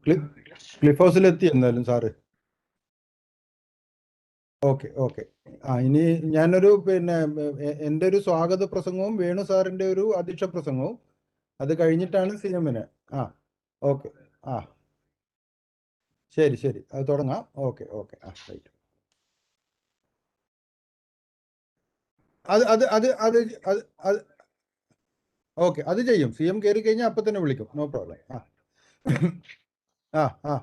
Cliff ഹൗസിലെത്തി എന്തായാലും sir. Okay okay. ഇനി ഞാനൊരു എൻ്റെ ഒരു സ്വാഗത പ്രസംഗവും വേണു സാറിൻ്റെ ഒരു അധ്യക്ഷ പ്രസംഗവും അത് കഴിഞ്ഞിട്ടാണ് CM-ന്. ഓക്കെ. ശരി ശരി, അത് തുടങ്ങാം. Okay okay. റൈറ്റ്. അത് അത് അത് അത് അത് അത് ഓക്കെ, അത് ചെയ്യും. CM കയറി കഴിഞ്ഞാൽ അപ്പം തന്നെ വിളിക്കും. No problem. ആ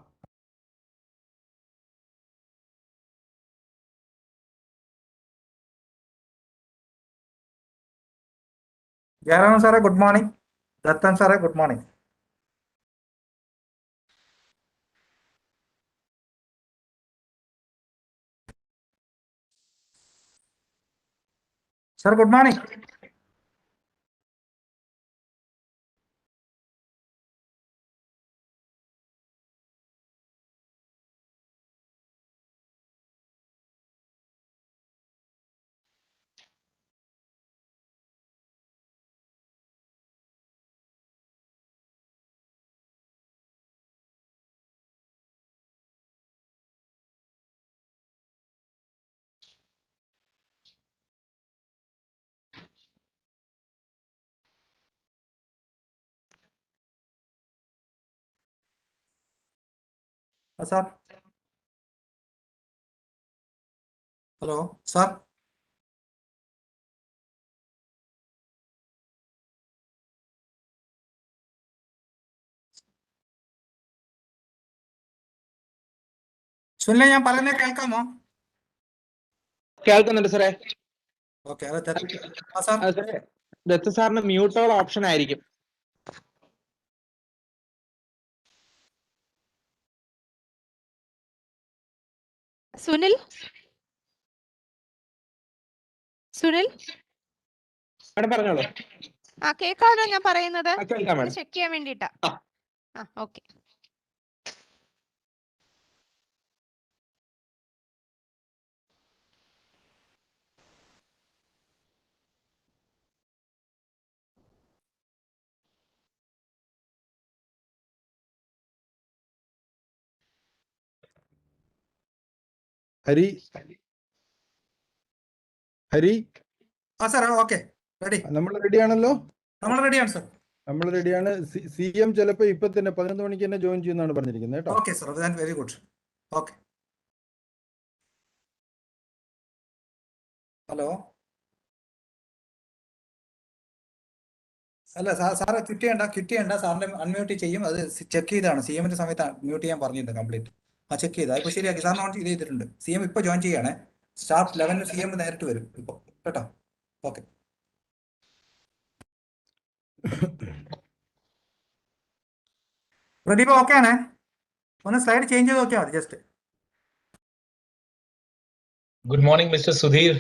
Jairam sir, good morning. Rattan sir, good morning. Sir, good morning. Sir. Hello, sir. സുനിലെ, ഞാൻ പറയുന്നത് കേൾക്കാമോ? കേൾക്കുന്നുണ്ട് സാറേ. ഓക്കെ. ദത്ത് സാറിന് മ്യൂട്ടുള്ള ഓപ്ഷൻ ആയിരിക്കും. സുനിൽ മാഡം പറഞ്ഞോളൂ. കേൾക്കാമോ ഞാൻ പറയുന്നത്? കേൾക്കാം മാഡം. ചെക്ക് ചെയ്യാൻ വേണ്ടിട്ടാ. Okay. Hari. sir, okay. Ready. നമ്മൾ റെഡിയാണല്ലോ. നമ്മൾ റെഡിയാണ് സർ. നമ്മൾ റെഡിയാണ്. CM ചിലപ്പോൾ ഇപ്പൊ തന്നെ 11 മണിക്ക് തന്നെ ജോയിൻ ചെയ്യുന്നതാണ് പറഞ്ഞിരിക്കുന്നത് കേട്ടോ. Okay sir, very good. Okay. Hello. അല്ല സാറ് ക്വിറ്റ് ചെയ്യണ്ട. സാറിന്റെ അൺമ്യൂട്ട് ചെയ്യും. അത് ചെക്ക് ചെയ്താണ്. CM-ന്റെ സമയത്ത് മ്യൂട്ട് ചെയ്യാൻ പറഞ്ഞിട്ടുണ്ട് കംപ്ലീറ്റ്. ചെക്ക് ചെയ്താ ഇപ്പൊ ശരിയാക്കി. സാറിന് ഓൺ ചെയ്തിട്ടുണ്ട്. CM ഇപ്പൊ ജോയിൻ ചെയ്യാണ്. സ്റ്റാർട്ട് 11 CM നേരിട്ട് വരും ഇപ്പൊ കേട്ടോ. ഓക്കെ. പ്രദീപ് ഓക്കെ ആണേ? ഒന്ന് സ്ലൈഡ് ചേഞ്ച് ചെയ്ത് നോക്കിയാൽ മതി just. Good morning, Mr. Sudhir.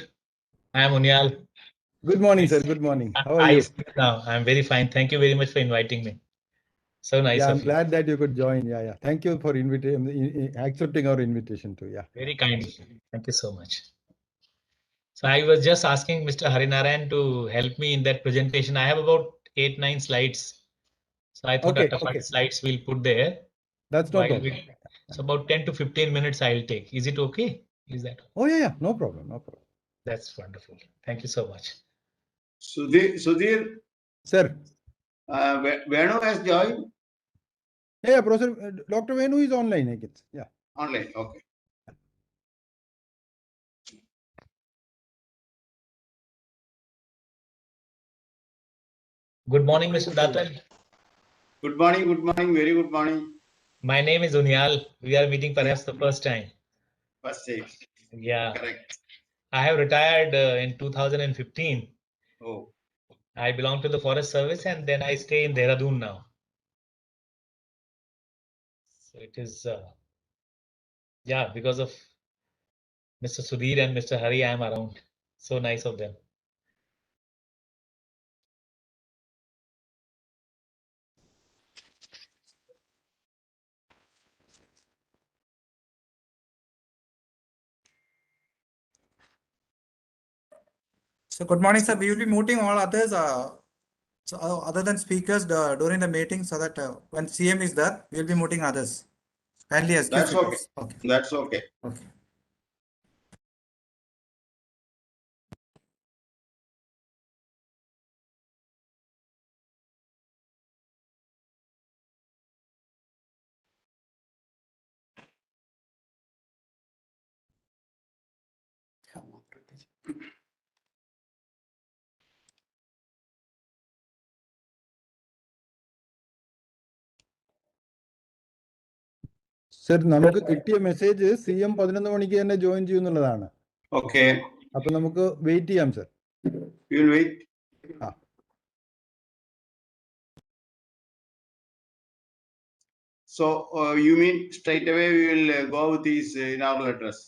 I am Unyal. Good morning, sir. Good morning. How are you? Now, I'm very fine. Thank you very much for inviting me. So nice Yeah, of I'm you. glad that you could join. Yeah. Thank you for accepting our invitation too. Yeah. Very kind. Thank you so much. So I was just asking Mr. Harinarayan to help me in that presentation. I have about 8-9 slides. So I thought Okay. slides we'll put there. That's no problem. So about 10 to 15 minutes I'll take. Is it okay? Is that? Oh yeah. No problem. That's wonderful. Thank you so much. Sudhir. Sir. Venu has joined? Yeah, Professor Dr. Venu is online, I guess. Yeah. Online, okay. Good morning, Mr. Datal. Good morning, very good morning. My name is Unyal. We are meeting perhaps the first time. First day. Yeah. Correct. I have retired in 2015. Oh. I belong to the Forest Service and then I stay in Dehradun now. So it is, because of Mr. Sudhir and Mr. Hari, I am around. So nice of them. So good morning, sir. We will be muting all others. So other than speakers during the meeting, so that when CM is there, we will be muting others. Kindly excuse That's okay. speakers. Okay. That's okay. Okay. Sir, നമുക്ക് കിട്ടിയ message CM 11 മണിക്ക് തന്നെ join ചെയ്യുന്നുള്ളതാണ്. Okay. അപ്പൊ നമുക്ക് wait ചെയ്യാം sir. We will wait. Ah. So you mean straight away we will go with his inaugural address?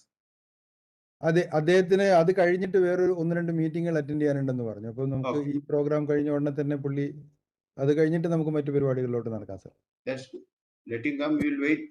അതെ, അദ്ദേഹത്തിന് അത് കഴിഞ്ഞിട്ട് വേറൊരു 1-2 മീറ്റിംഗുകൾ അറ്റൻഡ് ചെയ്യാനുണ്ടെന്ന് പറഞ്ഞു. അപ്പൊ നമുക്ക് ഈ പ്രോഗ്രാം കഴിഞ്ഞ ഉടനെ തന്നെ പുള്ളി അത് കഴിഞ്ഞിട്ട് നമുക്ക് മറ്റു പരിപാടികളിലോട്ട് നടക്കാം sir. That's good. Let him come. We will wait.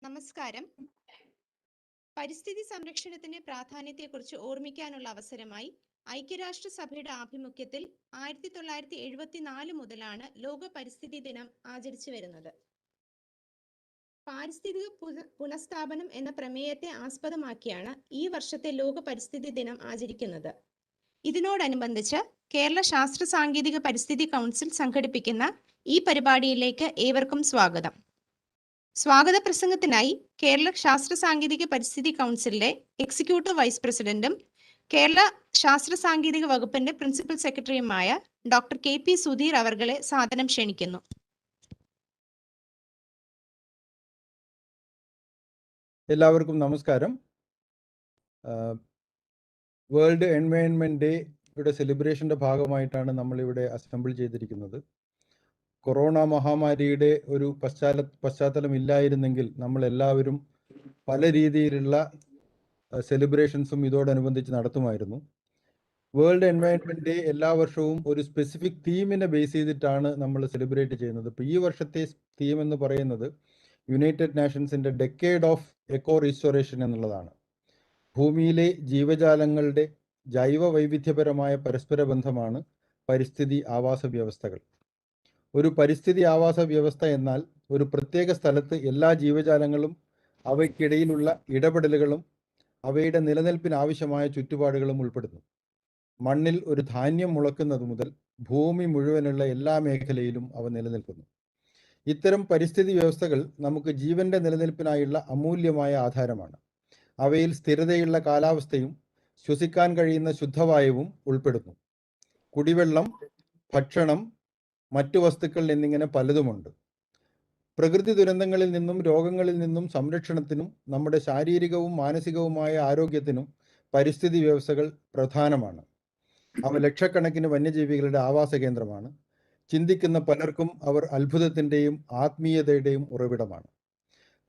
നമസ്കാരം. പരിസ്ഥിതി സംരക്ഷണത്തിന്റെ പ്രാധാന്യത്തെക്കുറിച്ച് ഓർമ്മിക്കാനുള്ള അവസരമായി ഐക്യരാഷ്ട്രസഭയുടെ ആഭിമുഖ്യത്തിൽ 1974 മുതലാണ് ലോക പരിസ്ഥിതി ദിനം ആചരിച്ചു വരുന്നത്. പാരിസ്ഥിതിക പുനഃസ്ഥാപനം എന്ന പ്രമേയത്തെ ആസ്പദമാക്കിയാണ് ഈ വർഷത്തെ ലോക പരിസ്ഥിതി ദിനം ആചരിക്കുന്നത്. ഇതിനോടനുബന്ധിച്ച് കേരള ശാസ്ത്ര സാങ്കേതിക പരിസ്ഥിതി കൗൺസിൽ സംഘടിപ്പിക്കുന്ന ഈ പരിപാടിയിലേക്ക് ഏവർക്കും സ്വാഗതം. സ്വാഗത പ്രസംഗത്തിനായി കേരള ശാസ്ത്ര സാങ്കേതിക പരിസ്ഥിതി കൗൺസിലിലെ എക്സിക്യൂട്ടീവ് വൈസ് പ്രസിഡന്റും കേരള ശാസ്ത്ര സാങ്കേതിക വകുപ്പിന്റെ പ്രിൻസിപ്പൽ സെക്രട്ടറിയുമായ ഡോക്ടർ KP സുധീർ അവർകളെ സാദരം ക്ഷണിക്കുന്നു. എല്ലാവർക്കും നമസ്കാരം. വേൾഡ് എൻവയോൺമെന്റ് ഡേയുടെ സെലിബ്രേഷന്റെ ഭാഗമായിട്ടാണ് നമ്മൾ ഇവിടെ അസംബിൾ ചെയ്തിരിക്കുന്നത്. കൊറോണ മഹാമാരിയുടെ ഒരു പശ്ചാത്തലം ഇല്ലായിരുന്നെങ്കിൽ നമ്മൾ എല്ലാവരും പല രീതിയിലുള്ള സെലിബ്രേഷൻസും ഇതോടനുബന്ധിച്ച് നടത്തുമായിരുന്നു. വേൾഡ് എൻവയൺമെന്റ് ഡേ എല്ലാ വർഷവും ഒരു സ്പെസിഫിക് തീമിനെ ബേസ് ചെയ്തിട്ടാണ് നമ്മൾ സെലിബ്രേറ്റ് ചെയ്യുന്നത്. ഇപ്പോൾ ഈ വർഷത്തെ തീം എന്ന് പറയുന്നത് യുണൈറ്റഡ് നേഷൻസിന്റെ ഡെക്കേഡ് ഓഫ് എക്കോ റീസ്റ്റോറേഷൻ എന്നുള്ളതാണ്. ഭൂമിയിലെ ജീവജാലങ്ങളുടെ ജൈവ വൈവിധ്യപരമായ പരസ്പര ബന്ധമാണ് പരിസ്ഥിതി ആവാസ വ്യവസ്ഥകൾ. ഒരു പരിസ്ഥിതി ആവാസ വ്യവസ്ഥ എന്നാൽ ഒരു പ്രത്യേക സ്ഥലത്ത് എല്ലാ ജീവജാലങ്ങളും അവയ്ക്കിടയിലുള്ള ഇടപെടലുകളും അവയുടെ നിലനിൽപ്പിന് ആവശ്യമായ ചുറ്റുപാടുകളും ഉൾപ്പെടുന്നു. മണ്ണിൽ ഒരു ധാന്യം മുളക്കുന്നത് മുതൽ ഭൂമി മുഴുവനുള്ള എല്ലാ മേഖലയിലും അവ നിലനിൽക്കുന്നു. ഇത്തരം പരിസ്ഥിതി വ്യവസ്ഥകൾ നമുക്ക് ജീവന്റെ നിലനിൽപ്പിനായുള്ള അമൂല്യമായ ആധാരമാണ്. അവയിൽ സ്ഥിരതയുള്ള കാലാവസ്ഥയും ശ്വസിക്കാൻ കഴിയുന്ന ശുദ്ധവായുവും ഉൾപ്പെടുന്നു. കുടിവെള്ളം, ഭക്ഷണം, മറ്റു വസ്തുക്കൾ എന്നിങ്ങനെ പലതുമുണ്ട്. പ്രകൃതി ദുരന്തങ്ങളിൽ നിന്നും രോഗങ്ങളിൽ നിന്നും സംരക്ഷണത്തിനും നമ്മുടെ ശാരീരികവും മാനസികവുമായ ആരോഗ്യത്തിനും പരിസ്ഥിതി വ്യവസ്ഥകൾ പ്രധാനമാണ്. അവ ലക്ഷക്കണക്കിന് വന്യജീവികളുടെ ആവാസ കേന്ദ്രമാണ്. ചിന്തിക്കുന്ന പലർക്കും അവർ അത്ഭുതത്തിൻ്റെയും ആത്മീയതയുടെയും ഉറവിടമാണ്.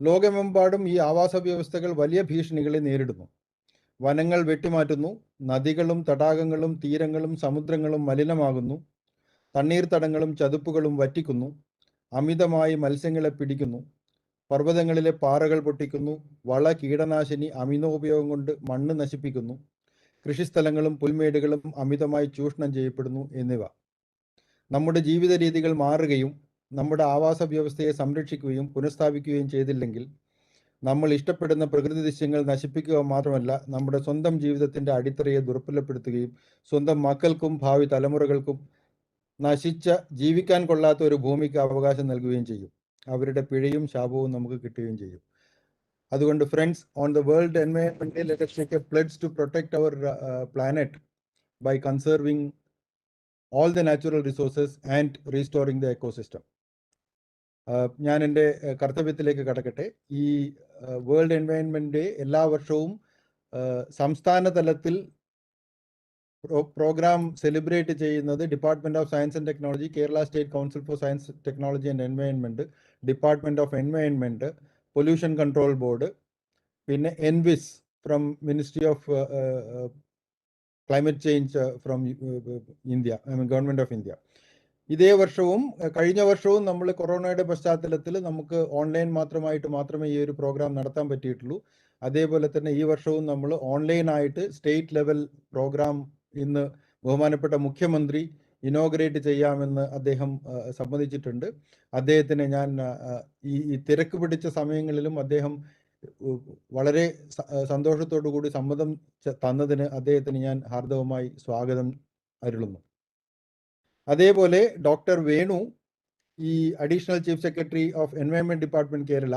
ലോകമെമ്പാടും ഈ ആവാസ വ്യവസ്ഥകൾ വലിയ ഭീഷണികളെ നേരിടുന്നു. വനങ്ങൾ വെട്ടിമാറ്റുന്നു, നദികളും തടാകങ്ങളും തീരങ്ങളും സമുദ്രങ്ങളും മലിനമാകുന്നു, തണ്ണീർത്തടങ്ങളും ചതുപ്പുകളും വറ്റിക്കുന്നു, അമിതമായി മത്സ്യങ്ങളെ പിടിക്കുന്നു, പർവ്വതങ്ങളിലെ പാറകൾ പൊട്ടിക്കുന്നു, കീടനാശിനി അമിതോപയോഗം കൊണ്ട് മണ്ണ് നശിപ്പിക്കുന്നു, കൃഷിസ്ഥലങ്ങളും പുൽമേടുകളും അമിതമായി ചൂഷണം ചെയ്യപ്പെടുന്നു എന്നിവ. നമ്മുടെ ജീവിത രീതികൾ മാറുകയും നമ്മുടെ ആവാസ വ്യവസ്ഥയെ സംരക്ഷിക്കുകയും പുനഃസ്ഥാപിക്കുകയും ചെയ്തില്ലെങ്കിൽ നമ്മൾ ഇഷ്ടപ്പെടുന്ന പ്രകൃതി ദൃശ്യങ്ങൾ നശിപ്പിക്കുക മാത്രമല്ല, നമ്മുടെ സ്വന്തം ജീവിതത്തിന്റെ അടിത്തറയെ ദുർബലപ്പെടുത്തുകയും സ്വന്തം മക്കൾക്കും ഭാവി തലമുറകൾക്കും നശിച്ച ജീവിക്കാൻ കൊള്ളാത്ത ഒരു ഭൂമിക്ക് അവകാശം നൽകുകയും ചെയ്യും. അവരുടെ പിഴയും ശാപവും നമുക്ക് കിട്ടുകയും ചെയ്യും. അതുകൊണ്ട് friends, on the world environment day, let us take a pledge to protect our planet by conserving all the natural resources and restoring the ecosystem. ഞാൻ എൻ്റെ കർത്തവ്യത്തിലേക്ക് കടക്കട്ടെ. ഈ വേൾഡ് എൻവയൺമെന്റ് ഡേ എല്ലാ വർഷവും സംസ്ഥാന തലത്തിൽ പ്രോഗ്രാം സെലിബ്രേറ്റ് ചെയ്യുന്നത് department of science and technology, Kerala state council for science technology and environment, department of environment, pollution control board, പിന്നെ ENVIS from ministry of climate change from India, government of India. ഇതേ വർഷവും കഴിഞ്ഞ വർഷവും നമ്മൾ കൊറോണയുടെ പശ്ചാത്തലത്തിൽ നമുക്ക് ഓൺലൈൻ മാത്രമേ ഈ ഒരു പ്രോഗ്രാം നടത്താൻ പറ്റിയിട്ടുള്ളൂ. അതേപോലെ തന്നെ ഈ വർഷവും നമ്മൾ ഓൺലൈനായിട്ട് സ്റ്റേറ്റ് ലെവൽ പ്രോഗ്രാം ഇന്ന് ബഹുമാനപ്പെട്ട മുഖ്യമന്ത്രി ഇനോഗ്രേറ്റ് ചെയ്യാമെന്ന് അദ്ദേഹം സമ്മതിച്ചിട്ടുണ്ട്. അദ്ദേഹത്തിന് ഞാൻ ഈ തിരക്ക് പിടിച്ച സമയങ്ങളിലും അദ്ദേഹം വളരെ സന്തോഷത്തോടു കൂടി സമ്മതം തന്നതിന് അദ്ദേഹത്തിന് ഞാൻ ഹാർദവമായി സ്വാഗതം അരുളുന്നു. അതേപോലെ ഡോക്ടർ വേണു, ഈ additional chief secretary of environment department Kerala,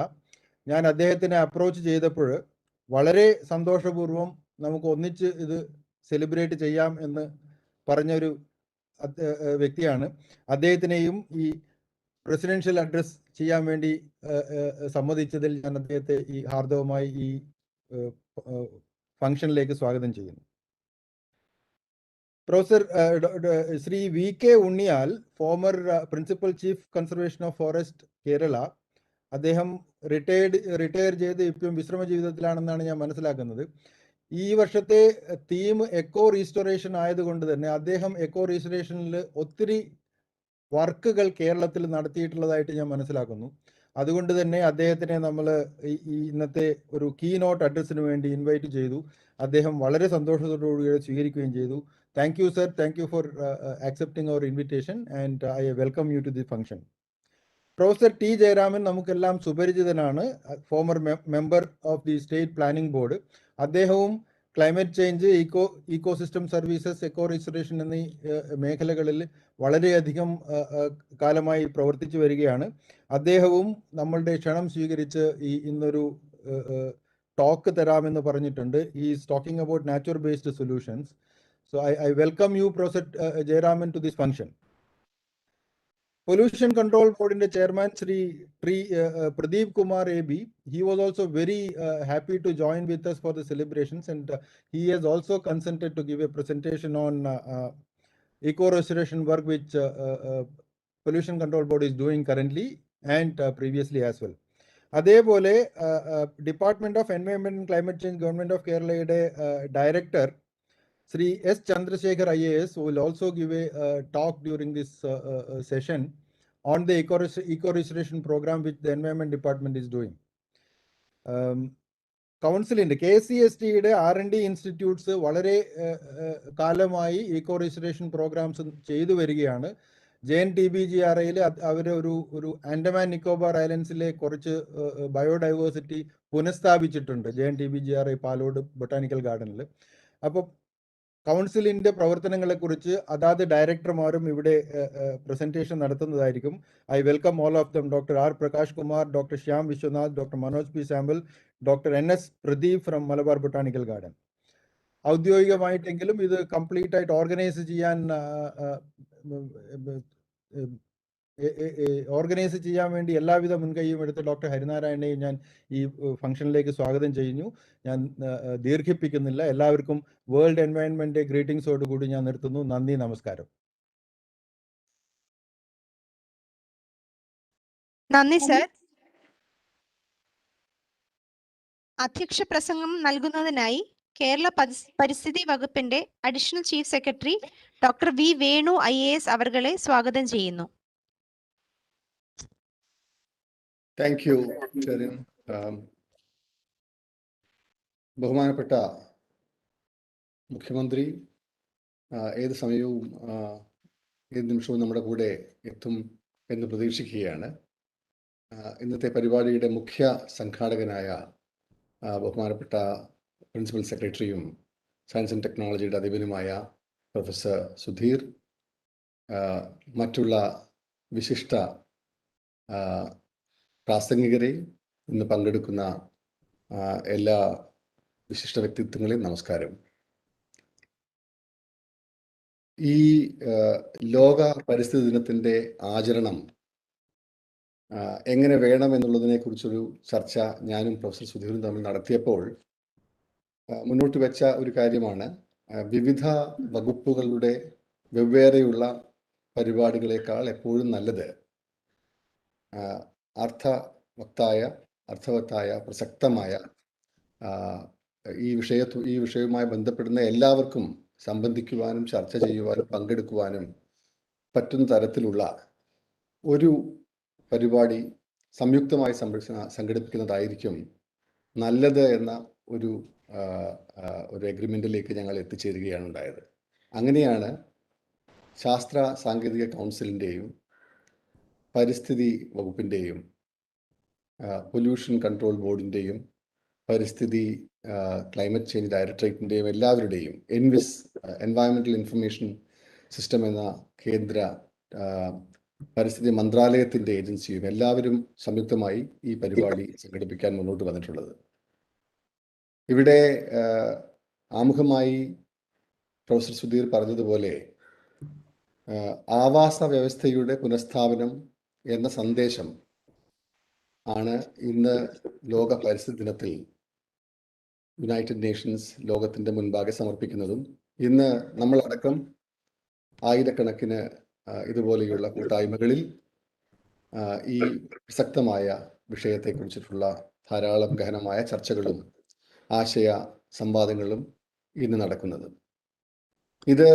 ഞാൻ അദ്ദേഹത്തിനെ അപ്രോച്ച് ചെയ്തപ്പോൾ വളരെ സന്തോഷപൂർവ്വം നമുക്ക് ഒന്നിച്ച് ഇത് സെലിബ്രേറ്റ് ചെയ്യാം എന്ന് പറഞ്ഞൊരു വ്യക്തിയാണ്. അദ്ദേഹത്തിനെയും ഈ പ്രസിഡൻഷ്യൽ അഡ്രസ് ചെയ്യാൻ വേണ്ടി സമ്മതിച്ചതിൽ ഞാൻ അദ്ദേഹത്തെ ഈ ഹാർദവമായി ഈ ഫംഗ്ഷനിലേക്ക് സ്വാഗതം ചെയ്യുന്നു. Professor Shri V K Unniyal, former principal chief conservation of forest Kerala, അദ്ദേഹം റിട്ടയർ ചെയ്ത് ഇപ്പം വിശ്രമ ജീവിതത്തിലാണെന്നാണ് ഞാൻ മനസ്സിലാക്കുന്നത്. ഈ വർഷത്തെ തീം എക്കോ റീസ്റ്റോറേഷൻ ആയതുകൊണ്ട് തന്നെ അദ്ദേഹം എക്കോ റീസ്റ്റോറേഷനിൽ ഒത്തിരി വർക്കുകൾ കേരളത്തിൽ നടത്തിയിട്ടുള്ളതായിട്ട് ഞാൻ മനസ്സിലാക്കുന്നു. അതുകൊണ്ട് തന്നെ അദ്ദേഹത്തിനെ നമ്മൾ ഈ ഇന്നത്തെ ഒരു കീ നോട്ട് അഡ്രസ്സിന് വേണ്ടി ഇൻവൈറ്റ് ചെയ്തു. അദ്ദേഹം വളരെ സന്തോഷത്തോടുകൂടി സ്വീകരിക്കുകയും ചെയ്തു. Thank you sir, thank you for accepting our invitation and I welcome you to the function. Professor T Jayaraman നമുക്കെല്ലാം സുപരിചിതനാണ്, former member of the state planning board. അദ്ദേഹവും climate change, ecosystem services, eco restoration എന്നീ മേഖലകളിൽ വളരെയധികം കാലമായി പ്രവർത്തിച്ചു വരികയാണ്. അദ്ദേഹവും നമ്മളുടെ ക്ഷണം സ്വീകരിച്ച് ഇന്നൊരു ടോക്ക് തരാമെന്ന് പറഞ്ഞിട്ടുണ്ട്. He is talking about natural based solutions. So I welcome you, Professor Jayaraman, to this function. Pollution Control Board in the chairman, Shri Pradeep Kumar AB. He was also very happy to join with us for the celebrations, and he has also consented to give a presentation on eco restoration work which Pollution Control Board is doing currently and previously as well. അതേപോലെ department of environment and climate change government of കേരളയുടെ director Shri S Chandrasekhar IAS will also give a talk during this session on the eco restoration program which the environment department is doing. കൗൺസിലിൻ്റെ KCSTയുടെ R&D institutes വളരെ കാലമായി Eeco restoration programmes ചെയ്തു വരികയാണ്. JNTBGRAയിൽ അവർ ഒരു ആൻഡമാൻ നിക്കോബാർ ഐലൻഡ്സിലെ കുറച്ച് biodiversity പുനഃസ്ഥാപിച്ചിട്ടുണ്ട് JNTBGRA പാലോട് ബൊട്ടാനിക്കൽ ഗാർഡനിൽ. അപ്പോൾ കൗൺസിലിൻ്റെ പ്രവർത്തനങ്ങളെക്കുറിച്ച് അതാത് ഡയറക്ടർമാരും ഇവിടെ പ്രസന്റേഷൻ നടത്തുന്നതായിരിക്കും. I welcome all of them, doctor R. Prakash Kumar, doctor Shyam Vishwanath, doctor Manoj P. Sampal, doctor NS Pradeep from Malabar botanical garden. ഔദ്യോഗികമായിട്ടെങ്കിലും ഇത് കംപ്ലീറ്റ് ആയിട്ട് ഓർഗനൈസ് ചെയ്യാൻ വേണ്ടി എല്ലാവിധ മുൻകൈയും എടുത്ത് ഡോക്ടർ ഹരിനാരായണനെയും ഞാൻ ഈ ഫംഗ്ഷനിലേക്ക് സ്വാഗതം ചെയ്യുന്നു. ഞാൻ ദീർഘിപ്പിക്കുന്നില്ല. എല്ലാവർക്കും വേൾഡ് എൻവയോൺമെന്റ് ഗ്രീറ്റിംഗ്സോട് കൂടി ഞാൻ നിർത്തുന്നു. നന്ദി, നമസ്കാരം. നന്ദി സർ. അധ്യക്ഷ പ്രസംഗം നൽകുന്നതിനായി കേരള പരിസ്ഥിതി വകുപ്പിന്റെ additional chief secretary doctor V. Venu IAS അവർകളെ സ്വാഗതം ചെയ്യുന്നു. Thank you Cherian. ബഹുമാനപ്പെട്ട മുഖ്യമന്ത്രി ഏത് സമയവും ഏത് നിമിഷവും നമ്മുടെ കൂടെ എത്തും എന്ന് പ്രതീക്ഷിക്കുകയാണ്. ഇന്നത്തെ പരിപാടിയുടെ മുഖ്യ സംഘാടകനായ ബഹുമാനപ്പെട്ട പ്രിൻസിപ്പൽ സെക്രട്ടറിയും സയൻസ് ആൻഡ് ടെക്നോളജിയുടെ അധിപനുമായ പ്രൊഫസർ സുധീർ, മറ്റുള്ള വിശിഷ്ട പ്രാസംഗികരെ, ഇന്ന് പങ്കെടുക്കുന്ന എല്ലാ വിശിഷ്ട വ്യക്തിത്വങ്ങളെയും നമസ്കാരം. ഈ ലോക പരിസ്ഥിതി ദിനത്തിൻ്റെ ആചരണം എങ്ങനെ വേണം എന്നുള്ളതിനെ കുറിച്ചൊരു ചർച്ച ഞാനും പ്രൊഫസർ സുധീറും തമ്മിൽ നടത്തിയപ്പോൾ മുന്നോട്ട് വെച്ച ഒരു കാര്യമാണ് വിവിധ വകുപ്പുകളുടെ വെവ്വേറെയുള്ള പരിപാടികളെക്കാൾ എപ്പോഴും നല്ലത് അർത്ഥവത്തായ പ്രസക്തമായ ഈ വിഷയവുമായി ബന്ധപ്പെടുന്ന എല്ലാവർക്കും സംബന്ധിക്കുവാനും ചർച്ച ചെയ്യുവാനും പങ്കെടുക്കുവാനും പറ്റുന്ന തരത്തിലുള്ള ഒരു പരിപാടി സംയുക്തമായി സംഘടിപ്പിക്കുന്നതായിരിക്കും നല്ലത് എന്ന ഒരു എഗ്രിമെന്റിലേക്ക് ഞങ്ങൾ എത്തിച്ചേരുകയാണ് ഉണ്ടായത്. അങ്ങനെയാണ് ശാസ്ത്ര സാങ്കേതിക കൗൺസിലിൻ്റെയും പരിസ്ഥിതി വകുപ്പിൻ്റെയും പൊല്യൂഷൻ കൺട്രോൾ ബോർഡിൻ്റെയും പരിസ്ഥിതി ക്ലൈമറ്റ് ചേഞ്ച് ഡയറക്ടറേറ്റിൻ്റെയും എല്ലാവരുടെയും എൻവയോൺമെന്റൽ ഇൻഫർമേഷൻ സിസ്റ്റം എന്ന കേന്ദ്ര പരിസ്ഥിതി മന്ത്രാലയത്തിൻ്റെ ഏജൻസിയും എല്ലാവരും സംയുക്തമായി ഈ പരിപാടി സംഘടിപ്പിക്കാൻ മുന്നോട്ട് വന്നിട്ടുള്ളത്. ഇവിടെ ആമുഖമായി പ്രൊഫസർ സുധീർ പറഞ്ഞതുപോലെ ആവാസ വ്യവസ്ഥയുടെ പുനഃസ്ഥാപനം എന്ന സന്ദേശം ആണ് ഇന്ന് ലോക പരിസ്ഥിതി ദിനത്തിൽ യുണൈറ്റഡ് നേഷൻസ് ലോകത്തിൻ്റെ മുൻപാകെ സമർപ്പിക്കുന്നതും. ഇന്ന് നമ്മളടക്കം ആയിരക്കണക്കിന് ഇതുപോലെയുള്ള കൂട്ടായ്മകളിൽ ഈ പ്രസക്തമായ വിഷയത്തെക്കുറിച്ചിട്ടുള്ള ധാരാളം ഗഹനമായ ചർച്ചകളും ആശയ സംവാദങ്ങളും ഇന്ന് നടക്കുന്നത്. ഇത്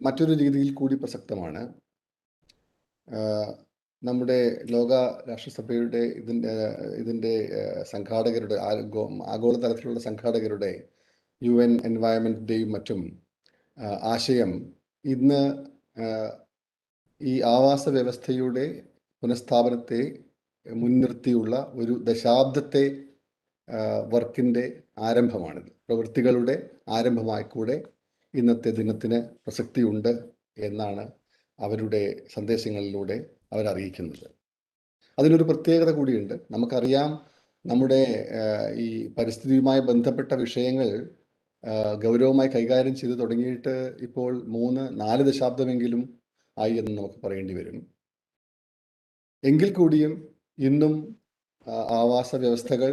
മറ്റൊരു രീതിയിൽ കൂടി പ്രസക്തമാണ്. നമ്മുടെ ലോക രാഷ്ട്രസഭയുടെ ഇതിൻ്റെ സംഘാടകരുടെ ആഗോളതലത്തിലുള്ള സംഘാടകരുടെ UN എൻവയോൺമെന്റ് ഡേയും മറ്റും ആശയം ഇന്ന് ഈ ആവാസ വ്യവസ്ഥയുടെ പുനഃസ്ഥാപനത്തെ മുൻനിർത്തിയുള്ള ഒരു ദശാബ്ദത്തെ വർക്കിൻ്റെ ആരംഭമാണിത്. പ്രവൃത്തികളുടെ ആരംഭമായി കൂടെ ഇന്നത്തെ ദിനത്തിന് പ്രസക്തിയുണ്ട് എന്നാണ് അവരുടെ സന്ദേശങ്ങളിലൂടെ അവരറിയിക്കുന്നത്. അതിനൊരു പ്രത്യേകത കൂടിയുണ്ട്. നമുക്കറിയാം, നമ്മുടെ ഈ പരിസ്ഥിതിയുമായി ബന്ധപ്പെട്ട വിഷയങ്ങൾ ഗൗരവമായി കൈകാര്യം ചെയ്ത് തുടങ്ങിയിട്ട് ഇപ്പോൾ 3-4 ദശാബ്ദമെങ്കിലും ആയി എന്ന് നമുക്ക് പറയേണ്ടി വരും. എങ്കിൽ കൂടിയും ഇന്നും ആവാസ വ്യവസ്ഥകൾ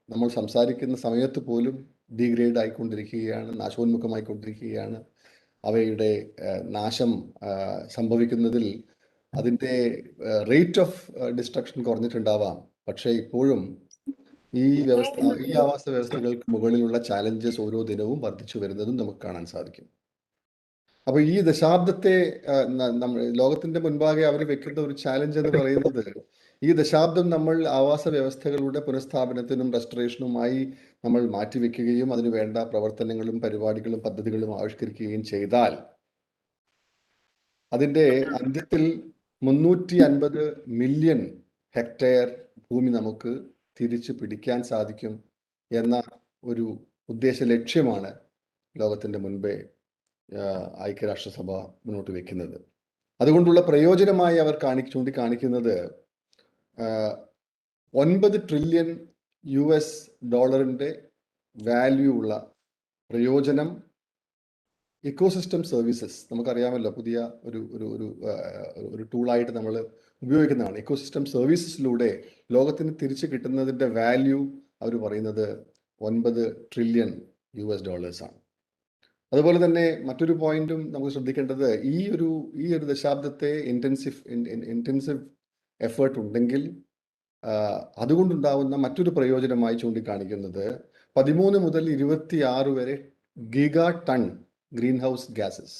നമ്മൾ സംസാരിക്കുന്ന സമയത്ത് പോലും ഡീഗ്രേഡ് ആയിക്കൊണ്ടിരിക്കുകയാണ്, നാശോന്മുഖമായിക്കൊണ്ടിരിക്കുകയാണ്. അവയുടെ നാശം സംഭവിക്കുന്നതിൽ അതിൻ്റെ റേറ്റ് ഓഫ് ഡിസ്ട്രക്ഷൻ കുറഞ്ഞിട്ടുണ്ടാവാം. പക്ഷേ ഇപ്പോഴും ഈ ആവാസ വ്യവസ്ഥകൾക്ക് മുകളിലുള്ള ചാലഞ്ചസ് ഓരോ ദിനവും വർദ്ധിച്ചു വരുന്നതും നമുക്ക് കാണാൻ സാധിക്കും. അപ്പോൾ ഈ ദശാബ്ദത്തെ ലോകത്തിന്റെ മുൻപാകെ അവർ വെക്കുന്ന ഒരു ചാലഞ്ച് എന്ന് പറയുന്നത്, ഈ ദശാബ്ദം നമ്മൾ ആവാസ വ്യവസ്ഥകളുടെ പുനഃസ്ഥാപനത്തിനും റെസ്റ്റോറേഷനുമായി നമ്മൾ മാറ്റിവെക്കുകയും അതിനു വേണ്ട പ്രവർത്തനങ്ങളും പരിപാടികളും പദ്ധതികളും ആവിഷ്കരിക്കുകയും ചെയ്താൽ അതിൻ്റെ അന്ത്യത്തിൽ 350 മില്യൺ ഹെക്ടയർ ഭൂമി നമുക്ക് തിരിച്ചു പിടിക്കാൻ സാധിക്കും എന്ന ഒരു ഉദ്ദേശ ലക്ഷ്യമാണ് ലോകത്തിന്റെ മുൻപേ ഐക്യരാഷ്ട്രസഭ മുന്നോട്ട് വെക്കുന്നത്. അതുകൊണ്ടുള്ള പ്രയോജനമായി അവർ ചൂണ്ടിക്കാണിക്കുന്നത് 9 ട്രില്യൺ US$ വാല്യൂ ഉള്ള പ്രയോജനം ഇക്കോസിസ്റ്റം സർവീസസ്, നമുക്കറിയാമല്ലോ, പുതിയ ഒരു ടൂളായിട്ട് നമ്മൾ ഉപയോഗിക്കുന്നതാണ്. ഇക്കോസിസ്റ്റം സർവീസസിലൂടെ ലോകത്തിന് തിരിച്ചു കിട്ടുന്നതിൻ്റെ വാല്യൂ അവർ പറയുന്നത് 9 ട്രില്യൺ US$ ആണ്. അതുപോലെ തന്നെ മറ്റൊരു പോയിന്റും നമുക്ക് ശ്രദ്ധിക്കേണ്ടത്, ഈ ഒരു ദശാബ്ദത്തെ ഇന്റൻസീവ് എഫേർട്ട് ഉണ്ടെങ്കിൽ അതുകൊണ്ടുണ്ടാവുന്ന മറ്റൊരു പ്രയോജനമായി ചൂണ്ടിക്കാണിക്കുന്നത് 13 മുതൽ 26 വരെ gigaton greenhouse gases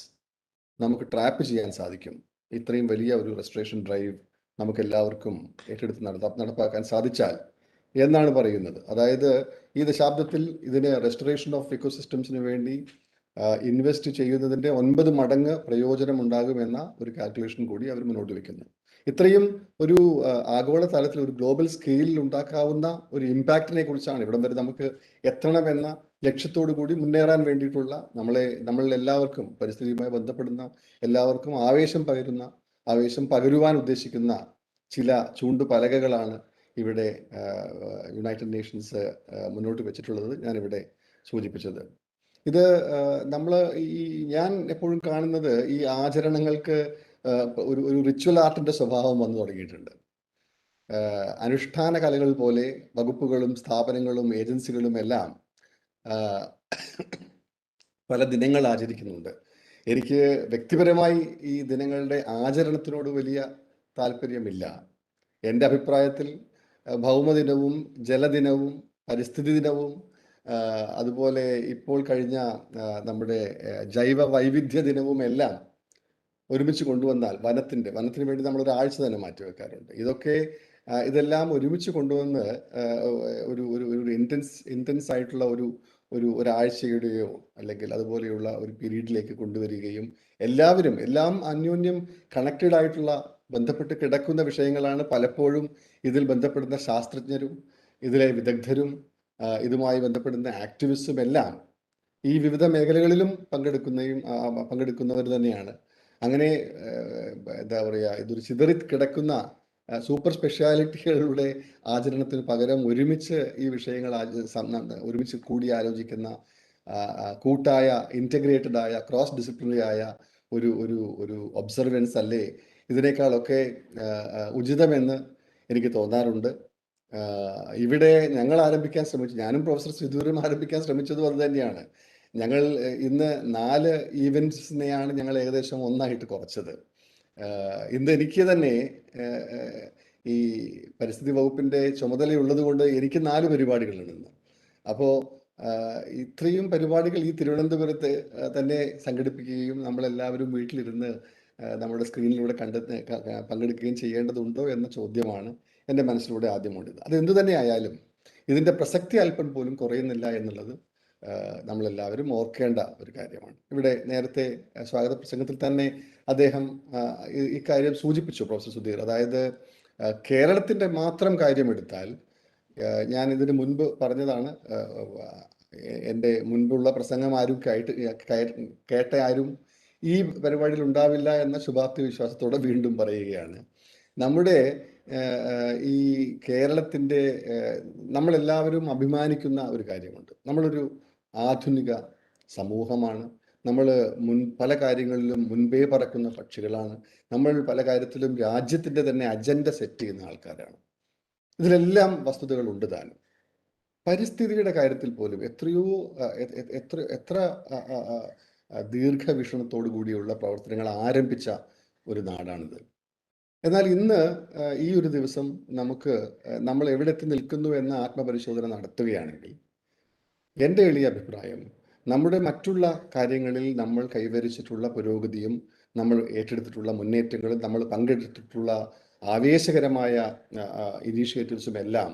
നമുക്ക് ട്രാപ്പ് ചെയ്യാൻ സാധിക്കും. ഇത്രയും വലിയ ഒരു റെസ്റ്റോറേഷൻ ഡ്രൈവ് നമുക്ക് എല്ലാവർക്കും ഏറ്റെടുത്ത് നടപ്പാക്കാൻ സാധിച്ചാൽ എന്നാണ് പറയുന്നത്. അതായത് ഈ ദശാബ്ദത്തിൽ ഇതിന് റെസ്റ്റോറേഷൻ ഓഫ് ഇക്കോസിസ്റ്റംസിന് വേണ്ടി ഇൻവെസ്റ്റ് ചെയ്യുന്നതിൻ്റെ 9 മടങ്ങ് പ്രയോജനം ഉണ്ടാകുമെന്ന ഒരു കാൽക്കുലേഷൻ കൂടി അവർ മുന്നോട്ട് വെക്കുന്നു. ഇത്രയും ഒരു ആഗോള തലത്തിൽ ഒരു ഗ്ലോബൽ സ്കെയിലിൽ ഉണ്ടാക്കാവുന്ന ഒരു ഇമ്പാക്റ്റിനെ കുറിച്ചാണ് ഇവിടം വരെ നമുക്ക് എത്തണമെന്ന ലക്ഷ്യത്തോടു കൂടി മുന്നേറാൻ വേണ്ടിയിട്ടുള്ള നമ്മൾ എല്ലാവർക്കും, പരിസ്ഥിതിയുമായി ബന്ധപ്പെടുന്ന എല്ലാവർക്കും ആവേശം പകരുവാൻ ഉദ്ദേശിക്കുന്ന ചില ചൂണ്ടുപലകകളാണ് ഇവിടെ യുണൈറ്റഡ് നേഷൻസ് മുന്നോട്ട് വെച്ചിട്ടുള്ളത്, ഞാനിവിടെ സൂചിപ്പിച്ചത്. ഇത് ഞാൻ എപ്പോഴും കാണുന്നത് ഈ ആചരണങ്ങൾക്ക് ഒരു റിച്വൽ ആർട്ടിന്റെ സ്വഭാവം വന്നു തുടങ്ങിയിട്ടുണ്ട്. അനുഷ്ഠാന കലകൾ പോലെ വകുപ്പുകളും സ്ഥാപനങ്ങളും ഏജൻസികളും എല്ലാം പല ദിനങ്ങൾ ആചരിക്കുന്നുണ്ട്. എനിക്ക് വ്യക്തിപരമായി ഈ ദിനങ്ങളുടെ ആചരണത്തിനോട് വലിയ താല്പര്യമില്ല. എൻ്റെ അഭിപ്രായത്തിൽ ഭൗമദിനവും ജലദിനവും പരിസ്ഥിതി ദിനവും അതുപോലെ ഇപ്പോൾ കഴിഞ്ഞ നമ്മുടെ ജൈവ വൈവിധ്യ ദിനവും എല്ലാം ഒരുമിച്ച് കൊണ്ടുവന്നാൽ വനത്തിന് വേണ്ടി നമ്മൾ ഒരു ആഴ്ച തന്നെ മാറ്റിവെക്കാറുണ്ട്. ഇതെല്ലാം ഒരുമിച്ച് കൊണ്ടുവന്ന് ഒരു ഇൻറ്റൻസ് ആയിട്ടുള്ള ഒരാഴ്ചയുടെയോ അല്ലെങ്കിൽ അതുപോലെയുള്ള ഒരു പീരീഡിലേക്ക് കൊണ്ടുവരികയും എല്ലാം അന്യോന്യം കണക്റ്റഡ് ആയിട്ടുള്ള ബന്ധപ്പെട്ട് കിടക്കുന്ന വിഷയങ്ങളാണ്. പലപ്പോഴും ഇതിൽ ബന്ധപ്പെടുന്ന ശാസ്ത്രജ്ഞരും ഇതിലെ വിദഗ്ധരും ഇതുമായി ബന്ധപ്പെടുന്ന ആക്ടിവിസ്റ്റും എല്ലാം ഈ വിവിധ മേഖലകളിലും പങ്കെടുക്കുന്നവർ തന്നെയാണ്. അങ്ങനെ എന്താ പറയുക, ഇതൊരു ചിതറി കിടക്കുന്ന സൂപ്പർ സ്പെഷ്യാലിറ്റികളുടെ ആചരണത്തിന് പകരം ഒരുമിച്ച് ഈ വിഷയങ്ങൾ ഒരുമിച്ച് കൂടി ആലോചിക്കുന്ന കൂട്ടായ ഇൻറ്റഗ്രേറ്റഡ് ആയ ക്രോസ് ഡിസിപ്ലിനറി ആയ ഒരു ഒബ്സർവൻസ് അല്ലേ ഇതിനേക്കാളൊക്കെ ഉചിതമെന്ന് എനിക്ക് തോന്നാറുണ്ട്. ഇവിടെ ഞങ്ങൾ ആരംഭിക്കാൻ ഞാനും പ്രൊഫസർ ശ്രീധൂരും ആരംഭിക്കാൻ ശ്രമിച്ചതും അത് തന്നെയാണ്. ഞങ്ങൾ ഇന്ന് 4 ഈവൻറ്റ്സിനെയാണ് ഞങ്ങൾ ഏകദേശം 1 ആയിട്ട് കുറച്ചത്. ഇന്ന് എനിക്ക് തന്നെ ഈ പരിസ്ഥിതി വകുപ്പിൻ്റെ ചുമതലയുള്ളത് കൊണ്ട് എനിക്ക് 4 പരിപാടികളുണ്ട് ഇന്ന്. അപ്പോൾ ഇത്രയും പരിപാടികൾ ഈ തിരുവനന്തപുരത്ത് തന്നെ സംഘടിപ്പിക്കുകയും നമ്മളെല്ലാവരും വീട്ടിലിരുന്ന് നമ്മുടെ സ്ക്രീനിലൂടെ പങ്കെടുക്കുകയും ചെയ്യേണ്ടതുണ്ടോ എന്ന ചോദ്യമാണ് എൻ്റെ മനസ്സിലൂടെ ആദ്യം ഓടിയത്. അത് എന്തു തന്നെ ആയാലും ഇതിൻ്റെ പ്രസക്തി അല്പം പോലും കുറയുന്നില്ല എന്നുള്ളത് നമ്മളെല്ലാവരും ഓർക്കേണ്ട ഒരു കാര്യമാണ്. ഇവിടെ നേരത്തെ സ്വാഗത പ്രസംഗത്തിൽ തന്നെ അദ്ദേഹം ഇക്കാര്യം സൂചിപ്പിച്ചു, പ്രൊഫസർ സുധീർ. അതായത് കേരളത്തിൻ്റെ മാത്രം കാര്യമെടുത്താൽ, ഞാൻ ഇതിന് മുൻപ് പറഞ്ഞതാണ്, എൻ്റെ മുൻപുള്ള പ്രസംഗം കേട്ട ആരും ഈ പരിപാടിയിൽ ഉണ്ടാവില്ല എന്ന ശുഭാപ്തി വിശ്വാസത്തോടെ വീണ്ടും പറയുകയാണ്. നമ്മുടെ ഈ കേരളത്തിൻ്റെ നമ്മളെല്ലാവരും അഭിമാനിക്കുന്ന ഒരു കാര്യമുണ്ട്. നമ്മളൊരു ആധുനിക സമൂഹമാണ്. നമ്മൾ പല കാര്യങ്ങളിലും മുൻപേ പറക്കുന്ന പക്ഷികളാണ്. നമ്മൾ പല കാര്യത്തിലും രാജ്യത്തിൻ്റെ തന്നെ അജണ്ട സെറ്റ് ചെയ്യുന്ന ആൾക്കാരാണ്. ഇതിലെല്ലാം വസ്തുതകൾ ഉണ്ട് താനും. പരിസ്ഥിതിയുടെ കാര്യത്തിൽ പോലും എത്ര ദീർഘവീക്ഷണത്തോടു കൂടിയുള്ള പ്രവർത്തനങ്ങൾ ആരംഭിച്ച ഒരു നാടാണിത്. എന്നാൽ ഇന്ന് ഈ ഒരു ദിവസം നമുക്ക് നമ്മൾ എവിടെ എത്തി നിൽക്കുന്നു എന്ന ആത്മപരിശോധന നടത്തുകയാണെങ്കിൽ എൻ്റെ എളിയ അഭിപ്രായം നമ്മുടെ മറ്റുള്ള കാര്യങ്ങളിൽ നമ്മൾ കൈവരിച്ചിട്ടുള്ള പുരോഗതിയും നമ്മൾ ഏറ്റെടുത്തിട്ടുള്ള മുന്നേറ്റങ്ങളും നമ്മൾ പങ്കെടുത്തിട്ടുള്ള ആവേശകരമായ ഇനീഷ്യേറ്റീവ്സും എല്ലാം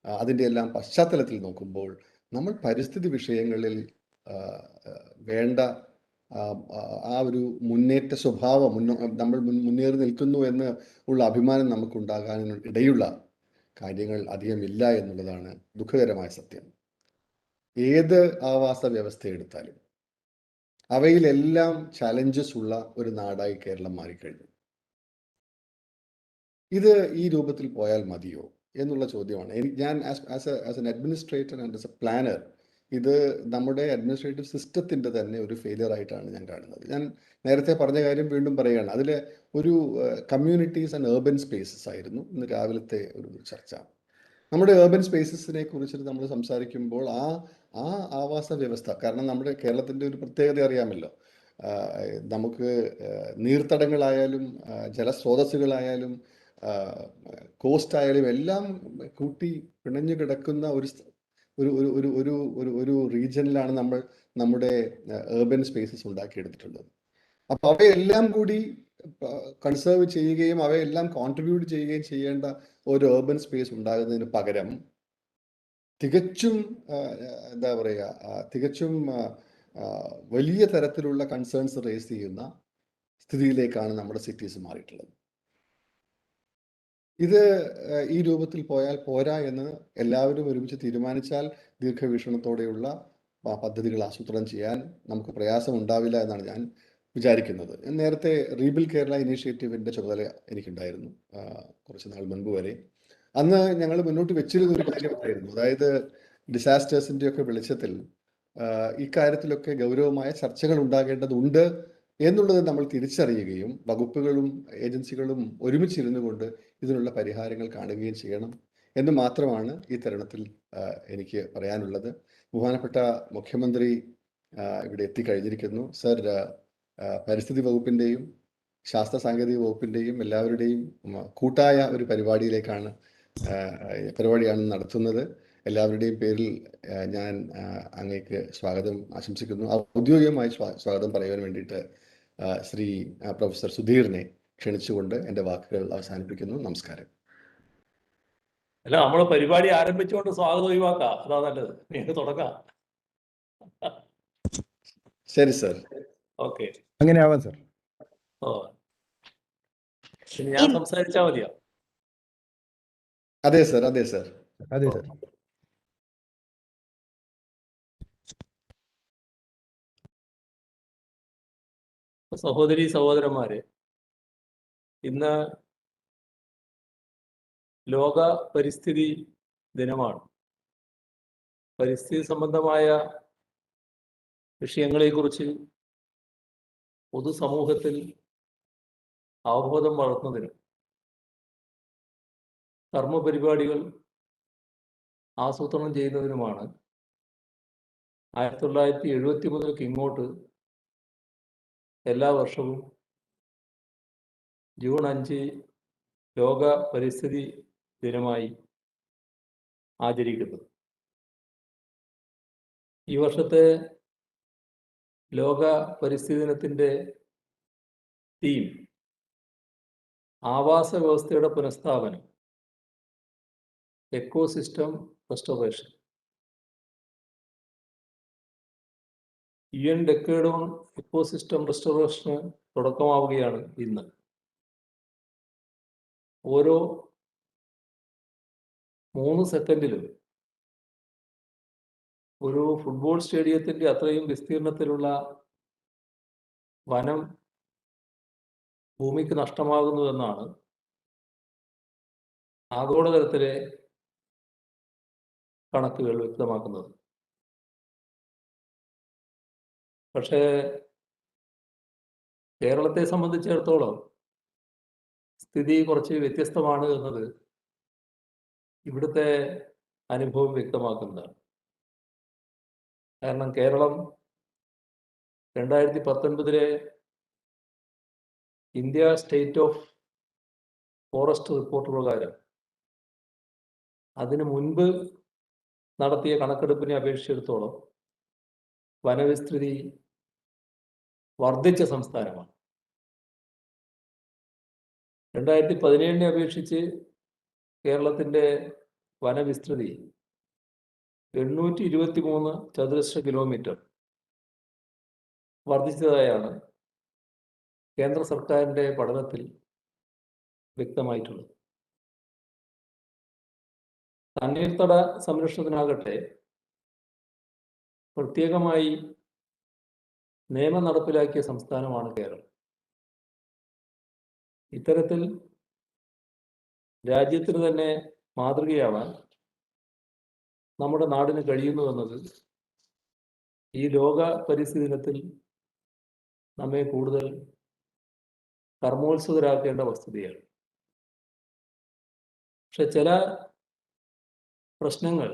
അതിൻ്റെ എല്ലാം പശ്ചാത്തലത്തിൽ നോക്കുമ്പോൾ നമ്മൾ പരിസ്ഥിതി വിഷയങ്ങളിൽ വേണ്ട ആ ഒരു മുന്നേറ്റ സ്വഭാവം നമ്മൾ മുന്നേറി നിൽക്കുന്നു എന്ന് ഉള്ള അഭിമാനം നമുക്കുണ്ടാകാൻ ഇടയുള്ള കാര്യങ്ങൾ അധികമില്ല എന്നുള്ളതാണ് ദുഃഖകരമായ സത്യം. ഏത് ആവാസ വ്യവസ്ഥ എടുത്താലും അവയിലെല്ലാം ചലഞ്ചസ് ഉള്ള ഒരു നാടായി കേരളം മാറിക്കഴിഞ്ഞു. ഇത് ഈ രൂപത്തിൽ പോയാൽ മതിയോ എന്നുള്ള ചോദ്യമാണ്. ഞാൻ as an administrator and as a planner ഇത് നമ്മുടെ അഡ്മിനിസ്ട്രേറ്റീവ് സിസ്റ്റത്തിൻ്റെ തന്നെ ഒരു ഫെയിലിയർ ആയിട്ടാണ് ഞാൻ കാണുന്നത്. ഞാൻ നേരത്തെ പറഞ്ഞ കാര്യം വീണ്ടും പറയുകയാണ്. അതിൽ ഒരു കമ്മ്യൂണിറ്റീസ് ആൻഡ് ഏർബൻ സ്പേസസ് ആയിരുന്നു ഇന്ന് രാവിലത്തെ ഒരു ചർച്ച. നമ്മുടെ ഏർബൻ സ്പേസസിനെ കുറിച്ചിട്ട് നമ്മൾ സംസാരിക്കുമ്പോൾ ആ ആവാസ വ്യവസ്ഥ, കാരണം നമ്മുടെ കേരളത്തിൻ്റെ ഒരു പ്രത്യേകത അറിയാമല്ലോ, നമുക്ക് നീർത്തടങ്ങളായാലും ജലസ്രോതസ്സുകളായാലും കോസ്റ്റ് ആയാലും എല്ലാം കൂട്ടി പിണഞ്ഞു കിടക്കുന്ന ഒരു റീജിയനിലാണ് നമ്മൾ നമ്മുടെ ഏർബൻ സ്പേസസ് ഉണ്ടാക്കിയെടുത്തിട്ടുള്ളത്. അപ്പോൾ അവയെല്ലാം കൂടി കൺസേർവ് ചെയ്യുകയും അവയെല്ലാം കോൺട്രിബ്യൂട്ട് ചെയ്യുകയും ചെയ്യേണ്ട ഒരു ഏർബൻ സ്പേസ് ഉണ്ടാകുന്നതിന് പകരം തികച്ചും എന്താ പറയുക, തികച്ചും വലിയ തരത്തിലുള്ള കൺസേൺസ് റേസ് ചെയ്യുന്ന സ്ഥിതിയിലേക്കാണ് നമ്മുടെ സിറ്റീസ് മാറിയിട്ടുള്ളത്. ഇത് ഈ രൂപത്തിൽ പോയാൽ പോരാ എന്ന് എല്ലാവരും ഒരുമിച്ച് തീരുമാനിച്ചാൽ ദീർഘവീക്ഷണത്തോടെയുള്ള പദ്ധതികൾ ആസൂത്രണം ചെയ്യാൻ നമുക്ക് പ്രയാസം ഉണ്ടാവില്ല എന്നാണ് ഞാൻ വിചാരിക്കുന്നത്. നേരത്തെ റീബിൽ കേരള ഇനീഷ്യേറ്റീവിൻ്റെ ചുമതല എനിക്കുണ്ടായിരുന്നു കുറച്ച് നാൾ മുൻപ് വരെ. അന്ന് ഞങ്ങൾ മുന്നോട്ട് വെച്ചിരുന്ന ഒരു കാര്യമായിരുന്നു, അതായത് ഡിസാസ്റ്റേഴ്സിൻ്റെ ഒക്കെ വെളിച്ചത്തിൽ ഇക്കാര്യത്തിലൊക്കെ ഗൗരവമായ ചർച്ചകൾ ഉണ്ടാകേണ്ടതുണ്ട് എന്നുള്ളത് നമ്മൾ തിരിച്ചറിയുകയും വകുപ്പുകളും ഏജൻസികളും ഒരുമിച്ചിരുന്നു കൊണ്ട് ഇതിനുള്ള പരിഹാരങ്ങൾ കാണുകയും ചെയ്യണം എന്ന് മാത്രമാണ് ഈ തരുണത്തിൽ എനിക്ക് പറയാനുള്ളത്. ബഹുമാനപ്പെട്ട മുഖ്യമന്ത്രി ഇവിടെ എത്തിക്കഴിഞ്ഞിരിക്കുന്നു. സർ, പരിസ്ഥിതി വകുപ്പിൻ്റെയും ശാസ്ത്ര സാങ്കേതിക വകുപ്പിൻ്റെയും എല്ലാവരുടെയും കൂട്ടായ ഒരു പരിപാടിയാണ് നടത്തുന്നത്. എല്ലാവരുടെയും പേരിൽ ഞാൻ അങ്ങേക്ക് സ്വാഗതം ആശംസിക്കുന്നു. ഔദ്യോഗികമായി സ്വാഗതം പറയാൻ വേണ്ടിയിട്ട് ശ്രീ പ്രൊഫസർ സുധീറിനെ ക്ഷണിച്ചുകൊണ്ട് എൻ്റെ വാക്കുകൾ അവസാനിപ്പിക്കുന്നു. നമസ്കാരം. അല്ല, നമ്മൾ പരിപാടി ആരംഭിച്ചുകൊണ്ട് സ്വാഗതം ഒഴിവാക്കാം, അതാ നല്ലത്. നിങ്ങൾക്ക് തുടങ്ങാം. ശരി സർ. ഓക്കെ, അങ്ങനെ ആവാം സർ. ഓ, ഞാൻ സംസാരിച്ചാൽ മതിയോ? അതെ സർ, അതെ സർ, അതെ സർ. സഹോദരി സഹോദരന്മാരെ, ഇന്ന് ലോക പരിസ്ഥിതി ദിനമാണ്. പരിസ്ഥിതി സംബന്ധമായ വിഷയങ്ങളെക്കുറിച്ച് പൊതുസമൂഹത്തിൽ അവബോധം വളർത്തുന്നതിനും കർമ്മപരിപാടികൾ ആസൂത്രണം ചെയ്യുന്നതിനുമാണ് 1970 മുതൽക്ക് ഇങ്ങോട്ട് എല്ലാ വർഷവും ജൂൺ 5 ലോക പരിസ്ഥിതി ദിനമായി ആചരിക്കുന്നത്. ഈ വർഷത്തെ ലോക പരിസ്ഥിതി ദിനത്തിൻ്റെ തീം ആവാസ വ്യവസ്ഥയുടെ പുനഃസ്ഥാപനം, ecosystem restoration. UN decade on ecosystem റെസ്റ്റോറേഷന് തുടക്കമാവുകയാണ് ഇന്ന്. ഓരോ 3 സെക്കൻഡിലും ഒരു ഫുട്ബോൾ സ്റ്റേഡിയത്തിൻ്റെ അത്രയും വിസ്തീർണത്തിലുള്ള വനം ഭൂമിക്ക് നഷ്ടമാകുന്നു എന്നാണ് ആഗോളതലത്തിലെ കണക്കുകൾ വ്യക്തമാക്കുന്നത്. പക്ഷേ കേരളത്തെ സംബന്ധിച്ചിടത്തോളം സ്ഥിതി കുറച്ച് വ്യത്യസ്തമാണ് എന്നത് ഇവിടുത്തെ അനുഭവം വ്യക്തമാക്കുന്നതാണ്. കാരണം Keralam 2019 India state of forest report പ്രകാരം അതിനു മുൻപ് നടത്തിയ കണക്കെടുപ്പിനെ അപേക്ഷിച്ചിടത്തോളം വനവിസ്തൃതി വർദ്ധിച്ച സംസ്ഥാനമാണ്. 2017 അപേക്ഷിച്ച് കേരളത്തിൻ്റെ വനവിസ്തൃതി 823 ചതുരശ്ര കിലോമീറ്റർ വർദ്ധിച്ചതായാണ് കേന്ദ്ര സർക്കാരിൻ്റെ പഠനത്തിൽ വ്യക്തമായിട്ടുള്ളത്. തണ്ണീർത്തട സംരക്ഷണത്തിനാകട്ടെ പ്രത്യേകമായി നിയമം നടപ്പിലാക്കിയ സംസ്ഥാനമാണ് കേരളം. ഇത്തരത്തിൽ രാജ്യത്തിന് തന്നെ മാതൃകയാവാൻ നമ്മുടെ നാടിന് കഴിയുന്നുവെന്നത് ഈ ലോക പരിസ്ഥിതി ദിനത്തിൽ നമ്മെ കൂടുതൽ കർമ്മോത്സുകരാക്കേണ്ട വസ്തുതയാണ്. പക്ഷെ ചില പ്രശ്നങ്ങൾ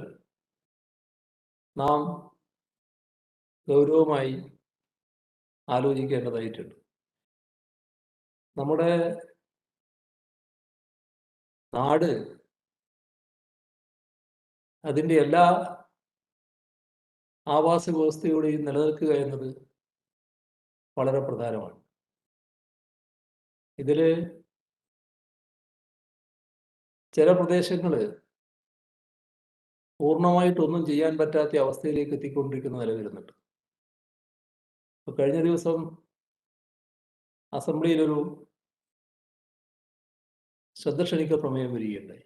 നാം ഗൗരവമായി ആലോചിക്കേണ്ടതായിട്ടുണ്ട്. നമ്മുടെ നാട് അതിൻ്റെ എല്ലാ ആവാസ വ്യവസ്ഥയോടെയും നിലനിൽക്കുക എന്നത് വളരെ പ്രധാനമാണ്. ഇതിൽ ചില പ്രദേശങ്ങൾ പൂർണ്ണമായിട്ടൊന്നും ചെയ്യാൻ പറ്റാത്ത അവസ്ഥയിലേക്ക് എത്തിക്കൊണ്ടിരിക്കുന്ന നില വരുന്നുണ്ട്. കഴിഞ്ഞ ദിവസം അസംബ്ലിയിലൊരു ശ്രദ്ധ ക്ഷണിക്ക പ്രമേയം വരികയുണ്ടായി.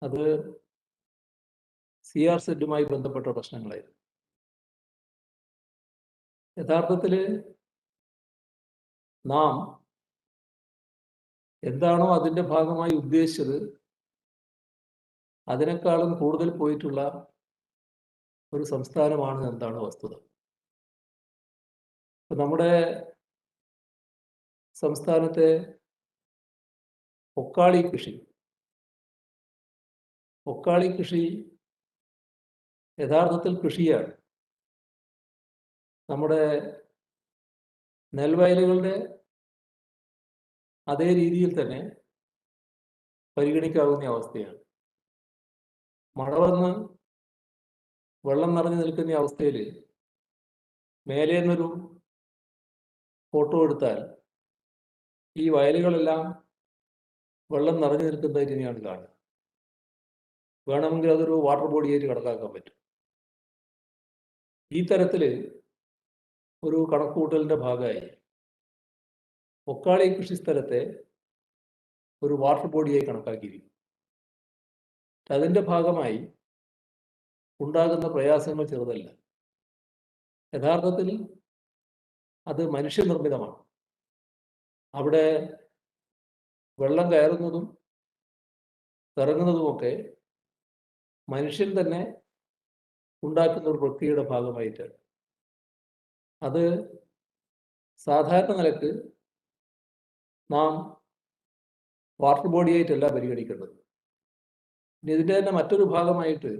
അത് CRZ-മായി ബന്ധപ്പെട്ട പ്രശ്നങ്ങളായിരുന്നു. യഥാർത്ഥത്തിൽ നാം എന്താണോ അതിൻ്റെ ഭാഗമായി ഉദ്ദേശിച്ചത് അതിനേക്കാളും കൂടുതൽ പോയിട്ടുള്ള ഒരു സംസ്ഥാനമാണ് എന്താണ് വസ്തുത. നമ്മുടെ സംസ്ഥാനത്തെ ഒക്കാളി കൃഷി യഥാർത്ഥത്തിൽ കൃഷിയാണ്. നമ്മുടെ നെൽവയലുകളുടെ അതേ രീതിയിൽ തന്നെ പരിഗണിക്കാവുന്ന അവസ്ഥയാണ്. മഴ വന്ന് വെള്ളം നിറഞ്ഞു നിൽക്കുന്ന അവസ്ഥയിൽ മേലെ നിന്നൊരു ഫോട്ടോ എടുത്താൽ ഈ വയലുകളെല്ലാം വെള്ളം നിറഞ്ഞു നിൽക്കുന്ന രീതിയാണ് കാണുക. വേണമെങ്കിൽ അതൊരു വാട്ടർ ബോഡിയായിട്ട് കണക്കാക്കാൻ പറ്റും. ഈ തരത്തിൽ ഒരു കണക്കുകൂട്ടലിൻ്റെ ഭാഗമായി ഒക്കാളി കൃഷി സ്ഥലത്തെ ഒരു വാട്ടർ ബോഡിയായി കണക്കാക്കിയിരിക്കും. അതിൻ്റെ ഭാഗമായി ഉണ്ടാകുന്ന പ്രയാസങ്ങൾ ചെറുതല്ല. യഥാർത്ഥത്തിൽ അത് മനുഷ്യനിർമ്മിതമാണ്. അവിടെ വെള്ളം കയറുന്നതും ഇറങ്ങുന്നതുമൊക്കെ മനുഷ്യൻ തന്നെ ഉണ്ടാക്കുന്ന ഒരു പ്രക്രിയയുടെ ഭാഗമായിട്ടാണ്. അത് സാധാരണ നിലക്ക് നാം വാട്ടർ ബോഡിയായിട്ടല്ല പരിഗണിക്കേണ്ടത്. ഇനി ഇതിൻ്റെ തന്നെ മറ്റൊരു ഭാഗമായിട്ട്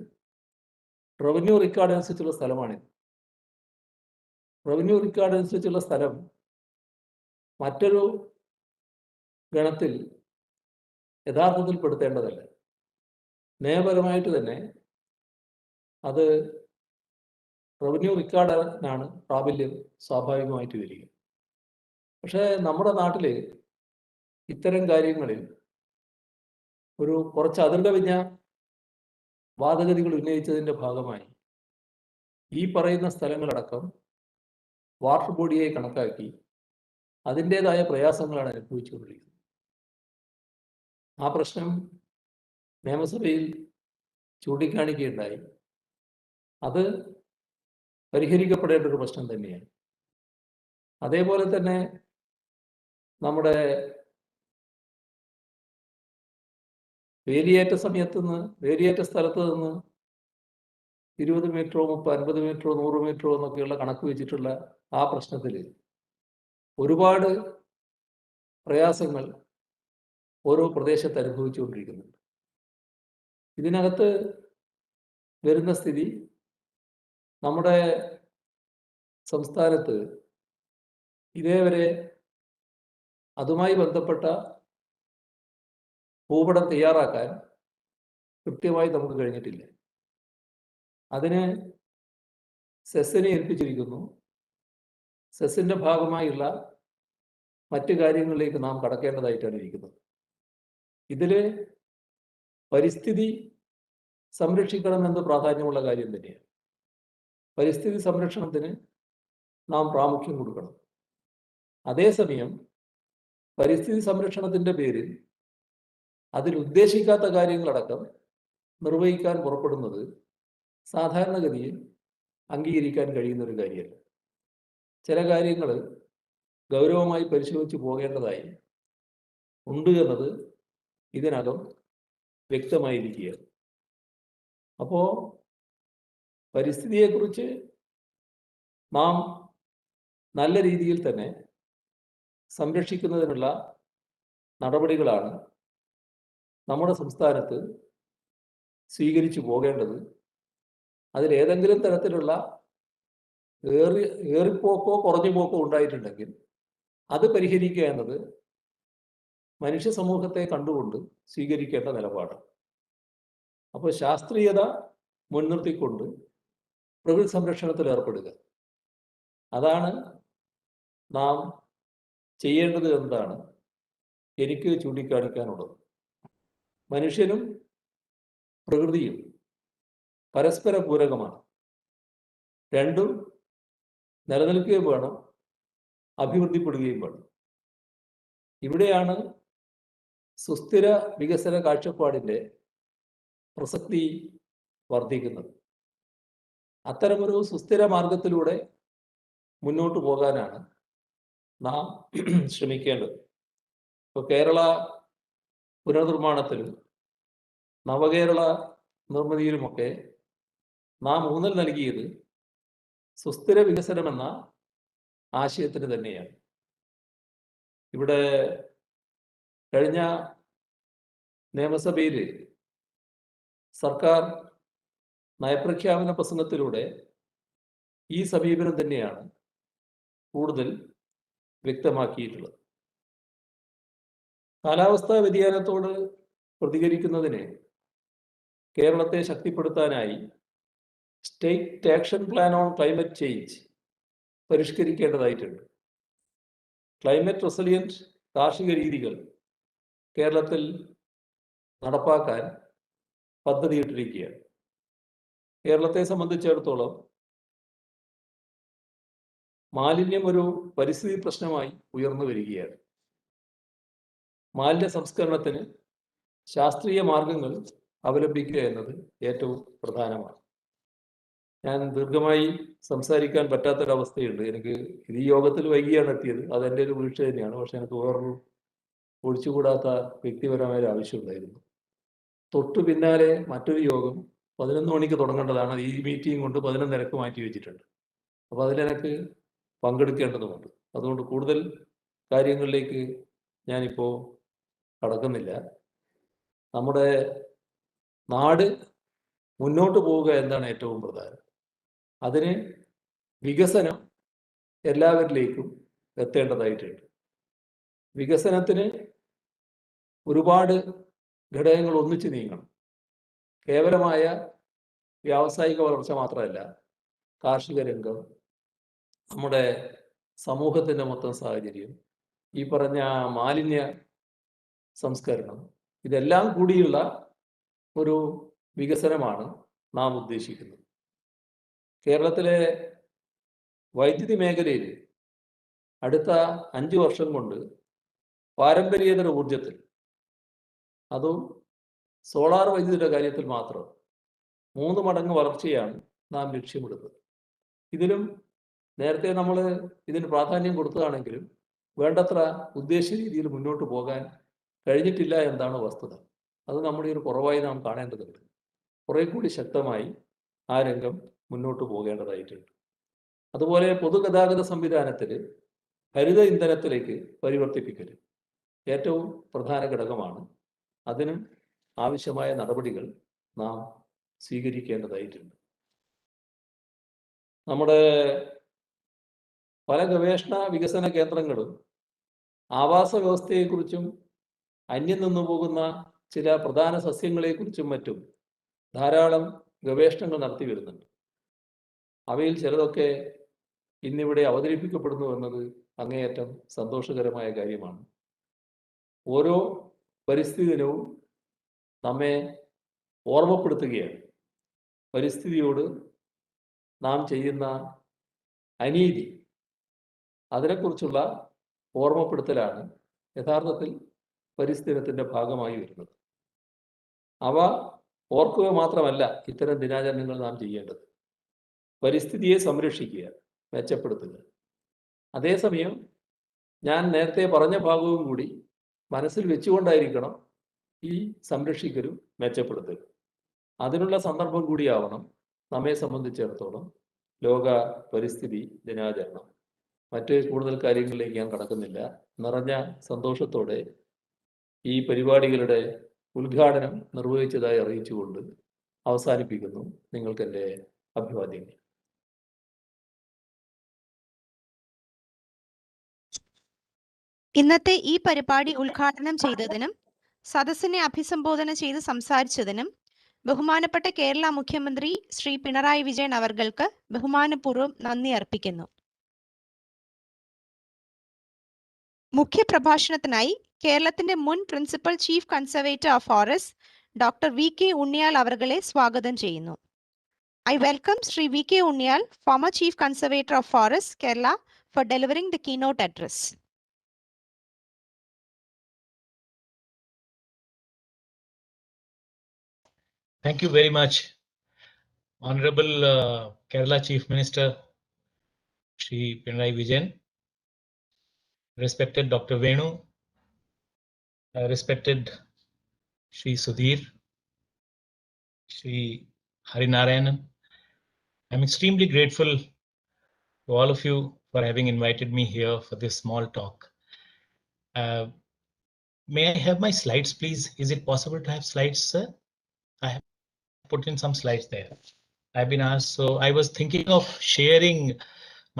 റവന്യൂ റെക്കോർഡ് അനുസരിച്ചുള്ള സ്ഥലമാണിത്. റവന്യൂ റെക്കോർഡ് അനുസരിച്ചുള്ള സ്ഥലം മറ്റൊരു ഗണത്തിൽ യഥാർത്ഥത്തിൽ പെടുത്തേണ്ടതല്ല. നിയമപരമായിട്ട് തന്നെ അത് റവന്യൂ റെക്കോർഡിനാണ് പ്രാബല്യം സ്വാഭാവികമായിട്ട് വരിക. പക്ഷേ നമ്മുടെ നാട്ടിൽ ഇത്തരം കാര്യങ്ങളിൽ ഒരു കുറച്ച് അതിർകവിഞ്ഞ വാദഗതികൾ ഉന്നയിച്ചതിൻ്റെ ഭാഗമായി ഈ പറയുന്ന സ്ഥലങ്ങളടക്കം വാട്ടർ ബോഡിയായി കണക്കാക്കി അതിൻ്റെതായ പ്രയാസങ്ങളാണ് അനുഭവിച്ചുകൊണ്ടിരിക്കുന്നത്. ആ പ്രശ്നം നിയമസഭയിൽ ചൂണ്ടിക്കാണിക്കുകയുണ്ടായി. അത് പരിഹരിക്കപ്പെടേണ്ട ഒരു പ്രശ്നം തന്നെയാണ്. അതേപോലെ തന്നെ നമ്മുടെ വേലിയേറ്റ സ്ഥലത്ത് നിന്ന് 20 മീറ്ററോ 50 മീറ്ററോ 100 മീറ്ററോ എന്നൊക്കെയുള്ള കണക്ക് വെച്ചിട്ടുള്ള ആ പ്രശ്നത്തിൽ ഒരുപാട് പ്രയാസങ്ങൾ ഓരോ പ്രദേശത്ത് അനുഭവിച്ചുകൊണ്ടിരിക്കുന്നുണ്ട്. ഇതിനകത്ത് വരുന്ന സ്ഥിതി നമ്മുടെ സംസ്ഥാനത്ത് ഇതേവരെ അതുമായി ബന്ധപ്പെട്ട ഭൂപടം തയ്യാറാക്കാൻ കൃത്യമായി നമുക്ക് കഴിഞ്ഞിട്ടില്ല. അതിന് സെസ്സിനെ ഏൽപ്പിച്ചിരിക്കുന്നു. സെസ്സിന്റെ ഭാഗമായുള്ള മറ്റു കാര്യങ്ങളിലേക്ക് നാം കടക്കേണ്ടതായിട്ടാണ് ഇരിക്കുന്നത്. ഇതില് പരിസ്ഥിതി സംരക്ഷിക്കണമെന്ന് പ്രാധാന്യമുള്ള കാര്യം തന്നെയാണ്. പരിസ്ഥിതി സംരക്ഷണത്തിന് നാം പ്രാമുഖ്യം കൊടുക്കണം. അതേസമയം പരിസ്ഥിതി സംരക്ഷണത്തിന്റെ പേരിൽ അതിൽ ഉദ്ദേശിക്കാത്ത കാര്യങ്ങളടക്കം നിർവഹിക്കാൻ പുറപ്പെടുന്നത് സാധാരണഗതിയിൽ അംഗീകരിക്കാൻ കഴിയുന്ന ഒരു കാര്യമല്ല. ചില കാര്യങ്ങൾ ഗൗരവമായി പരിശോധിച്ച് പോകേണ്ടതായി ഉണ്ട് എന്നത് ഇതിനകം വ്യക്തമായിരിക്കുകയാണ്. അപ്പോൾ പരിസ്ഥിതിയെക്കുറിച്ച് നാം നല്ല രീതിയിൽ തന്നെ സംരക്ഷിക്കുന്നതിനുള്ള നടപടികളാണ് നമ്മുടെ സംസ്ഥാനത്ത് സ്വീകരിച്ചു പോകേണ്ടത്. അതിലേതെങ്കിലും തരത്തിലുള്ള ഏറിപ്പോക്കോ കുറഞ്ഞു പോക്കോ ഉണ്ടായിട്ടുണ്ടെങ്കിൽ അത് പരിഹരിക്കുക എന്നത് മനുഷ്യ സമൂഹത്തെ കണ്ടുകൊണ്ട് സ്വീകരിക്കേണ്ട നിലപാടാണ്. അപ്പോൾ ശാസ്ത്രീയത മുൻനിർത്തിക്കൊണ്ട് പ്രകൃതി സംരക്ഷണത്തിൽ ഏർപ്പെടുക, അതാണ് നാം ചെയ്യേണ്ടത് എന്നതാണ് എനിക്ക് ചൂണ്ടിക്കാണിക്കാനുള്ളത്. മനുഷ്യനും പ്രകൃതിയും പരസ്പര പൂരകമാണ്. രണ്ടും നിലനിൽക്കുകയും വേണം, അഭിവൃദ്ധിപ്പെടുകയും വേണം. ഇവിടെയാണ് സുസ്ഥിര വികസന കാഴ്ചപ്പാടിൻ്റെ പ്രസക്തി വർദ്ധിക്കുന്നത്. അത്തരമൊരു സുസ്ഥിര മാർഗത്തിലൂടെ മുന്നോട്ട് പോകാനാണ് നാം ശ്രമിക്കേണ്ടത്. ഇപ്പോൾ കേരള പുനർനിർമ്മാണത്തിലും നവകേരള നിർമ്മിതിയിലുമൊക്കെ നാം ഊന്നൽ നൽകിയത് സുസ്ഥിര വികസനമെന്ന ആശയത്തിന് തന്നെയാണ്. ഇവിടെ കഴിഞ്ഞ നിയമസഭയിൽ സർക്കാർ നയപ്രഖ്യാപന പ്രസംഗത്തിലൂടെ ഈ സമീപനം തന്നെയാണ് കൂടുതൽ വ്യക്തമാക്കിയിട്ടുള്ളത്. കാലാവസ്ഥാ വ്യതിയാനത്തോട് പ്രതികരിക്കുന്നതിന് കേരളത്തെ ശക്തിപ്പെടുത്താനായി state action plan on climate change പരിഷ്കരിക്കേണ്ടതായിട്ടുണ്ട്. ക്ലൈമറ്റ് റെസിലിയന്റ് കാർഷിക രീതികൾ കേരളത്തിൽ നടപ്പാക്കാൻ പദ്ധതിയിട്ടിരിക്കുകയാണ്. കേരളത്തെ സംബന്ധിച്ചിടത്തോളം മാലിന്യം ഒരു പരിസ്ഥിതി പ്രശ്നമായി ഉയർന്നു വരികയാണ്. മാലിന്യ സംസ്കരണത്തിന് ശാസ്ത്രീയ മാർഗങ്ങൾ അവലംബിക്കുക എന്നത് ഏറ്റവും പ്രധാനമാണ്. ഞാൻ ദീർഘമായി സംസാരിക്കാൻ പറ്റാത്തൊരവസ്ഥയുണ്ട്. എനിക്ക് ഈ യോഗത്തിൽ വൈകിയാണ് എത്തിയത്, അതെൻ്റെ ഒരു വീഴ്ച തന്നെയാണ്. പക്ഷെ എനിക്ക് വേറൊരു ഒഴിച്ചുകൂടാത്ത വ്യക്തിപരമായ ഒരു ആവശ്യമുണ്ടായിരുന്നു. തൊട്ടു പിന്നാലെ മറ്റൊരു യോഗം 11 മണിക്ക് തുടങ്ങേണ്ടതാണ്. ഈ മീറ്റിംഗ് കൊണ്ട് 11:30 മാറ്റി വെച്ചിട്ടുണ്ട്. അപ്പോൾ അതിലെനിക്ക് പങ്കെടുക്കേണ്ടതുമുണ്ട്. അതുകൊണ്ട് കൂടുതൽ കാര്യങ്ങളിലേക്ക് ഞാനിപ്പോൾ കടക്കുന്നില്ല. നമ്മുടെ നാട് മുന്നോട്ട് പോവുക എന്താണ് ഏറ്റവും പ്രധാനം. അതിന് വികസനം എല്ലാവരിലേക്കും എത്തേണ്ടതായിട്ടുണ്ട്. വികസനത്തിന് ഒരുപാട് ഘടകങ്ങൾ ഒന്നിച്ചു നീങ്ങണം. കേവലമായ വ്യാവസായിക വളർച്ച മാത്രമല്ല, കാർഷിക രംഗം, നമ്മുടെ സമൂഹത്തിൻ്റെ മൊത്തം സാഹചര്യം, ഈ പറഞ്ഞ മാലിന്യ സംസ്കരണം, ഇതെല്ലാം കൂടിയുള്ള ഒരു വികസനമാണ് നാം ഉദ്ദേശിക്കുന്നത്. കേരളത്തിലെ വൈദ്യുതി മേഖലയിൽ അടുത്ത 5 വർഷം കൊണ്ട് പാരമ്പര്യേതര ഊർജത്തിൽ, അതും സോളാർ വൈദ്യുതിയുടെ കാര്യത്തിൽ മാത്രം 3 മടങ്ങ് വളർച്ചയാണ് നാം ലക്ഷ്യമിടുന്നത്. ഇതിലും നേരത്തെ നമ്മൾ ഇതിന് പ്രാധാന്യം കൊടുത്തതാണെങ്കിലും വേണ്ടത്ര ഉദ്ദേശ രീതിയിൽ മുന്നോട്ട് പോകാൻ കഴിഞ്ഞിട്ടില്ല എന്നതാണ് വസ്തുത. അത് നമ്മുടെ ഒരു കുറവായി നാം കാണേണ്ടതുണ്ട്. കുറെ കൂടി ശക്തമായി ആ രംഗം മുന്നോട്ട് പോകേണ്ടതായിട്ടുണ്ട്. അതുപോലെ പൊതുഗതാഗത സംവിധാനത്തിൽ ഹരിത ഇന്ധനത്തിലേക്ക് പരിവർത്തിപ്പിക്കൽ ഏറ്റവും പ്രധാന ഘടകമാണ്. അതിനും ആവശ്യമായ നടപടികൾ നാം സ്വീകരിക്കേണ്ടതായിട്ടുണ്ട്. നമ്മുടെ പല ഗവേഷണ വികസന കേന്ദ്രങ്ങളും ആവാസ വ്യവസ്ഥയെക്കുറിച്ചും അന്യം നിന്നു പോകുന്ന ചില പ്രധാന സസ്യങ്ങളെക്കുറിച്ചും മറ്റും ധാരാളം ഗവേഷണങ്ങൾ നടത്തി വരുന്നുണ്ട്. അവയിൽ ചിലതൊക്കെ ഇന്നിവിടെ അവതരിപ്പിക്കപ്പെടുന്നു എന്നത് അങ്ങേയറ്റം സന്തോഷകരമായ കാര്യമാണ്. ഓരോ പരിസ്ഥിതി ദിനവും നമ്മെ ഓർമ്മപ്പെടുത്തുകയാണ് പരിസ്ഥിതിയോട് നാം ചെയ്യുന്ന അനീതി. അതിനെക്കുറിച്ചുള്ള ഓർമ്മപ്പെടുത്തലാണ് യഥാർത്ഥത്തിൽ പരിസ്ഥിതി ദിനത്തിൻ്റെ ഭാഗമായി വരുന്നത്. അവ ഓർക്കുക മാത്രമല്ല ഇത്തരം ദിനാചരണങ്ങൾ നാം ചെയ്യേണ്ടത്. പരിസ്ഥിതിയെ സംരക്ഷിക്കുക, മെച്ചപ്പെടുത്തുക. അതേസമയം ഞാൻ നേരത്തെ പറഞ്ഞ ഭാഗവും കൂടി മനസ്സിൽ വെച്ചുകൊണ്ടായിരിക്കണം ഈ സംരക്ഷിക്കലും മെച്ചപ്പെടുത്തലും. അതിനുള്ള സന്ദർഭം കൂടിയാവണം നമ്മെ സംബന്ധിച്ചിടത്തോളം ലോക പരിസ്ഥിതി ദിനാചരണം. മറ്റ് കൂടുതൽ കാര്യങ്ങളിലേക്ക് ഞാൻ കടക്കുന്നില്ല. നിറഞ്ഞ സന്തോഷത്തോടെ ഈ പരിപാടികളുടെ ഉദ്ഘാടനം നിർവഹിച്ചതായി അറിയിച്ചുകൊണ്ട് അവസാനിപ്പിക്കുന്നു. നിങ്ങൾക്ക് എൻ്റെ അഭിവാദ്യങ്ങൾ. ഇന്നത്തെ ഈ പരിപാടി ഉദ്ഘാടനം ചെയ്തതിനും സദസ്സിനെ അഭിസംബോധന ചെയ്ത് സംസാരിച്ചതിനും ബഹുമാനപ്പെട്ട കേരള മുഖ്യമന്ത്രി ശ്രീ പിണറായി വിജയൻ അവർക്ക് ബഹുമാനപൂർവ്വം നന്ദി അർപ്പിക്കുന്നു. മുഖ്യ പ്രഭാഷണത്തിനായി കേരളത്തിന്റെ മുൻ principal chief conservator of forest doctor VK Unniyal അവരെ സ്വാഗതം ചെയ്യുന്നു. I welcome Sri VK Unniyal, former Chief Conservator of Forests, Kerala, for delivering the keynote address. Thank you very much, Honorable Kerala Chief Minister Shri Pinarayi Vijayan, respected Dr. Venu, respected Shri Sudhir, Shri Harinarayanan. I'm extremely grateful to all of you for having invited me here for this small talk. May I have my slides, please? Is it possible to have slides, sir? I have put in some slides there. I've been asked, so I was thinking of sharing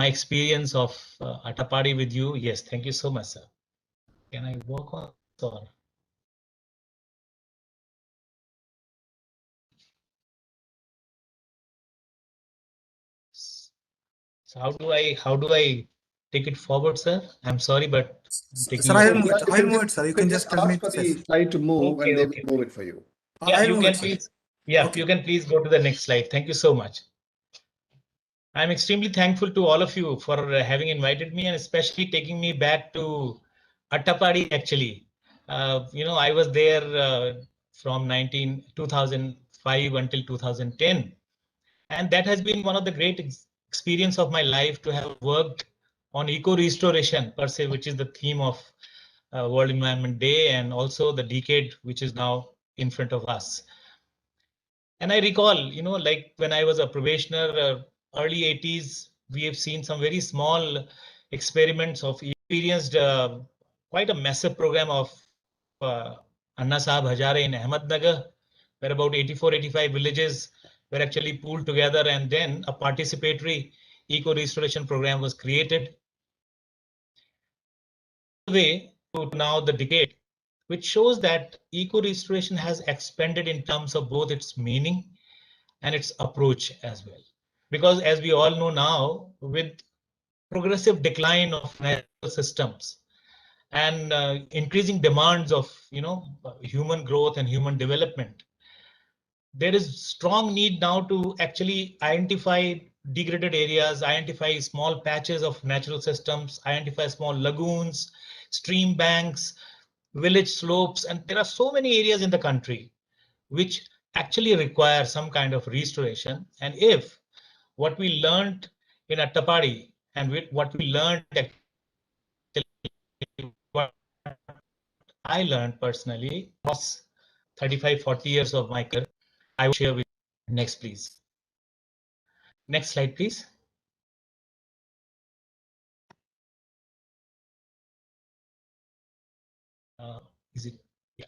my experience of Attapadi with you. Yes, thank you so much, sir. Can I walk on? Or? So how do I take it forward, sir? I'm sorry, but I'm taking Sir, I'll it move it, sir. You can just tell me ask for to the say. slide to move Okay, and they okay. will move it for you. Yeah, I'll you move can it, sir. please. Yeah, Okay. you can please go to the next slide. Thank you so much. I'm extremely thankful to all of you for having invited me and especially taking me back to Attapadi. Actually, I was there from 2005 until 2010, and that has been one of the great experience of my life to have worked on eco restoration per se, which is the theme of World Environment Day and also the decade which is now in front of us. And I recall, like when I was a probationer, early 80s, we have seen some very small experiments of experienced quite a massive program of Anna Sahab Hazare in Ahmednagar, where about 84-85 villages were actually pooled together, and then a participatory eco restoration program was created. Way to now the decade, which shows that eco restoration has expanded in terms of both its meaning and its approach as well. Because as we all know now, with progressive decline of natural systems and increasing demands of human growth and human development, there is strong need now to actually identify degraded areas, identify small patches of natural systems, identify small lagoons, stream banks, village slopes, and there are so many areas in the country which actually require some kind of restoration. And if what we learned in Attapadi and what we learned, what I learned personally across 35-40 years of my career, I will share with you. Next, please. Next slide, please. Is it? Yeah.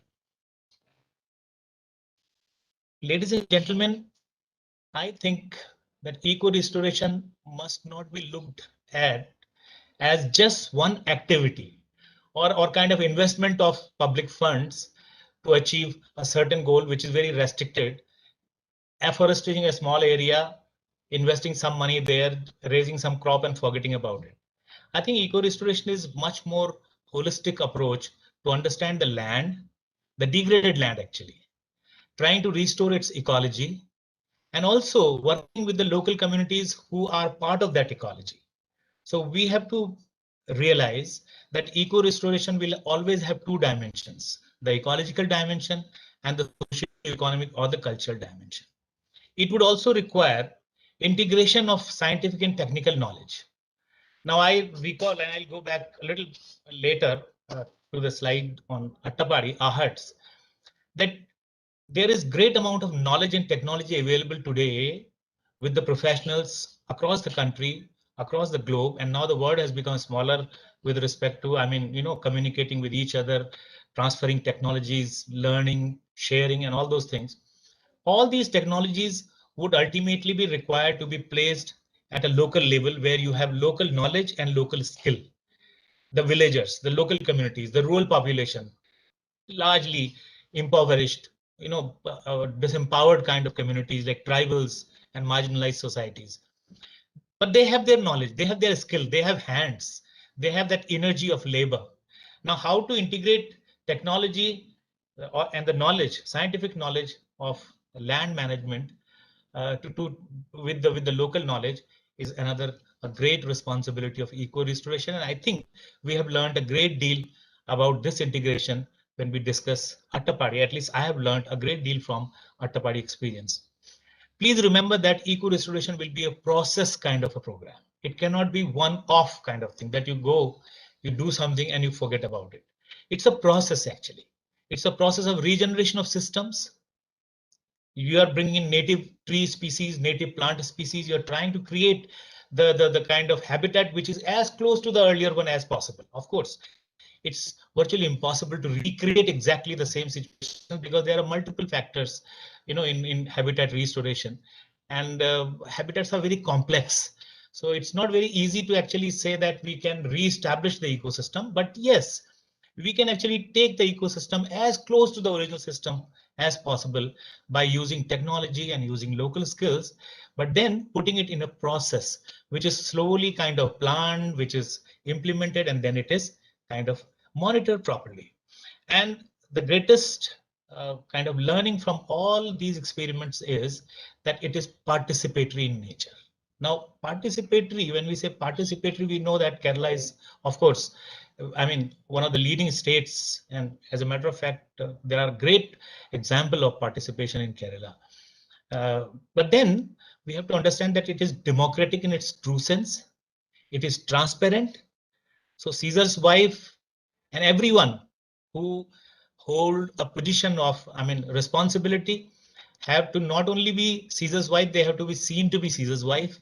Ladies and gentlemen, I think that eco restoration must not be looked at as just one activity or kind of investment of public funds to achieve a certain goal, which is very restricted, afforesting a small area, investing some money there, raising some crop and forgetting about it. I think eco-restoration is much more holistic approach to understand the land, the degraded land actually, trying to restore its ecology, and also working with the local communities who are part of that ecology. So we have to realize that eco-restoration will always have two dimensions, the ecological dimension and the socio-economic or the cultural dimension. It would also require integration of scientific and technical knowledge. Now I recall, and I'll go back a little later to the slide on Attapadi, AHUTS, that there is great amount of knowledge and technology available today with the professionals across the country, across the globe, and now the world has become smaller with respect to, communicating with each other, transferring technologies, learning, sharing, and all those things. All these technologies would ultimately be required to be placed at a local level where you have local knowledge and local skill. The villagers, the local communities, the rural population, largely impoverished, disempowered kind of communities like tribals and marginalized societies. But they have their knowledge, they have their skill, they have hands, they have that energy of labor. Now, how to integrate technology and the knowledge, scientific knowledge of land management with the local knowledge is a great responsibility of eco-restoration. And I think we have learned a great deal about this integration when we discuss Attapadi. At least I have learned a great deal from Attapadi experience. Please remember that eco-restoration will be a process kind of a program. It cannot be one-off kind of thing that you go, you do something and you forget about it. It's a process actually. It's a process of regeneration of systems. You are bringing in native tree species, native plant species. You're trying to create the kind of habitat which is as close to the earlier one as possible. Of course, it's virtually impossible to recreate exactly the same situation because there are multiple factors, in habitat restoration, and habitats are very complex. So it's not very easy to actually say that we can re-establish the ecosystem. But yes, we can actually take the ecosystem as close to the original system as possible by using technology and using local skills, but then putting it in a process which is slowly kind of planned, which is implemented, and then it is kind of monitored properly. And the greatest kind of learning from all these experiments is that it is participatory in nature. Now, participatory, when we say participatory, we know that Kerala is, of course, one of the leading states, and as a matter of fact, there are great examples of participation in Kerala. But then we have to understand that it is democratic in its true sense. It is transparent. So Caesar's wife and everyone who hold a position of, responsibility have to not only be Caesar's wife, they have to be seen to be Caesar's wife,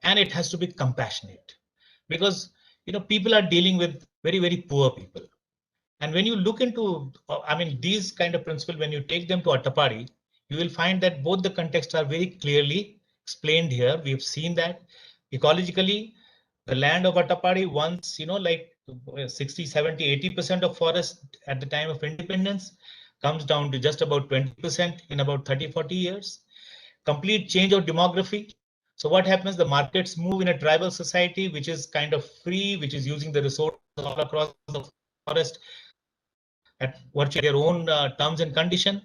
and it has to be compassionate because, people are dealing with very, very poor people. And when you look into, these kind of principles, when you take them to Attapadi, you will find that both the contexts are very clearly explained here. We have seen that ecologically, the land of Attapadi once, like 60, 70, 80% of forest at the time of independence comes down to just about 20% in about 30, 40 years. Complete change of demography. So what happens? The markets move in a tribal society, which is kind of free, which is using the resources all across the forest at virtually their own terms and condition.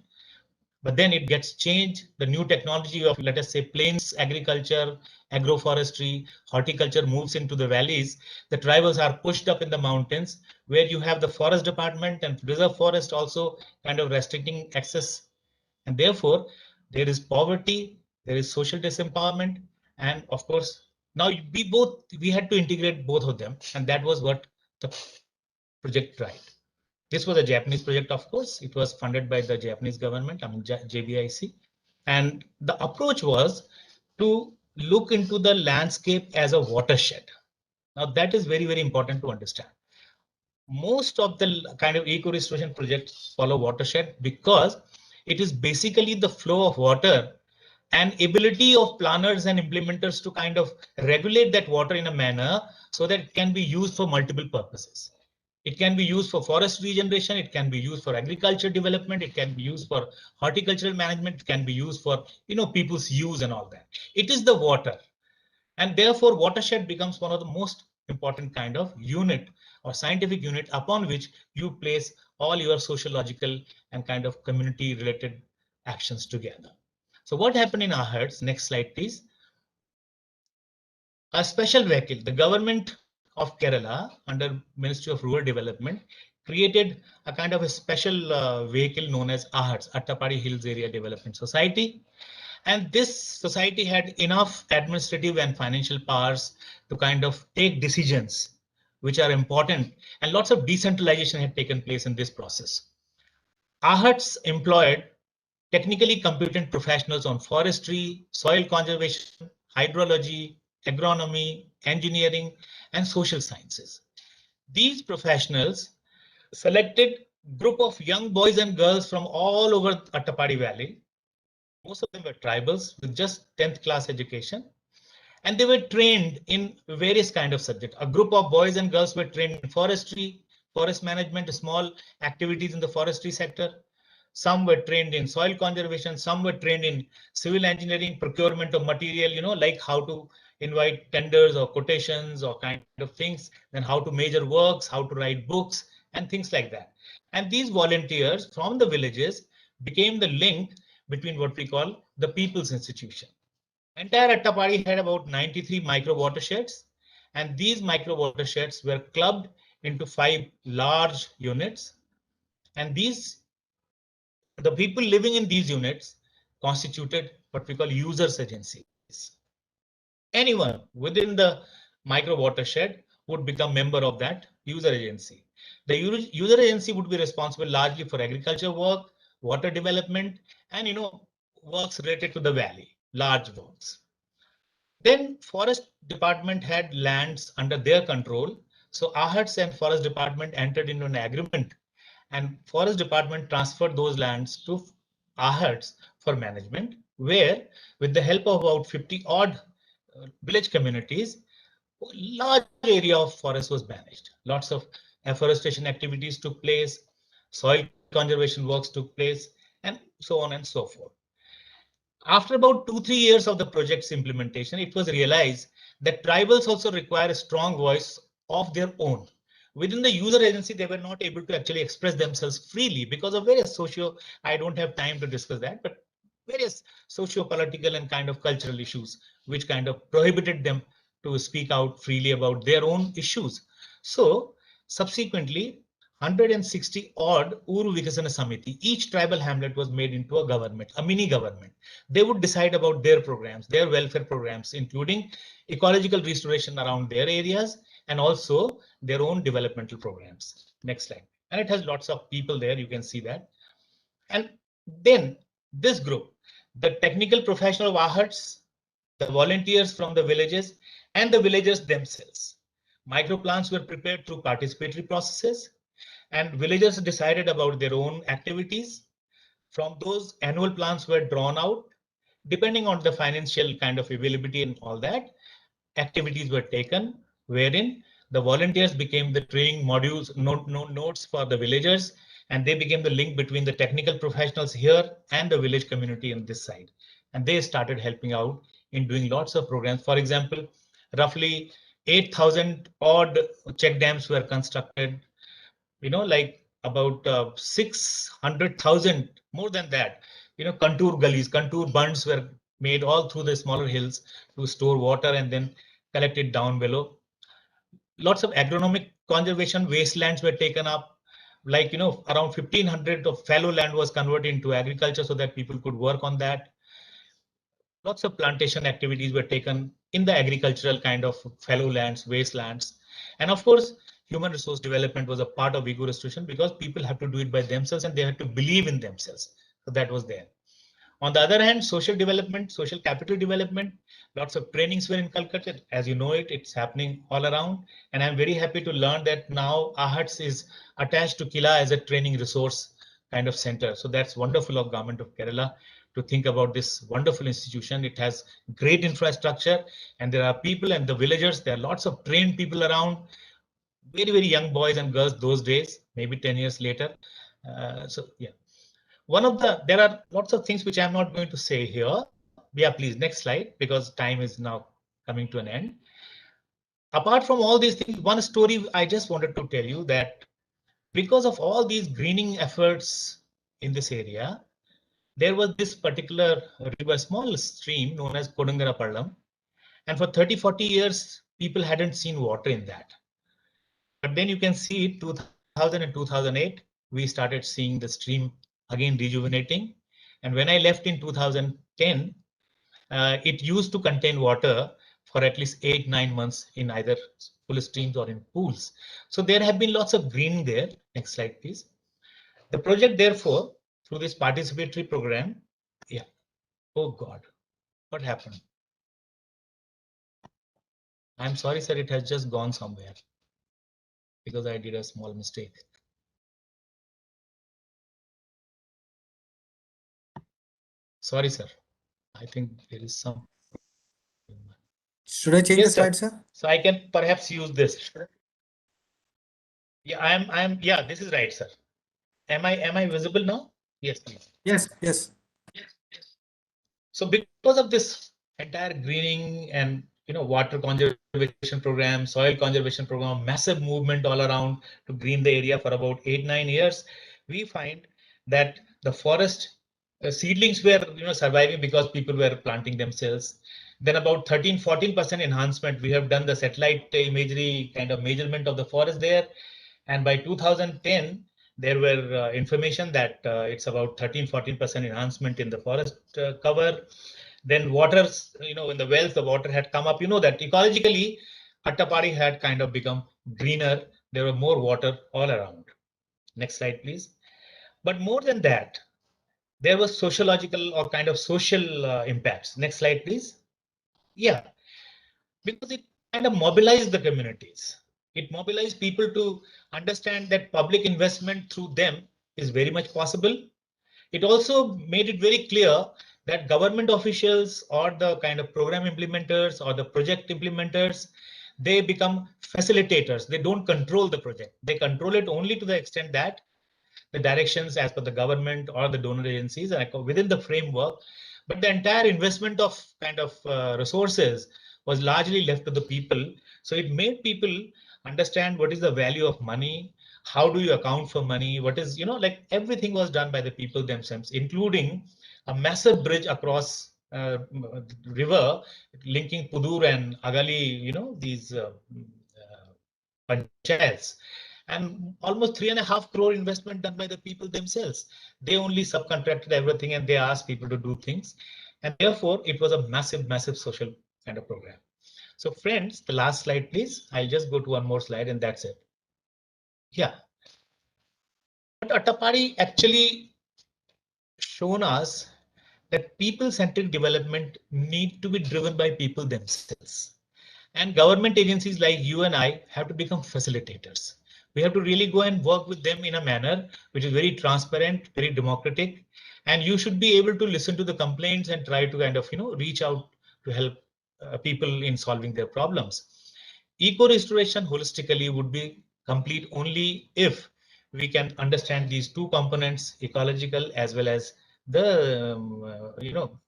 But then it gets changed. The new technology of, let us say, plains agriculture, agroforestry, horticulture moves into the valleys. The tribals are pushed up in the mountains where you have the forest department and reserve forest also kind of restricting access. And therefore, there is poverty, there is social disempowerment. And of course, now we had to integrate both of them. And that was what the project tried. This was a Japanese project, of course. It was funded by the Japanese government, JBIC. And the approach was to look into the landscape as a watershed. Now, that is very, very important to understand. Most of the kind of eco-restoration projects follow watershed because it is basically the flow of water and ability of planners and implementers to kind of regulate that water in a manner so that it can be used for multiple purposes. It can be used for forest regeneration. It can be used for agriculture development. It can be used for horticultural management. It can be used for, people's use and all that. It is the water. And therefore, watershed becomes one of the most important kind of unit or scientific unit upon which you place all your sociological and kind of community related actions together. So what happened in Ahertz? Next slide, please. A special vehicle, the government of Kerala under Ministry of Rural Development created a kind of a special vehicle known as Ahertz, Attapadi Hills Area Development Society. And this society had enough administrative and financial powers to kind of take decisions which are important, and lots of decentralization had taken place in this process. Ahertz employed technically competent professionals on forestry, soil conservation, hydrology, agronomy, engineering, and social sciences. These professionals selected group of young boys and girls from all over Attapadi Valley. Most of them were tribals with just 10th class education, and they were trained in various kind of subjects. A group of boys and girls were trained in forestry, forest management, small activities in the forestry sector. Some were trained in soil conservation. Some were trained in civil engineering, procurement of material, like how to invite tenders or quotations or kind of things, then how to measure works, how to write books and things like that. And these volunteers from the villages became the link between what we call the People's Institution. Entire Attapadi had about 93 micro watersheds, and these micro watersheds were clubbed into 5 large units. And the people living in these units constituted what we call users agencies. Anyone within the micro watershed would become member of that user agency. The user agency would be responsible largely for agriculture work, water development, and works related to the valley, large works. Then forest department had lands under their control. So Ahertz and forest department entered into an agreement, and forest department transferred those lands to Ahertz for management, where with the help of about 50 odd village communities, large area of forest was managed. Lots of afforestation activities took place, soil conservation works took place, and so on and so forth. After about 2-3 years of the project's implementation, it was realized that tribals also require a strong voice of their own. Within the user agency, they were not able to actually express themselves freely because of various I don't have time to discuss that, but various socio-political and kind of cultural issues, which kind of prohibited them to speak out freely about their own issues. So subsequently, 160 odd Uru Vikasana Samiti, each tribal hamlet was made into a government, a mini government. They would decide about their programs, their welfare programs, including ecological restoration around their areas and also their own developmental programs. Next slide. And it has lots of people there, you can see that. And then this group, the technical professional of Ahertz, the volunteers from the villages, and the villagers themselves. Microplans were prepared through participatory processes, and villagers decided about their own activities. From those, annual plans were drawn out. Depending on the financial kind of availability and all that, activities were taken, wherein the volunteers became the training modules, notes for the villagers, and they became the link between the technical professionals here and the village community on this side. And they started helping out in doing lots of programs. For example, roughly 8,000 odd check dams were constructed, like about 600,000, more than that, contour gullies, contour bunds were made all through the smaller hills to store water and then collect it down below. Lots of agronomic conservation wastelands were taken up, like, around 1,500 of fallow land was converted into agriculture so that people could work on that. Lots of plantation activities were taken in the agricultural kind of fallow lands, wastelands. And of course, human resource development was a part of eco restoration because people have to do it by themselves and they had to believe in themselves. So that was there. On the other hand, social development, social capital development, lots of trainings were inculcated. As you know it's happening all around. And I'm very happy to learn that now Ahertz is attached to Kila as a training resource kind of center. So that's wonderful of Government of Kerala to think about this wonderful institution. It has great infrastructure and there are people and the villagers. There are lots of trained people around. very, very young boys and girls those days, maybe 10 years later. So yeah, there are lots of things which I'm not going to say here. Yeah, please, next slide, because time is now coming to an end. Apart from all these things, one story I just wanted to tell you that because of all these greening efforts in this area, there was this particular river, small stream known as Kodungara Pallam. And for 30, 40 years, people hadn't seen water in that. But then you can see 2000 and 2008, we started seeing the stream again rejuvenating. And when I left in 2010, it used to contain water for at least 8-9 months in either full streams or in pools. So there have been lots of green there. Next slide, please. The project, therefore, through this participatory program, yeah. Oh God, what happened? I'm sorry, sir, it has just gone somewhere because I did a small mistake. Sorry, sir. I think there is some. Should I change the Yes, sir. slide, sir? So I can perhaps use this. Yeah, yeah, this is right, sir. Am I visible now? Yes, please. Yes, yes. So because of this entire greening and water conservation program, soil conservation program, massive movement all around to green the area for about 8-9 years, we find that the forest seedlings were surviving because people were planting themselves. Then about 13-14% enhancement. We have done the satellite imagery kind of measurement of the forest there, and by 2010 there were information that it's about 13-14% enhancement in the forest cover. Then waters, in the wells, the water had come up. You know that ecologically, Attapadi had kind of become greener. There were more water all around. Next slide, please. But more than that, there was sociological or kind of social impacts. Next slide, please. Yeah, because it kind of mobilized the communities. It mobilized people to understand that public investment through them is very much possible. It also made it very clear that government officials or the kind of program implementers or the project implementers, they become facilitators. They don't control the project. They control it only to the extent that the directions as per the government or the donor agencies are within the framework. But the entire investment of kind of resources was largely left to the people. So it made people understand what is the value of money. How do you account for money? What is, like everything was done by the people themselves, including a massive bridge across river linking Pudur and Agali, these panchayats. And almost 3.5 crore investment done by the people themselves. They only subcontracted everything and they asked people to do things. And therefore, it was a massive, massive social kind of program. So friends, the last slide, please. I'll just go to one more slide and that's it. Yeah. But Attapadi actually shown us that people-centered development need to be driven by people themselves. And government agencies like you and I have to become facilitators. We have to really go and work with them in a manner which is very transparent, very democratic, and you should be able to listen to the complaints and try to kind of, reach out to help people in solving their problems. Eco-restoration holistically would be complete only if we can understand these two components, ecological as well as the,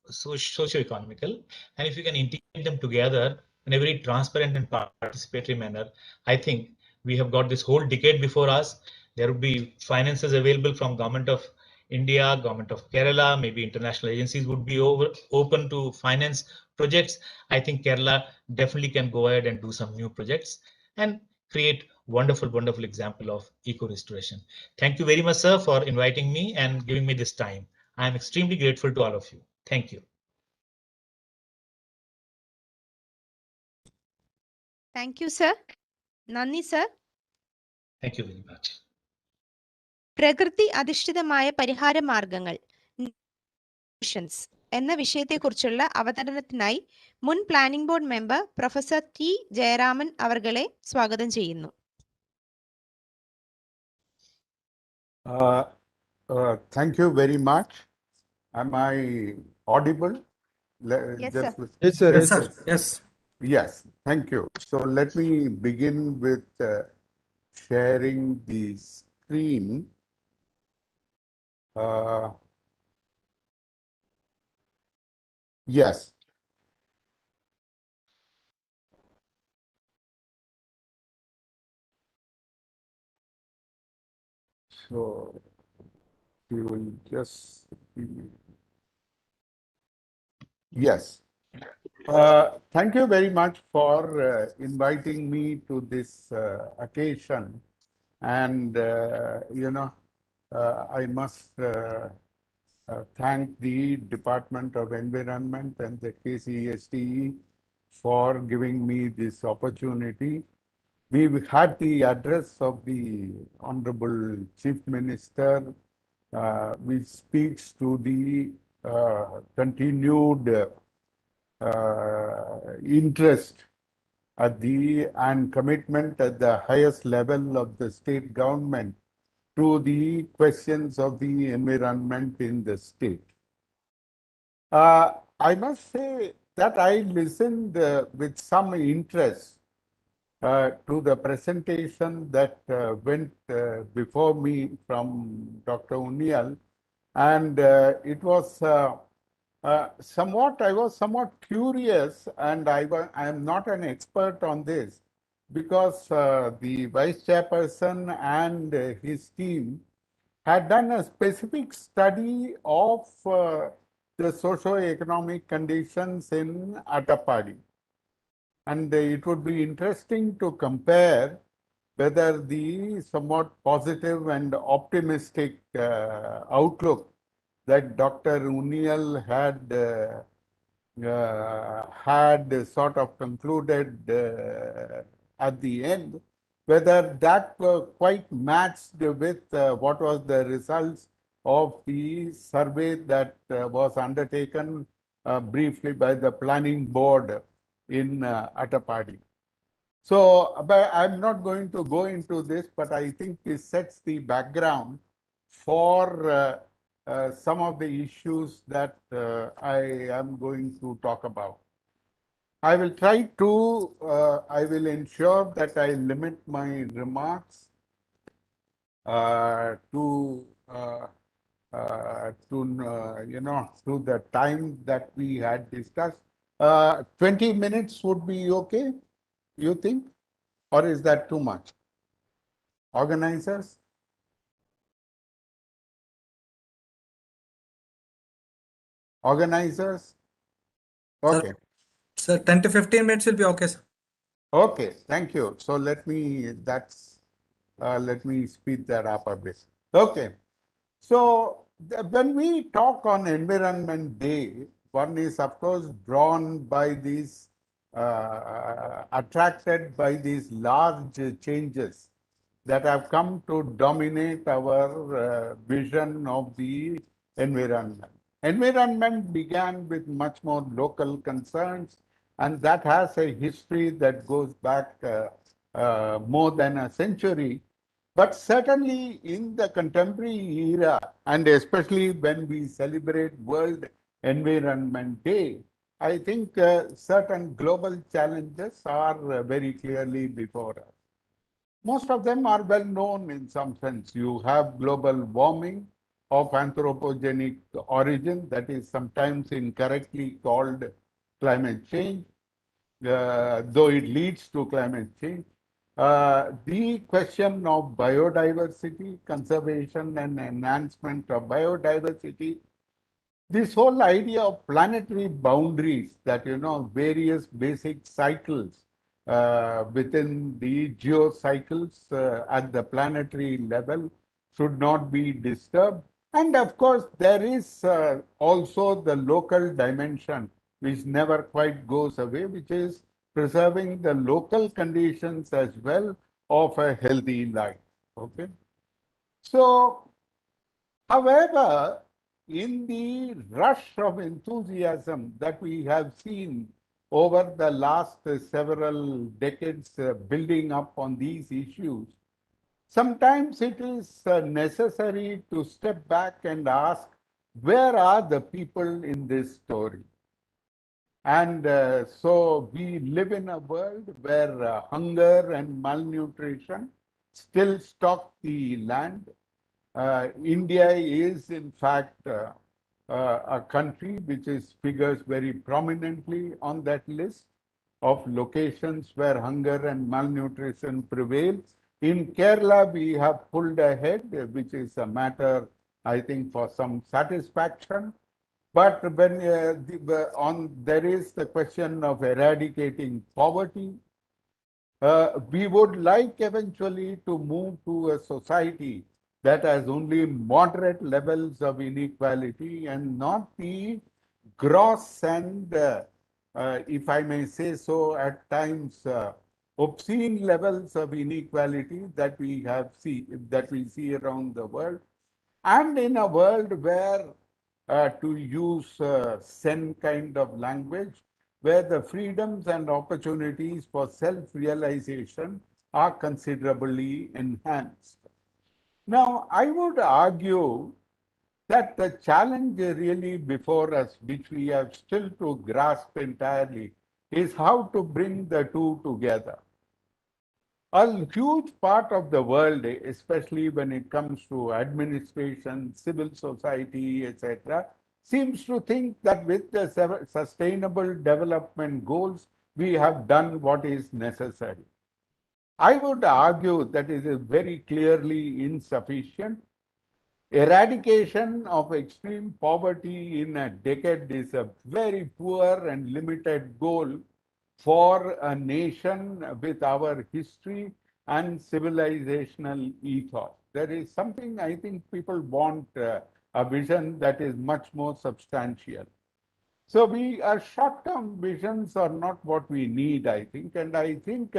socio-economical, and if we can integrate them together in a very transparent and participatory manner, I think we have got this whole decade before us. There will be finances available from Government of India, Government of Kerala, maybe international agencies would be open to finance projects. I think Kerala definitely can go ahead and do some new projects and create wonderful, wonderful example of eco-restoration. Thank you very much, sir, for inviting me and giving me this time. I am extremely grateful to all of you. Thank you. Thank you, sir. Nandi, sir. Thank you very much. പ്രകൃതി അധിഷ്ഠിതമായ പരിഹാര മാർഗങ്ങൾ എന്ന വിഷയത്തെക്കുറിച്ചുള്ള അവതരണത്തിനായി മുൻ planning board member professor T Jayaraman അവർകളെ സ്വാഗതം ചെയ്യുന്നു. Thank you very much. Am I audible? Yes, sir. Yes, sir. Yes, sir. Yes. Yes, thank you. So let me begin with sharing the screen. Yes. So you will just, yes. Thank you very much for inviting me to this occasion. And, I must thank the Department of Environment and the KCSTE for giving me this opportunity. We've had the address of the Honorable Chief Minister, which speaks to the continued interest and commitment at the highest level of the state government to the questions of the environment in the state. I must say that I listened with some interest to the presentation that went before me from Dr. Unnial, and it was I was somewhat curious, and I am not an expert on this, because the vice chairperson and his team had done a specific study of the socio-economic conditions in Attapadi. And it would be interesting to compare whether the somewhat positive and optimistic outlook that Dr. Unnial had sort of concluded at the end, whether that quite matched with what was the results of the survey that was undertaken briefly by the planning board in Attapadi. So, but I'm not going to go into this, but I think this sets the background for some of the issues that I am going to talk about. I will try to, I will ensure that I limit my remarks to the time that we had discussed. 20 minutes would be okay, you think? Or is that too much? Organizers? Organizers? Okay. Sir, 10 to 15 minutes will be okay, sir. Okay, thank you. So let me speed that up a bit. Okay. So when we talk on Environment Day, one is of course drawn by these, attracted by these large changes that have come to dominate our vision of the environment. Environment began with much more local concerns, and that has a history that goes back more than a century. But certainly in the contemporary era, and especially when we celebrate World Environment Day, I think certain global challenges are very clearly before us. Most of them are well known in some sense. You have global warming of anthropogenic origin, that is sometimes incorrectly called climate change, though it leads to climate change. The question of biodiversity, conservation and enhancement of biodiversity, this whole idea of planetary boundaries, that, various basic cycles within the geocycles at the planetary level should not be disturbed. And of course, there is also the local dimension, which never quite goes away, which is preserving the local conditions as well of a healthy life. Okay. So, however, in the rush of enthusiasm that we have seen over the last several decades building up on these issues, sometimes it is necessary to step back and ask, where are the people in this story? And so we live in a world where hunger and malnutrition still stock the land. India is in fact a country which figures very prominently on that list of locations where hunger and malnutrition prevail. In Kerala, we have pulled ahead, which is a matter, I think, for some satisfaction. But when there is the question of eradicating poverty, we would like eventually to move to a society that has only moderate levels of inequality and not the gross and, if I may say so, at times obscene levels of inequality that we see around the world, and in a world where, to use Sen kind of language, where the freedoms and opportunities for self-realization are considerably enhanced. Now, I would argue that the challenge really before us, which we have still to grasp entirely, is how to bring the two together. A huge part of the world, especially when it comes to administration, civil society, etc., seems to think that with the sustainable development goals, we have done what is necessary. I would argue that it is very clearly insufficient. Eradication of extreme poverty in a decade is a very poor and limited goal for a nation with our history and civilizational ethos. There is something I think people want a vision that is much more substantial. So our short-term visions are not what we need, I think. And I think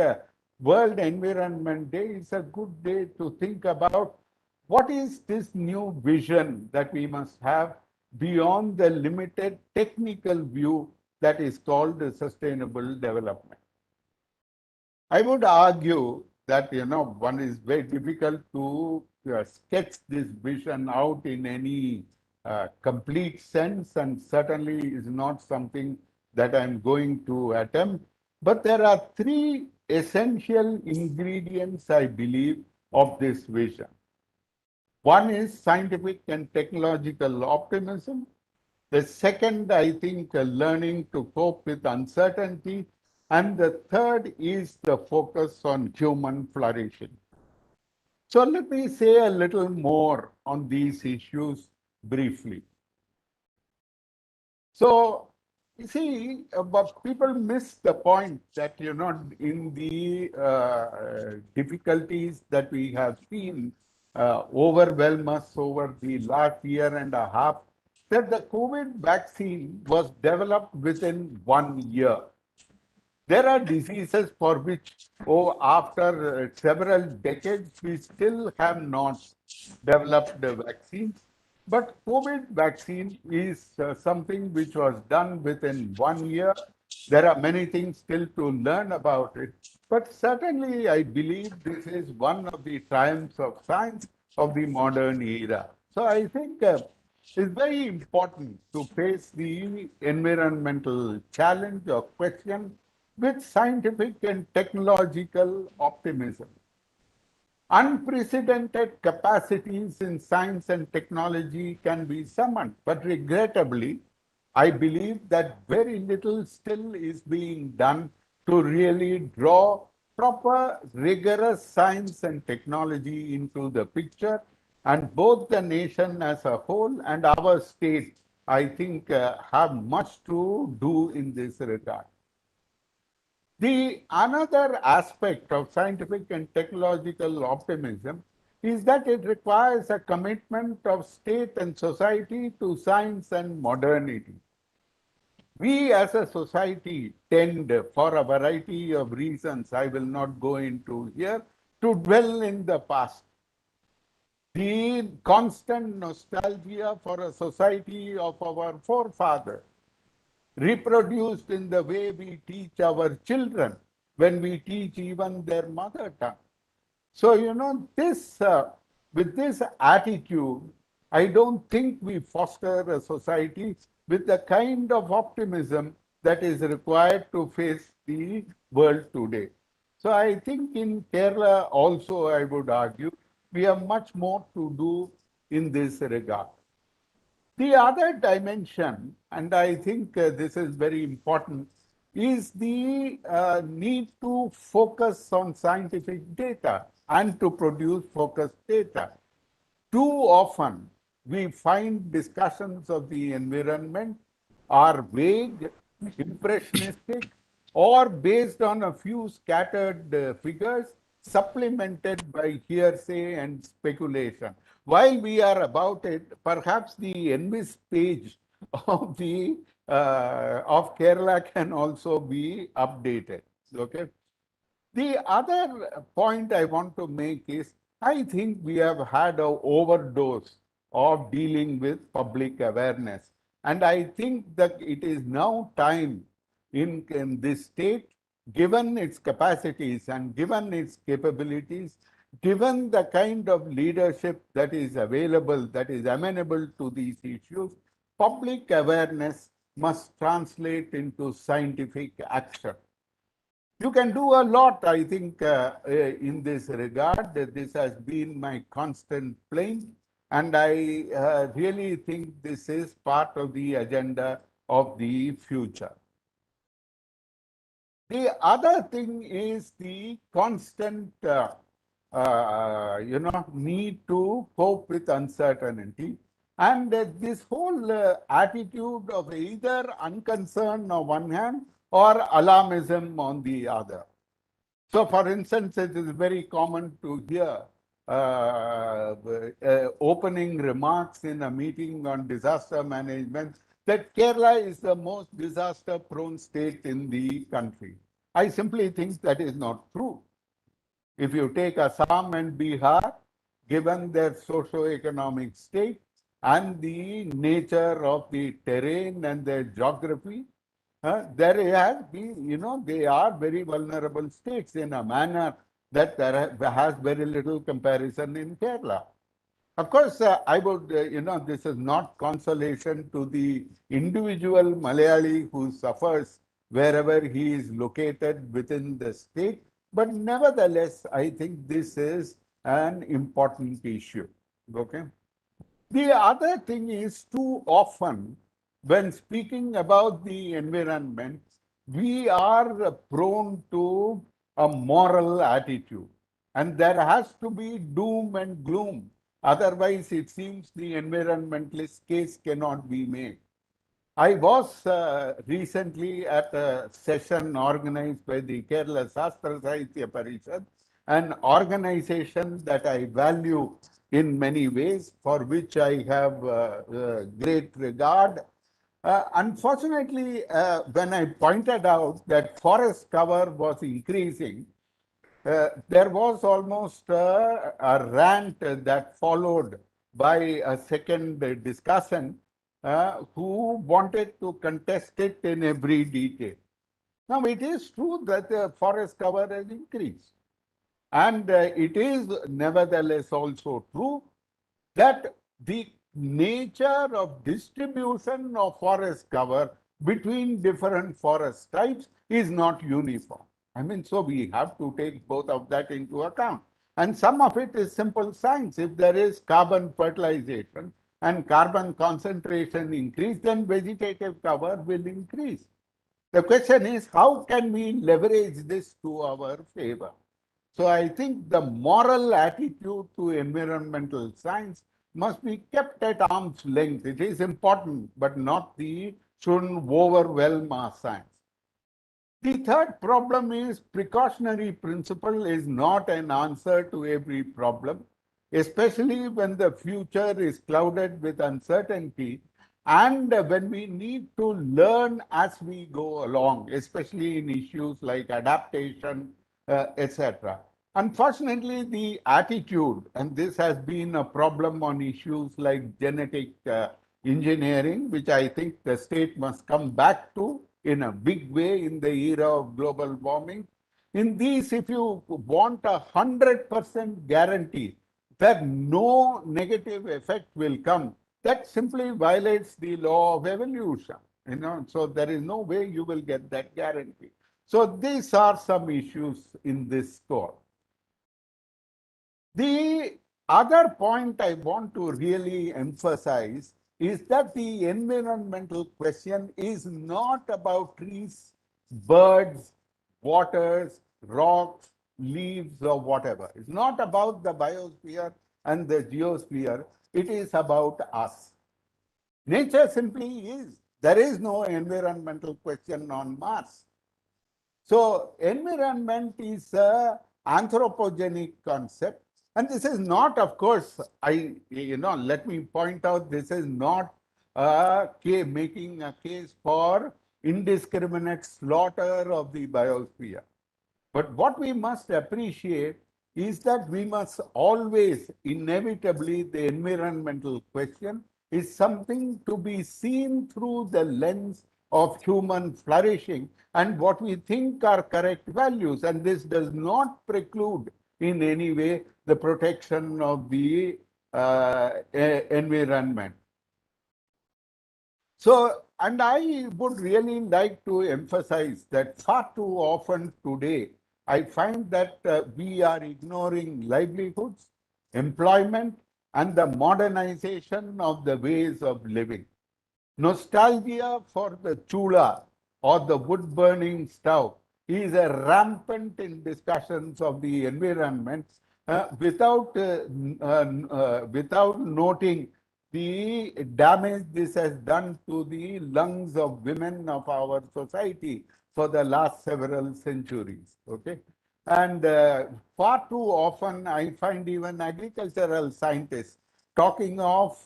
World Environment Day is a good day to think about what is this new vision that we must have beyond the limited technical view that is called sustainable development. I would argue that, one is very difficult to sketch this vision out in any complete sense, and certainly is not something that I'm going to attempt. But there are three essential ingredients, I believe, of this vision. One is scientific and technological optimism. The second, I think, learning to cope with uncertainty. And the third is the focus on human flourishing. So let me say a little more on these issues briefly. So, you see, but people miss the point that, in the difficulties that we have seen overwhelm us over the last year and a half, that the COVID vaccine was developed within 1 year. There are diseases for which, after several decades, we still have not developed the vaccines. But COVID vaccine is something which was done within 1 year. There are many things still to learn about it. But certainly, I believe this is one of the triumphs of science of the modern era. So I think it's very important to face the environmental challenge or question with scientific and technological optimism. Unprecedented capacities in science and technology can be summoned, but regrettably, I believe that very little still is being done to really draw proper, rigorous science and technology into the picture. And both the nation as a whole and our state, I think, have much to do in this regard. Another aspect of scientific and technological optimism is that it requires a commitment of state and society to science and modernity. We as a society tend, for a variety of reasons I will not go into here, to dwell in the past. The constant nostalgia for a society of our forefathers, reproduced in the way we teach our children when we teach even their mother tongue. So, with this attitude, I don't think we foster a society with the kind of optimism that is required to face the world today. So I think in Kerala also, I would argue, we have much more to do in this regard. The other dimension, and I think this is very important, is the need to focus on scientific data and to produce focused data. Too often, we find discussions of the environment are vague, impressionistic, or based on a few scattered figures supplemented by hearsay and speculation. While we are about it, perhaps the Envis page of the of Kerala can also be updated. Okay. The other point I want to make is, I think we have had an overdose of dealing with public awareness. And I think that it is now time in this state, given its capacities and given its capabilities, given the kind of leadership that is available, that is amenable to these issues, public awareness must translate into scientific action. You can do a lot, I think, in this regard. This has been my constant plaint, and I really think this is part of the agenda of the future. The other thing is the constant, need to cope with uncertainty. And this whole attitude of either unconcern on one hand or alarmism on the other. So, for instance, it is very common to hear opening remarks in a meeting on disaster management that Kerala is the most disaster-prone state in the country. I simply think that is not true. If you take Assam and Bihar, given their socio-economic state and the nature of the terrain and their geography, there has been, they are very vulnerable states in a manner that there has very little comparison in Kerala. Of course, I would, this is not consolation to the individual Malayali who suffers wherever he is located within the state. But nevertheless, I think this is an important issue. Okay. The other thing is, too often, when speaking about the environment, we are prone to a moral attitude, and there has to be doom and gloom. Otherwise, it seems the environmentalist case cannot be made. I was recently at a session organized by the Kerala Sastra Sahitya Parishad, an organization that I value in many ways, for which I have great regard. Unfortunately, when I pointed out that forest cover was increasing, there was almost a rant that followed by a second discussant who wanted to contest it in every detail. Now, it is true that the forest cover has increased. And it is nevertheless also true that the nature of distribution of forest cover between different forest types is not uniform. I mean, so we have to take both of that into account. And some of it is simple science. If there is carbon fertilization and carbon concentration increase, then vegetative cover will increase. The question is, how can we leverage this to our favor? So I think the moral attitude to environmental science must be kept at arm's length. It is important, but shouldn't overwhelm our science. The third problem is precautionary principle is not an answer to every problem, especially when the future is clouded with uncertainty and when we need to learn as we go along, especially in issues like adaptation, etc. Unfortunately, the attitude, and this has been a problem on issues like genetic engineering, which I think the state must come back to in a big way in the era of global warming. In these, if you want 100% guarantee that no negative effect will come, that simply violates the law of evolution. So there is no way you will get that guarantee. So these are some issues in this score. The other point I want to really emphasize is that the environmental question is not about trees, birds, waters, rocks, leaves, or whatever. It's not about the biosphere and the geosphere. It is about us. Nature simply is. There is no environmental question on Mars. So environment is an anthropogenic concept. And this is not, of course, let me point out, this is not making a case for indiscriminate slaughter of the biosphere. But what we must appreciate is that we must always, inevitably, the environmental question is something to be seen through the lens of human flourishing and what we think are correct values. And this does not preclude in any way the protection of the environment. So, and I would really like to emphasize that far too often today, I find that we are ignoring livelihoods, employment, and the modernization of the ways of living. Nostalgia for the chula or the wood-burning stove is rampant in discussions of the environment without noting the damage this has done to the lungs of women of our society for the last several centuries. Okay, and far too often I find even agricultural scientists talking of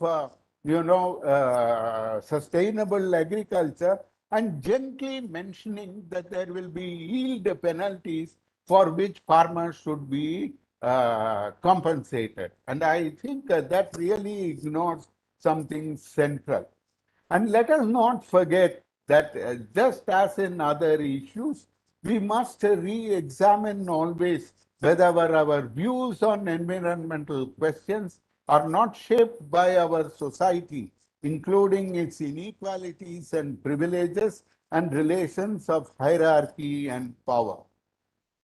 sustainable agriculture and gently mentioning that there will be yield penalties for which farmers should be compensated. And I think that really ignores something central. And let us not forget that just as in other issues, we must re-examine always whether our views on environmental questions are not shaped by our society, including its inequalities and privileges and relations of hierarchy and power.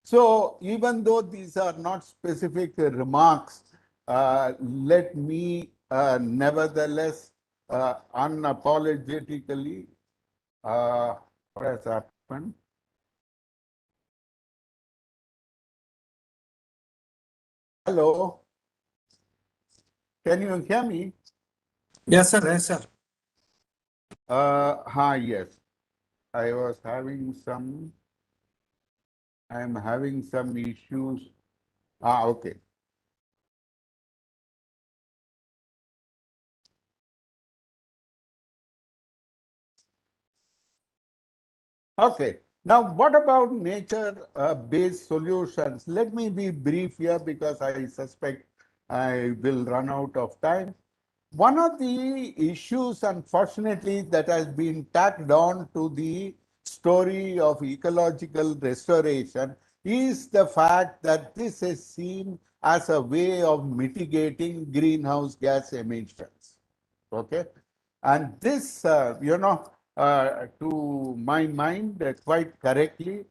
So even though these are not specific remarks, let me nevertheless unapologetically, what has happened? Hello, can you hear me? Yes, sir. Yes, sir. Yes, I was having some, I am having some issues. Okay. Okay. Now, what about nature-based solutions? Let me be brief here because I suspect I will run out of time. One of the issues, unfortunately, that has been tacked on to the story of ecological restoration is the fact that this is seen as a way of mitigating greenhouse gas emissions. Okay. And this, to my mind, quite correctly,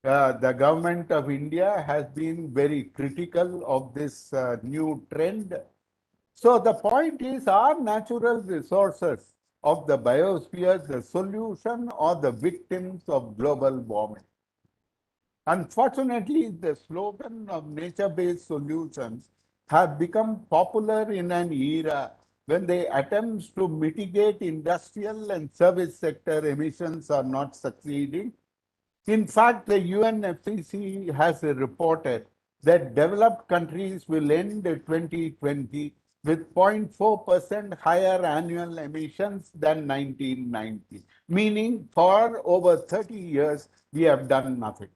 the government of India has been very critical of this new trend. So the point is, are natural resources of the biosphere the solution or the victims of global warming? Unfortunately, the slogan of nature-based solutions have become popular in an era when the attempts to mitigate industrial and service sector emissions are not succeeding. In fact, the UNFCCC has reported that developed countries will end 2020 with 0.4% higher annual emissions than 1990, meaning for over 30 years, we have done nothing.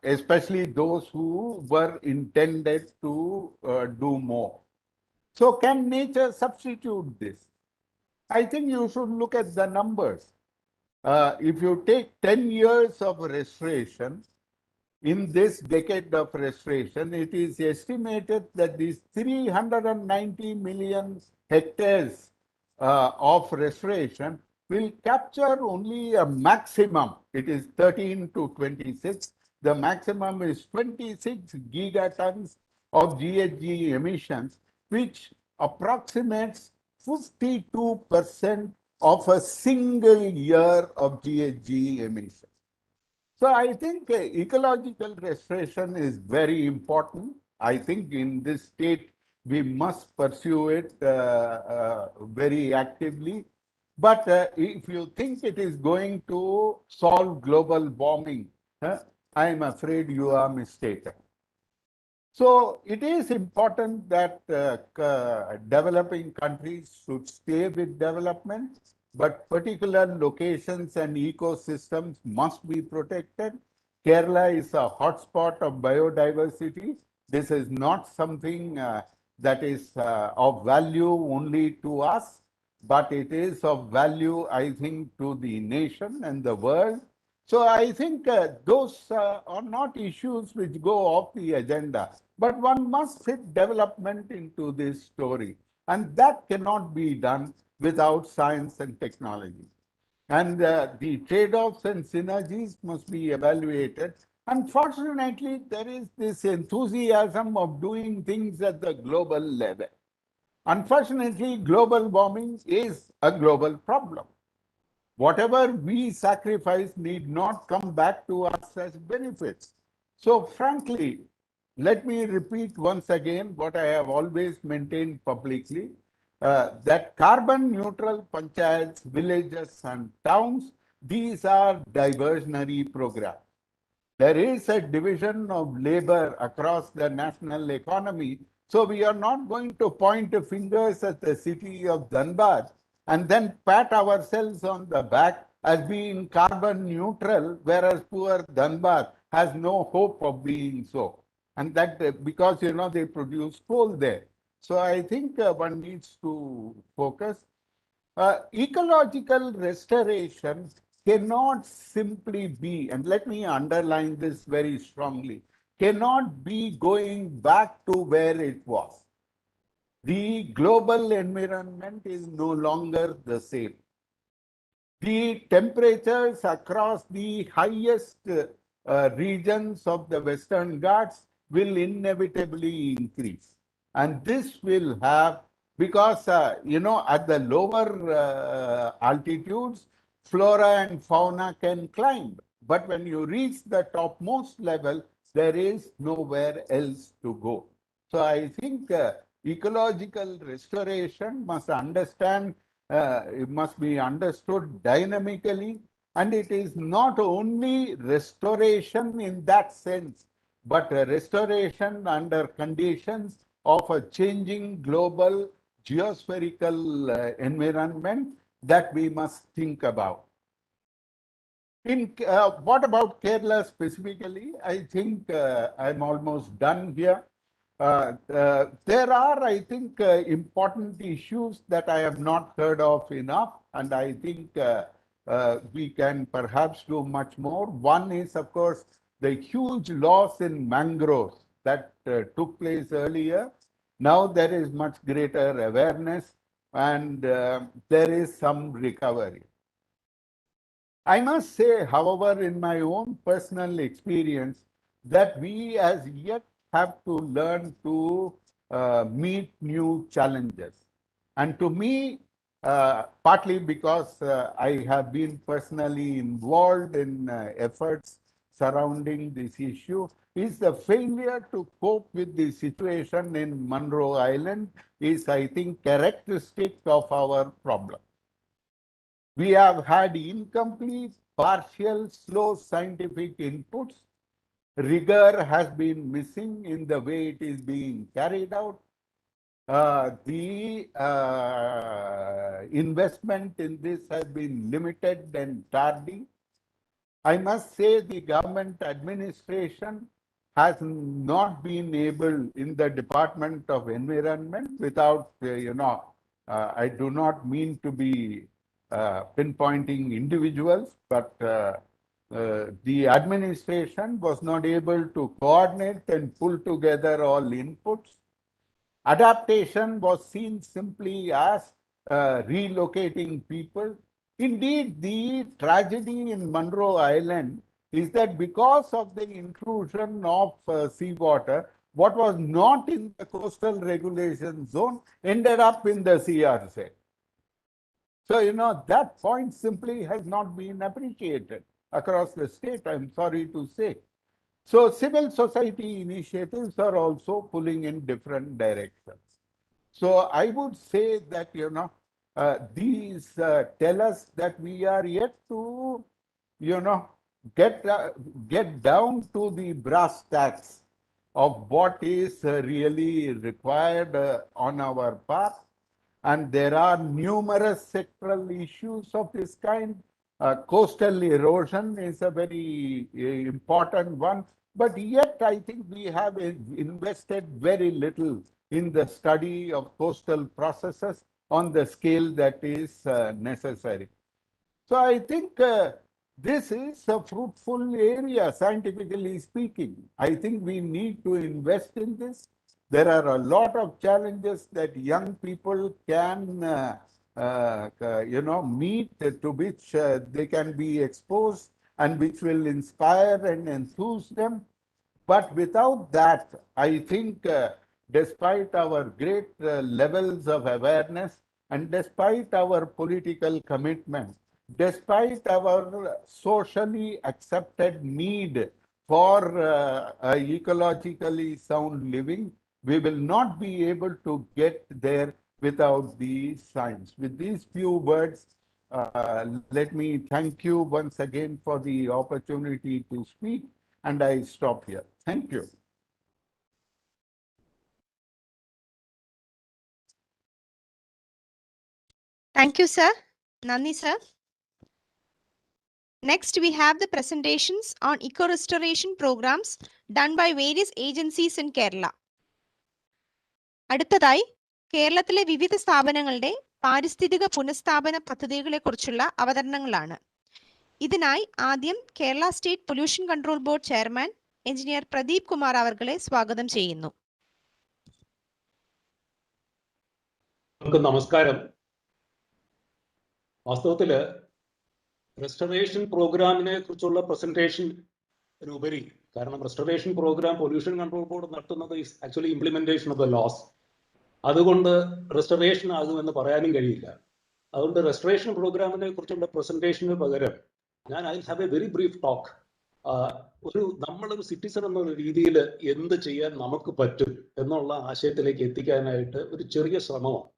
Especially those who were intended to do more. So can nature substitute this? I think you should look at the numbers. If you take 10 years of restoration, in this decade of restoration, it is estimated that these 390 million hectares of restoration will capture only a maximum. It is 13 to 26. The maximum is 26 gigatons of GHG emissions, which approximates 52% of a single year of GHG emissions. So I think ecological restoration is very important. I think in this state, we must pursue it very actively. But if you think it is going to solve global warming, I am afraid you are mistaken. So it is important that developing countries should stay with development, but particular locations and ecosystems must be protected. Kerala is a hotspot of biodiversity. This is not something that is of value only to us, but it is of value, I think, to the nation and the world. So I think those are not issues which go off the agenda, but one must fit development into this story. And that cannot be done without science and technology. And the trade-offs and synergies must be evaluated. Unfortunately, there is this enthusiasm of doing things at the global level. Unfortunately, global warming is a global problem. Whatever we sacrifice need not come back to us as benefits. So frankly, let me repeat once again what I have always maintained publicly, that carbon neutral panchayats, villages and towns, these are diversionary programs. There is a division of labor across the national economy. So we are not going to point fingers at the city of Dhanbad and then pat ourselves on the back as being carbon neutral, whereas poor Dhanbad has no hope of being so. And that because, they produce coal there. So I think one needs to focus. Ecological restoration cannot simply be, and let me underline this very strongly, cannot be going back to where it was. The global environment is no longer the same. The temperatures across the highest regions of the Western Ghats will inevitably increase. And this will have, because, at the lower altitudes, flora and fauna can climb. But when you reach the topmost level, there is nowhere else to go. So I think ecological restoration must it must be understood dynamically, and it is not only restoration in that sense, but a restoration under conditions of a changing global geospherical environment that we must think about. What about Kerala specifically? I think I'm almost done here. There are, I think, important issues that I have not heard of enough, and I think we can perhaps do much more. One is, of course, the huge loss in mangroves that took place earlier. Now there is much greater awareness, and there is some recovery. I must say, however, in my own personal experience, that we as yet have to learn to meet new challenges. And to me, partly because I have been personally involved in efforts surrounding this issue, is the failure to cope with the situation in Monroe Island is, I think, characteristic of our problem. We have had incomplete, partial, slow scientific inputs. Rigor has been missing in the way it is being carried out. The investment in this has been limited and tardy. I must say the government administration has not been able in the Department of Environment without, I do not mean to be pinpointing individuals, but the administration was not able to coordinate and pull together all inputs. Adaptation was seen simply as relocating people. Indeed, the tragedy in Monroe Island is that because of the intrusion of seawater, what was not in the coastal regulation zone ended up in the CRZ. So, that point simply has not been appreciated across the state, I'm sorry to say. So, civil society initiatives are also pulling in different directions. So, I would say that, these tell us that we are yet to, get down to the brass tacks of what is really required on our path. And there are numerous sectoral issues of this kind. Coastal erosion is a very important one, but yet I think we have invested very little in the study of coastal processes on the scale that is necessary. So I think this is a fruitful area, scientifically speaking. I think we need to invest in this. There are a lot of challenges that young people can, meet, to which they can be exposed and which will inspire and enthuse them. But without that, I think despite our great levels of awareness and despite our political commitment, despite our socially accepted need for ecologically sound living, we will not be able to get there without the science. With these few words, let me thank you once again for the opportunity to speak, and I stop here. Thank you. Thank you, sir. Nandi, sir. Next, we have the presentations on eco-restoration programs done by various agencies in Kerala. അടുത്തതായി കേരളത്തിലെ വിവിധ സ്ഥാപനങ്ങളുടെ പാരിസ്ഥിതിക പുനഃസ്ഥാപന പദ്ധതികളെക്കുറിച്ചുള്ള അവതരണങ്ങളാണ്. ഇതിനായി ആദ്യം Kerala state pollution control board chairman engineer Pradeep Kumar അവർകളെ സ്വാഗതം ചെയ്യുന്നു. നമസ്കാരം. വാസ്തവത്തില് റെസ്റ്റോറേഷൻ പ്രോഗ്രാമിനെ കുറിച്ചുള്ള പ്രസന്റേഷൻ ഉപരി, കാരണം restoration programme pollution control board നടത്തുന്നത് is actually implementation of the laws. അതുകൊണ്ട് റെസ്റ്റോറേഷൻ ആകുമെന്ന് പറയാനും കഴിയില്ല. അതുകൊണ്ട് റെസ്റ്റോറേഷൻ പ്രോഗ്രാമിനെ കുറിച്ചുള്ള പ്രസന്റേഷന് പകരം ഞാൻ I have A very brief talk. നമ്മളൊരു സിറ്റിസൺ എന്നുള്ള രീതിയിൽ എന്ത് ചെയ്യാൻ നമുക്ക് പറ്റും എന്നുള്ള ആശയത്തിലേക്ക് എത്തിക്കാനായിട്ട് ഒരു ചെറിയ ശ്രമമാണ്.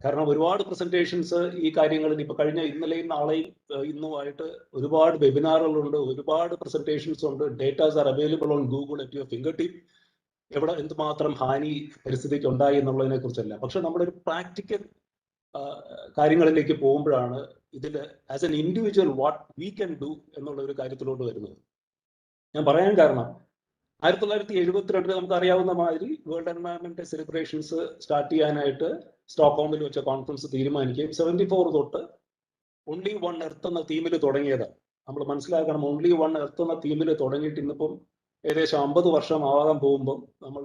കാരണം ഒരുപാട് പ്രസന്റേഷൻസ് ഈ കാര്യങ്ങളിൽ ഇപ്പൊ കഴിഞ്ഞ ഇന്നലെയും നാളെയും ഇന്നുമായിട്ട് ഒരുപാട് വെബിനാറുകളുണ്ട്, ഒരുപാട് പ്രസന്റേഷൻസ് ഉണ്ട്. Datas are available on Google at your finger tip. എവിടെ എന്തുമാത്രം ഹാനി പരിസ്ഥിതിക്ക് ഉണ്ടായി എന്നുള്ളതിനെ കുറിച്ചല്ല, പക്ഷെ നമ്മുടെ ഒരു പ്രാക്ടിക്കൽ കാര്യങ്ങളിലേക്ക് പോകുമ്പോഴാണ് ഇതിൽ as an individual what we can do എന്നുള്ള ഒരു കാര്യത്തിലോട്ട് വരുന്നത്. ഞാൻ പറയാൻ കാരണം 1972 നമുക്ക് അറിയാവുന്ന മാതിരി വേൾഡ് എൻവയറൺമെന്റ് സെലിബ്രേഷൻസ് സ്റ്റാർട്ട് ചെയ്യാനായിട്ട് സ്റ്റോക്ക്ഹോമിൽ വെച്ച കോൺഫറൻസ് തീരുമാനിക്കുകയും 74 തൊട്ട് ഓൺലി വൺ എർത്ത് എന്ന തീമിൽ തുടങ്ങിയതാണ്. നമ്മൾ മനസ്സിലാക്കണം, ഓൺലി വൺ എർത്ത് എന്ന തീമിൽ തുടങ്ങിയിട്ട് ഇന്നിപ്പം ഏകദേശം 50 വർഷം ആവാൻ പോകുമ്പം നമ്മൾ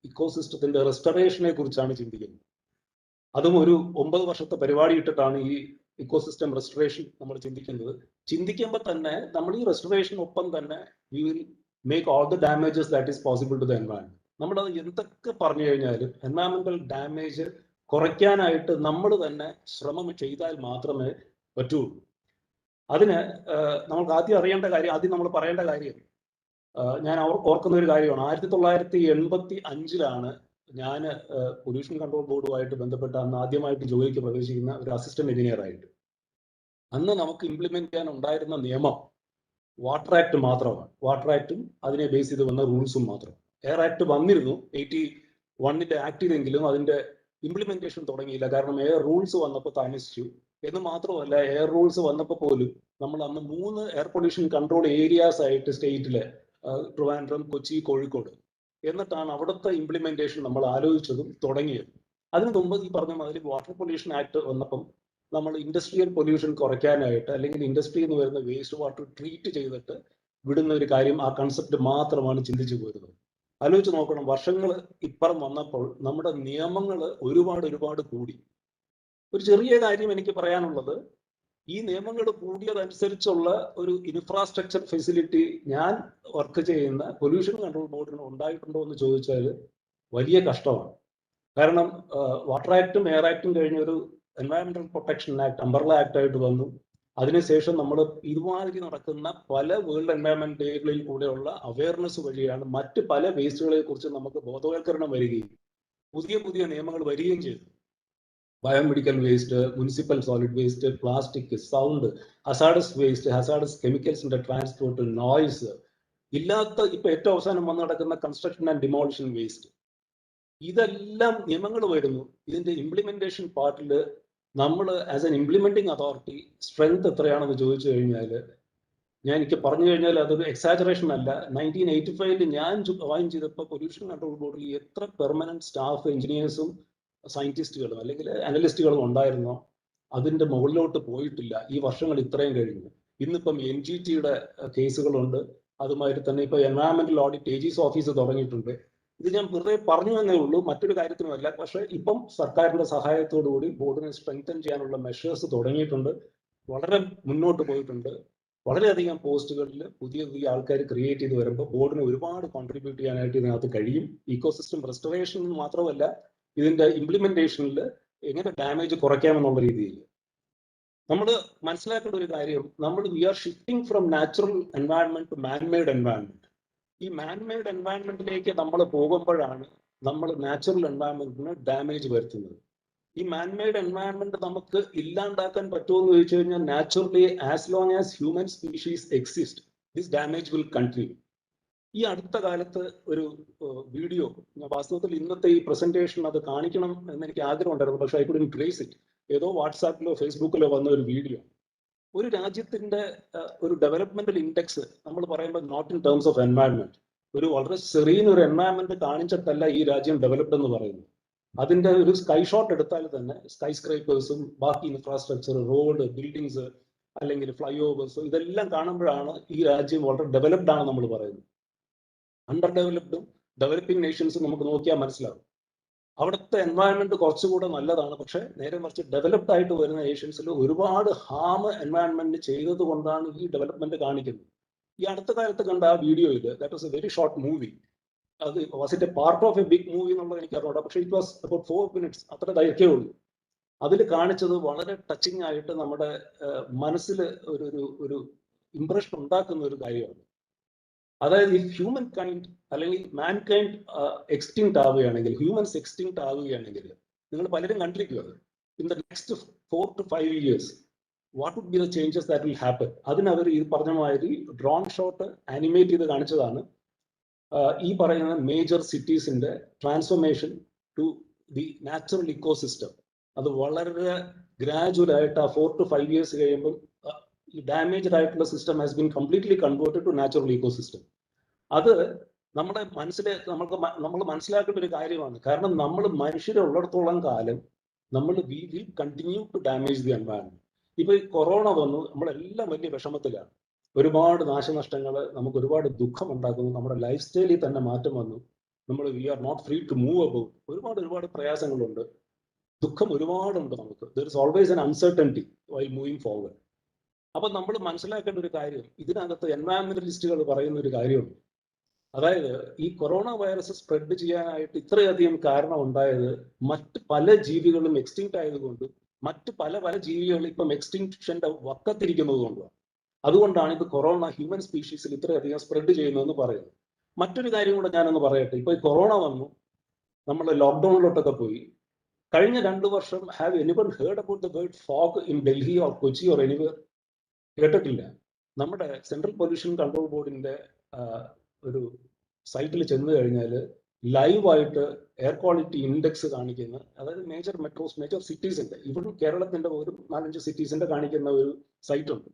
ഇക്കോസിസ്റ്റത്തിന്റെ റെസ്റ്റോറേഷനെ കുറിച്ചാണ് ചിന്തിക്കുന്നത്. അതും ഒരു 9 വർഷത്തെ പരിപാടി ഇട്ടിട്ടാണ് ഈ ഇക്കോസിസ്റ്റം റെസ്റ്റോറേഷൻ നമ്മൾ ചിന്തിക്കുന്നത്. ചിന്തിക്കുമ്പോൾ തന്നെ നമ്മൾ ഈ റെസ്റ്റോറേഷനൊപ്പം തന്നെ we will make all the damages that is possible to the environment. നമ്മളത് എന്തൊക്കെ പറഞ്ഞു കഴിഞ്ഞാലും എൻവയൺമെന്റൽ ഡാമേജ് കുറയ്ക്കാനായിട്ട് നമ്മൾ തന്നെ ശ്രമം ചെയ്താൽ മാത്രമേ പറ്റുള്ളൂ. അതിന് നമുക്ക് ആദ്യം അറിയേണ്ട കാര്യം, ആദ്യം നമ്മൾ പറയേണ്ട കാര്യം, ഞാൻ ഓർക്കുന്ന ഒരു കാര്യമാണ്. 1985 ഞാൻ പൊല്യൂഷൻ കൺട്രോൾ ബോർഡുമായിട്ട് ബന്ധപ്പെട്ട അന്ന് ആദ്യമായിട്ട് ജോലിക്ക് പ്രവേശിക്കുന്ന ഒരു അസിസ്റ്റന്റ് എഞ്ചിനീയർ ആയിട്ട്. അന്ന് നമുക്ക് ഇംപ്ലിമെന്റ് ചെയ്യാൻ ഉണ്ടായിരുന്ന നിയമം വാട്ടർ ആക്ട് മാത്രമാണ്. വാട്ടർ ആക്ടും അതിനെ ബേസ് ചെയ്ത് വന്ന റൂൾസും മാത്രം. എയർ ആക്ട് വന്നിരുന്നു, 81 ആക്ട് ചെയ്തെങ്കിലും അതിന്റെ ഇംപ്ലിമെന്റേഷൻ തുടങ്ങിയില്ല. കാരണം എയർ റൂൾസ് വന്നപ്പോൾ താമസിച്ചു എന്ന് മാത്രമല്ല, എയർ റൂൾസ് വന്നപ്പോൾ പോലും നമ്മൾ അന്ന് 3 എയർ പൊല്യൂഷൻ കൺട്രോൾ ഏരിയാസ് ആയിട്ട് സ്റ്റേറ്റിലെ ട്രിവാൻഡ്രം, കൊച്ചി, കോഴിക്കോട്, എന്നിട്ടാണ് അവിടുത്തെ ഇംപ്ലിമെന്റേഷൻ നമ്മൾ ആലോചിച്ചതും തുടങ്ങിയത്. അതിനു മുമ്പ് ഈ പറഞ്ഞ മാതിരി വാട്ടർ പൊല്യൂഷൻ ആക്ട് വന്നപ്പം നമ്മൾ ഇൻഡസ്ട്രിയൽ പൊല്യൂഷൻ കുറയ്ക്കാനായിട്ട്, അല്ലെങ്കിൽ ഇൻഡസ്ട്രിയിൽ നിന്ന് വരുന്ന വേസ്റ്റ് വാട്ടർ ട്രീറ്റ് ചെയ്തിട്ട് വിടുന്ന ഒരു കാര്യം, ആ കൺസെപ്റ്റ് മാത്രമാണ് ചിന്തിച്ചു പോരുന്നത്. ആലോചിച്ച് നോക്കണം, വർഷങ്ങൾ ഇപ്പുറം വന്നപ്പോൾ നമ്മുടെ നിയമങ്ങൾ ഒരുപാട് കൂടി. ഒരു ചെറിയ കാര്യം എനിക്ക് പറയാനുള്ളത്, ഈ നിയമങ്ങൾ കൂടിയതനുസരിച്ചുള്ള ഒരു ഇൻഫ്രാസ്ട്രക്ചർ ഫെസിലിറ്റി ഞാൻ വർക്ക് ചെയ്യുന്ന പൊല്യൂഷൻ കൺട്രോൾ ബോർഡിന് ഉണ്ടായിട്ടുണ്ടോ എന്ന് ചോദിച്ചാൽ വലിയ കഷ്ടമാണ്. കാരണം വാട്ടർ ആക്ടും എയർ ആക്ടും കഴിഞ്ഞ ഒരു environmental protection act, umbrella act ആയിട്ട് വന്നു. അതിനുശേഷം നമ്മൾ ഇതുമാതിരി നടക്കുന്ന പല വേൾഡ് എൻവയറമെന്റ് ഡേകളിൽ കൂടെയുള്ള അവയർനെസ് വഴിയാണ് മറ്റ് പല വേസ്റ്റുകളെ കുറിച്ച് നമുക്ക് ബോധവൽക്കരണം വരികയും പുതിയ പുതിയ നിയമങ്ങൾ വരികയും ചെയ്തു. Biomedical waste, municipal solid waste, plastic, sound, hazardous waste, hazardous കെമിക്കൽസിന്റെ ട്രാൻസ്പോർട്ട്, നോയ്സ്, ഇല്ലാത്ത ഇപ്പൊ ഏറ്റവും അവസാനം വന്ന് നടക്കുന്ന കൺസ്ട്രക്ഷൻ ആൻഡ് ഡിമോളിഷൻ വേസ്റ്റ്, ഇതെല്ലാം നിയമങ്ങൾ വരുന്നു. ഇതിന്റെ ഇംപ്ലിമെന്റേഷൻ പാർട്ടിൽ നമ്മൾ as an implementing authority strength എത്രയാണെന്ന് ചോദിച്ചു കഴിഞ്ഞാൽ എനിക്ക് പറഞ്ഞു കഴിഞ്ഞാൽ അതൊരു എക്സാജറേഷൻ അല്ല. 1985 ഞാൻ ജോയിൻ ചെയ്തപ്പോൾ പൊല്യൂഷൻ കൺട്രോൾ ബോർഡിൽ എത്ര പെർമനന്റ് സ്റ്റാഫ്, എഞ്ചിനീയേഴ്സും സയന്റിസ്റ്റുകളും അല്ലെങ്കിൽ അനലിസ്റ്റുകളും ഉണ്ടായിരുന്നോ അതിന്റെ മുകളിലോട്ട് പോയിട്ടില്ല. ഈ വർഷങ്ങൾ ഇത്രയും കഴിഞ്ഞു. ഇന്നിപ്പം NGTയുടെ കേസുകളുണ്ട്. അതുമാതിരി തന്നെ ഇപ്പൊ എൻവയറമെന്റൽ ഓഡിറ്റ് AG's ഓഫീസ് തുടങ്ങിയിട്ടുണ്ട്. ഇത് ഞാൻ വെറുതെ പറഞ്ഞു എന്നേ ഉള്ളൂ, മറ്റൊരു കാര്യത്തിനുമല്ല. പക്ഷെ ഇപ്പം സർക്കാരിന്റെ സഹായത്തോടു കൂടി ബോർഡിനെ സ്ട്രെങ്തൻ ചെയ്യാനുള്ള മെഷേഴ്സ് തുടങ്ങിയിട്ടുണ്ട്. വളരെ മുന്നോട്ട് പോയിട്ടുണ്ട്. വളരെയധികം പോസ്റ്റുകളിൽ പുതിയ പുതിയ ആൾക്കാർ ക്രിയേറ്റ് ചെയ്ത് വരുമ്പോൾ ബോർഡിന് ഒരുപാട് കോൺട്രിബ്യൂട്ട് ചെയ്യാനായിട്ട് ഇതിനകത്ത് കഴിയും. ഇക്കോസിസ്റ്റം റെസ്റ്റോറേഷൻ മാത്രമല്ല, ഇതിന്റെ ഇംപ്ലിമെന്റേഷനിൽ എങ്ങനെ ഡാമേജ് കുറയ്ക്കാമെന്നുള്ള രീതിയിൽ നമ്മൾ മനസ്സിലാക്കേണ്ട ഒരു കാര്യം, we are shifting from natural environment to manmade environment. ഈ മാൻമെയ്ഡ് എൻവയൺമെന്റിലേക്ക് നമ്മൾ പോകുമ്പോഴാണ് നമ്മൾ നാച്ചുറൽ എൻവയൺമെന്റിന് ഡാമേജ് വരുത്തുന്നത്. ഈ മാൻമെയ്ഡ് എൻവയൺമെന്റ് നമുക്ക് ഇല്ലാണ്ടാക്കാൻ പറ്റുമോ എന്ന് ചോദിച്ചു കഴിഞ്ഞാൽ, naturally as long as human species exist this damage will continue. ഈ അടുത്ത കാലത്ത് ഒരു വീഡിയോ, വാസ്തവത്തിൽ ഇന്നത്തെ ഈ പ്രസന്റേഷൻ അത് കാണിക്കണം എന്ന് എനിക്ക് ആഗ്രഹം ഉണ്ടായിരുന്നു, പക്ഷേ ഐ കുഡന്റ് ട്രേസ് ഇറ്റ്. ഏതോ വാട്സാപ്പിലോ ഫേസ്ബുക്കിലോ വന്ന ഒരു വീഡിയോ. ഒരു രാജ്യത്തിന്റെ ഒരു ഡെവലപ്മെന്റൽ ഇൻഡെക്സ് നമ്മൾ പറയുമ്പോൾ not in terms of environment, ഒരു വളരെ സെറീൻ ഒരു എൻവയൺമെന്റ് കാണിച്ചിട്ടല്ല ഈ രാജ്യം ഡെവലപ്ഡ് എന്ന് പറയുന്നത്. അതിന്റെ ഒരു സ്കൈ ഷോട്ട് എടുത്താൽ തന്നെ സ്കൈ സ്ക്രൈപ്പേഴ്സും ബാക്കി ഇൻഫ്രാസ്ട്രക്ചർ, റോഡ്, ബിൽഡിങ്സ് അല്ലെങ്കിൽ ഫ്ലൈ ഓവേഴ്സ്, ഇതെല്ലാം കാണുമ്പോഴാണ് ഈ രാജ്യം വളരെ ഡെവലപ്ഡ് ആണ് നമ്മൾ പറയുന്നത്. അണ്ടർ ഡെവലപ്ഡും ഡെവലപ്പിംഗ് നേഷൻസും നമുക്ക് നോക്കിയാൽ മനസ്സിലാവും. അവിടുത്തെ എൻവയൺമെന്റ് കുറച്ചുകൂടെ നല്ലതാണ്. പക്ഷെ നേരെ മറിച്ച് ഡെവലപ്ഡ് ആയിട്ട് വരുന്ന നേഷൻസിൽ ഒരുപാട് ഹാം എൻവയൺമെന്റ് ചെയ്തത് കൊണ്ടാണ് ഈ ഡെവലപ്മെന്റ് കാണിക്കുന്നത്. ഈ അടുത്ത കാലത്ത് കണ്ട ആ വീഡിയോയിൽ, that was a very short movie. അത് was it a part of a big movie എന്നുള്ളത് എനിക്ക് അറിഞ്ഞൂടാ. പക്ഷെ ഇറ്റ് വാസ് അബൌട്ട് 4 minutes, അത്ര ദൈർഘ്യമേ ഉള്ളൂ. അതിൽ കാണിച്ചത് വളരെ ടച്ചിങ് ആയിട്ട് നമ്മുടെ മനസ്സിൽ ഒരു ഇംപ്രഷൻ ഉണ്ടാക്കുന്ന ഒരു കാര്യമാണ്. അതായത് ഈ ഹ്യൂമൻ കൈൻഡ് അല്ലെങ്കിൽ മാൻ കൈൻഡ് എക്സ്റ്റിങ്ക്ട് ആവുകയാണെങ്കിൽ, ഹ്യൂമൻസ് എക്സ്റ്റിങ്ക്ട് ആവുകയാണെങ്കിൽ, നിങ്ങൾ പലരും കണ്ടിരിക്കുക in the next 4 to 5 years what would be the changes that will happen. അതിനവർ ഈ പറഞ്ഞ മാതിരി ഡ്രോൺ ഷോട്ട് ആനിമേറ്റ് ചെയ്ത് കാണിച്ചതാണ്. ഈ പറയുന്ന മേജർ സിറ്റീസിന്റെ transformation to the natural ecosystem. അത് വളരെ ഗ്രാജുവൽ ആയിട്ട് ആ 4 to 5 years കഴിയുമ്പോൾ ഡാമേജ്ഡ് ആയിട്ടുള്ള system has been completely converted to natural ecosystem. അത് നമ്മുടെ നമ്മൾ മനസ്സിലാക്കേണ്ട ഒരു കാര്യമാണ്. കാരണം നമ്മൾ മനുഷ്യരുള്ളിടത്തോളം കാലം we will continue to damage the environment. ഇപ്പൊ ഈ കൊറോണ വന്നു, നമ്മളെല്ലാം വലിയ വിഷമത്തിലാണ്. ഒരുപാട് നാശനഷ്ടങ്ങൾ, നമുക്ക് ഒരുപാട് ദുഃഖം ഉണ്ടാക്കുന്നു. നമ്മുടെ ലൈഫ് സ്റ്റൈലിൽ തന്നെ മാറ്റം വന്നു. We are not free to move about. ഒരുപാട് പ്രയാസങ്ങളുണ്ട്, ദുഃഖം ഒരുപാടുണ്ട് നമുക്ക്. There is always an uncertainty while moving forward. അപ്പൊ നമ്മൾ മനസ്സിലാക്കേണ്ട ഒരു കാര്യം, ഇതിനകത്ത് എൻവയറമെന്റലിസ്റ്റുകൾ പറയുന്ന ഒരു കാര്യമുണ്ട്. അതായത് ഈ കൊറോണ വൈറസ് സ്പ്രെഡ് ചെയ്യാനായിട്ട് ഇത്രയധികം കാരണം ഉണ്ടായത് മറ്റ് പല ജീവികളും എക്സ്റ്റിങ്ക്ട് ആയതുകൊണ്ടും മറ്റ് പല ജീവികളും ഇപ്പം എക്സ്റ്റിങ്ക്ഷന്റെ വക്കത്തിരിക്കുന്നത് കൊണ്ടുമാണ്. അതുകൊണ്ടാണ് ഇത് കൊറോണ ഹ്യൂമൻ സ്പീഷീസിൽ ഇത്രയധികം സ്പ്രെഡ് ചെയ്യുന്നതെന്ന് പറയുന്നത്. മറ്റൊരു കാര്യം കൂടെ ഞാനൊന്ന് പറയട്ടെ. ഇപ്പൊ ഈ കൊറോണ വന്നു, നമ്മൾ ലോക്ക്ഡൌണിലോട്ടൊക്കെ പോയി. കഴിഞ്ഞ 2 വർഷം have anyone heard about the word fog in Delhi or Kochi or anywhere? കേട്ടിട്ടില്ല. നമ്മുടെ സെൻട്രൽ പൊല്യൂഷൻ കൺട്രോൾ ബോർഡിന്റെ ഒരു സൈറ്റിൽ ചെന്ന് കഴിഞ്ഞാൽ ലൈവായിട്ട് എയർ ക്വാളിറ്റി ഇൻഡെക്സ് കാണിക്കുന്ന, അതായത് മേജർ മെട്രോസ്, മേജർ സിറ്റീസിന്റെ, ഇവിടെ കേരളത്തിന്റെ ഒരു 4-5 സിറ്റീസിന്റെ കാണിക്കുന്ന ഒരു സൈറ്റ് ഉണ്ട്.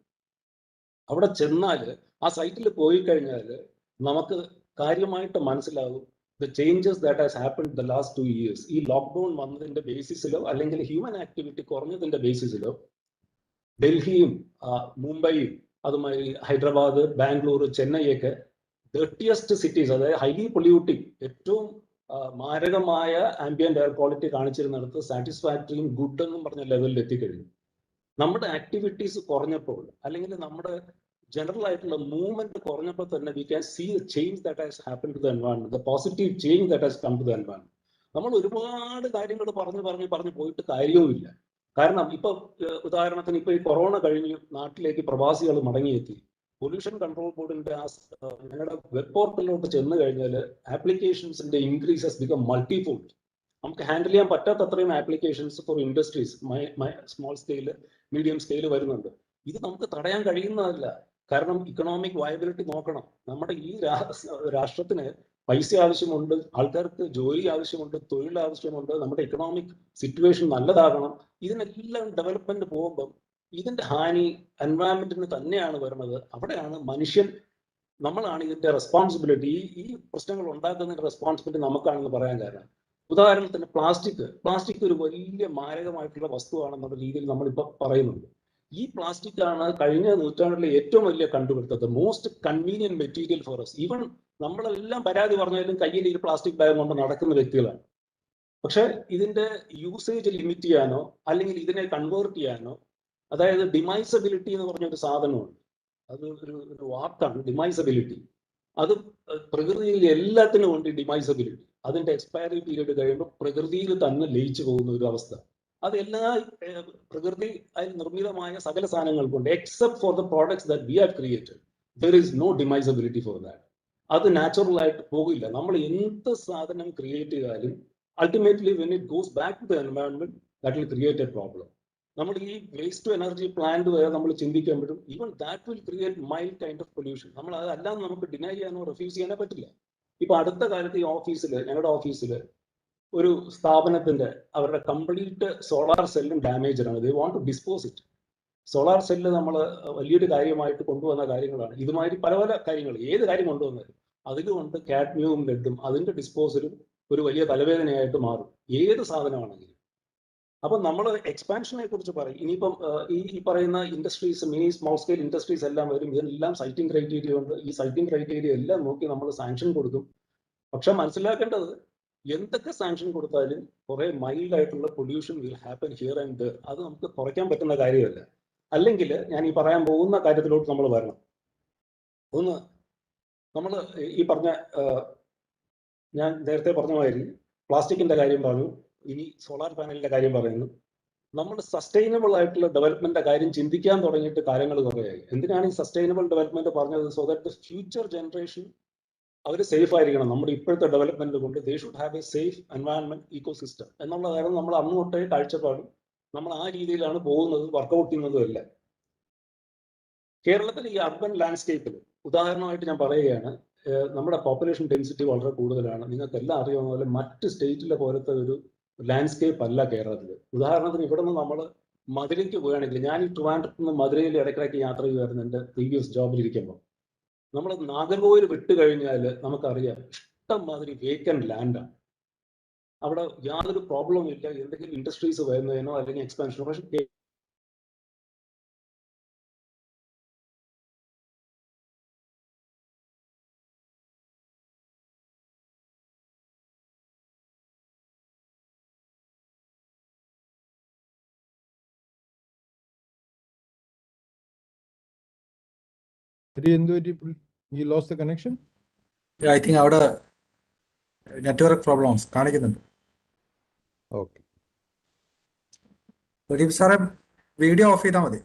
അവിടെ ചെന്നാൽ ആ സൈറ്റിൽ പോയി കഴിഞ്ഞാൽ നമുക്ക് കാര്യമായിട്ട് മനസ്സിലാവും the changes that has happened the last 2 years. ഈ ലോക്ക്ഡൌൺ വന്നതിന്റെ ബേസിസിലോ അല്ലെങ്കിൽ ഹ്യൂമൻ ആക്ടിവിറ്റി കുറഞ്ഞതിന്റെ ബേസിസിലോ ഡൽഹിയും മുംബൈയും അതുമായി ഹൈദരാബാദ്, ബാംഗ്ലൂർ, ചെന്നൈയൊക്കെ ഡർട്ടിയസ്റ്റ് സിറ്റീസ്, അതായത് ഹൈലി പൊല്യൂട്ടിങ്, ഏറ്റവും മാരകമായ ആംബിയന്റ് എയർ ക്വാളിറ്റി കാണിച്ചിരുന്നിടത്ത് സാറ്റിസ്ഫാക്ടറിയും ഗുഡ് എന്നും പറഞ്ഞ ലെവലിൽ എത്തിക്കഴിഞ്ഞു. നമ്മുടെ ആക്ടിവിറ്റീസ് കുറഞ്ഞപ്പോൾ അല്ലെങ്കിൽ നമ്മുടെ ജനറൽ ആയിട്ടുള്ള മൂവ്മെന്റ് കുറഞ്ഞപ്പോൾ തന്നെ we can see the change that has happen to the environment, the positive change that has come to the environment. നമ്മൾ ഒരുപാട് കാര്യങ്ങൾ പറഞ്ഞു പോയിട്ട് കാര്യവുമില്ല. കാരണം ഇപ്പൊ ഉദാഹരണത്തിന് ഇപ്പൊ ഈ കൊറോണ കഴിഞ്ഞ് നാട്ടിലേക്ക് പ്രവാസികൾ മടങ്ങിയെത്തി. പൊല്യൂഷൻ കൺട്രോൾ ബോർഡിന്റെ ഞങ്ങളുടെ വെബ് പോർട്ടലിലോട്ട് ചെന്ന് കഴിഞ്ഞാൽ ആപ്ലിക്കേഷൻസിന്റെ ഇൻക്രീസ് ഹസ് ബിക്കം മൾട്ടിഫോൾഡ്. നമുക്ക് ഹാൻഡിൽ ചെയ്യാൻ പറ്റാത്തത്രയും applications for industries small scale, medium scale വരുന്നുണ്ട്. ഇത് നമുക്ക് തടയാൻ കഴിയുന്നതല്ല. കാരണം ഇക്കണോമിക് വയബിലിറ്റി നോക്കണം. നമ്മുടെ ഈ രാഷ്ട്രത്തിന് പൈസ ആവശ്യമുണ്ട്, ആൾക്കാർക്ക് ജോലി ആവശ്യമുണ്ട്, തൊഴിൽ ആവശ്യമുണ്ട്, നമ്മുടെ ഇക്കണോമിക് സിറ്റുവേഷൻ നല്ലതാകണം. ഇതിനെല്ലാം ഡെവലപ്മെന്റ് പോകുമ്പം ഇതിന്റെ ഹാനി എൻവയറൺമെന്റിന് തന്നെയാണ് വരുന്നത്. അവിടെയാണ് മനുഷ്യൻ, നമ്മളാണ് ഇതിന്റെ റെസ്പോൺസിബിലിറ്റി, ഈ പ്രശ്നങ്ങൾ ഉണ്ടാക്കുന്നതിന്റെ റെസ്പോൺസിബിലിറ്റി നമുക്കാണെന്ന് പറയാൻ കാരണം. ഉദാഹരണത്തിന് പ്ലാസ്റ്റിക് ഒരു വലിയ മാരകമായിട്ടുള്ള വസ്തുവാണെന്നുള്ള രീതിയിൽ നമ്മളിപ്പോൾ പറയുന്നുണ്ട്. ഈ പ്ലാസ്റ്റിക് ആണ് കഴിഞ്ഞ നൂറ്റാണ്ടിലെ ഏറ്റവും വലിയ കണ്ടുപിടുത്തത്, most convenient material for us. Even നമ്മളെല്ലാം പരാതി പറഞ്ഞാലും കയ്യിൽ ഈ പ്ലാസ്റ്റിക് ബാഗ് കൊണ്ട് നടക്കുന്ന വ്യക്തികളാണ്. പക്ഷെ ഇതിന്റെ യൂസേജ് ലിമിറ്റ് ചെയ്യാനോ അല്ലെങ്കിൽ ഇതിനെ കൺവേർട്ട് ചെയ്യാനോ, അതായത് ഡിമൈസബിലിറ്റി എന്ന് പറഞ്ഞൊരു സാധനമുണ്ട്. അത് ഒരു വാക്കാണ് ഡിമൈസബിലിറ്റി. അത് പ്രകൃതിയിൽ എല്ലാത്തിനും ഉണ്ട് ഡിമൈസബിലിറ്റി. അതിന്റെ എക്സ്പയറി പീരീഡ് കഴിയുമ്പോൾ പ്രകൃതിയിൽ തന്നെ ലയിച്ചു പോകുന്ന ഒരു അവസ്ഥ. അത് എല്ലാ പ്രകൃതി അതിൽ നിർമ്മിതമായ സകല സാധനങ്ങൾക്കുണ്ട്. Except for the products that we have created there is no demisability for that. അത് നാച്ചുറൽ ആയിട്ട് പോകില്ല. നമ്മൾ എന്ത് സാധനം ക്രിയേറ്റ് ചെയ്താലും ultimately when it goes back to the environment that will create a problem. നമ്മൾ ഈ വേസ്റ്റ് ടു എനർജി പ്ലാന്റ് വരെ നമ്മൾ ചിന്തിക്കുമ്പോഴും even that will create mild kind of pollution. നമ്മൾ അതല്ലാതെ നമുക്ക് ഡിനൈ ചെയ്യാനോ റിഫ്യൂസ് ചെയ്യാനോ പറ്റില്ല. ഇപ്പൊ അടുത്ത കാലത്ത് ഈ ഓഫീസിൽ, ഞങ്ങളുടെ ഓഫീസിൽ ഒരു സ്ഥാപനത്തിന്റെ അവരുടെ കംപ്ലീറ്റ് സോളാർ സെല്ലും ഡാമേജ് ആണ്. They want to dispose it. Solar cell നമ്മൾ വലിയൊരു കാര്യമായിട്ട് കൊണ്ടുവന്ന കാര്യങ്ങളാണ്. ഇതുമാതിരി പല പല കാര്യങ്ങൾ, ഏത് കാര്യം കൊണ്ടുവന്നാലും അതിലുകൊണ്ട് കാഡ്മിയവും ലെഡും അതിന്റെ ഡിസ്പോസലും ഒരു വലിയ തലവേദനയായിട്ട് മാറും, ഏത് സാധനമാണെങ്കിലും. അപ്പൊ നമ്മൾ എക്സ്പാൻഷനെ കുറിച്ച് പറയും. ഇനിയിപ്പം ഈ പറയുന്ന industries, mini small scale industries എല്ലാം വരും. ഇതിനെല്ലാം സൈറ്റിംഗ് ക്രൈറ്റീരിയ ഉണ്ട്. ഈ സൈറ്റിംഗ് ക്രൈറ്റീരിയ എല്ലാം നോക്കി നമ്മൾ സാങ്ഷൻ കൊടുക്കും. പക്ഷെ മനസ്സിലാക്കേണ്ടത്, എന്തൊക്കെ സാങ്ഷൻ കൊടുത്താലും കുറെ മൈൽഡ് ആയിട്ടുള്ള pollution will happen here and there. അത് നമുക്ക് കുറയ്ക്കാൻ പറ്റുന്ന കാര്യമല്ല. അല്ലെങ്കിൽ ഞാൻ ഈ പറയാൻ പോകുന്ന കാര്യത്തിലോട്ട് നമ്മൾ വരണം. ഒന്ന്, നമ്മൾ ഈ പറഞ്ഞ ഞാൻ നേരത്തെ പറഞ്ഞ മാതിരി പ്ലാസ്റ്റിക്കിന്റെ കാര്യം പറഞ്ഞു, ഇനി സോളാർ പാനലിന്റെ കാര്യം പറയുന്നു. നമ്മൾ സസ്റ്റൈനബിൾ ആയിട്ടുള്ള ഡെവലപ്മെന്റിന്റെ കാര്യം ചിന്തിക്കാൻ തുടങ്ങിയിട്ട് കാര്യങ്ങൾ കുറേയായി. എന്തിനാണ് ഈ സസ്റ്റൈനബിൾ ഡെവലപ്മെന്റ് പറഞ്ഞത്? So that the future generation അവർ സേഫ് ആയിരിക്കണം. നമ്മുടെ ഇപ്പോഴത്തെ ഡെവലപ്മെന്റ് കൊണ്ട് they should have a safe environment ecosystem എന്നുള്ള കാര്യം നമ്മൾ അന്ന് തൊട്ടേ കാഴ്ചപ്പാടും നമ്മൾ ആ രീതിയിലാണ് പോകുന്നത്, വർക്കൗട്ട് ചെയ്യുന്നതും എല്ലാം. കേരളത്തിൽ ഈ അർബൻ ലാൻഡ്സ്കേപ്പിൽ ഉദാഹരണമായിട്ട് ഞാൻ പറയുകയാണ്, നമ്മുടെ പോപ്പുലേഷൻ ഡെൻസിറ്റി വളരെ കൂടുതലാണ്. നിങ്ങൾക്ക് എല്ലാം അറിയാവുന്ന പോലെ മറ്റ് സ്റ്റേറ്റിലെ പോലത്തെ ഒരു ലാൻഡ്സ്കേപ്പ് അല്ല കേരളത്തിൽ. ഉദാഹരണത്തിന് ഇവിടെ നിന്ന് നമ്മൾ മധുരയ്ക്ക് പോവുകയാണെങ്കിൽ, ഞാൻ ഈ ട്രിവാൻഡ്രത്ത് നിന്ന് മധുരയിൽ ഇടയ്ക്കിടയ്ക്ക് യാത്ര ചെയ്യുമായിരുന്നു എൻ്റെ പ്രീവിയസ് ജോബിലിരിക്കുമ്പോൾ. നമ്മൾ നാഗർകോവിൽ വിട്ട് കഴിഞ്ഞാൽ നമുക്കറിയാം ഇഷ്ടം മാതിരി വേക്കൻറ്റ് ലാൻഡാണ്. അവിടെ യാതൊരു പ്രോബ്ലവും ഇല്ല എന്തെങ്കിലും ഇൻഡസ്ട്രീസ് വരുന്നതിനോ അല്ലെങ്കിൽ എക്സ്പാൻഷനോ. പക്ഷെ You lost the connection? I think അവിടെ നെറ്റ്വർക്ക് പ്രോബ്ലംസ് കാണിക്കുന്നുണ്ട്. Okay. പ്രദീപ് സാറെ വീഡിയോ ഓഫ് ചെയ്താൽ മതി.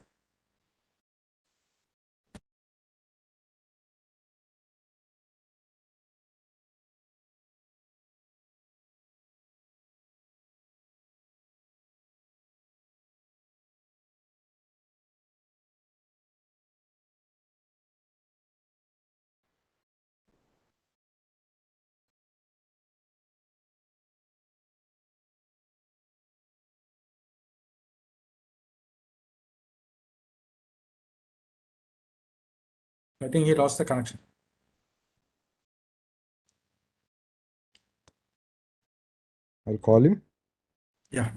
I think he lost the connection. I'll call him. Yeah.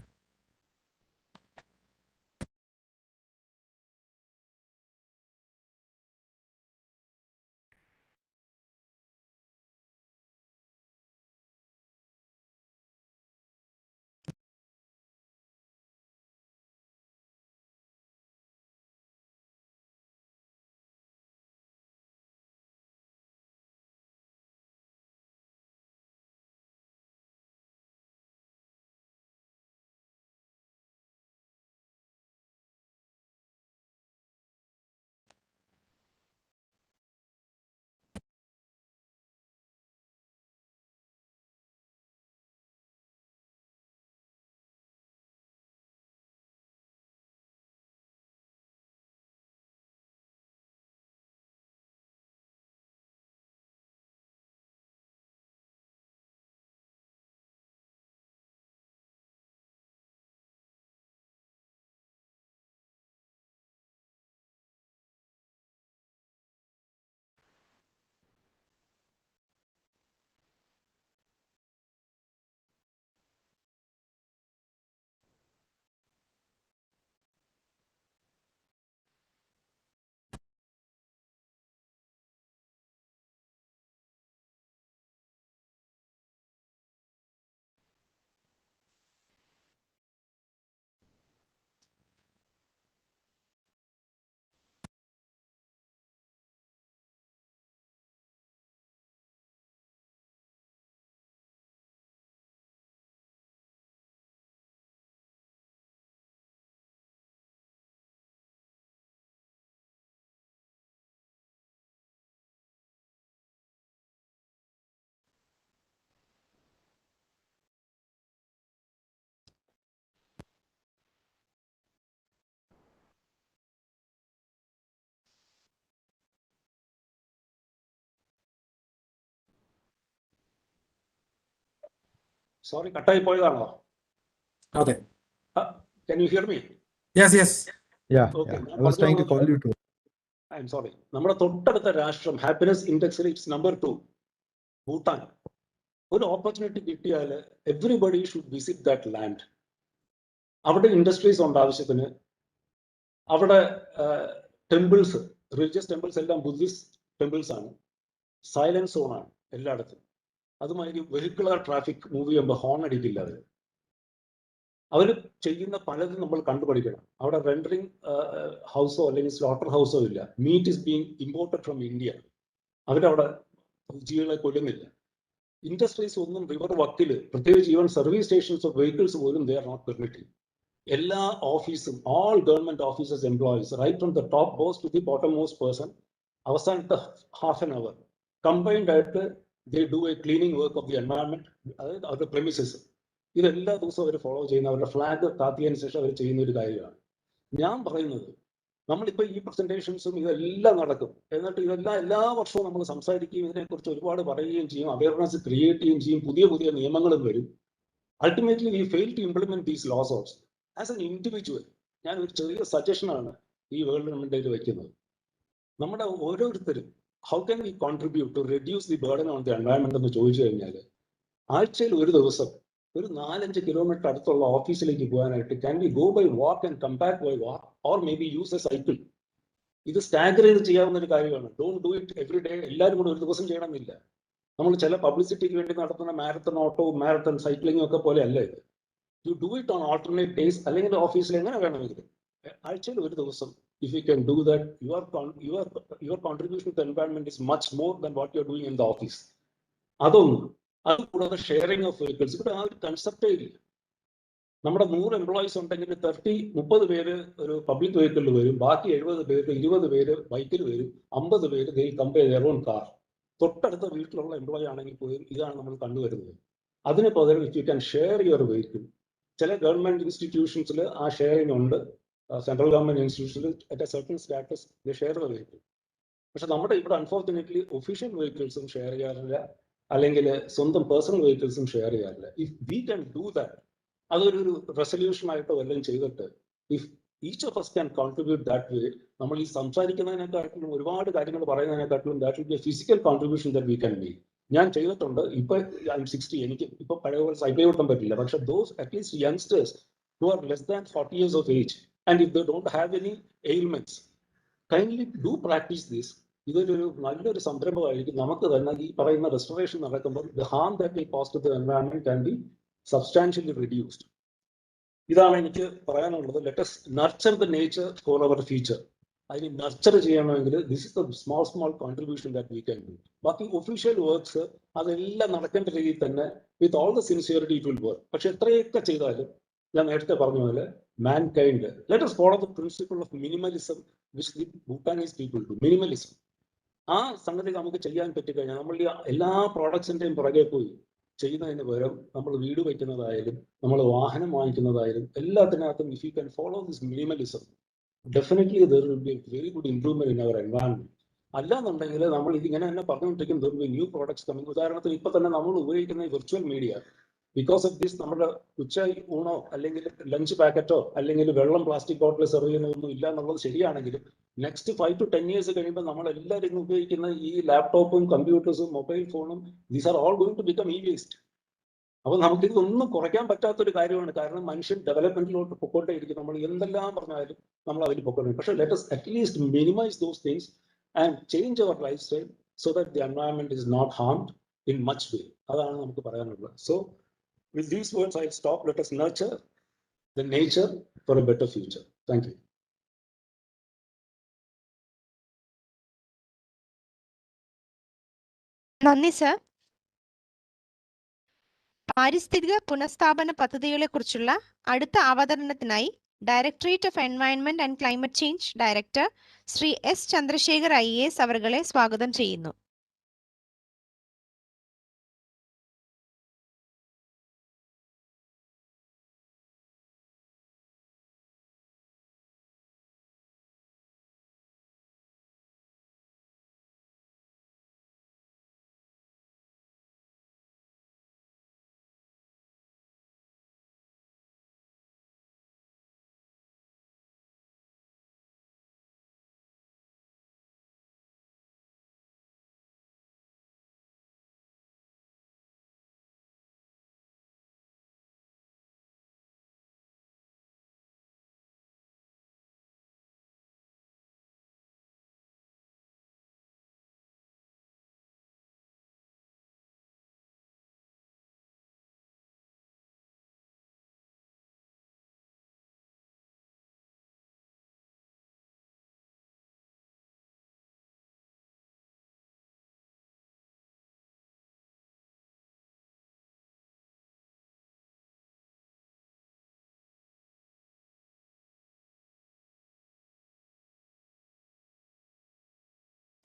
Sorry കട്ടായി പോയതാണോ? അതെ. Can you hear me? Yes yes. Okay. I was trying to call you to. I'm sorry. നമ്മുടെ തൊട്ടടുത്ത രാഷ്ട്രം ഹാപ്പിനെസ് ഇൻഡെക്സിൽ ഇറ്റ്സ് നമ്പർ 2 ഭൂട്ടാൻ. ഒരു opportunity കിട്ടിയാൽ everybody should visit that land. അവിടെ industries ഉണ്ട് ആവശ്യത്തിന്. അവിടെ ടെമ്പിൾസ്, റിലീജിയസ് ടെമ്പിൾസ് എല്ലാം ബുദ്ധിസ്റ്റ് ടെമ്പിൾസ് ആണ്. സൈലൻസ് സോൺ ആണ് എല്ലായിടത്തും. അതുമാതിരി വെഹിക്കുലർ ട്രാഫിക് മൂവ് ചെയ്യുമ്പോൾ ഹോൺ അടിക്കില്ല അവർ. അവർ ചെയ്യുന്ന പലതും നമ്മൾ കണ്ടുപഠിക്കണം. അവിടെ റെൻഡറിങ് ഹൗസോ അല്ലെങ്കിൽ സ്ലോട്ടർ ഹൗസോ ഇല്ല. Meat is being imported from India. അവരവിടെ ജീവികളെ കൊല്ലുന്നില്ല. ഇൻഡസ്ട്രീസ് ഒന്നും റിവർ വക്കിൽ, പ്രത്യേകിച്ച് even service stations of vehicles പോലും ദേ ആർ നോട്ട് പെർമിറ്റിംഗ്. എല്ലാ ഓഫീസും, all government officers employees right from the top boss to the bottom most person, അവസാനത്തെ ഹാഫ് ആൻ അവർ കമ്പൈൻഡ് ആയിട്ട് they do a cleaning work of the environment, അതായത് അവരുടെ premises. ഇതെല്ലാ ദിവസവും അവർ follow ചെയ്യുന്ന, അവരുടെ ഫ്ലാഗ് താത്തിയതിനു ശേഷം അവർ ചെയ്യുന്ന ഒരു കാര്യമാണ്. ഞാൻ പറയുന്നത് നമ്മളിപ്പോൾ ഈ പ്രസന്റേഷൻസും ഇതെല്ലാം നടക്കും. എന്നിട്ട് ഇതെല്ലാം എല്ലാ വർഷവും നമ്മൾ സംസാരിക്കുകയും ഇതിനെക്കുറിച്ച് ഒരുപാട് പറയുകയും ചെയ്യും, അവയർനെസ് ക്രിയേറ്റ് ചെയ്യുകയും ചെയ്യും, പുതിയ പുതിയ നിയമങ്ങളും വരും. Ultimately we fail to implement these laws also. As an individual ഞാൻ ഒരു ചെറിയ സജഷനാണ് ഈ വേൾഡ് ഗവൺമെന്റിൽ വയ്ക്കുന്നത്. നമ്മുടെ ഓരോരുത്തരും how can we contribute to reduce the burden on the environment എന്ന് ചോദിച്ചു കഴിഞ്ഞാൽ, ആഴ്ചയിൽ ഒരു ദിവസം ഒരു 4-5 കിലോമീറ്റർ അടുത്തുള്ള ഓഫീസിലേക്ക് പോകാനായിട്ട് can we go by walk and come back by walk or maybe use a cycle. ഇത് സ്റ്റാഗർ ചെയ്ത് ചെയ്യാവുന്ന ഒരു കാര്യമാണ്. Don't do it every day. എല്ലാവരും കൂടെ ഒരു ദിവസം ചെയ്യണമെന്നില്ല. നമ്മൾ ചില പബ്ലിസിറ്റിക്ക് വേണ്ടി നടത്തുന്ന മാരത്തൺ ഓട്ടവും മാരത്തൺ സൈക്ലിങ്ങും ഒക്കെ പോലെ അല്ല ഇത്. You do it on alternate days, അല്ലെങ്കിൽ ഓഫീസിൽ എങ്ങനെ വേണമെങ്കിലും ആഴ്ചയിൽ ഒരു ദിവസം. If you can do that, your contribution to environment is much more than what you are doing in the office. അതൊന്നും. അത് കൂടാതെ ഷെയറിംഗ് ഓഫ് വെഹിക്കിൾസ്. ഇവിടെ ആ ഒരു കൺസെപ്റ്റേ ഇല്ല. നമ്മുടെ 100 എംപ്ലോയീസ് ഉണ്ടെങ്കിൽ 30 പേര് ഒരു പബ്ലിക് വെഹിക്കിളിൽ വരും, ബാക്കി 70 പേര് 20 പേര് ബൈക്കിൽ വരും, 50 പേര് ദേ കമ്പയർ ദെയർ ഓൺ കാർ. തൊട്ടടുത്ത വീട്ടിലുള്ള എംപ്ലോയി ആണെങ്കിൽ പോലും ഇതാണ് നമ്മൾ കണ്ടുവരുന്നത്. അതിന് പകരം if you can share your vehicle, ചില ഗവൺമെന്റ് ഇൻസ്റ്റിറ്റ്യൂഷൻസിൽ ആ ഷെയറിംഗ് ഉണ്ട്. സെൻട്രൽ ഗവൺമെന്റ് ഇൻസ്റ്റിറ്റ്യൂഷനിൽ at a certain status they share the vehicle. പക്ഷെ നമ്മുടെ ഇവിടെ അൺഫോർച്ചുനേറ്റ്ലി ഒഫീഷ്യൽ വെഹിക്കിൾസും ഷെയർ ചെയ്യാറില്ല, അല്ലെങ്കിൽ സ്വന്തം പേഴ്സണൽ വെഹിക്കിൾസും ഷെയർ ചെയ്യാറില്ല. If we can do that, അതൊരു റെസൊല്യൂഷൻ ആയിട്ടോ വല്ലതും ചെയ്തിട്ട് if each of us can contribute that way, നമ്മൾ ഈ സംസാരിക്കുന്നതിനെക്കാട്ടിലും ഒരുപാട് കാര്യങ്ങൾ പറയുന്നതിനെക്കാട്ടിലും that will be a physical contribution that we can make. ഞാൻ ചെയ്തിട്ടുണ്ട്. ഇപ്പൊ ഐ എം 60, എനിക്ക് ഇപ്പൊ പഴയ പോലെ സൈക്കിൾ ഓട്ടാൻ പറ്റില്ല. പക്ഷെ those at least youngsters who are less than 40 years of age and if they don't have any ailments, kindly do practice this. ഇതൊരു നല്ലൊരു സംരംഭമായിരിക്കും. നമുക്ക് തന്നെ ഈ പറയുന്ന റെസ്റ്റോറേഷൻ നടക്കുമ്പോൾ the harm that we cause to the environment can be substantially reduced. ഇതാണ് എനിക്ക് പറയാനുള്ളത്. Let us nurture the nature for our future. അതിന് നർച്ചർ ചെയ്യണമെങ്കിൽ this is the small contribution that we can do. ബാക്കി official works അതെല്ലാം നടക്കേണ്ട രീതിയിൽ തന്നെ with all the sincerity it will work. പക്ഷെ എത്രയൊക്കെ ചെയ്താലും ഞാൻ നേരത്തെ പറഞ്ഞ പോലെ mankind, let us follow the principle of minimalism which the Bhutanese people do. Minimalism. ആ സംഗതി നമുക്ക് ചെയ്യാൻ പറ്റിക്കഴിഞ്ഞാൽ നമ്മൾ ഈ എല്ലാ പ്രോഡക്ട്സിന്റെയും പുറകെ പോയി ചെയ്യുന്നതിന് പകരം നമ്മൾ വീട് വയ്ക്കുന്നതായാലും നമ്മൾ വാഹനം വാങ്ങിക്കുന്നതായാലും എല്ലാത്തിനകത്തും if you can follow this minimalism, definitely there will be a very good improvement in our environment. അല്ലാന്നുണ്ടെങ്കിൽ നമ്മൾ ഇതിങ്ങനെ തന്നെ പറഞ്ഞുകൊണ്ടിരിക്കും there will be new products coming. ഉദാഹരണത്തിന് ഇപ്പൊ തന്നെ നമ്മൾ ഉപയോഗിക്കുന്ന ഈ virtual media, because of this നമ്മുടെ ഉച്ച ഊണോ അല്ലെങ്കിൽ ലഞ്ച് പാക്കറ്റോ അല്ലെങ്കിൽ വെള്ളം പ്ലാസ്റ്റിക് ബോട്ടിൽ സെർവ് ചെയ്യുന്നതൊന്നും ഇല്ല എന്നുള്ളത് ശരിയാണെങ്കിലും നെക്സ്റ്റ് 5 to 10 years കഴിയുമ്പോൾ നമ്മൾ എല്ലാവരും ഉപയോഗിക്കുന്ന ഈ ലാപ്ടോപ്പും കമ്പ്യൂട്ടേഴ്സും മൊബൈൽ ഫോണും these are all going to become e waste. അപ്പൊ നമുക്ക് ഇതൊന്നും കുറയ്ക്കാൻ പറ്റാത്തൊരു കാര്യമാണ്. കാരണം മനുഷ്യൻ ഡെവലപ്മെന്റിലോട്ട് പൊക്കോട്ടേയിരിക്കും. നമ്മൾ എന്തെല്ലാം പറഞ്ഞാലും നമ്മൾ അതിൽ പൊക്കോട്ടെ. പക്ഷേ let us at least minimize those things and change our lifestyle so that the environment is not harmed in much way. അതാണ് നമുക്ക് പറയാനുള്ളത്. So with these words, I'll stop. Let us nurture the nature for a better future. Thank you. നന്ദി sir. പാരിസ്ഥിതിക പുനഃസ്ഥാപന പദ്ധതികളെക്കുറിച്ചുള്ള അടുത്ത അവതരണത്തിനായി directorate of environment and climate change director Shri S Chandrasekhar IAS അവരെ സ്വാഗതം ചെയ്യുന്നു.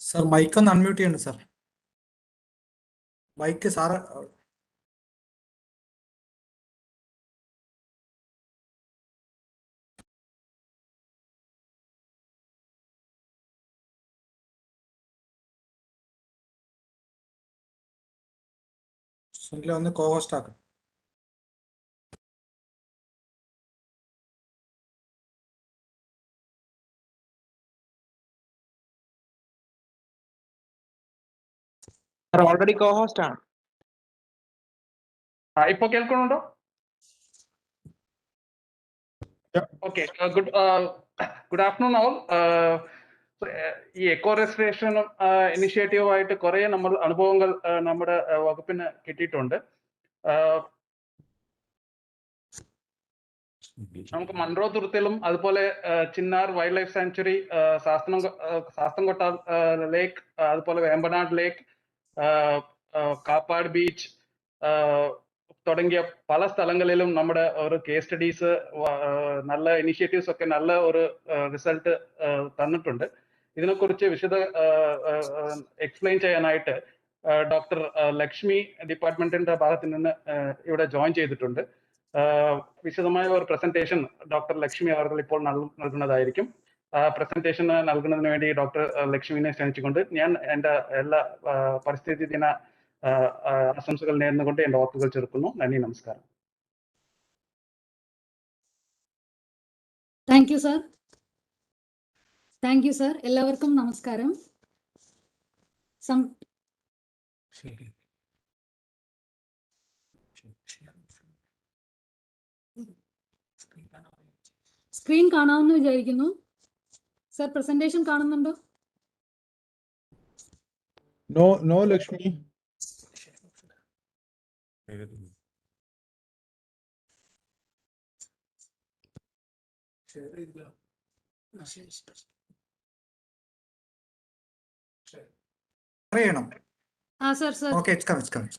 സാർ മൈക്ക് ഒന്ന് അൺമ്യൂട്ട് ചെയ്യണം സാർ. മൈക്ക് സാറ് സുനില ഒന്ന് കോ ഹോസ്റ്റ് ആക്കും. ഓൾറെഡി കോ ഹോസ്റ്റ് ആണ്. ഇപ്പൊ കേൾക്കണുണ്ടോ? Okay, good afternoon all. ഈ എക്കോ റെസ്റ്റോറേഷൻ ഇനിഷ്യേറ്റീവായിട്ട് കുറെ നമ്മൾ അനുഭവങ്ങൾ നമ്മുടെ വകുപ്പിന് കിട്ടിയിട്ടുണ്ട്. നമുക്ക് മൺട്രോ തുരുത്തിലും അതുപോലെ ചിന്നാർ വൈൽഡ് ലൈഫ് സാങ്ച്വറി, ശാസ്തംകൊട്ട ലേക്ക്, അതുപോലെ വേമ്പനാട് ലേക്ക്, കാപ്പാട് ബീച്ച് തുടങ്ങിയ പല സ്ഥലങ്ങളിലും നമ്മുടെ ഒരു കേസ് സ്റ്റഡീസ്, നല്ല ഇനിഷ്യേറ്റീവ്സ് ഒക്കെ നല്ല ഒരു റിസൾട്ട് തന്നിട്ടുണ്ട്. ഇതിനെക്കുറിച്ച് വിശദ എക്സ്പ്ലെയിൻ ചെയ്യാനായിട്ട് ഡോക്ടർ ലക്ഷ്മി ഡിപ്പാർട്ട്മെന്റിന്റെ ഭാഗത്ത് നിന്ന് ഇവിടെ ജോയിൻ ചെയ്തിട്ടുണ്ട്. വിശദമായ ഒരു പ്രസന്റേഷൻ ഡോക്ടർ ലക്ഷ്മി അവർ ഇപ്പോൾ നൽകുന്നതായിരിക്കും. പ്രസന്റേഷൻ നൽകുന്നതിന് വേണ്ടി ഡോക്ടർ ലക്ഷ്മിനെ ക്ഷണിച്ചുകൊണ്ട് ഞാൻ എൻ്റെ എല്ലാ പരിസ്ഥിതി ദിന ആശംസകൾ നേർന്നുകൊണ്ട് എൻ്റെ വാക്കുകൾ ചെറുക്കുന്നു. നന്ദി, നമസ്കാരം. Thank you sir. Thank you sir. എല്ലാവർക്കും നമസ്കാരം. സ്ക്രീൻ കാണാമെന്ന് വിചാരിക്കുന്നു. സർ പ്രസന്റേഷൻ കാണുന്നുണ്ടോ? നോ ലക്ഷ്മി. അറിയണം. Sir sir okay, it's come.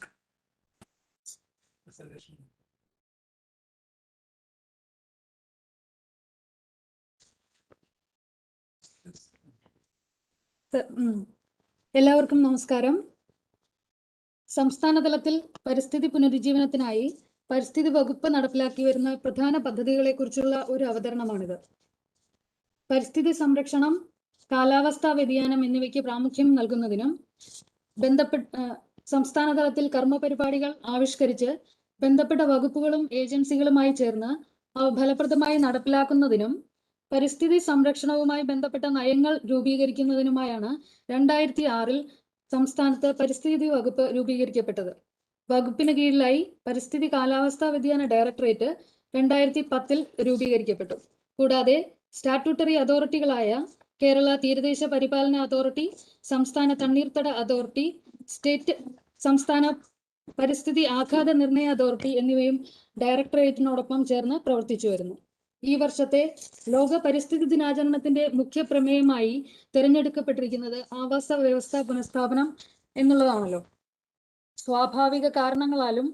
എല്ലാവർക്കും നമസ്കാരം. സംസ്ഥാന തലത്തിൽ പരിസ്ഥിതി പുനരുജ്ജീവനത്തിനായി പരിസ്ഥിതി വകുപ്പ് നടപ്പിലാക്കി വരുന്ന പ്രധാന പദ്ധതികളെ കുറിച്ചുള്ള ഒരു അവതരണമാണിത്. പരിസ്ഥിതി സംരക്ഷണം, കാലാവസ്ഥാ വ്യതിയാനം എന്നിവയ്ക്ക് പ്രാമുഖ്യം നൽകുന്നതിനും സംസ്ഥാന തലത്തിൽ കർമ്മപരിപാടികൾ ആവിഷ്കരിച്ച് ബന്ധപ്പെട്ട വകുപ്പുകളും ഏജൻസികളുമായി ചേർന്ന് അവ ഫലപ്രദമായി നടപ്പിലാക്കുന്നതിനും പരിസ്ഥിതി സംരക്ഷണവുമായി ബന്ധപ്പെട്ട നയങ്ങൾ രൂപീകരിക്കുന്നതിനുമായാണ് 2006 സംസ്ഥാനത്ത് പരിസ്ഥിതി വകുപ്പ് രൂപീകരിക്കപ്പെട്ടത്. വകുപ്പിന് കീഴിലായി പരിസ്ഥിതി കാലാവസ്ഥാ വ്യതിയാന ഡയറക്ടറേറ്റ് 2010 രൂപീകരിക്കപ്പെട്ടു. കൂടാതെ സ്റ്റാറ്റ്യൂട്ടറി അതോറിറ്റികളായ കേരള തീരദേശ പരിപാലന അതോറിറ്റി, സംസ്ഥാന തണ്ണീർത്തട അതോറിറ്റി, സംസ്ഥാന പരിസ്ഥിതി ആഘാത നിർണയ അതോറിറ്റി എന്നിവയും ഡയറക്ടറേറ്റിനോടൊപ്പം ചേർന്ന് പ്രവർത്തിച്ചു വരുന്നു. ഈ വർഷത്തെ ലോക പരിസ്ഥിതി ദിനാചരണത്തിന്റെ മുഖ്യ പ്രമേയമായി തിരഞ്ഞെടുക്കപ്പെട്ടിരിക്കുന്നത് ആവാസ വ്യവസ്ഥ പുനഃസ്ഥാപനം എന്നുള്ളതാണല്ലോ. സ്വാഭാവിക കാരണങ്ങളാലും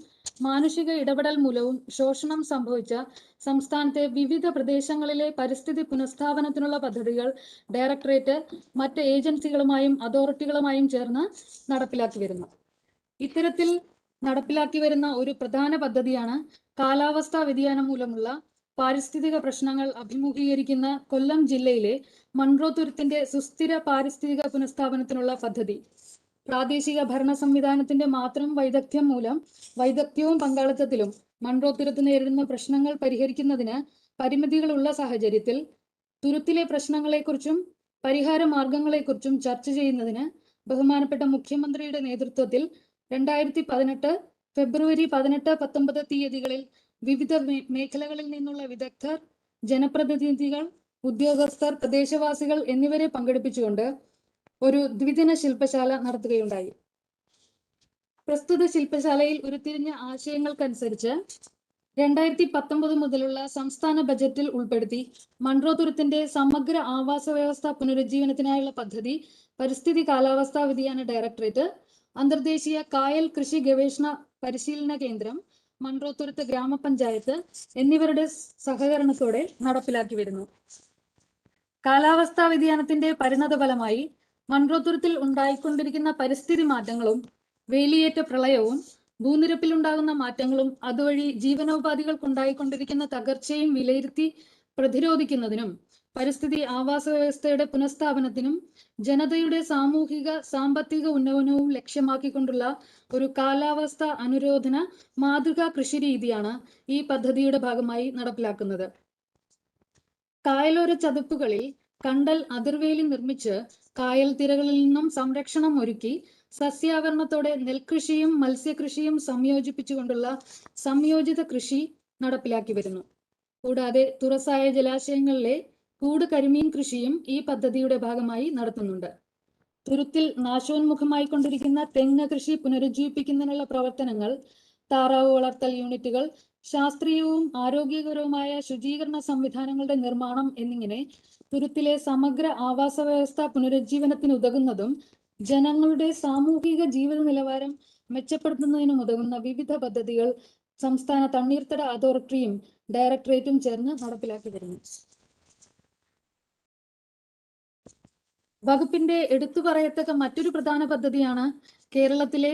മാനുഷിക ഇടപെടൽ മൂലവും ശോഷണം സംഭവിച്ച സംസ്ഥാനത്തെ വിവിധ പ്രദേശങ്ങളിലെ പരിസ്ഥിതി പുനഃസ്ഥാപനത്തിനുള്ള പദ്ധതികൾ ഡയറക്ടറേറ്റ് മറ്റ് ഏജൻസികളുമായും അതോറിറ്റികളുമായും ചേർന്ന് നടപ്പിലാക്കി വരുന്നു. ഇത്തരത്തിൽ നടപ്പിലാക്കി വരുന്ന ഒരു പ്രധാന പദ്ധതിയാണ് കാലാവസ്ഥാ വ്യതിയാനം മൂലമുള്ള പാരിസ്ഥിതിക പ്രശ്നങ്ങൾ അഭിമുഖീകരിക്കുന്ന കൊല്ലം ജില്ലയിലെ മൺട്രോ തുരുത്തിന്റെ സുസ്ഥിര പാരിസ്ഥിതിക പുനഃസ്ഥാപനത്തിനുള്ള പദ്ധതി. പ്രാദേശിക ഭരണ സംവിധാനത്തിന്റെ മാത്രം വൈദഗ്ധ്യവും പങ്കാളിത്തത്തിലും മൺട്രോ തുരുത്ത് നേരിടുന്ന പ്രശ്നങ്ങൾ പരിഹരിക്കുന്നതിന് പരിമിതികളുള്ള സാഹചര്യത്തിൽ തുരുത്തിലെ പ്രശ്നങ്ങളെക്കുറിച്ചും പരിഹാര മാർഗങ്ങളെക്കുറിച്ചും ചർച്ച ചെയ്യുന്നതിന് ബഹുമാനപ്പെട്ട മുഖ്യമന്ത്രിയുടെ നേതൃത്വത്തിൽ 2018 ഫെബ്രുവരി 18-19 തീയതികളിൽ വിവിധ മേഖലകളിൽ നിന്നുള്ള വിദഗ്ധർ, ജനപ്രതിനിധികൾ, ഉദ്യോഗസ്ഥർ, പ്രദേശവാസികൾ എന്നിവരെ പങ്കെടുപ്പിച്ചുകൊണ്ട് ഒരു ദ്വിദിന ശില്പശാല നടത്തുകയുണ്ടായി. പ്രസ്തുത ശില്പശാലയിൽ ഉരുത്തിരിഞ്ഞ ആശയങ്ങൾക്കനുസരിച്ച് 2019 മുതലുള്ള സംസ്ഥാന ബജറ്റിൽ ഉൾപ്പെടുത്തി മൺട്രോ തുരുത്തിന്റെ സമഗ്ര ആവാസ വ്യവസ്ഥ പുനരുജ്ജീവനത്തിനായുള്ള പദ്ധതി പരിസ്ഥിതി കാലാവസ്ഥാ വ്യതിയാന ഡയറക്ടറേറ്റ്, അന്തർദേശീയ കായൽ കൃഷി ഗവേഷണ പരിശീലന കേന്ദ്രം, മൺട്രോ തുരുത്ത് ഗ്രാമപഞ്ചായത്ത് എന്നിവരുടെ സഹകരണത്തോടെ നടപ്പിലാക്കി വരുന്നു. കാലാവസ്ഥാ വ്യതിയാനത്തിന്റെ പരിണത ഫലമായി മൺട്രോത്തുരുത്തിൽ ഉണ്ടായിക്കൊണ്ടിരിക്കുന്ന പരിസ്ഥിതി മാറ്റങ്ങളും വേലിയേറ്റ പ്രളയവും ഭൂനിരപ്പിലുണ്ടാകുന്ന മാറ്റങ്ങളും അതുവഴി ജീവനോപാധികൾക്കുണ്ടായിക്കൊണ്ടിരിക്കുന്ന തകർച്ചയും വിലയിരുത്തി പ്രതിരോധിക്കുന്നതിനും പരിസ്ഥിതി ആവാസ വ്യവസ്ഥയുടെ പുനഃസ്ഥാപനത്തിനും ജനതയുടെ സാമൂഹിക സാമ്പത്തിക ഉന്നമനവും ലക്ഷ്യമാക്കിക്കൊണ്ടുള്ള ഒരു കാലാവസ്ഥ അനുരോധന മാതൃകാ കൃഷി രീതിയാണ് ഈ പദ്ധതിയുടെ ഭാഗമായി നടപ്പിലാക്കുന്നത്. കായലോര ചതുപ്പുകളിൽ കണ്ടൽ അതിർവേലി നിർമ്മിച്ച് കായൽ തിരകളിൽ നിന്നും സംരക്ഷണം ഒരുക്കി സസ്യാവരണത്തോടെ നെൽകൃഷിയും മത്സ്യകൃഷിയും സംയോജിപ്പിച്ചുകൊണ്ടുള്ള സംയോജിത കൃഷി നടപ്പിലാക്കി വരുന്നു. കൂടാതെ തുറസായ ജലാശയങ്ങളിലെ കൂട് കരിമീൻ കൃഷിയും ഈ പദ്ധതിയുടെ ഭാഗമായി നടത്തുന്നുണ്ട്. തുരുത്തിൽ നാശോന്മുഖമായിക്കൊണ്ടിരിക്കുന്ന തെങ്ങ് കൃഷി പുനരുജ്ജീവിപ്പിക്കുന്നതിനുള്ള പ്രവർത്തനങ്ങൾ, താറാവ് വളർത്തൽ യൂണിറ്റുകൾ, ശാസ്ത്രീയവും ആരോഗ്യകരവുമായ ശുചീകരണ സംവിധാനങ്ങളുടെ നിർമ്മാണം എന്നിങ്ങനെ തുരുത്തിലെ സമഗ്ര ആവാസ വ്യവസ്ഥ പുനരുജ്ജീവനത്തിന് ഉതകുന്നതും ജനങ്ങളുടെ സാമൂഹിക ജീവിത നിലവാരം മെച്ചപ്പെടുത്തുന്നതിനും ഉതകുന്ന വിവിധ പദ്ധതികൾ സംസ്ഥാന തണ്ണീർത്തട അതോറിറ്റിയും ഡയറക്ടറേറ്റും ചേർന്ന് നടപ്പിലാക്കി വരുന്നു. വകുപ്പിന്റെ എടുത്തു പറയത്തക്ക മറ്റൊരു പ്രധാന പദ്ധതിയാണ് കേരളത്തിലെ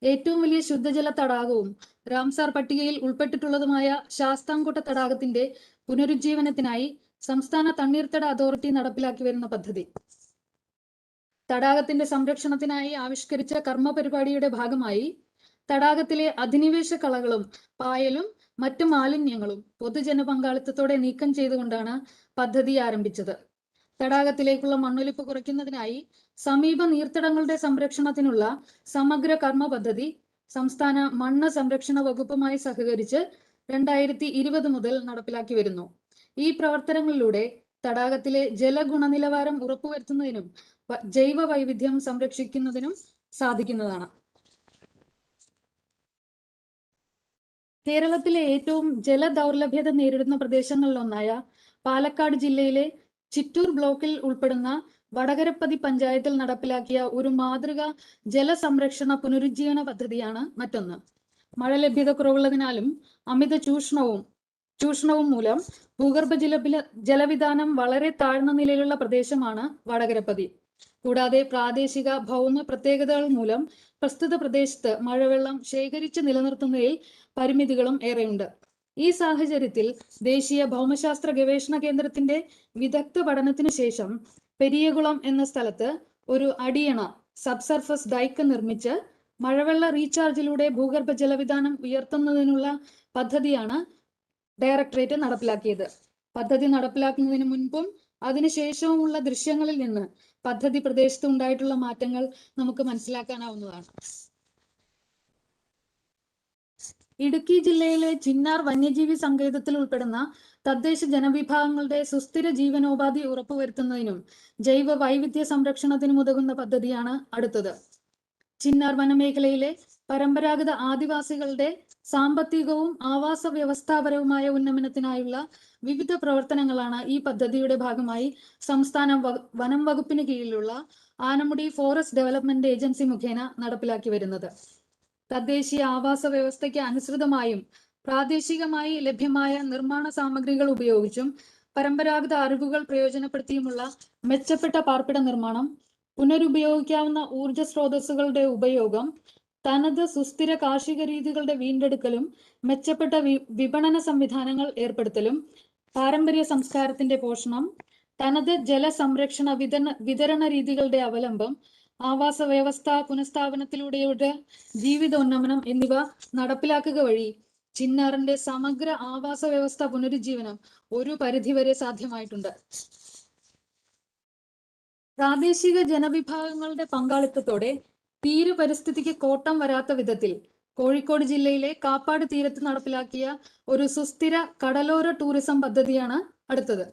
ഏറ്റവും വലിയ ശുദ്ധജല തടാകവും റാംസാർ പട്ടികയിൽ ഉൾപ്പെട്ടിട്ടുള്ളതുമായ ശാസ്താംകോട്ട തടാകത്തിന്റെ പുനരുജ്ജീവനത്തിനായി സംസ്ഥാന തണ്ണീർത്തട അതോറിറ്റി നടപ്പിലാക്കി വരുന്ന പദ്ധതി. തടാകത്തിന്റെ സംരക്ഷണത്തിനായി ആവിഷ്കരിച്ച കർമ്മ പരിപാടിയുടെ ഭാഗമായി തടാകത്തിലെ അധിനിവേശ കളകളും പായലും മറ്റു മാലിന്യങ്ങളും പൊതുജന പങ്കാളിത്തത്തോടെ നീക്കം ചെയ്തുകൊണ്ടാണ് പദ്ധതി ആരംഭിച്ചത്. തടാകത്തിലേക്കുള്ള മണ്ണൊലിപ്പ് കുറയ്ക്കുന്നതിനായി സമീപ നീർത്തടങ്ങളുടെ സംരക്ഷണത്തിനുള്ള സമഗ്ര കർമ്മ പദ്ധതി സംസ്ഥാന മണ്ണ് സംരക്ഷണ വകുപ്പുമായി സഹകരിച്ച് 2020 മുതൽ നടപ്പിലാക്കി വരുന്നു. ഈ പ്രവർത്തനങ്ങളിലൂടെ തടാകത്തിലെ ജലഗുണനിലവാരം ഉറപ്പുവരുത്തുന്നതിനും ജൈവ വൈവിധ്യം സംരക്ഷിക്കുന്നതിനും സാധിക്കുന്നതാണ്. കേരളത്തിലെ ഏറ്റവും ജലദൗർലഭ്യത നേരിടുന്ന പ്രദേശങ്ങളിലൊന്നായ പാലക്കാട് ജില്ലയിലെ ചിറ്റൂർ ബ്ലോക്കിൽ ഉൾപ്പെടുന്ന വടകരപ്പതി പഞ്ചായത്തിൽ നടപ്പിലാക്കിയ ഒരു മാതൃക ജലസംരക്ഷണ പുനരുജ്ജീവന പദ്ധതിയാണ് മറ്റൊന്ന്. മഴ ലഭ്യത കുറവുള്ളതിനാലും അമിത ചൂഷണവും മൂലം ഭൂഗർഭ ജലവിധാനം വളരെ താഴ്ന്ന നിലയിലുള്ള പ്രദേശമാണ് വടകരപ്പതി. കൂടാതെ പ്രാദേശിക ഭൗമ പ്രത്യേകതകൾ മൂലം പ്രസ്തുത പ്രദേശത്ത് മഴവെള്ളം ശേഖരിച്ച് നിലനിർത്തുന്നതിൽ പരിമിതികളും ഏറെയുണ്ട്. ഈ സാഹചര്യത്തിൽ ദേശീയ ഭൗമശാസ്ത്ര ഗവേഷണ കേന്ദ്രത്തിന്റെ വിദഗ്ധ പഠനത്തിനു ശേഷം പെരിയകുളം എന്ന സ്ഥലത്ത് ഒരു അടിയണ സബ്സർഫസ് ഡൈക്ക് നിർമ്മിച്ച് മഴവെള്ള റീചാർജിലൂടെ ഭൂഗർഭ ജലവിധാനം ഉയർത്തുന്നതിനുള്ള പദ്ധതിയാണ് ഡയറക്ടറേറ്റ് നടപ്പിലാക്കിയത്. പദ്ധതി നടപ്പിലാക്കുന്നതിന് മുൻപും അതിനുശേഷവുമുള്ള ദൃശ്യങ്ങളിൽ നിന്ന് പദ്ധതി പ്രദേശത്ത് ഉണ്ടായിട്ടുള്ള മാറ്റങ്ങൾ നമുക്ക് മനസ്സിലാക്കാനാവുന്നതാണ്. ഇടുക്കി ജില്ലയിലെ ചിന്നാർ വന്യജീവി സങ്കേതത്തിൽ ഉൾപ്പെടുന്ന തദ്ദേശ ജനവിഭാഗങ്ങളുടെ സുസ്ഥിര ജീവനോപാധി ഉറപ്പുവരുത്തുന്നതിനും ജൈവ വൈവിധ്യ സംരക്ഷണത്തിനും ഉതകുന്ന പദ്ധതിയാണ് അടുത്തത്. ചിന്നാർ വനമേഖലയിലെ പരമ്പരാഗത ആദിവാസികളുടെ സാമ്പത്തികവും ആവാസ വ്യവസ്ഥാപരവുമായ ഉന്നമനത്തിനായുള്ള വിവിധ പ്രവർത്തനങ്ങളാണ് ഈ പദ്ധതിയുടെ ഭാഗമായി സംസ്ഥാന വനം വകുപ്പിന് കീഴിലുള്ള ആനമുടി ഫോറസ്റ്റ് ഡെവലപ്മെന്റ് ഏജൻസി മുഖേന നടപ്പിലാക്കി വരുന്നത്. തദ്ദേശീയ ആവാസ വ്യവസ്ഥയ്ക്ക് അനുസൃതമായും പ്രാദേശികമായി ലഭ്യമായ നിർമ്മാണ സാമഗ്രികൾ ഉപയോഗിച്ചും പരമ്പരാഗത അറിവുകൾ പ്രയോജനപ്പെടുത്തിയുമുള്ള മെച്ചപ്പെട്ട പാർപ്പിട നിർമ്മാണം, പുനരുപയോഗിക്കാവുന്ന ഊർജ സ്രോതസ്സുകളുടെ ഉപയോഗം, തനത് സുസ്ഥിര കാർഷിക രീതികളുടെ വീണ്ടെടുക്കലും മെച്ചപ്പെട്ട വിപണന സംവിധാനങ്ങൾ ഏർപ്പെടുത്തലും, പാരമ്പര്യ സംസ്കാരത്തിന്റെ പോഷണം, തനത് ജല സംരക്ഷണ വിതരണ രീതികളുടെ അവലംബം, ആവാസ വ്യവസ്ഥ പുനഃസ്ഥാപനത്തിലൂടെയുള്ള ജീവിതോന്നമനം എന്നിവ നടപ്പിലാക്കുക വഴി ചിന്നാറിന്റെ സമഗ്ര ആവാസ വ്യവസ്ഥ പുനരുജ്ജീവനം ഒരു പരിധിവരെ സാധ്യമായിട്ടുണ്ട്. പ്രാദേശിക ജനവിഭാഗങ്ങളുടെ പങ്കാളിത്തത്തോടെ തീര പരിസ്ഥിതിക്ക് കോട്ടം വരാത്ത വിധത്തിൽ കോഴിക്കോട് ജില്ലയിലെ കാപ്പാട് തീരത്ത് നടപ്പിലാക്കിയ ഒരു സുസ്ഥിര കടലോര ടൂറിസം പദ്ധതിയാണ് അടുത്തത്.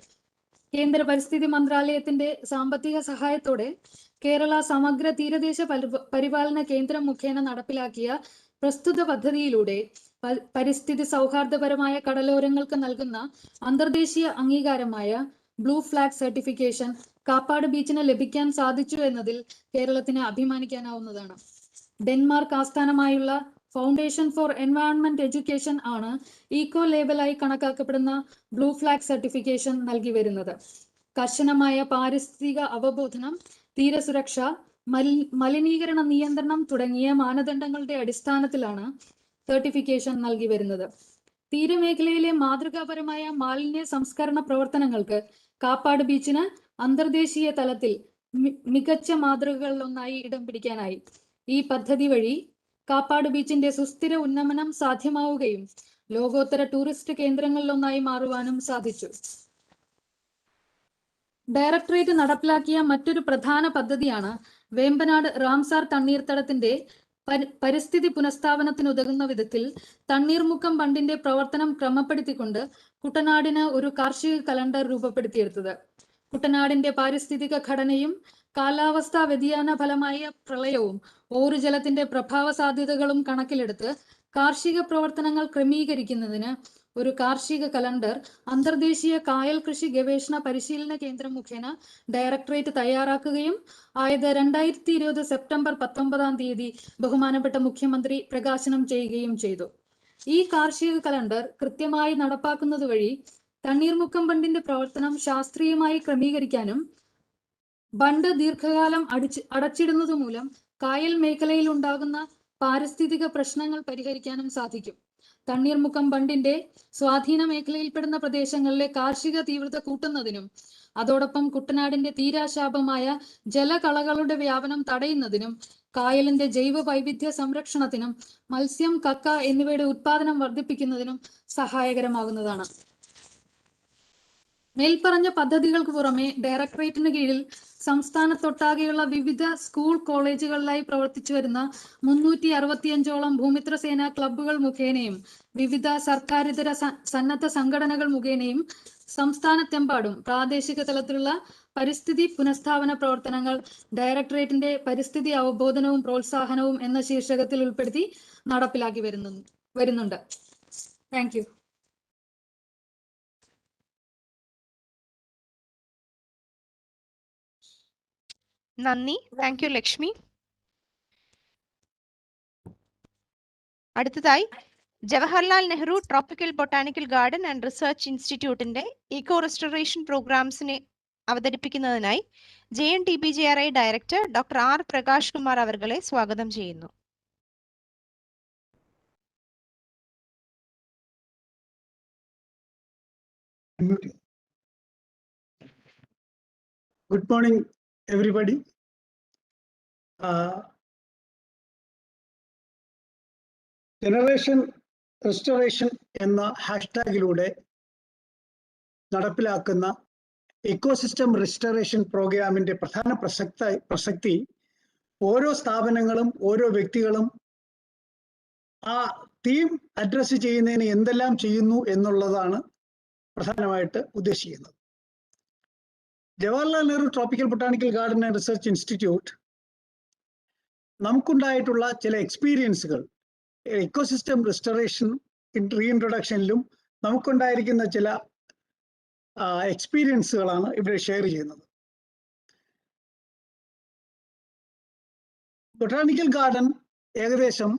കേന്ദ്ര പരിസ്ഥിതി മന്ത്രാലയത്തിന്റെ സാമ്പത്തിക സഹായത്തോടെ കേരള സമഗ്ര തീരദേശ പരിപാലന കേന്ദ്രം മുഖേന നടപ്പിലാക്കിയ പ്രസ്തുത പദ്ധതിയിലൂടെ പരിസ്ഥിതി സൗഹാർദ്ദപരമായ കടലോരങ്ങൾക്ക് നൽകുന്ന അന്തർദേശീയ അംഗീകാരമായ ബ്ലൂ ഫ്ലാഗ് സർട്ടിഫിക്കേഷൻ കാപ്പാട് ബീച്ചിന് ലഭിക്കാൻ സാധിച്ചു എന്നതിൽ കേരളത്തിന് അഭിമാനിക്കാനാവുന്നതാണ്. ഡെൻമാർക്ക് ആസ്ഥാനമായുള്ള ഫൗണ്ടേഷൻ ഫോർ എൻവയോൺമെന്റ് എഡ്യൂക്കേഷൻ ആണ് ഈക്കോ ലേബലായി കണക്കാക്കപ്പെടുന്ന ബ്ലൂ ഫ്ലാഗ് സർട്ടിഫിക്കേഷൻ നൽകി വരുന്നത്. കർശനമായ പാരിസ്ഥിതിക അവബോധനം, തീരസുരക്ഷ, മലിനീകരണ നിയന്ത്രണം തുടങ്ങിയ മാനദണ്ഡങ്ങളുടെ അടിസ്ഥാനത്തിലാണ് സർട്ടിഫിക്കേഷൻ നൽകി വരുന്നത്. തീരമേഖലയിലെ മാതൃകാപരമായ മാലിന്യ സംസ്കരണ പ്രവർത്തനങ്ങൾക്ക് കാപ്പാട് ബീച്ചിന് അന്തർദേശീയ തലത്തിൽ മികച്ച മാതൃകകളിലൊന്നായി ഇടം പിടിക്കാനായി. ഈ പദ്ധതി വഴി കാപ്പാട് ബീച്ചിന്റെ സുസ്ഥിര ഉന്നമനം സാധ്യമാവുകയും ലോകോത്തര ടൂറിസ്റ്റ് കേന്ദ്രങ്ങളിലൊന്നായി മാറുവാനും സാധിച്ചു. ഡയറക്ടറേറ്റ് നടപ്പിലാക്കിയ മറ്റൊരു പ്രധാന പദ്ധതിയാണ് വേമ്പനാട് റാംസാർ തണ്ണീർത്തടത്തിന്റെ പരിസ്ഥിതി പുനഃസ്ഥാപനത്തിനുതകുന്ന വിധത്തിൽ തണ്ണീർമുക്കം ബണ്ടിന്റെ പ്രവർത്തനം ക്രമപ്പെടുത്തിക്കൊണ്ട് കുട്ടനാടിന് ഒരു കാർഷിക കലണ്ടർ രൂപപ്പെടുത്തിയെടുത്തത്. കുട്ടനാടിന്റെ പാരിസ്ഥിതിക ഘടനയും കാലാവസ്ഥാ വ്യതിയാന ഫലമായ പ്രളയവും ഓരുജലത്തിന്റെ പ്രഭാവ സാധ്യതകളും കണക്കിലെടുത്ത് കാർഷിക പ്രവർത്തനങ്ങൾ ക്രമീകരിക്കുന്നതിന് ഒരു കാർഷിക കലണ്ടർ അന്തർദേശീയ കായൽ കൃഷി ഗവേഷണ പരിശീലന കേന്ദ്രം മുഖേന ഡയറക്ടറേറ്റ് തയ്യാറാക്കുകയും ആയത് 2020 സെപ്റ്റംബർ 19 ബഹുമാനപ്പെട്ട മുഖ്യമന്ത്രി പ്രകാശനം ചെയ്യുകയും ചെയ്തു. ഈ കാർഷിക കലണ്ടർ കൃത്യമായി നടപ്പാക്കുന്നത് വഴി തണ്ണീർമുക്കം ബണ്ടിന്റെ പ്രവർത്തനം ശാസ്ത്രീയമായി ക്രമീകരിക്കാനും ബണ്ട് ദീർഘകാലം അടച്ചിടുന്നത് മൂലം കായൽ മേഖലയിൽ ഉണ്ടാകുന്ന പാരിസ്ഥിതിക പ്രശ്നങ്ങൾ പരിഹരിക്കാനും സാധിക്കും. തണ്ണീർമുക്കം ബണ്ടിന്റെ സ്വാധീന മേഖലയിൽപ്പെടുന്ന പ്രദേശങ്ങളിലെ കാർഷിക തീവ്രത കൂട്ടുന്നതിനും അതോടൊപ്പം കുട്ടനാടിന്റെ തീരാശാപമായ ജലകളകളുടെ വ്യാപനം തടയുന്നതിനും കായലിന്റെ ജൈവ വൈവിധ്യ സംരക്ഷണത്തിനും മത്സ്യം, കക്ക എന്നിവയുടെ ഉത്പാദനം വർദ്ധിപ്പിക്കുന്നതിനും സഹായകരമാകുന്നതാണ്. മേൽപ്പറഞ്ഞ പദ്ധതികൾക്ക് പുറമെ ഡയറക്ടറേറ്റിന് കീഴിൽ സംസ്ഥാനത്തൊട്ടാകെയുള്ള വിവിധ സ്കൂൾ കോളേജുകളിലായി പ്രവർത്തിച്ചു വരുന്ന 365ഓളം ഭൂമിത്ര സേനാ ക്ലബ്ബുകൾ മുഖേനയും വിവിധ സർക്കാരിതര സന്നദ്ധ സംഘടനകൾ മുഖേനയും സംസ്ഥാനത്തെമ്പാടും പ്രാദേശിക തലത്തിലുള്ള പരിസ്ഥിതി പുനഃസ്ഥാപന പ്രവർത്തനങ്ങൾ ഡയറക്ടറേറ്റിന്റെ പരിസ്ഥിതി അവബോധനവും പ്രോത്സാഹനവും എന്ന ശീർഷകത്തിൽ ഉൾപ്പെടുത്തി നടപ്പിലാക്കി വരുന്നുണ്ട്. Thank you. നന്ദി. Thank you Lakshmi. അടുത്തതായി Jawaharlal Nehru tropical botanical garden and research ഇൻസ്റ്റിറ്റ്യൂട്ടിന്റെ ഇക്കോ റെസ്റ്റോറേഷൻ പ്രോഗ്രാംസിനെ അവതരിപ്പിക്കുന്നതിനായി JNTPJRI director doctor R Prakash Kumar അവർകളെ സ്വാഗതം ചെയ്യുന്നു. Good morning, everybody. Generation restoration എന്ന ഹാഷ്ടാഗിലൂടെ നടപ്പിലാക്കുന്ന ഇക്കോസിസ്റ്റം റെസ്റ്റോറേഷൻ പ്രോഗ്രാമിന്റെ പ്രധാന പ്രസക്തി ഓരോ സ്ഥാപനങ്ങളും ഓരോ വ്യക്തികളും ആ തീം അഡ്രസ്സ് ചെയ്യുന്നതിന് എന്തെല്ലാം ചെയ്യുന്നു എന്നുള്ളതാണ് പ്രധാനമായിട്ട് ഉദ്ദേശിക്കുന്നത്. Jawaharlal Nehru tropical botanical garden and research institute നമുക്കുണ്ടായിട്ടുള്ള ചില എക്സ്പീരിയൻസുകൾ ഇക്കോസിസ്റ്റം റെസ്റ്റോറേഷൻ റീഇൻട്രൊഡക്ഷനിലും നമുക്കുണ്ടായിരിക്കുന്ന ചില എക്സ്പീരിയൻസുകളാണ് ഇവിടെ ഷെയർ ചെയ്യുന്നത്. ബൊട്ടാനിക്കൽ ഗാർഡൻ ഏകദേശം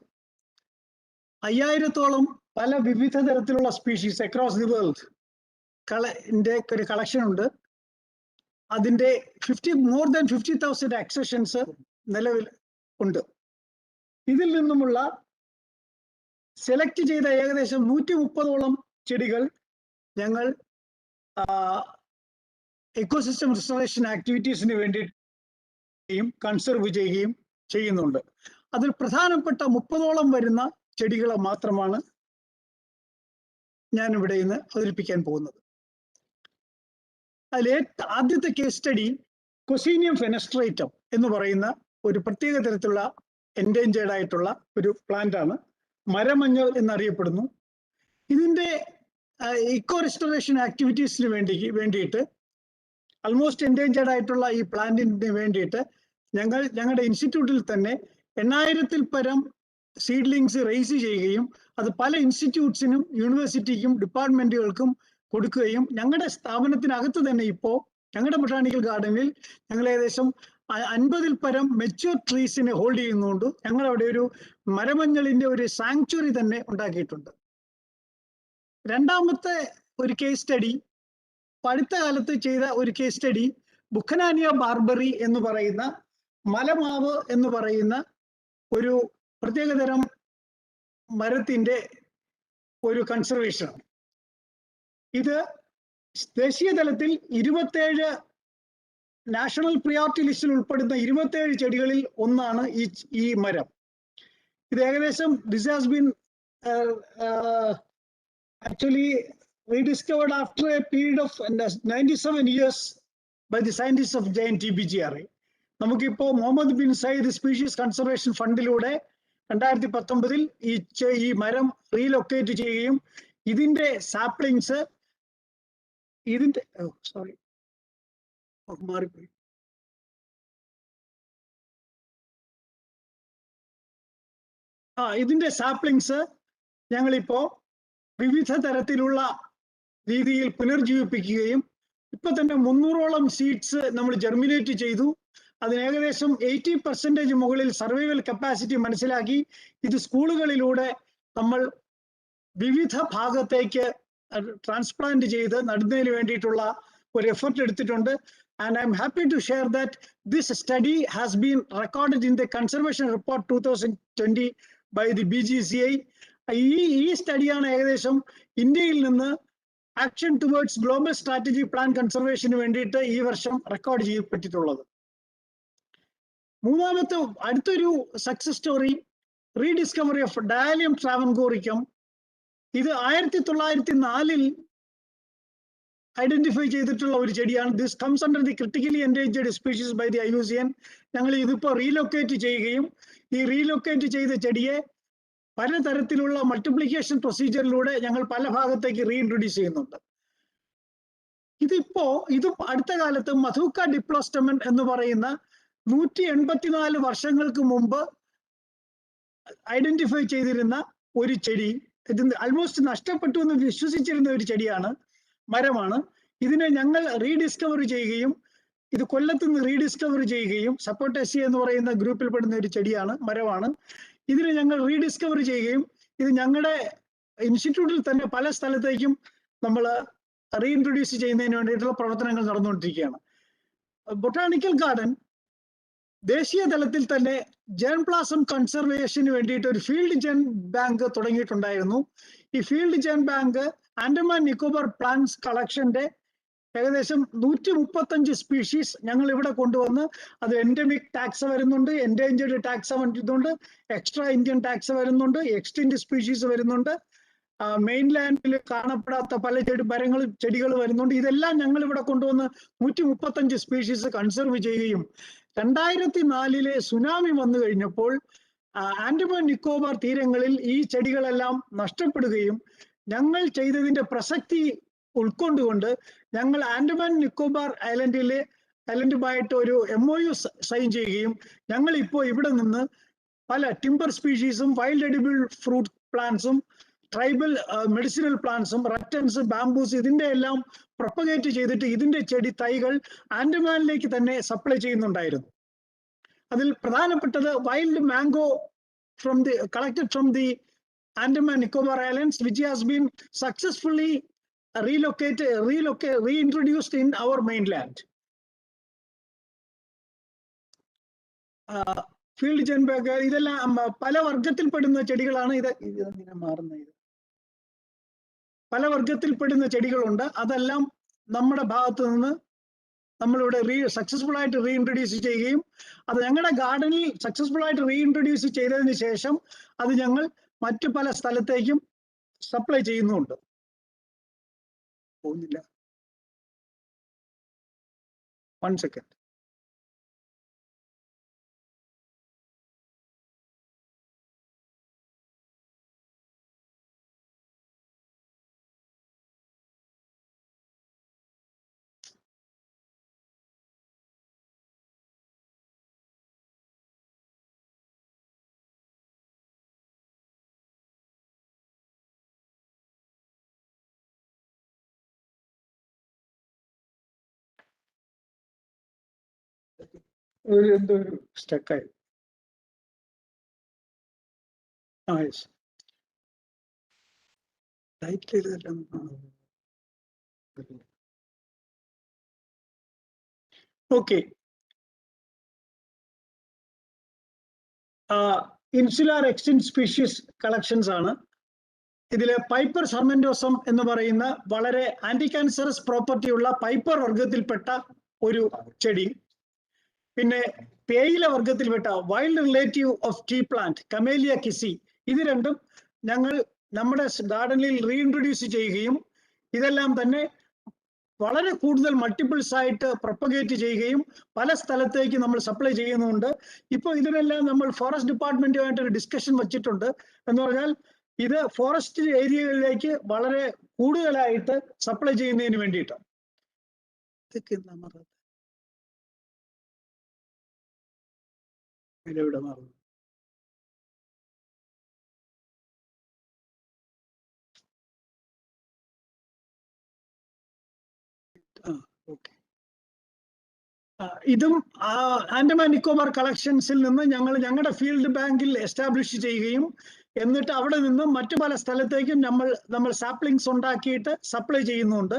5000-ഓളം പല വിവിധ തരത്തിലുള്ള സ്പീഷീസ് അക്രോസ് ദി വേൾഡ് ഒരു കളക്ഷൻ ഉണ്ട്. അതിന്റെ more than 50,000 അക്സഷൻസ് നിലവിൽ ഉണ്ട്. ഇതിൽ നിന്നുമുള്ള സെലക്ട് ചെയ്ത ഏകദേശം 130ഓളം ചെടികൾ ഞങ്ങൾ എക്കോസിസ്റ്റം റിസ്റ്റോറേഷൻ ആക്ടിവിറ്റീസിന് വേണ്ടിയും കൺസർവ് ചെയ്യുകയും ചെയ്യുന്നുണ്ട്. അതിൽ പ്രധാനപ്പെട്ട 30ഓളം വരുന്ന ചെടികളെ മാത്രമാണ് ഞാൻ ഇവിടെ ഇന്ന് അവതരിപ്പിക്കാൻ പോകുന്നത്. അതിൽ ആദ്യത്തെ കേസ് സ്റ്റഡി കൊസീനിയം ഫെനസ്ട്രേറ്റം എന്ന് പറയുന്ന ഒരു പ്രത്യേക തരത്തിലുള്ള എൻഡേഞ്ചേർഡ് ആയിട്ടുള്ള ഒരു പ്ലാന്റ് ആണ്. മരമഞ്ഞൾ എന്നറിയപ്പെടുന്നു. ഇതിന്റെ ഇക്കോ റെസ്റ്റോറേഷൻ ആക്ടിവിറ്റീസിന് വേണ്ടിയിട്ട് ആൾമോസ്റ്റ് എൻഡേഞ്ചേർഡ് ആയിട്ടുള്ള ഈ പ്ലാന്റിന് വേണ്ടിയിട്ട് ഞങ്ങളുടെ ഇൻസ്റ്റിറ്റ്യൂട്ടിൽ തന്നെ 8000-ൽ പരം സീഡ്ലിങ്സ് റേസ് ചെയ്യുകയും അത് പല ഇൻസ്റ്റിറ്റ്യൂട്ട്സിനും യൂണിവേഴ്സിറ്റിക്കും ഡിപ്പാർട്ട്മെന്റുകൾക്കും കൊടുക്കുകയും ഞങ്ങളുടെ സ്ഥാപനത്തിനകത്ത് തന്നെ ഇപ്പോൾ ഞങ്ങളുടെ ബൊട്ടാനിക്കൽ ഗാർഡനിൽ ഞങ്ങൾ ഏകദേശം 50-ൽ പരം മെച്യൂർ ട്രീസിനെ ഹോൾഡ് ചെയ്യുന്നുണ്ട്. ഞങ്ങൾ അവിടെ ഒരു മരമഞ്ഞളിന്റെ ഒരു സാങ്ച്വറി തന്നെ ഉണ്ടാക്കിയിട്ടുണ്ട്. രണ്ടാമത്തെ ഒരു കേസ് സ്റ്റഡി അടുത്ത കാലത്ത് ചെയ്ത ഒരു കേസ് സ്റ്റഡി ബുക്കനാനിയ ബാർബറി എന്ന് പറയുന്ന മലമാവ് എന്ന് പറയുന്ന ഒരു പ്രത്യേകതരം മരത്തിന്റെ ഒരു കൺസർവേഷനാണ്. ഇത് ദേശീയ തലത്തിൽ 27 നാഷണൽ പ്രിയോറിറ്റി ലിസ്റ്റിൽ ഉൾപ്പെടുന്ന 27 ചെടികളിൽ ഒന്നാണ് ഈ മരം. ഇത് ഏകദേശം this has been actually rediscovered after a period of 97 years by the scientists of JNTBGRA. നമുക്കിപ്പോൾ Mohamed bin Zayed species conservation ഫണ്ടിലൂടെ 2019 ഈ മരം റീലൊക്കേറ്റ് ചെയ്യുകയും ഇതിന്റെ സാപ്ലിങ്സ് മാറിപ്പോയി ഇതിന്റെ സാപ്ലിങ്സ് ഞങ്ങളിപ്പോ വിവിധ തരത്തിലുള്ള രീതിയിൽ പുനർജീവിപ്പിക്കുകയും ഇപ്പൊ തന്നെ 300ഓളം സീഡ്സ് നമ്മൾ ജെർമിനേറ്റ് ചെയ്തു. അതിന് ഏകദേശം 80% മുകളിൽ സർവൈവൽ കപ്പാസിറ്റി മനസ്സിലാക്കി ഇത് സ്കൂളുകളിലൂടെ നമ്മൾ വിവിധ ഭാഗത്തേക്ക് ട്രാൻസ്പ്ലാന്റ് ചെയ്ത് നടുന്നതിന് വേണ്ടിയിട്ടുള്ള ഒരു എഫർട്ട് എടുത്തിട്ടുണ്ട്. And I'm happy to share that this study has been recorded in the Conservation Report 2020 by the BGCI. ഈ സ്റ്റഡിയാണ് ഏകദേശം ഇന്ത്യയിൽ നിന്ന് action towards global strategy plan കൺസർവേഷന് വേണ്ടിയിട്ട് ഈ വർഷം റെക്കോർഡ് ചെയ്യപ്പെട്ടിട്ടുള്ളത്. മൂന്നാമത്തെ അടുത്തൊരു success story rediscovery of Dialium travancoricum. ഇത് 1904 ഐഡന്റിഫൈ ചെയ്തിട്ടുള്ള ഒരു ചെടിയാണ്. This comes under the critically endangered species by the IUCN. ഞങ്ങൾ ഇതിപ്പോൾ റീലൊക്കേറ്റ് ചെയ്യുകയും ഈ റീലൊക്കേറ്റ് ചെയ്ത ചെടിയെ പലതരത്തിലുള്ള മൾട്ടിപ്ലിക്കേഷൻ പ്രൊസീജിയറിലൂടെ ഞങ്ങൾ പല ഭാഗത്തേക്ക് റീഇൻട്രൊഡ്യൂസ് ചെയ്യുന്നുണ്ട്. ഇതും അടുത്ത കാലത്ത് മധൂക്ക ഡിപ്ലോസ്റ്റമൻ എന്ന് പറയുന്ന 184 വർഷങ്ങൾക്ക് മുമ്പ് ഐഡന്റിഫൈ ചെയ്തിരുന്ന ഒരു ചെടി, ഇത് ആൾമോസ്റ്റ് നഷ്ടപ്പെട്ടു എന്ന് വിശ്വസിച്ചിരുന്ന ഒരു ചെടിയാണ്, മരമാണ്. ഇതിനെ ഞങ്ങൾ റീഡിസ്കവർ ചെയ്യുകയും ഇത് കൊല്ലത്ത് നിന്ന് റീഡിസ്കവർ ചെയ്യുകയും സപ്പോർട്ടേസിയ എന്ന് പറയുന്ന ഗ്രൂപ്പിൽ പെടുന്ന ഒരു ചെടിയാണ്, മരമാണ്. ഇതിനെ ഞങ്ങൾ റീഡിസ്കവർ ചെയ്യുകയും ഇത് ഞങ്ങളുടെ ഇൻസ്റ്റിറ്റ്യൂട്ടിൽ തന്നെ പല സ്ഥലത്തേക്കും നമ്മൾ റീഇൻട്രൊഡ്യൂസ് ചെയ്യുന്നതിന് വേണ്ടിയിട്ടുള്ള പ്രവർത്തനങ്ങൾ നടന്നുകൊണ്ടിരിക്കുകയാണ്. ബൊട്ടാണിക്കൽ ഗാർഡൻ ദേശീയ തലത്തിൽ തന്നെ ജേൺപ്ലാസം കൺസർവേഷന് വേണ്ടിയിട്ട് ഒരു ഫീൽഡ് ജേൺ ബാങ്ക് തുടങ്ങിയിട്ടുണ്ടായിരുന്നു. ഈ field gene bank Andaman Nicobar plants കളക്ഷന്റെ ഏകദേശം 135 സ്പീഷീസ് ഞങ്ങൾ ഇവിടെ കൊണ്ടുവന്ന് അത് എൻഡമിക് ടാക്സ വരുന്നുണ്ട്, എൻഡേഞ്ചേർഡ് ടാക്സ വരുന്നുണ്ട്, എക്സ്ട്രാ ഇന്ത്യൻ ടാക്സ വരുന്നുണ്ട്, എക്സ്റ്റിൻറ്റ് സ്പീഷീസ് വരുന്നുണ്ട്, മെയിൻലാൻഡിൽ കാണപ്പെടാത്ത പല ചെടികൾ വരുന്നുണ്ട്. ഇതെല്ലാം ഞങ്ങൾ ഇവിടെ കൊണ്ടുവന്ന് 135 സ്പീഷീസ് കൺസർവ് ചെയ്യുകയും 2004 സുനാമി വന്നു കഴിഞ്ഞപ്പോൾ ആൻഡമാൻ നിക്കോബാർ തീരങ്ങളിൽ ഈ ചെടികളെല്ലാം നഷ്ടപ്പെടുകയും ഞങ്ങൾ ചെയ്തതിന്റെ പ്രസക്തി ഉൾക്കൊണ്ടുകൊണ്ട് ഞങ്ങൾ ആൻഡമാൻ നിക്കോബാർ ഐലൻഡുമായിട്ട് ഒരു MOU സൈൻ ചെയ്യുകയും ഞങ്ങൾ ഇപ്പോൾ ഇവിടെ നിന്ന് പല ടിമ്പർ സ്പീഷീസും വൈൽഡ് എഡിബിൾ ഫ്രൂട്ട് പ്ലാന്റ്സും ട്രൈബൽ മെഡിസിനൽ പ്ലാന്റ്സും റക്ടൻസ് ബാംബൂസ് ഇതിന്റെ എല്ലാം പ്രൊപ്പഗേറ്റ് ചെയ്തിട്ട് ഇതിന്റെ ചെടി തൈകൾ ആൻഡമാനിലേക്ക് തന്നെ സപ്ലൈ ചെയ്യുന്നുണ്ടായിരുന്നു. അതിൽ പ്രധാനപ്പെട്ടത് wild mango collected from the Andaman Nicobar Islands, which has been successfully reintroduced in our mainland. Field gene bank ഇതെല്ലാം പല വർഗത്തിൽപ്പെടുന്ന ചെടികളാണ്. ഇതിങ്ങനെ മാറുന്നത് പല വർഗത്തിൽപ്പെടുന്ന ചെടികളുണ്ട്. അതെല്ലാം നമ്മുടെ ഭാഗത്ത് നിന്ന് നമ്മളിവിടെ സക്സസ്ഫുൾ ആയിട്ട് റീഇൻട്രൊഡ്യൂസ് ചെയ്യുകയും അത് ഞങ്ങളുടെ ഗാർഡനിൽ സക്സസ്ഫുൾ ആയിട്ട് റീഇൻട്രൊഡ്യൂസ് ചെയ്തതിന് ശേഷം അത് ഞങ്ങൾ മറ്റു പല സ്ഥലത്തേക്കും സപ്ലൈ ചെയ്യുന്നുണ്ട്. പോകുന്നില്ല, 1 second. എന്തോ ഒരു സ്റ്റക്കായി. Okay, insular extant species collections ആണ്. ഇതിലെ പൈപ്പർ സർമെന്റോസം എന്ന് പറയുന്ന വളരെ ആന്റി ക്യാൻസറസ് പ്രോപ്പർട്ടി ഉള്ള പൈപ്പർ വർഗത്തിൽപ്പെട്ട ഒരു ചെടി, പിന്നെ തേയില വർഗത്തിൽപ്പെട്ട wild relative of tea plant Camellia kissi, ഇത് രണ്ടും ഞങ്ങൾ നമ്മുടെ ഗാർഡനിൽ റീഇൻട്രൊഡ്യൂസ് ചെയ്യുകയും ഇതെല്ലാം തന്നെ വളരെ കൂടുതൽ മൾട്ടിപ്പിൾസ് ആയിട്ട് പ്രൊപ്പഗേറ്റ് ചെയ്യുകയും പല സ്ഥലത്തേക്ക് നമ്മൾ സപ്ലൈ ചെയ്യുന്നുണ്ട്. ഇപ്പോൾ ഇതിനെല്ലാം നമ്മൾ ഫോറസ്റ്റ് ഡിപ്പാർട്ട്മെന്റുമായിട്ട് ഒരു ഡിസ്കഷൻ വെച്ചിട്ടുണ്ട്. എന്ന് പറഞ്ഞാൽ ഇത് ഫോറസ്റ്റ് ഏരിയകളിലേക്ക് വളരെ കൂടുതലായിട്ട് സപ്ലൈ ചെയ്യുന്നതിന് വേണ്ടിയിട്ട്. ഇതും ആൻഡമാൻ നിക്കോബാർ കളക്ഷൻസിൽ നിന്ന് ഞങ്ങൾ ഞങ്ങളുടെ ഫീൽഡ് ബാങ്കിൽ എസ്റ്റാബ്ലിഷ് ചെയ്യുകയും എന്നിട്ട് അവിടെ നിന്നും മറ്റു പല സ്ഥലത്തേക്കും നമ്മൾ സാപ്ലിങ്സ് ഉണ്ടാക്കിയിട്ട് സപ്ലൈ ചെയ്യുന്നുണ്ട്.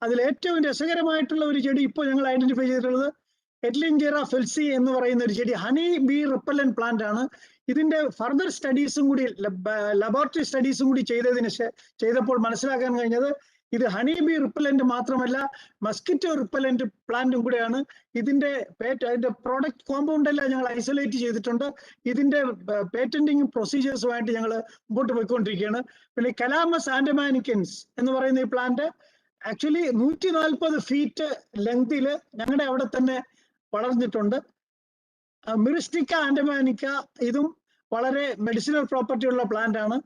അതിൽ ഏറ്റവും രസകരമായിട്ടുള്ള ഒരു ചെടി ഇപ്പോൾ ഞങ്ങൾ ഐഡന്റിഫൈ ചെയ്തിട്ടുള്ളത് എഡ്ലിൻജെറ ഫെൽസി എന്ന് പറയുന്ന ഒരു ചെടി, ഹണി ബി റിപ്പല്ലന്റ് പ്ലാന്റ് ആണ്. ഇതിന്റെ ഫർദർ സ്റ്റഡീസും കൂടി ലബോറട്ടറി സ്റ്റഡീസും കൂടി ചെയ്തപ്പോൾ മനസ്സിലാക്കാൻ കഴിഞ്ഞത് ഇത് ഹണി ബി റിപ്പല്ലന്റ് മാത്രമല്ല മസ്കിറ്റോ റിപ്പല്ലന്റ് പ്ലാന്റും കൂടെയാണ്. അതിന്റെ പ്രോഡക്റ്റ് കോമ്പൗണ്ട് എല്ലാം ഞങ്ങൾ ഐസൊലേറ്റ് ചെയ്തിട്ടുണ്ട്. ഇതിന്റെ പേറ്റന്റിങ് പ്രൊസീജിയേഴ്സുമായിട്ട് ഞങ്ങൾ മുമ്പോട്ട് പോയിക്കൊണ്ടിരിക്കുകയാണ്. പിന്നെ കലാമസ് ആൻഡമാനിക്കൻസ് എന്ന് പറയുന്ന ഈ പ്ലാന്റ് ആക്ച്വലി 140 ഫീറ്റ് ലെങ്തിൽ ഞങ്ങളുടെ അവിടെ തന്നെ വളർന്നിട്ടുണ്ട്. മിറിസ്റ്റിക്ക ആൻഡമാനിക്ക ഇതും വളരെ മെഡിസിനൽ പ്രോപ്പർട്ടി ഉള്ള പ്ലാന്റ് ആണ്.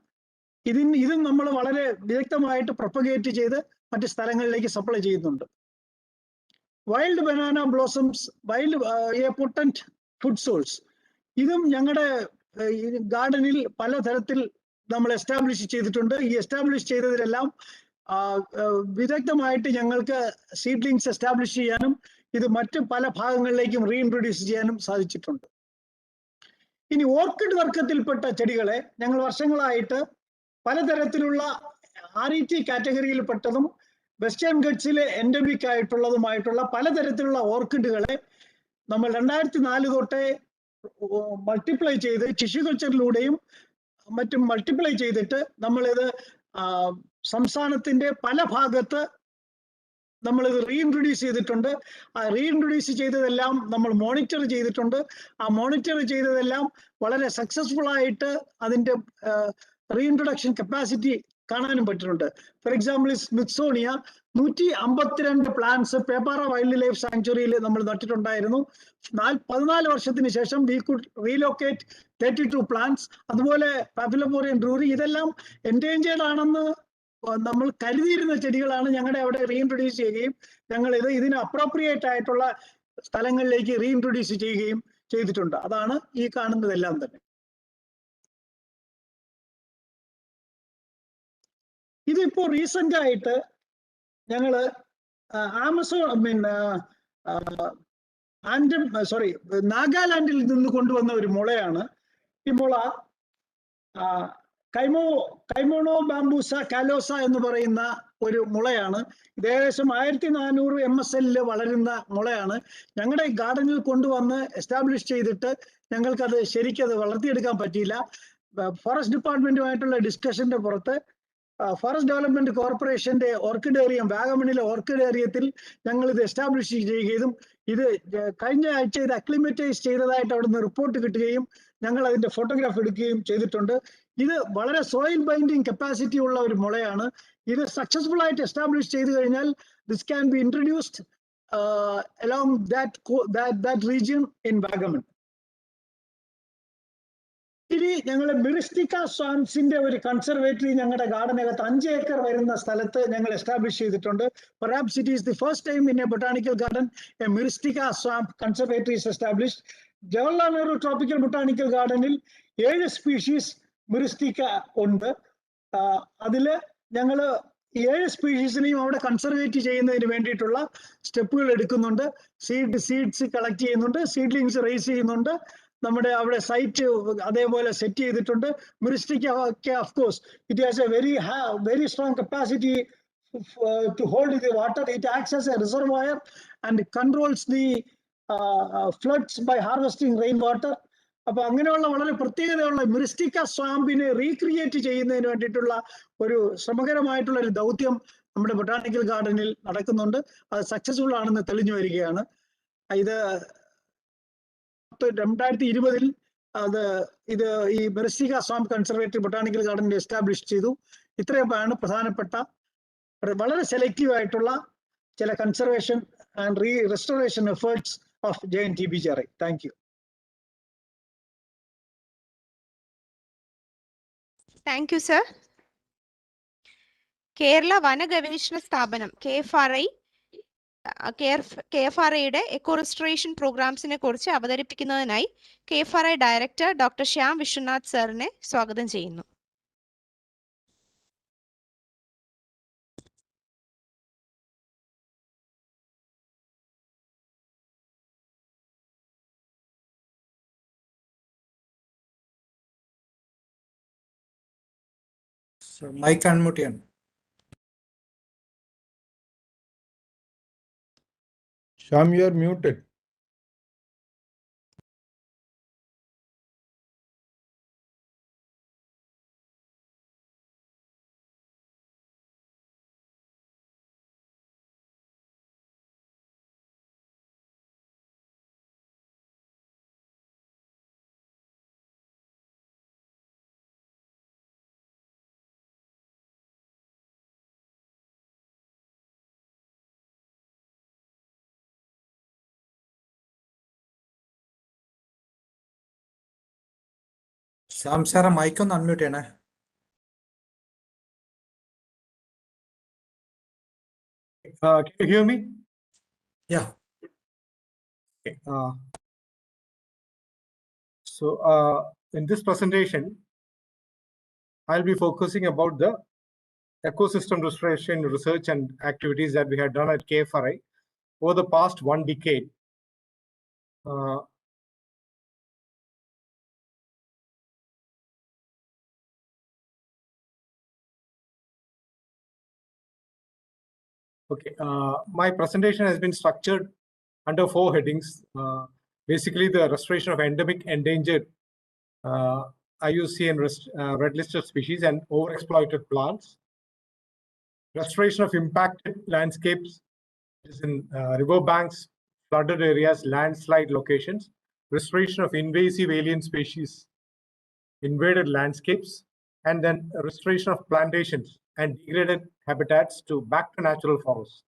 ഇതും നമ്മൾ വളരെ വിദഗ്ധമായിട്ട് പ്രൊപ്പഗേറ്റ് ചെയ്ത് മറ്റ് സ്ഥലങ്ങളിലേക്ക് സപ്ലൈ ചെയ്യുന്നുണ്ട്. Wild banana blossoms, wild potent food source, ഇതും ഞങ്ങളുടെ ഗാർഡനിൽ പലതരത്തിൽ നമ്മൾ എസ്റ്റാബ്ലിഷ് ചെയ്തിട്ടുണ്ട്. ഈ എസ്റ്റാബ്ലിഷ് ചെയ്തതിലെല്ലാം വിദഗ്ധമായിട്ട് ഞങ്ങൾക്ക് സീഡ്ലിങ്സ് എസ്റ്റാബ്ലിഷ് ചെയ്യാനും ഇത് മറ്റ് പല ഭാഗങ്ങളിലേക്കും റീഇൻട്രൊഡ്യൂസ് ചെയ്യാനും സാധിച്ചിട്ടുണ്ട്. ഇനി ഓർക്കിഡ് വർഗത്തിൽപ്പെട്ട ചെടികളെ ഞങ്ങൾ വർഷങ്ങളായിട്ട് പലതരത്തിലുള്ള RET കാറ്റഗറിയിൽപ്പെട്ടതും വെസ്റ്റേൺ ഗട്ട്സിലെ എൻഡമിക് ആയിട്ടുള്ളതുമായിട്ടുള്ള പലതരത്തിലുള്ള ഓർക്കിഡുകളെ നമ്മൾ 2004 തൊട്ടേ മൾട്ടിപ്ലൈ ചെയ്ത് ടിഷ്യൂ കൾച്ചറിലൂടെയും മറ്റും മൾട്ടിപ്ലൈ ചെയ്തിട്ട് നമ്മളിത് സംസ്ഥാനത്തിന്റെ പല ഭാഗത്ത് നമ്മളിത് റീഇൻട്രൊഡ്യൂസ് ചെയ്തിട്ടുണ്ട്. ആ റീഇൻട്രൊഡ്യൂസ് ചെയ്തതെല്ലാം നമ്മൾ മോണിറ്റർ ചെയ്തിട്ടുണ്ട്. ആ മോണിറ്റർ ചെയ്തതെല്ലാം വളരെ സക്സസ്ഫുൾ ആയിട്ട് അതിന്റെ റീഇൻട്രൊഡക്ഷൻ കപ്പാസിറ്റി കാണാനും പറ്റുന്നുണ്ട്. For example Smithsonia 152 plants Peppara wild life സാങ്ച്വറിയിൽ നമ്മൾ നട്ടിട്ടുണ്ടായിരുന്നു. 14 വർഷത്തിന് ശേഷം വി കുഡ് റീലൊക്കേറ്റ് 32 പ്ലാന്റ്സ്. അതുപോലെ പാപ്പിലോമോറിയം ഡ്രൂറി, ഇതെല്ലാം എൻഡേഞ്ചേർഡ് ആണെന്ന് നമ്മൾ കരുതിയിരുന്ന ചെടികളാണ് ഞങ്ങളുടെ അവിടെ റീഇൻട്രൊഡ്യൂസ് ചെയ്യുകയും ഞങ്ങൾ ഇതിന് അപ്രോപ്രിയേറ്റ് ആയിട്ടുള്ള സ്ഥലങ്ങളിലേക്ക് റീഇൻട്രൊഡ്യൂസ് ചെയ്യുകയും ചെയ്തിട്ടുണ്ട്. അതാണ് ഈ കാണുന്നതെല്ലാം തന്നെ. ഇതിപ്പോ റീസെന്റ് ആയിട്ട് ഞങ്ങള് നാഗാലാൻഡിൽ നിന്ന് കൊണ്ടുവന്ന ഒരു മുളയാണ്. ഈ മുള കൈമോണോ ബാംബൂസ കാലോസ എന്ന് പറയുന്ന ഒരു മുളയാണ്. ഇത് ഏകദേശം 1400 MSL വളരുന്ന മുളയാണ്. ഞങ്ങളുടെ ഗാർഡനിൽ കൊണ്ടുവന്ന് എസ്റ്റാബ്ലിഷ് ചെയ്തിട്ട് ഞങ്ങൾക്കത് ശരിക്കത് വളർത്തിയെടുക്കാൻ പറ്റിയില്ല. ഫോറസ്റ്റ് ഡിപ്പാർട്ട്മെന്റുമായിട്ടുള്ള ഡിസ്കഷന്റെ പുറത്ത് ഫോറസ്റ്റ് ഡെവലപ്മെന്റ് കോർപ്പറേഷന്റെ ഓർക്കിഡേറിയം, വാഗമണിലെ ഓർക്കിഡേറിയത്തിൽ ഞങ്ങൾ ഇത് എസ്റ്റാബ്ലിഷ് ചെയ്യുകയും ഇത് കഴിഞ്ഞ ആഴ്ച ഇത് അക്ലിമറ്റൈസ് ചെയ്തതായിട്ട് അവിടുന്ന് റിപ്പോർട്ട് കിട്ടുകയും ഞങ്ങൾ അതിന്റെ ഫോട്ടോഗ്രാഫ് എടുക്കുകയും ചെയ്തിട്ടുണ്ട്. ഇത് വളരെ സോയിൽ ബൈൻഡിങ് കപ്പാസിറ്റി ഉള്ള ഒരു മുളയാണ്. ഇത് സക്സസ്ഫുൾ ആയിട്ട് എസ്റ്റാബ്ലിഷ് ചെയ്തു കഴിഞ്ഞാൽ this can be introduced along that region in Vagamon. ഇനി ഞങ്ങൾ മിറിസ്റ്റിക്ക സ്വാംസിന്റെ ഒരു കൺസർവേറ്ററി ഞങ്ങളുടെ ഗാർഡനകത്ത് 5 ഏക്കർ വരുന്ന സ്ഥലത്ത് ഞങ്ങൾ എസ്റ്റാബ്ലിഷ് ചെയ്തിട്ടുണ്ട്. Perhaps it is the first time in a botanical garden a Myristica swamp conservatory is established. Jawaharlal Nehru tropical botanical ഗാർഡനിൽ 7 സ്പീഷീസ് മിറിസ്റ്റിക്ക ഉണ്ട്. അതില് ഞങ്ങൾ 7 സ്പീഷീസിനെയും അവിടെ കൺസർവേറ്റ് ചെയ്യുന്നതിന് വേണ്ടിയിട്ടുള്ള സ്റ്റെപ്പുകൾ എടുക്കുന്നുണ്ട്. സീഡ്സ് കളക്ട് ചെയ്യുന്നുണ്ട്, സീഡ്ലിങ്സ് റേസ് ചെയ്യുന്നുണ്ട്. നമ്മുടെ അവിടെ സൈറ്റ് അതേപോലെ സെറ്റ് ചെയ്തിട്ടുണ്ട്. മിറിസ്റ്റിക്ക ഒക്കെ of course it has A very strong capacity to hold the water. It acts as a reservoir and controls the floods by harvesting rainwater. അപ്പൊ അങ്ങനെയുള്ള വളരെ പ്രത്യേകതയുള്ള മിറിസ്റ്റിക്ക സ്വാമ്പിനെ റീക്രിയേറ്റ് ചെയ്യുന്നതിന് വേണ്ടിയിട്ടുള്ള ഒരു ശ്രമകരമായിട്ടുള്ള ഒരു ദൗത്യം നമ്മുടെ ബൊട്ടാണിക്കൽ ഗാർഡനിൽ നടക്കുന്നുണ്ട്. അത് സക്സസ്ഫുൾ ആണെന്ന് തെളിഞ്ഞു വരികയാണ്. ഇത് 2020 ഇത് ഈ മിറിസ്റ്റിക്ക സ്വാമ്പ് കൺസർവേറ്ററി ബൊട്ടാണിക്കൽ ഗാർഡനിൽ എസ്റ്റാബ്ലിഷ് ചെയ്തു. ഇത്രയുമാണ് പ്രധാനപ്പെട്ട വളരെ സെലക്റ്റീവ് ആയിട്ടുള്ള ചില conservation and restoration efforts of JNTBGRI. Thank you. Thank you sir. Kerala വനഗവേഷണ സ്ഥാപനം KFRIയുടെ എക്കോ റെസ്റ്റോറേഷൻ പ്രോഗ്രാംസിനെ കുറിച്ച് അവതരിപ്പിക്കുന്നതിനായി KFRI director doctor Shyam Vishwanath സാറിനെ സ്വാഗതം ചെയ്യുന്നു. മൈക്ക് അൺമ്യൂട്ട് ചെയ്യണം. Shyam, you are muted. Shyam സാറെ മൈക്ക് ഒന്ന് അൺമ്യൂട്ട് ചെയ്യണേ. Can you hear me? Yeah. Okay. So in this presentation, I'll be focusing about the ecosystem restoration research and activities that we have done at KFRI over the past 1 decade. Okay, my presentation has been structured under 4 headings. Basically, the restoration of endemic, endangered, IUCN red listed species and overexploited plants. Restoration of impacted landscapes in river banks, flooded areas, landslide locations. Restoration of invasive alien species, invaded landscapes, and then restoration of plantations and degraded habitats to back to natural forests.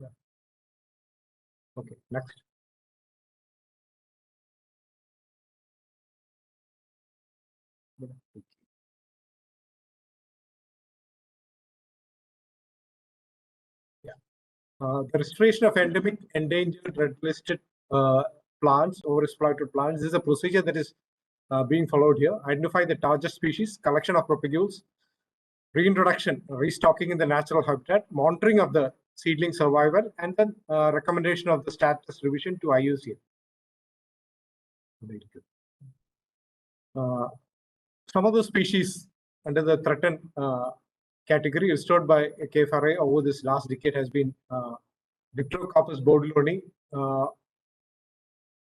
Yeah. Okay, next. Yeah. The restoration of endemic, endangered, red listed plants, overexploited plants. This is a procedure that is being followed here. Identify the target species, collection of propagules, reintroduction, restocking in the natural habitat, monitoring of the seedling survival, and then recommendation of the status revision to IUCN. Some of the species under the threatened category restored by KFRI over this last decade has been Dipterocarpus bordiloni.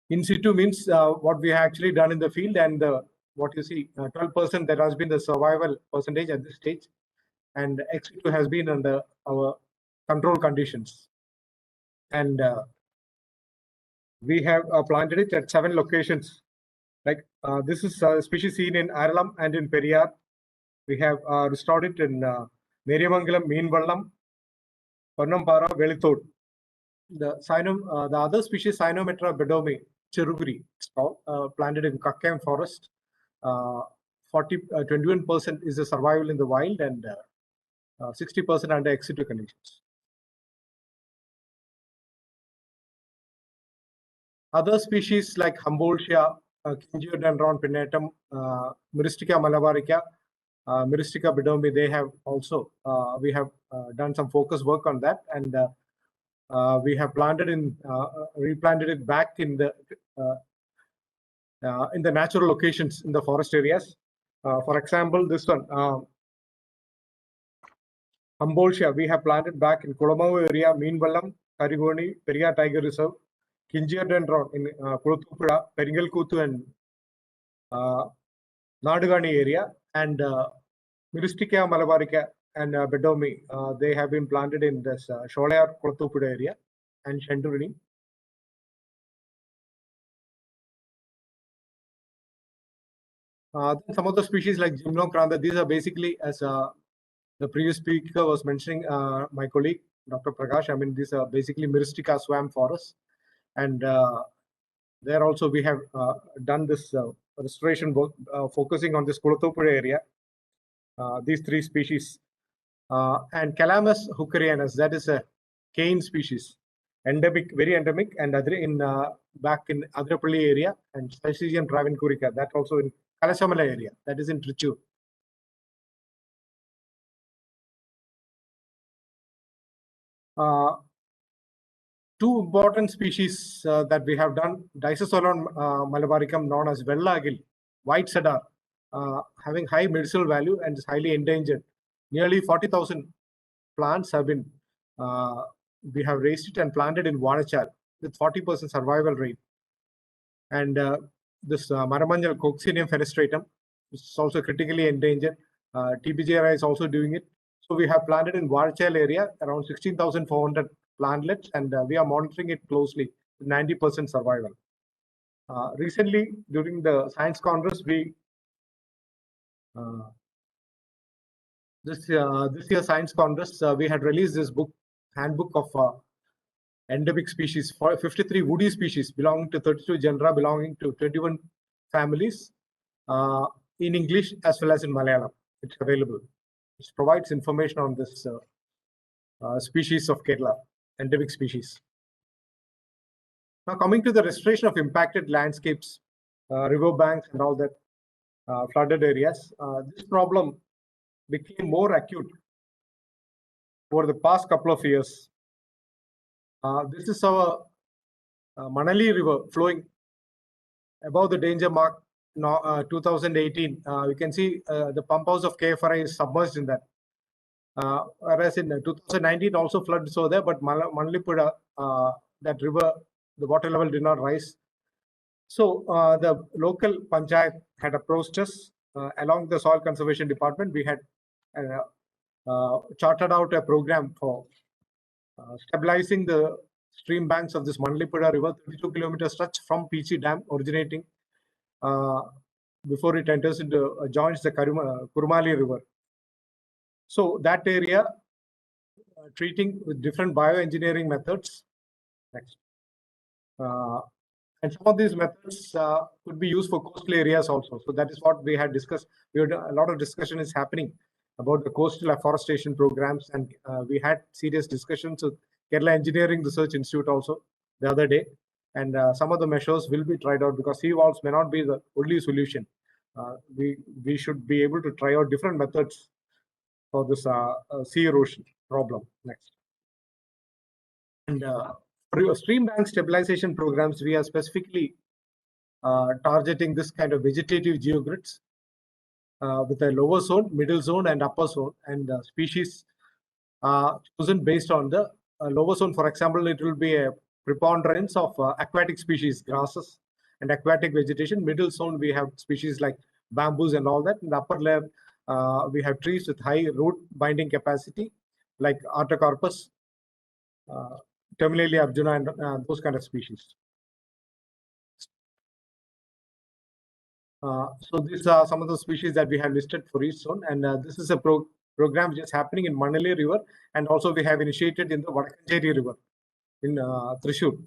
In situ means what we have actually done in the field, and what you see, 12% that has been the survival percentage at this stage, and ex situ has been under our control conditions. And we have planted it at 7 locations. Like this is a species seen in Aralam and in Periyar. We have restored it in Neriyamangalam, Meenvallam, Pannampara, Velithod. The other species, Cyanometra bedomi, Cheruguri, planted in Kakkam forest. 21% is the survival in the wild, and 60% under ex situ conditions. Other species like Humboldtia, Kingiodendron pinnatum, Myristica malabarica, Myristica bedomi, they have also, we have done some focus work on that, and we have planted in, replanted it back in the in the natural locations in the forest areas. For example, this one, Ambolsha, we have planted back in Kolamavu area, Meenvallam, Karigoni, Periyar Tiger Reserve, Kinjiyadendron in Kuluthupuzha, Peringalkuttu and Nadugani area, and Myristica malabarica and Bedomi, they have been planted in this Sholayar Kuluthupuzha area and Shendurini. Then some of the species like Gymnocrantha, these are basically, as the previous speaker was mentioning, my colleague, Dr. Prakash, I mean, these are basically Myristica swamp forests. And there also we have done this restoration work focusing on this Kuluthupuzha area, these three species. And Calamus hookerianus, that is a cane species, endemic, very endemic, and other in back in Adrapalli area, and Syzygium travancourica, that also in Kalasamala area, that is in Trichur. Two important species that we have done, Disosolon malabaricum, known as Vellagil, white cedar, having high medicinal value and is highly endangered. Nearly 40,000 plants have been, we have raised it and planted in Vanachal with 40% survival rate. And this Maramanjal Coccineum fenestratum, which is also critically endangered. TBJRI is also doing it. So we have planted in Vanachal area around 16,400 plantlets, and we are monitoring it closely with 90% survival. Recently, during the Science Congress, we this year Science Congress, we had released this book, Handbook of Endemic Species, for 53 woody species belonging to 32 genera, belonging to 21 families, in English as well as in Malayalam. It's available. It provides information on this species of Kerala, endemic species. Now coming to the restoration of impacted landscapes, river banks and all that, flooded areas, this problem became more acute over the past couple of years. This is our Manali River flowing above the danger mark, 2018. You can see the pump house of KFRI is submerged in that. Whereas in 2019 also flood so there, but Manalipuzha, that river, the water level did not rise. So the local panchayat had approached us along the soil conservation department. We had charted out a program for stabilizing the stream banks of this Manalipuzha river, 32-kilometer stretch from Peachey Dam originating before it enters into joins the Kurumali River. So that area, treating with different bioengineering methods. Next. And some of these methods could be used for coastal areas also. So that is what we had discussed. We had a lot of discussion is happening about the coastal afforestation programs, and we had serious discussions with Kerala Engineering Research Institute also the other day. And some of the measures will be tried out because sea walls may not be the only solution. We should be able to try out different methods for this sea erosion problem. Next. And for stream bank stabilization programs, we are specifically targeting this kind of vegetative geogrids with a lower zone, middle zone, and upper zone, and species chosen based on the lower zone. For example, it will be a preponderance of aquatic species, grasses, and aquatic vegetation. Middle zone, we have species like bamboos and all that. In the upper layer, we have trees with high root binding capacity, like Artocarpus, Terminalia abjuna, and those kind of species. So these are some of the species that we have listed for each zone, and this is a program which is happening in Manali River, and also we have initiated in the Vadakkancheri River in Thrissur.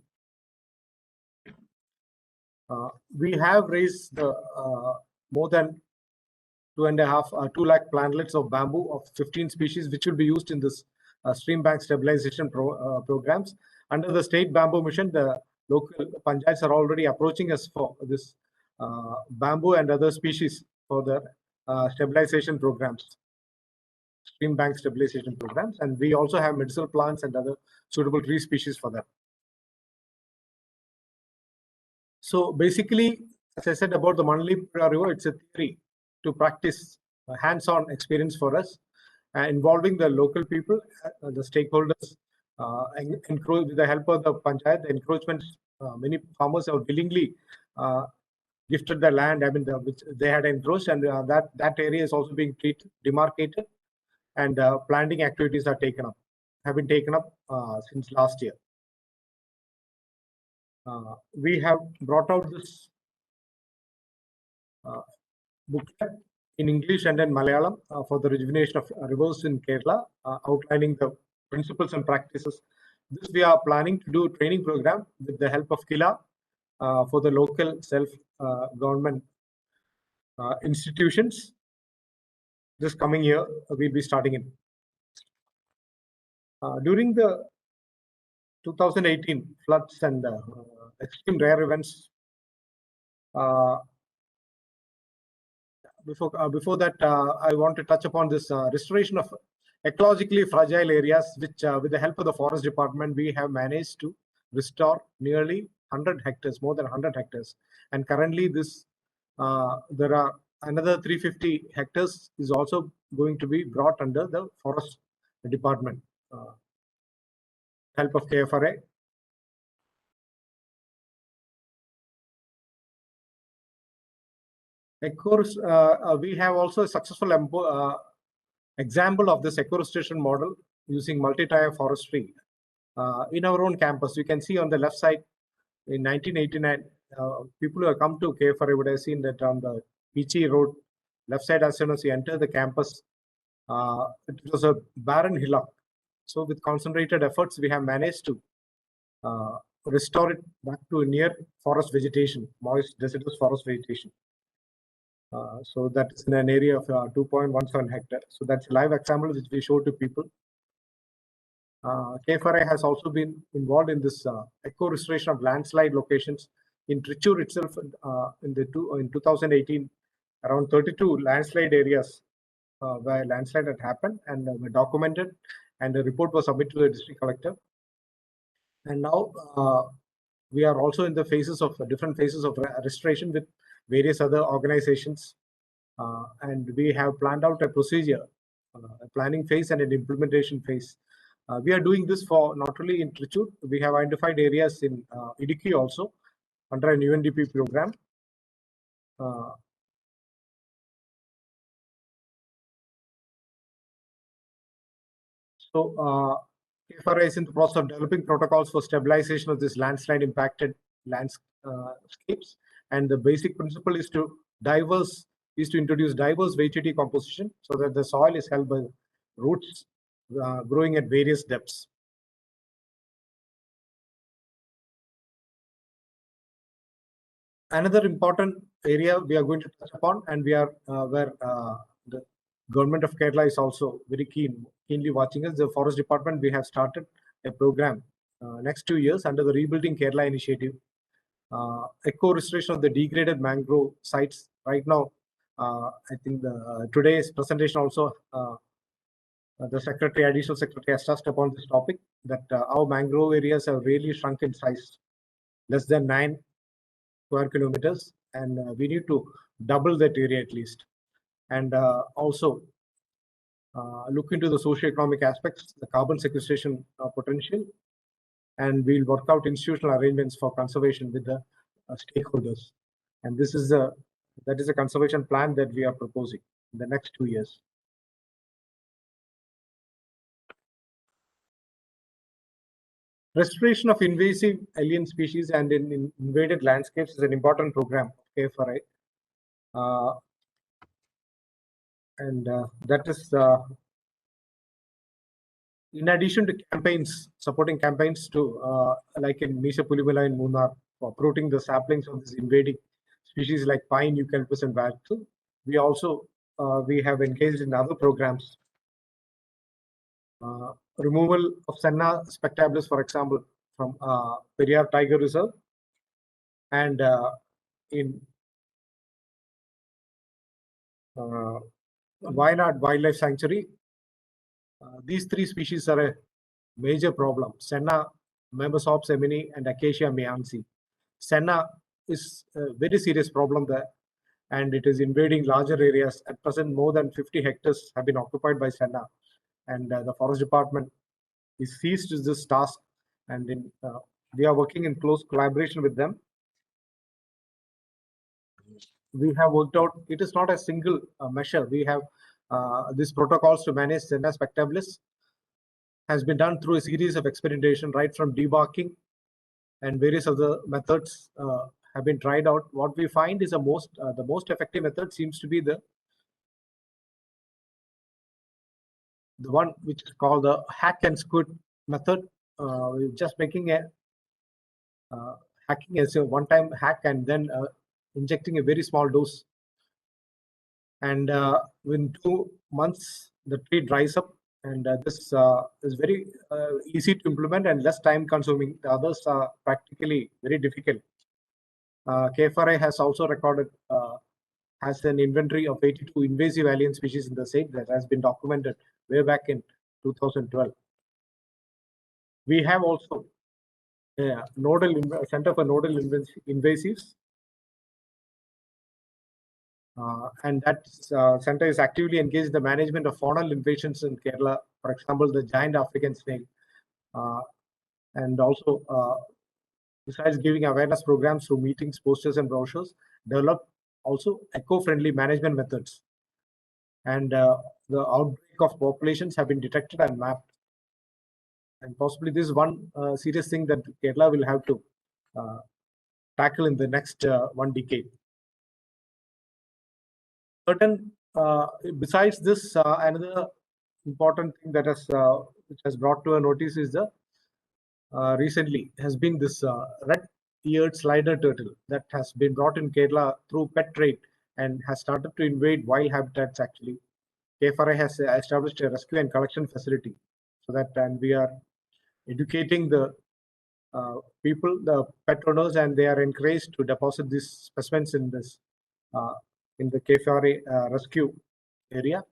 We have raised more than 2 lakh plantlets of bamboo of 15 species, which will be used in this stream bank stabilization programs. Under the State Bamboo Mission, the local panchayats are already approaching us for this bamboo and other species for the stabilization programs, stream bank stabilization programs, and we also have medicinal plants and other suitable tree species for that. So basically, as I said about the Manalipura River, it's a theory to practice hands-on experience for us, involving the local people, the stakeholders, with the help of the panchayat, the encroachment. Many farmers have willingly gifted the land, which they had encroached, and that area is also being demarcated, and planting activities have been taken up since last year. We have brought out this booklet in English and in Malayalam for the rejuvenation of rivers in Kerala, outlining the principles and practices. This we are planning to do a training program with the help of KILA for the local self-government institutions. This coming year, we'll be starting it. During the 2018 floods and extreme rare events, before that, I want to touch upon this restoration of ecologically fragile areas, which with the help of the forest department, we have managed to restore nearly 100 hectares, more than 100 hectares. And currently there are another 350 hectares is also going to be brought under the forest department, help of KFRA. Of course, we have also a successful example of this eco-restoration model using multi-tier forestry in our own campus. You can see on the left side, in 1989, people who have come to KFRA would have seen that on the Pichi Road, left side, as soon as you enter the campus, it was a barren hillock. So with concentrated efforts, we have managed to restore it back to near forest vegetation, moist deciduous forest vegetation. So that is in an area of 2.17 hectares. So that's a live example which we show to people. KFRA has also been involved in this eco-restoration of landslide locations. In Trichur itself, in 2018, around 32 landslide areas where landslide had happened and were documented, and a report was submitted to the district collector. And now we are also in the different phases of restoration with various other organizations, and we have planned out a procedure, a planning phase and an implementation phase. We are doing this for not only in Trichur, we have identified areas in Idukki also under an UNDP program. So KFRA is in the process of developing protocols for stabilization of this landslide impacted landscapes, and the basic principle is to introduce diverse vegetative composition so that the soil is held by roots growing at various depths. Another important area we are going to touch upon, and we are where the government of Kerala is also very keenly watching us. The forest department, we have started a program next 2 years under the Rebuilding Kerala initiative. Eco-restoration of the degraded mangrove sites. Right now, I think today's presentation also, the additional secretary has touched upon this topic, that our mangrove areas have really shrunk in size, less than 9 square kilometers, and we need to double that area at least. And also look into the socio-economic aspects, the carbon sequestration potential, and we'll work out institutional arrangements for conservation with the stakeholders. And that is a conservation plan that we are proposing in the next 2 years. Restoration of invasive alien species and in invaded landscapes is an important program of KFRA. And that is in addition to supporting campaigns to like in Meesa Pulimala in Munnar, for uprooting the saplings of this invading species like pine, eucalyptus, and waxwood. We also we have engaged in other programs. Removal of Senna spectabilis, for example, from Periyar Tiger Reserve, and in Wayanad Wildlife Sanctuary. These 3 species are a major problem: Senna, Mimosaups emini, and Acacia meansi. Senna is a very serious problem there, and it is invading larger areas. At present, more than 50 hectares have been occupied by Senna, and the Forest Department is seized with this task, and we are working in close collaboration with them. We have worked out, it is not a single measure. We have these protocols to manage Senna spectabilis has been done through a series of experimentation, right from debarking and various other methods have been tried out. What we find is the most effective method seems to be the one which is called the hack and squid method. We're just making a hacking as a one-time hack and then injecting a very small dose. And within 2 months, the tree dries up, and this is very easy to implement and less time consuming. The others are practically very difficult. KFRA has also recorded, has an inventory of 82 invasive alien species in the state that has been documented way back in 2012. We have also a Center for Nodal Invasives, and that center is actively engaged in the management of faunal invasions in Kerala, for example, the giant African snail, and also besides giving awareness programs through meetings, posters, and brochures, develop also eco-friendly management methods. And the outbreak of populations have been detected and mapped. And possibly this is one serious thing that Kerala will have to tackle in the next 1 decade. Besides this, another important thing that has which has brought to our notice is the recently has been this red-eared slider turtle that has been brought in Kerala through pet trade and has started to invade wild habitats. Actually, KFRA has established a rescue and collection facility so that, and we are educating the people, the pet owners, and they are encouraged to deposit these specimens in this in the KFRA rescue area.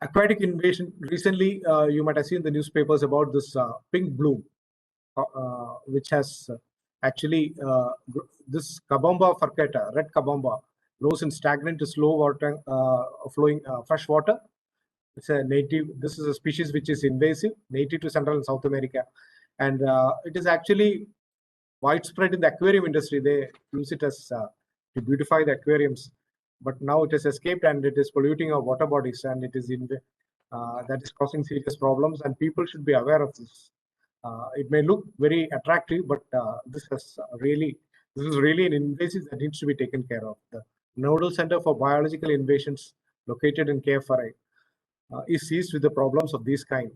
Aquatic invasion. Recently, you might have seen the newspapers about this pink bloom, which has actually this Kabamba furcata, red Kabamba, grows in stagnant to slow water, flowing fresh water. It's a native. This is a species which is invasive, native to Central and South America, and it is actually widespread in the aquarium industry. They use it as to beautify the aquariums, but now it has escaped and it is polluting our water bodies, and it is that is causing serious problems, and people should be aware of this. It may look very attractive, but this is really an invasive that needs to be taken care of. The Nodal Center for Biological Invasions, located in KFRA, is seized with the problems of this kind.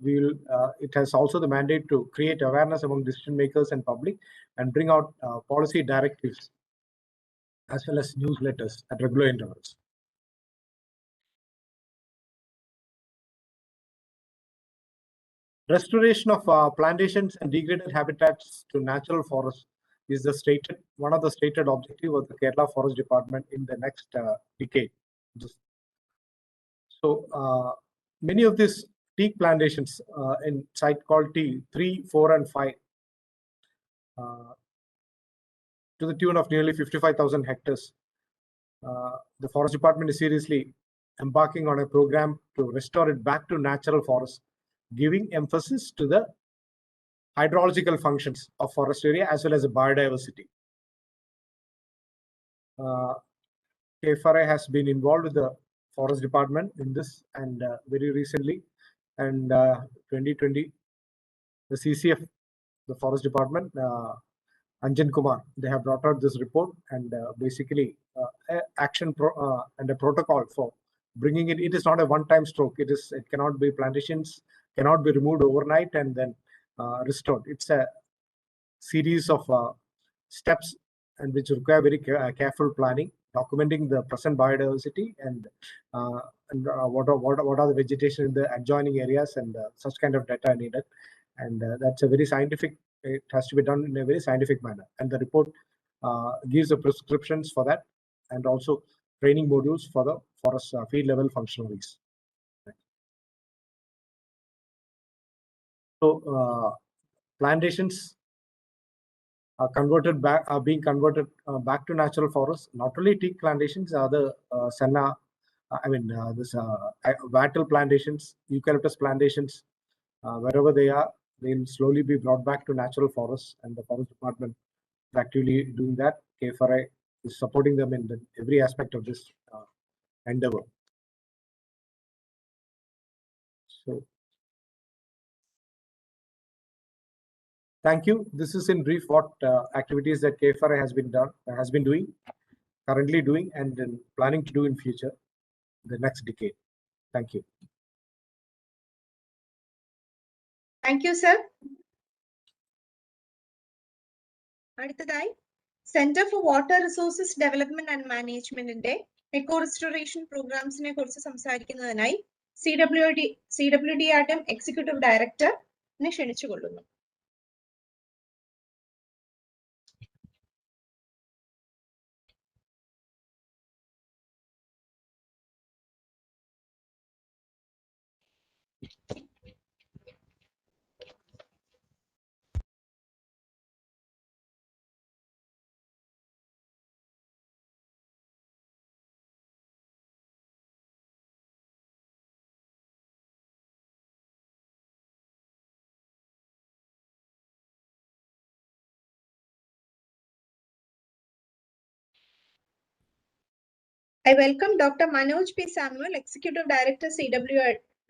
It has also the mandate to create awareness among decision makers and public, and bring out policy directives as well as newsletters at regular intervals. Restoration of plantations and degraded habitats to natural forests is one of the stated objectives of the Kerala Forest Department in the next decade. So many of these teak plantations in site called T3, 4, and 5, to the tune of nearly 55,000 hectares. The Forest Department is seriously embarking on a program to restore it back to natural forests, giving emphasis to the hydrological functions of forest area as well as the biodiversity. KFRA has been involved with the Forest Department in this, and very recently, and 2020, the CCF, the Forest Department, Anjan Kumar, they have brought out this report, and basically action and a protocol for bringing it. It is not a one-time stroke. It cannot be, plantations cannot be removed overnight and then restored. It's a series of steps, and which require very careful planning, documenting the present biodiversity and what are the vegetation in the adjoining areas, and such kind of data needed. And that's a very scientific. It has to be done in a very scientific manner, and the report gives the prescriptions for that, and also training modules for the forest field level functionaries. So plantations are being converted back to natural forests. Not only teak plantations, other senna, wattle plantations, eucalyptus plantations, wherever they are, they'll slowly be brought back to natural forests, and the forest department is actively doing that. KFRI is supporting them in every aspect of this endeavor. So, thank you. This is in brief what activities that KFRI has been doing, currently doing, and then planning to do in future, the next decade. Thank you. Thank you, sir. അടുത്തതായി centre for water resources development and മാനേജ്മെന്റിന്റെ eco restoration പ്രോഗ്രാംസിനെ കുറിച്ച് സംസാരിക്കുന്നതിനായി CWDRDM executive ഡയറക്ടറിനെ ക്ഷണിച്ചുകൊള്ളുന്നു. I welcome Dr. Manoj P. Samuel, Executive Director,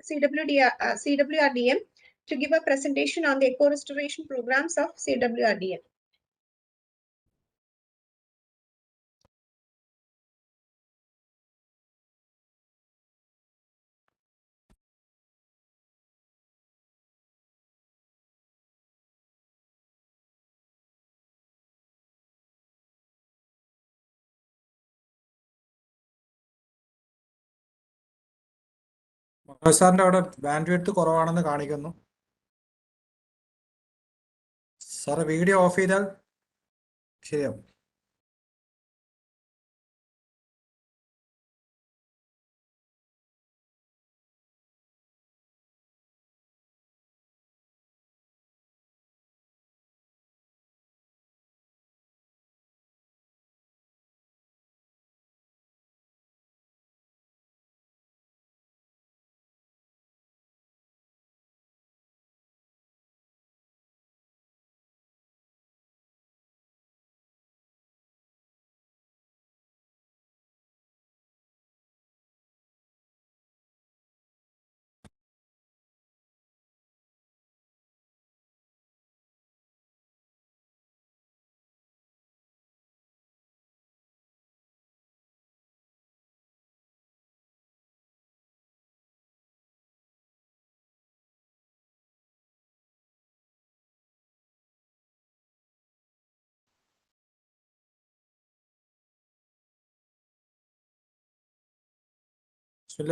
CWRDM, to give a presentation on the eco restoration programs of CWRDM. സാറിന്റെ അവിടെ band width കുറവാണെന്ന് കാണിക്കുന്നു. സാറ് വീഡിയോ ഓഫ് ചെയ്താൽ ശരിയാവും.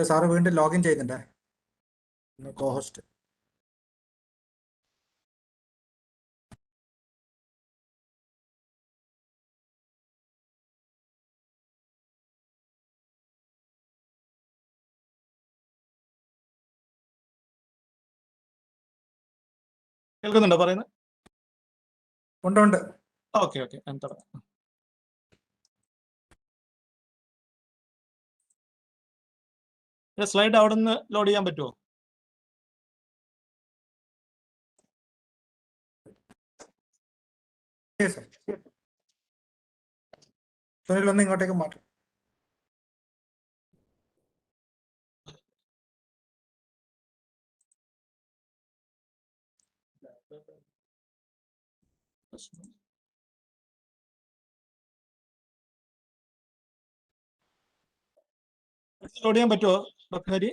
സാറ് വീണ്ടും ലോഗിൻ ചെയ്യുന്നുണ്ടേ കോഹോസ്റ്റ്. കേൾക്കുന്നുണ്ടോ പറയുന്നത്? ഉണ്ട് ഉണ്ട്. ഓക്കെ ഓക്കെ, ഞാൻ തുടങ്ങാം. സ്ലൈഡ് അവിടെ നിന്ന് ലോഡ് ചെയ്യാൻ പറ്റുമോ? സുനിൽ ഇങ്ങോട്ടേക്ക് മാറ്റും. ലോഡ് ചെയ്യാൻ പറ്റുമോ ഡോക്ടർ ഹരി?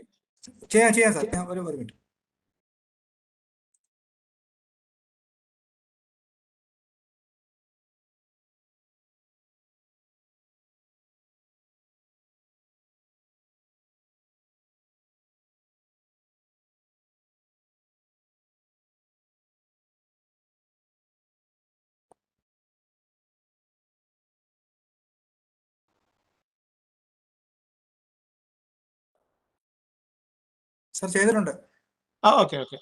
ചെയ്യാം സാർ, ഞാൻ ഒരു മിനിറ്റ്. സാർ ചെയ്തിട്ടുണ്ട്. ഓക്കെ ഓക്കെ,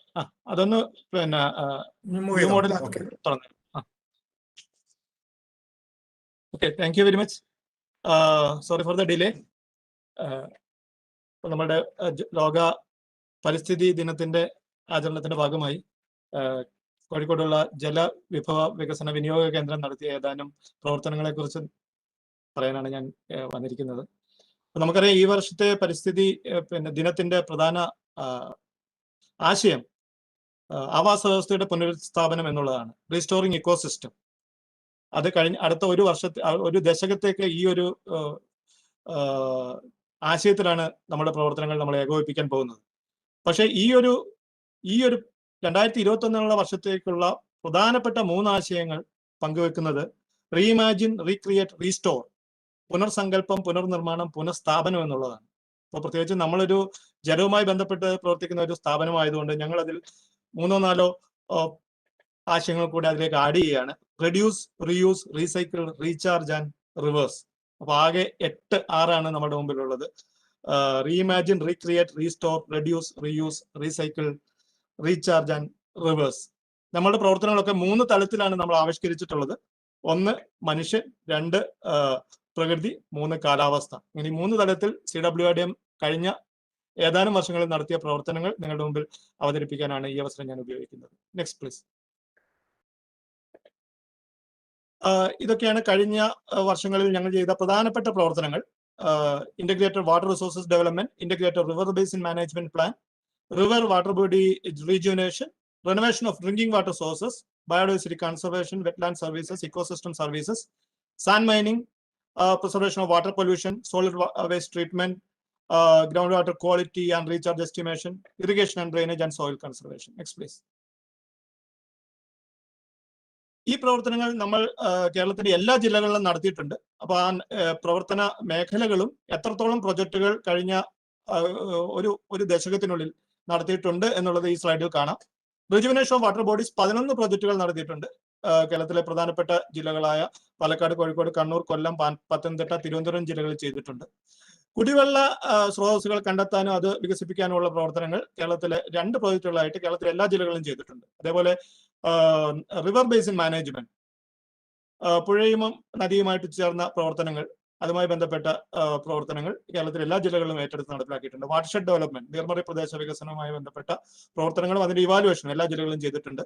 അതൊന്ന് പിന്നെ മൂവ് മോഡിൽ ഓക്കെ. തുറന്നു. Okay, thank you very much. Sorry for the delay. നമ്മുടെ ലോക പരിസ്ഥിതി ദിനത്തിന്റെ ആചരണത്തിന്റെ ഭാഗമായി കോഴിക്കോടുള്ള ജലവിഭവ വികസന വിനിയോഗ കേന്ദ്രം നടത്തിയ ഏതാനും പ്രവർത്തനങ്ങളെ കുറിച്ച് പറയാനാണ് ഞാൻ വന്നിരിക്കുന്നത്. നമുക്കറിയാം, ഈ വർഷത്തെ പരിസ്ഥിതി ദിനത്തിന്റെ പ്രധാന ആശയം ആവാസ വ്യവസ്ഥയുടെ പുനരുസ്ഥാപനം എന്നുള്ളതാണ്, റീസ്റ്റോറിംഗ് ഇക്കോസിസ്റ്റം. അത് അടുത്ത ഒരു ദശകത്തേക്ക് ഈ ഒരു ആശയത്തിലാണ് നമ്മുടെ പ്രവർത്തനങ്ങൾ നമ്മൾ ഏകോപിപ്പിക്കാൻ പോകുന്നത്. പക്ഷേ ഈ ഒരു 2021 വർഷത്തേക്കുള്ള പ്രധാനപ്പെട്ട 3 ആശയങ്ങൾ പങ്കുവെക്കുന്നത് റീഇമാജിൻ, റീക്രിയേറ്റ്, റീസ്റ്റോർ, പുനർസങ്കല്പം, പുനർനിർമ്മാണം, പുനഃസ്ഥാപനം എന്നുള്ളതാണ്. അപ്പോൾ പ്രത്യേകിച്ച് നമ്മളൊരു ജലവുമായി ബന്ധപ്പെട്ട് പ്രവർത്തിക്കുന്ന ഒരു സ്ഥാപനമായതുകൊണ്ട് ഞങ്ങൾ അതിൽ 3-4 ആശയങ്ങൾ കൂടി അതിലേക്ക് ആഡ് ചെയ്യുകയാണ്. Reduce, reuse, recycle, recharge and reverse. അപ്പൊ ആകെ 8 നമ്മുടെ മുമ്പിലുള്ളത്. Reimagine, recreate, restore, reduce, reuse, recycle, recharge and reverse. നമ്മുടെ പ്രവർത്തനങ്ങളൊക്കെ 3 തലത്തിലാണ് നമ്മൾ ആവിഷ്കരിച്ചിട്ടുള്ളത്. 1 മനുഷ്യൻ, 2 പ്രകൃതി, 3 കാലാവസ്ഥ. ഇങ്ങനെ 3 തലത്തിൽ CWIDM കഴിഞ്ഞ ഏതാനും വർഷങ്ങളിൽ നടത്തിയ പ്രവർത്തനങ്ങൾ നിങ്ങളുടെ മുമ്പിൽ അവതരിപ്പിക്കാനാണ് ഈ അവസരം ഞാൻ ഉപയോഗിക്കുന്നത്. Next please. ഇതൊക്കെയാണ് കഴിഞ്ഞ വർഷങ്ങളിൽ ഞങ്ങൾ ചെയ്ത പ്രധാനപ്പെട്ട പ്രവർത്തനങ്ങൾ. Integrated water resources development, integrated river basin management plan, river water body rejuvenation, renovation of drinking water sources, biodiversity conservation, wetland services, ecosystem services, sand mining, preservation of water pollution, solid waste treatment, groundwater quality and recharge estimation, irrigation and drainage, and soil conservation. Next please. ഈ പ്രവർത്തനങ്ങൾ നമ്മൾ കേരളത്തിന്റെ എല്ലാ ജില്ലകളിലും നടത്തിയിട്ടുണ്ട്. അപ്പൊ ആ പ്രവർത്തന മേഖലകളും എത്രത്തോളം പ്രൊജക്ടുകൾ കഴിഞ്ഞ ഒരു ദശകത്തിനുള്ളിൽ നടത്തിയിട്ടുണ്ട് എന്നുള്ളത് ഈ സ്ലൈഡിൽ കാണാം. റിജുവിനേഷൻ ഓഫ് വാട്ടർ ബോഡീസ് 11 പ്രൊജക്ടുകൾ നടത്തിയിട്ടുണ്ട്. കേരളത്തിലെ പ്രധാനപ്പെട്ട ജില്ലകളായ പാലക്കാട്, കോഴിക്കോട്, കണ്ണൂർ, കൊല്ലം, പത്തനംതിട്ട, തിരുവനന്തപുരം ജില്ലകളിൽ ചെയ്തിട്ടുണ്ട്. കുടിവെള്ള സ്രോതസ്സുകൾ കണ്ടെത്താനും അത് വികസിപ്പിക്കാനുമുള്ള പ്രവർത്തനങ്ങൾ കേരളത്തിലെ 2 പ്രോജക്റ്റുകളായിട്ട് കേരളത്തിലെ എല്ലാ ജില്ലകളിലും ചെയ്തിട്ടുണ്ട്. അതേപോലെ റിവർ ബേസിൻ മാനേജ്മെന്റ്, പുഴയും നദിയുമായിട്ട് ചേർന്ന പ്രവർത്തനങ്ങൾ, അതുമായി ബന്ധപ്പെട്ട പ്രവർത്തനങ്ങൾ കേരളത്തിലെ എല്ലാ ജില്ലകളിലും ഏറ്റെടുത്ത് നടപ്പിലാക്കിയിട്ടുണ്ട്. വാട്ടർഷെഡ് ഡെവലപ്മെന്റ്, നീർമറി പ്രദേശ വികസനവുമായി ബന്ധപ്പെട്ട പ്രവർത്തനങ്ങളും അതിന്റെ ഇവാലുവേഷനും എല്ലാ ജില്ലകളിലും ചെയ്തിട്ടുണ്ട്.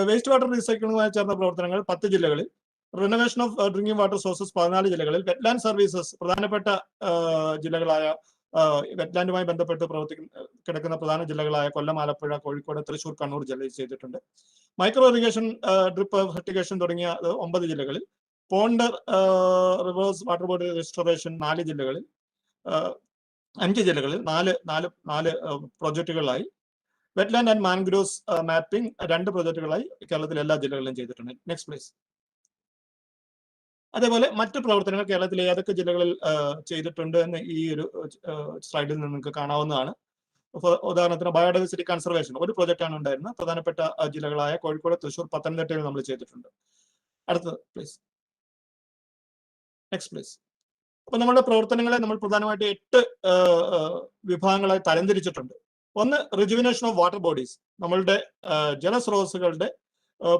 വേസ്റ്റ് വാട്ടർ റീസൈക്ലിംഗുമായി ചേർന്ന പ്രവർത്തനങ്ങൾ 10 ജില്ലകളിൽ, renovation of drinking water sources 14 ജില്ലകളിൽ, വെറ്റ്ലാൻഡ് സർവീസസ് പ്രധാനപ്പെട്ട ജില്ലകളായ വെറ്റ്ലാൻഡുമായി ബന്ധപ്പെട്ട് കിടക്കുന്ന പ്രധാന ജില്ലകളായ കൊല്ലം, ആലപ്പുഴ, കോഴിക്കോട്, തൃശൂർ, കണ്ണൂർ ജില്ലയിൽ ചെയ്തിട്ടുണ്ട്. മൈക്രോ ഇറിഗേഷൻ, ഡ്രിപ്പ് ഫെർട്ടിഗേഷൻ തുടങ്ങിയ 9 ജില്ലകളിൽ, ponder reverse water body restoration 4 ജില്ലകളിൽ, 5 ജില്ലകളിൽ 4 പ്രൊജക്ടുകളായി, വെറ്റ്ലാൻഡ് ആൻഡ് മാൻഗ്രോവ്സ് മാപ്പിംഗ് 2 പ്രൊജക്ടുകളായി കേരളത്തിലെ എല്ലാ ജില്ലകളിലും ചെയ്തിട്ടുണ്ട്. Next please. അതേപോലെ മറ്റു പ്രവർത്തനങ്ങൾ കേരളത്തിലെ ഏതൊക്കെ ജില്ലകളിൽ ചെയ്തിട്ടുണ്ട് എന്ന് ഈ ഒരു സ്ലൈഡിൽ നിന്ന് നിങ്ങൾക്ക് കാണാവുന്നതാണ്. ഉദാഹരണത്തിന് ബയോഡൈവേഴ്സിറ്റി കൺസർവേഷൻ ഒരു പ്രൊജക്റ്റാണ് ഉണ്ടായിരുന്നത്. പ്രധാനപ്പെട്ട ജില്ലകളായ കോഴിക്കോട്, തൃശൂർ, പത്തനംതിട്ടയിൽ നമ്മൾ ചെയ്തിട്ടുണ്ട്. അടുത്തത് പ്ലീസ്. Next please. അപ്പൊ നമ്മുടെ പ്രവർത്തനങ്ങളെ നമ്മൾ പ്രധാനമായിട്ട് 8 വിഭാഗങ്ങളായി തരംതിരിച്ചിട്ടുണ്ട്. 1 റിജുവിനേഷൻ ഓഫ് വാട്ടർ ബോഡീസ്, നമ്മളുടെ ജലസ്രോതസ്സുകളുടെ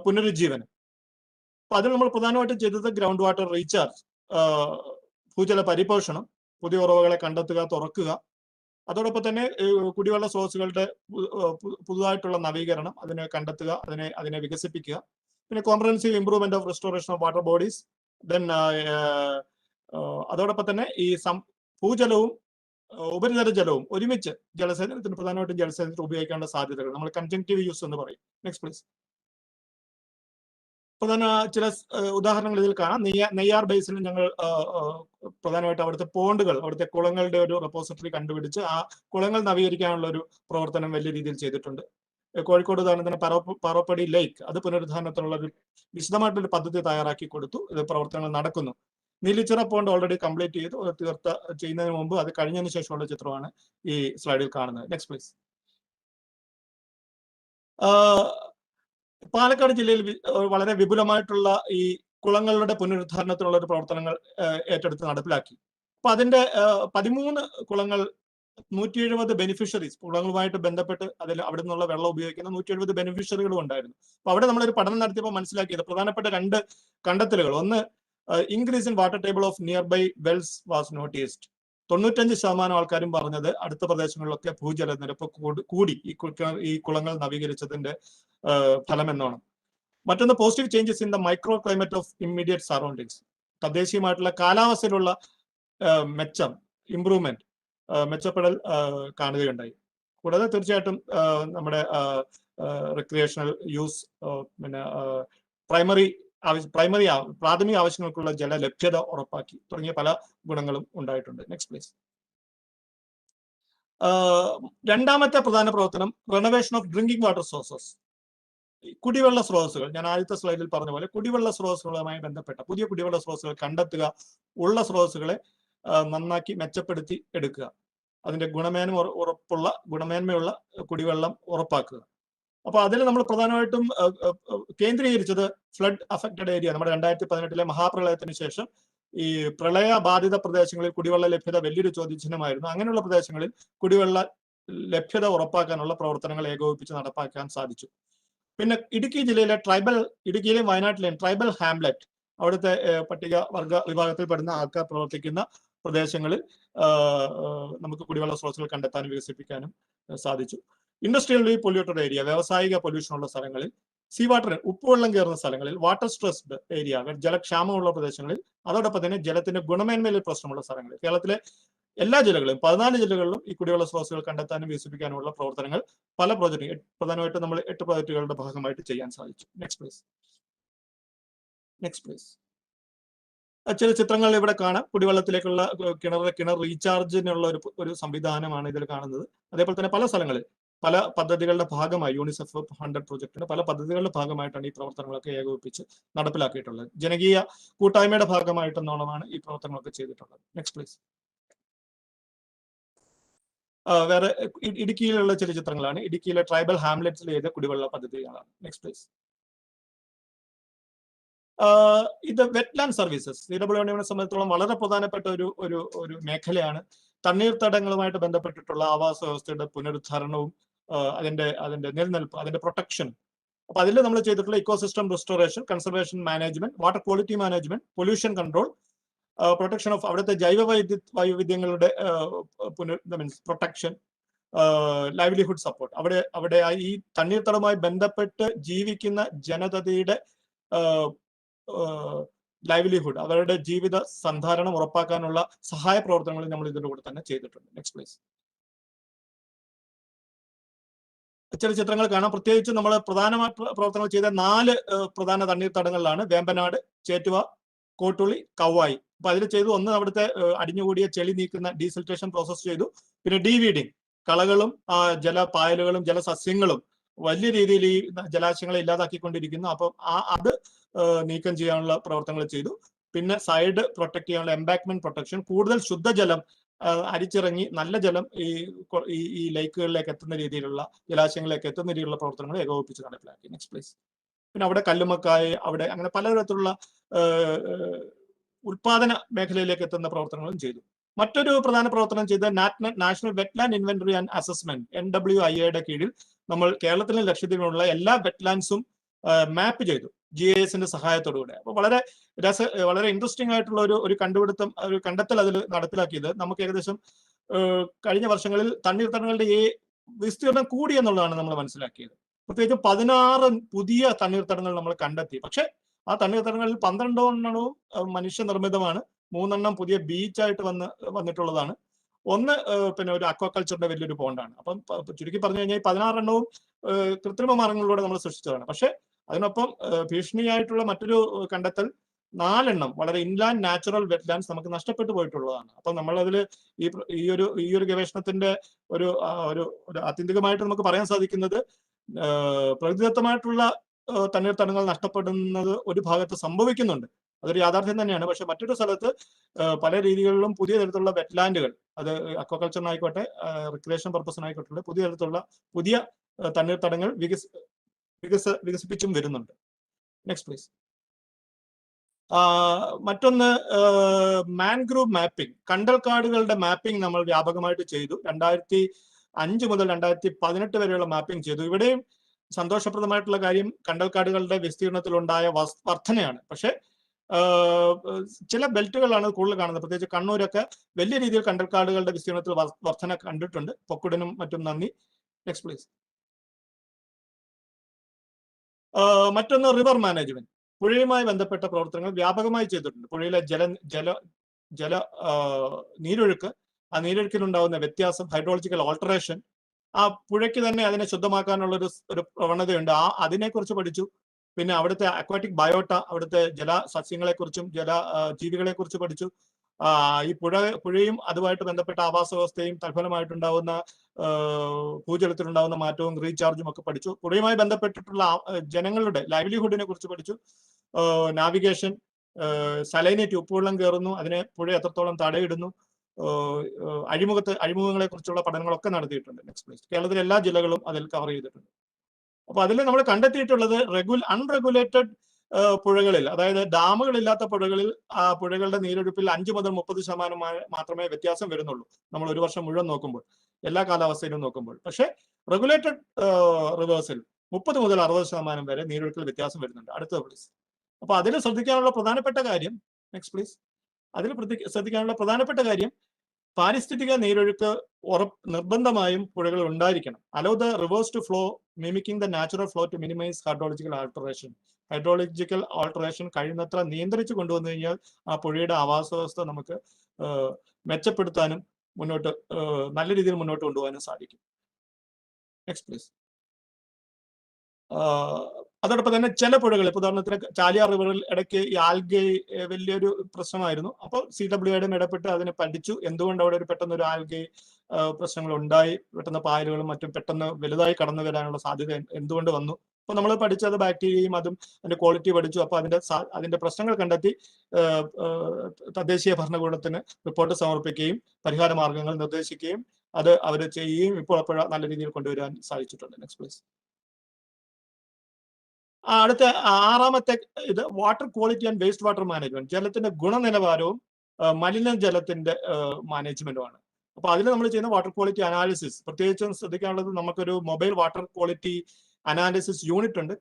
പുനരുജ്ജീവനം. അപ്പൊ അതിൽ നമ്മൾ പ്രധാനമായിട്ടും ചെയ്തത് ഗ്രൗണ്ട് വാട്ടർ റീചാർജ്, ഭൂജല പരിപോഷണം, പുതിയ ഉറവകളെ കണ്ടെത്തുക, തുറക്കുക. അതോടൊപ്പം തന്നെ കുടിവെള്ള സ്രോതസ്സുകളുടെ പുതുതായിട്ടുള്ള നവീകരണം, അതിനെ കണ്ടെത്തുക, അതിനെ വികസിപ്പിക്കുക. പിന്നെ comprehensive improvement of restoration of water bodies. Then അതോടൊപ്പം തന്നെ ഈ ഭൂജലവും ഉപരിതല ജലവും ഒരുമിച്ച് ജലസേചനത്തിന് പ്രധാനമായിട്ടും ജലസേചനത്തിന് ഉപയോഗിക്കേണ്ട സാധ്യതകൾ നമ്മൾ കൺജങ്ക്റ്റീവ് യൂസ് എന്ന് പറയും. Next please. പ്രധാന ചില ഉദാഹരണങ്ങൾ ഇതിൽ കാണാം. നെയ്യാർ ബേസിൽ ഞങ്ങൾ പ്രധാനമായിട്ട് അവിടുത്തെ പോണ്ടുകൾ, അവിടുത്തെ കുളങ്ങളുടെ ഒരു റെപ്പോസിറ്ററി കണ്ടുപിടിച്ച് ആ കുളങ്ങൾ നവീകരിക്കാനുള്ള ഒരു പ്രവർത്തനം വലിയ രീതിയിൽ ചെയ്തിട്ടുണ്ട്. കോഴിക്കോട് ഉദാഹരണത്തിന് പാറോപ്പടി ലേക്ക്, അത് പുനരുദ്ധാരണത്തിനുള്ള ഒരു വിശദമായിട്ടൊരു പദ്ധതി തയ്യാറാക്കി കൊടുത്തു. ഇത് പ്രവർത്തനങ്ങൾ നടക്കുന്നു. നീലിച്ചിറ പോണ്ട് ഓൾറെഡി കംപ്ലീറ്റ് ചെയ്തു. ചെയ്യുന്നതിന് മുമ്പ് അത് കഴിഞ്ഞതിന് ശേഷമുള്ള ചിത്രമാണ് ഈ സ്ലൈഡിൽ കാണുന്നത്. Next please. പാലക്കാട് ജില്ലയിൽ വളരെ വിപുലമായിട്ടുള്ള ഈ കുളങ്ങളുടെ പുനരുദ്ധാരണത്തിനുള്ള ഒരു പ്രവർത്തനങ്ങൾ ഏറ്റെടുത്ത് നടപ്പിലാക്കി. അപ്പൊ അതിന്റെ 13 കുളങ്ങൾ 170 ബെനിഫിഷ്യറീസ്, കുളങ്ങളുമായിട്ട് ബന്ധപ്പെട്ട് അവിടെ നിന്നുള്ള വെള്ളം ഉപയോഗിക്കുന്ന 170 ബെനിഫിഷ്യറികളും ഉണ്ടായിരുന്നു. അപ്പൊ അവിടെ നമ്മളൊരു പഠനം നടത്തിയപ്പോൾ മനസ്സിലാക്കിയത് പ്രധാനപ്പെട്ട 2 കണ്ടെത്തലുകൾ. ഒന്ന്, increase in water table of nearby wells was noticed. 95% ആൾക്കാരും പറഞ്ഞത് അടുത്ത പ്രദേശങ്ങളിലൊക്കെ ഭൂജലനിരപ്പ് കൂടി ഈ കുളങ്ങൾ നവീകരിച്ചതിന്റെ ഫലം എന്നോണം. മറ്റൊന്ന് positive changes in the micro climate of immediate surroundings. തദ്ദേശീയമായിട്ടുള്ള കാലാവസ്ഥയിലുള്ള മെച്ചം, ഇംപ്രൂവ്മെന്റ്, മെച്ചപ്പെടൽ കാണുകയുണ്ടായി. കൂടാതെ തീർച്ചയായിട്ടും നമ്മുടെ റിക്രിയേഷണൽ യൂസ്, പിന്നെ പ്രാഥമിക ആവശ്യങ്ങൾക്കുള്ള ജലലഭ്യത ഉറപ്പാക്കി തുടങ്ങിയ പല ഗുണങ്ങളും ഉണ്ടായിട്ടുണ്ട്. Next please. രണ്ടാമത്തെ പ്രധാന പ്രവർത്തനം renovation of drinking water sources. കുടിവെള്ള സ്രോതസ്സുകൾ, ഞാൻ ആദ്യത്തെ സ്ലൈഡിൽ പറഞ്ഞ പോലെ കുടിവെള്ള സ്രോതസ്സുകളുമായി ബന്ധപ്പെട്ട പുതിയ കുടിവെള്ള സ്രോതസ്സുകൾ കണ്ടെത്തുക, ഉള്ള സ്രോതസ്സുകളെ നന്നാക്കി മെച്ചപ്പെടുത്തി എടുക്കുക, അതിന്റെ ഗുണമേന്മയുള്ള കുടിവെള്ളം ഉറപ്പാക്കുക. അപ്പൊ അതിൽ നമ്മൾ പ്രധാനമായിട്ടും കേന്ദ്രീകരിച്ചത് ഫ്ലഡ് അഫക്റ്റഡ് ഏരിയ. നമ്മുടെ 2018 മഹാപ്രളയത്തിന് ശേഷം ഈ പ്രളയ ബാധിത പ്രദേശങ്ങളിൽ കുടിവെള്ള ലഭ്യത വലിയൊരു ചോദ്യചിഹ്നമായിരുന്നു. അങ്ങനെയുള്ള പ്രദേശങ്ങളിൽ കുടിവെള്ള ലഭ്യത ഉറപ്പാക്കാനുള്ള പ്രവർത്തനങ്ങൾ ഏകോപിപ്പിച്ച് നടപ്പാക്കാൻ സാധിച്ചു. പിന്നെ ഇടുക്കി ജില്ലയിലെ ഇടുക്കിയിലെയും വയനാട്ടിലെയും ട്രൈബൽ ഹാംലെറ്റ്, അവിടുത്തെ പട്ടികവർഗ വിഭാഗത്തിൽപ്പെടുന്ന ആൾക്കാർ പ്രവർത്തിക്കുന്ന പ്രദേശങ്ങളിൽ നമുക്ക് കുടിവെള്ള സ്രോതസ്സുകൾ കണ്ടെത്താനും വികസിപ്പിക്കാനും സാധിച്ചു. ഇൻഡസ്ട്രിയലി പൊല്യൂട്ടഡ് ഏരിയ, വ്യാവസായിക പൊല്യൂഷനുള്ള സ്ഥലങ്ങളിൽ, സീ വാട്ടർ, ഉപ്പുവെള്ളം കയറുന്ന സ്ഥലങ്ങളിൽ, വാട്ടർ സ്ട്രെസ്ഡ് ഏരിയ, ജലക്ഷാമമുള്ള പ്രദേശങ്ങളിൽ, അതോടൊപ്പം തന്നെ ജലത്തിന്റെ ഗുണമേന്മയിൽ പ്രശ്നമുള്ള സ്ഥലങ്ങളിൽ, കേരളത്തിലെ എല്ലാ ജില്ലകളിലും 14 ജില്ലകളിലും ഈ കുടിവെള്ള സ്രോതസ്സുകൾ കണ്ടെത്താനും വികസിപ്പിക്കാനുമുള്ള പ്രവർത്തനങ്ങൾ പല പ്രോജക്റ്റുകൾ, പ്രധാനമായിട്ടും നമ്മൾ 8 പ്രോജക്റ്റുകളുടെ ഭാഗമായിട്ട് ചെയ്യാൻ സാധിച്ചു. Next please. Next please. ചില ചിത്രങ്ങൾ ഇവിടെ കാണാം. കുടിവെള്ളത്തിലേക്കുള്ള കിണർ റീചാർജിനുള്ള ഒരു സംവിധാനമാണ് ഇതിൽ കാണുന്നത്. അതേപോലെ തന്നെ പല സ്ഥലങ്ങളിൽ പല പദ്ധതികളുടെ ഭാഗമായി യൂണിസെഫ് 100 പ്രോജക്റ്റിന്റെ പല പദ്ധതികളുടെ ഭാഗമായിട്ടാണ് ഈ പ്രവർത്തനങ്ങളൊക്കെ ഏകോപിപ്പിച്ച് നടപ്പിലാക്കിയിട്ടുള്ളത്. ജനകീയ കൂട്ടായ്മയുടെ ഭാഗമായിട്ടെന്നോണമാണ് ഈ പ്രവർത്തനങ്ങളൊക്കെ ചെയ്തിട്ടുള്ളത്. Next please. വേറെ ഇടുക്കിയിലുള്ള ചില ചിത്രങ്ങളാണ്. ഇടുക്കിയിലെ ട്രൈബൽ ഹാംലെറ്റ്സിൽ ചെയ്ത കുടിവെള്ള പദ്ധതികളാണ്. Next please. ഇത് വെറ്റ്ലാൻഡ് സർവീസസ് CWNയെ സംബന്ധിച്ചിടത്തോളം വളരെ പ്രധാനപ്പെട്ട ഒരു മേഖലയാണ്. തണ്ണീർത്തടങ്ങളുമായിട്ട് ബന്ധപ്പെട്ടിട്ടുള്ള ആവാസ വ്യവസ്ഥയുടെ പുനരുദ്ധാരണവും അതിന്റെ നിലനിൽപ്പ്, അതിന്റെ പ്രൊട്ടക്ഷൻ. അപ്പൊ അതിൽ നമ്മൾ ചെയ്തിട്ടുള്ള ecosystem restoration, conservation management, water quality management, pollution control, protection of അവിടുത്തെ വൈവിധ്യങ്ങളുടെ മീൻസ് പ്രൊട്ടക്ഷൻ, ലൈവ്ലിഹുഡ് സപ്പോർട്ട്. അവിടെ ഈ തണ്ണീർത്തടവുമായി ബന്ധപ്പെട്ട് ജീവിക്കുന്ന ജനതയുടെ ലൈവ്ലിഹുഡ്, അവരുടെ ജീവിത സന്ധാരണം ഉറപ്പാക്കാനുള്ള സഹായ പ്രവർത്തനങ്ങൾ നമ്മൾ ഇതിന്റെ കൂടെ തന്നെ ചെയ്തിട്ടുണ്ട്. Next please. ചില ചിത്രങ്ങൾ കാണാം. പ്രത്യേകിച്ച് നമ്മൾ പ്രധാനമായ പ്രവർത്തനങ്ങൾ ചെയ്ത 4 പ്രധാന തണ്ണീർത്തടങ്ങളിലാണ്: വേമ്പനാട്, ചേറ്റുവ, കോട്ടുള്ളി, കവ്വായി. അപ്പൊ അതിൽ ചെയ്തു ഒന്ന് അവിടുത്തെ അടിഞ്ഞുകൂടിയ ചെളി നീക്കുന്ന ഡീസിൽട്രേഷൻ പ്രോസസ് ചെയ്തു. പിന്നെ ഡീവീഡിങ്, കളകളും ജലപായലുകളും ജലസസ്യങ്ങളും വലിയ രീതിയിൽ ഈ ജലാശയങ്ങളെ ഇല്ലാതാക്കിക്കൊണ്ടിരിക്കുന്നു. അപ്പം അത് നീക്കം ചെയ്യാനുള്ള പ്രവർത്തനങ്ങൾ ചെയ്തു. പിന്നെ സൈഡ് പ്രൊട്ടക്ട് ചെയ്യാനുള്ള എംബാക്ക്മെന്റ് പ്രൊട്ടക്ഷൻ, കൂടുതൽ ശുദ്ധജലം അരിച്ചിറങ്ങി നല്ല ജലം ഈ ലേക്കുകളിലേക്ക് എത്തുന്ന രീതിയിലുള്ള, ജലാശയങ്ങളിലേക്ക് എത്തുന്ന രീതിയിലുള്ള പ്രവർത്തനങ്ങൾ ഏകോപിപ്പിച്ച് നടപ്പിലാക്കി. Next please. പിന്നെ അവിടെ കല്ലുമക്കായ, അവിടെ അങ്ങനെ പലതരത്തിലുള്ള ഉൽപാദന മേഖലയിലേക്ക് എത്തുന്ന പ്രവർത്തനങ്ങളും ചെയ്തു. മറ്റൊരു പ്രധാന പ്രവർത്തനം ചെയ്ത national wetland inventory and assessment NWIA കീഴിൽ നമ്മൾ കേരളത്തിലും ലക്ഷദ്വീപിലുള്ള എല്ലാ വെറ്റ്ലാൻഡ്സും മാപ്പ് ചെയ്തു GISന്റെ സഹായത്തോടുകൂടെ. അപ്പൊ വളരെ ഇൻട്രസ്റ്റിംഗ് ആയിട്ടുള്ള ഒരു കണ്ടെത്തൽ അതിൽ നടപ്പിലാക്കിയത്, നമുക്ക് ഏകദേശം കഴിഞ്ഞ വർഷങ്ങളിൽ തണ്ണീർത്തടങ്ങളുടെ വിസ്തീർണം കൂടി എന്നുള്ളതാണ് നമ്മൾ മനസ്സിലാക്കിയത്. പ്രത്യേകിച്ച് 16 പുതിയ തണ്ണീർത്തടങ്ങൾ നമ്മൾ കണ്ടെത്തി. പക്ഷെ ആ തണ്ണീർത്തടങ്ങളിൽ 12 എണ്ണവും മനുഷ്യനിർമ്മിതമാണ്, 3 എണ്ണം പുതിയ ബീച്ചായിട്ട് വന്നിട്ടുള്ളതാണ്. ഒന്ന് പിന്നെ ഒരു അക്വാകൾച്ചറിന്റെ വലിയൊരു പോണ്ടാണ്. അപ്പം ചുരുക്കി പറഞ്ഞു കഴിഞ്ഞാൽ 16 എണ്ണവും കൃത്രിമ മാർഗങ്ങളിലൂടെ നമ്മൾ സൃഷ്ടിച്ചതാണ്. പക്ഷെ അതിനൊപ്പം ഭീഷണിയായിട്ടുള്ള മറ്റൊരു കണ്ടെത്തൽ 4 എണ്ണം വളരെ ഇൻലാൻഡ് നാച്ചുറൽ വെറ്റ്ലാൻഡ്സ് നമുക്ക് നഷ്ടപ്പെട്ടു പോയിട്ടുള്ളതാണ്. അപ്പം നമ്മൾ അതിൽ ഈ ഒരു ഗവേഷണത്തിന്റെ ഒരു ആത്യന്തികമായിട്ട് നമുക്ക് പറയാൻ സാധിക്കുന്നത്, പ്രകൃതിദത്തമായിട്ടുള്ള തണ്ണീർത്തടങ്ങൾ നഷ്ടപ്പെടുന്നത് ഒരു ഭാഗത്ത് സംഭവിക്കുന്നുണ്ട്, അതൊരു യാഥാർത്ഥ്യം തന്നെയാണ്. പക്ഷെ മറ്റൊരു സ്ഥലത്ത് പല രീതികളിലും പുതിയ തരത്തിലുള്ള വെറ്റ്ലാൻഡുകൾ, അത് അക്വാകൾച്ചറിനായിക്കോട്ടെ റിക്രിയേഷൻ പർപ്പസിനായിക്കോട്ടെ പുതിയ തണ്ണീർത്തടങ്ങൾ വികസിപ്പിച്ചും വരുന്നുണ്ട്. Next please. മറ്റൊന്ന് മാൻഗ്രൂവ് മാപ്പിംഗ്, കണ്ടൽക്കാടുകളുടെ മാപ്പിംഗ് നമ്മൾ വ്യാപകമായിട്ട് ചെയ്തു. 2005 മുതൽ 2018 വരെയുള്ള മാപ്പിംഗ് ചെയ്തു. ഇവിടെയും സന്തോഷപ്രദമായിട്ടുള്ള കാര്യം കണ്ടൽക്കാടുകളുടെ വിസ്തീർണത്തിലുണ്ടായ വർധനയാണ്. പക്ഷെ ചില ബെൽറ്റുകളാണ് കൂടുതൽ കാണുന്നത്. പ്രത്യേകിച്ച് കണ്ണൂരൊക്കെ വലിയ രീതിയിൽ കണ്ടൽക്കാടുകളുടെ വിസ്തീർണത്തിൽ വർധന കണ്ടിട്ടുണ്ട്. പൊക്കുടനും മറ്റും നന്ദി. Next please. മറ്റൊന്ന് റിവർ മാനേജ്മെന്റ്. പുഴയുമായി ബന്ധപ്പെട്ട പ്രവർത്തനങ്ങൾ വ്യാപകമായി ചെയ്തിട്ടുണ്ട്. പുഴയിലെ ജല നീരൊഴുക്ക്, ആ നീരൊഴുക്കിലുണ്ടാകുന്ന വ്യത്യാസം, ഹൈഡ്രോളജിക്കൽ ഓൾട്ടറേഷൻ, ആ പുഴയ്ക്ക് തന്നെ അതിനെ ശുദ്ധമാക്കാനുള്ള ഒരു പ്രവണതയുണ്ട്. അതിനെക്കുറിച്ച് പഠിച്ചു. പിന്നെ അവിടുത്തെ അക്വാറ്റിക് ബയോട്ട, അവിടുത്തെ ജല സസ്യങ്ങളെക്കുറിച്ചും ജല ജീവികളെ കുറിച്ച് പഠിച്ചു. ഈ പുഴയും അതുമായിട്ട് ബന്ധപ്പെട്ട ആവാസ വ്യവസ്ഥയും തൽഫലമായിട്ടുണ്ടാവുന്ന ഭൂജലത്തിലുണ്ടാവുന്ന മാറ്റവും റീചാർജും ഒക്കെ പഠിച്ചു. പുഴയുമായി ബന്ധപ്പെട്ടിട്ടുള്ള ജനങ്ങളുടെ ലൈവ്ലിഹുഡിനെ കുറിച്ച് പഠിച്ചു. നാവിഗേഷൻ, സലൈനേറ്റ്, ഉപ്പുവെള്ളം കയറുന്നു, അതിനെ പുഴ എത്രത്തോളം തടയിടുന്നു, അഴിമുഖങ്ങളെ കുറിച്ചുള്ള പഠനങ്ങളൊക്കെ നടത്തിയിട്ടുണ്ട്. Next please. കേരളത്തിലെ എല്ലാ ജില്ലകളും അതിൽ കവർ ചെയ്തിട്ടുണ്ട്. അപ്പൊ അതിൽ നമ്മൾ കണ്ടെത്തിയിട്ടുള്ളത് അൺറെഗുലേറ്റഡ് പുഴകളിൽ, അതായത് ഡാമുകളില്ലാത്ത പുഴകളിൽ ആ പുഴകളുടെ നീരൊഴുപ്പിൽ 5 മുതൽ 30% മാത്രമേ വ്യത്യാസം വരുന്നുള്ളൂ. നമ്മൾ ഒരു വർഷം മുഴുവൻ നോക്കുമ്പോൾ, എല്ലാ കാലാവസ്ഥയിലും നോക്കുമ്പോൾ. പക്ഷേ റെഗുലേറ്റഡ് റിവേഴ്സിൽ 30 മുതൽ 60% വരെ നീരൊഴുക്കിൽ വ്യത്യാസം വരുന്നുണ്ട്. അടുത്ത പ്ലീസ്. അപ്പൊ അതിൽ ശ്രദ്ധിക്കാനുള്ള പ്രധാനപ്പെട്ട കാര്യം, നെക്സ്റ്റ് പ്ലീസ്, അതിൽ ശ്രദ്ധിക്കാനുള്ള പ്രധാനപ്പെട്ട കാര്യം, പാരിസ്ഥിതിക നീരൊഴുക്ക് നിർബന്ധമായും പുഴകളിൽ ഉണ്ടായിരിക്കണം. Allow the rivers to flow mimicking the natural flow to minimise hydrological alteration. Hydrological alteration കഴിയുന്നത്ര നിയന്ത്രിച്ചു കൊണ്ടുവന്നു കഴിഞ്ഞാൽ ആ പുഴയുടെ ആവാസ വ്യവസ്ഥ നമുക്ക് മെച്ചപ്പെടുത്താനും നല്ല രീതിയിൽ മുന്നോട്ട് കൊണ്ടുപോകാനും സാധിക്കും. Next please. അതോടൊപ്പം തന്നെ ചില പുഴകൾ, ഇപ്പോൾ ഉദാഹരണത്തിന് ചാലിയാർ റിവറിൽ ഇടയ്ക്ക് ഈ ആൽഗെ വലിയൊരു പ്രശ്നമായിരുന്നു. അപ്പോൾ CWIയുടെ ഇടപെട്ട് അതിനെ പഠിച്ചു. എന്തുകൊണ്ട് അവിടെ പെട്ടെന്ന് ഒരു ആൽഗെ പ്രശ്നങ്ങൾ ഉണ്ടായി, പെട്ടെന്ന് പായലുകളും മറ്റും പെട്ടെന്ന് വലുതായി കടന്നു വരാനുള്ള സാധ്യത എന്തുകൊണ്ട് വന്നു. അപ്പൊ നമ്മൾ പഠിച്ചത് ബാക്ടീരിയയും അതും അതിന്റെ ക്വാളിറ്റി പഠിച്ചു. അപ്പൊ അതിന്റെ പ്രശ്നങ്ങൾ കണ്ടെത്തി തദ്ദേശീയ ഭരണകൂടത്തിന് റിപ്പോർട്ട് സമർപ്പിക്കുകയും പരിഹാര മാർഗങ്ങൾ നിർദ്ദേശിക്കുകയും അത് അവർ ചെയ്യുകയും ഇപ്പോൾ പുഴ നല്ല രീതിയിൽ കൊണ്ടുവരാൻ സാധിച്ചിട്ടുണ്ട്. Next please. അടുത്ത 6ാമത്തെ ഇത് water quality and waste water management. ജലത്തിന്റെ ഗുണനിലവാരവും മലിനജലത്തിന്റെ മാനേജ്മെന്റുമാണ്. അപ്പൊ അതിൽ നമ്മൾ ചെയ്യുന്ന വാട്ടർ ക്വാളിറ്റി അനാലിസിസ്, പ്രത്യേകിച്ചും ശ്രദ്ധിക്കാനുള്ളത്, നമുക്കൊരു mobile water quality analysis unit ഉണ്ട്.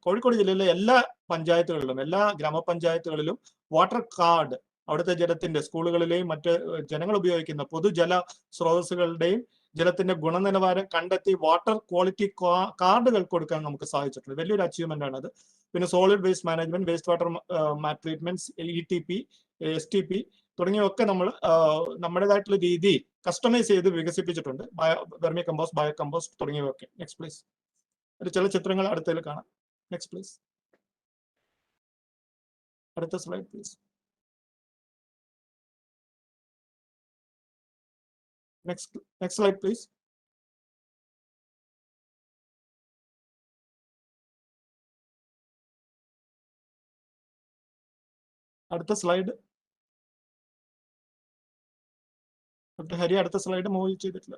കോഴിക്കോട് ജില്ലയിലെ എല്ലാ പഞ്ചായത്തുകളിലും, എല്ലാ ഗ്രാമപഞ്ചായത്തുകളിലും വാട്ടർ കാർഡ്, അവിടുത്തെ ജലത്തിന്റെ സ്കൂളുകളിലെയും മറ്റ് ജനങ്ങൾ ഉപയോഗിക്കുന്ന പൊതുജല സ്രോതസ്സുകളുടെയും ജലത്തിന്റെ ഗുണനിലവാരം കണ്ടെത്തി വാട്ടർ ക്വാളിറ്റി കാർഡുകൾ കൊടുക്കാൻ നമുക്ക് സാധിച്ചിട്ടുണ്ട്. വലിയൊരു അച്ചീവ്മെന്റ് ആണ് അത്. പിന്നെ solid waste management, waste water treatments, ETP, STP തുടങ്ങിയവയൊക്കെ നമ്മൾ നമ്മുടേതായിട്ടുള്ള രീതിയിൽ കസ്റ്റമൈസ് ചെയ്ത് വികസിപ്പിച്ചിട്ടുണ്ട്. വെർമി കമ്പോസ്റ്റ്, ബയോ കമ്പോസ്റ്റ് തുടങ്ങിയവയൊക്കെ. Next please. ഒരു ചില ചിത്രങ്ങൾ അടുത്തതിൽ കാണാം. Next please. അടുത്ത slide please. Next slide, please. അടുത്ത സ്ലൈഡ്. ഡോക്ടർ ഹരി, അടുത്ത സ്ലൈഡ് മൂവ് ചെയ്തിട്ടില്ല.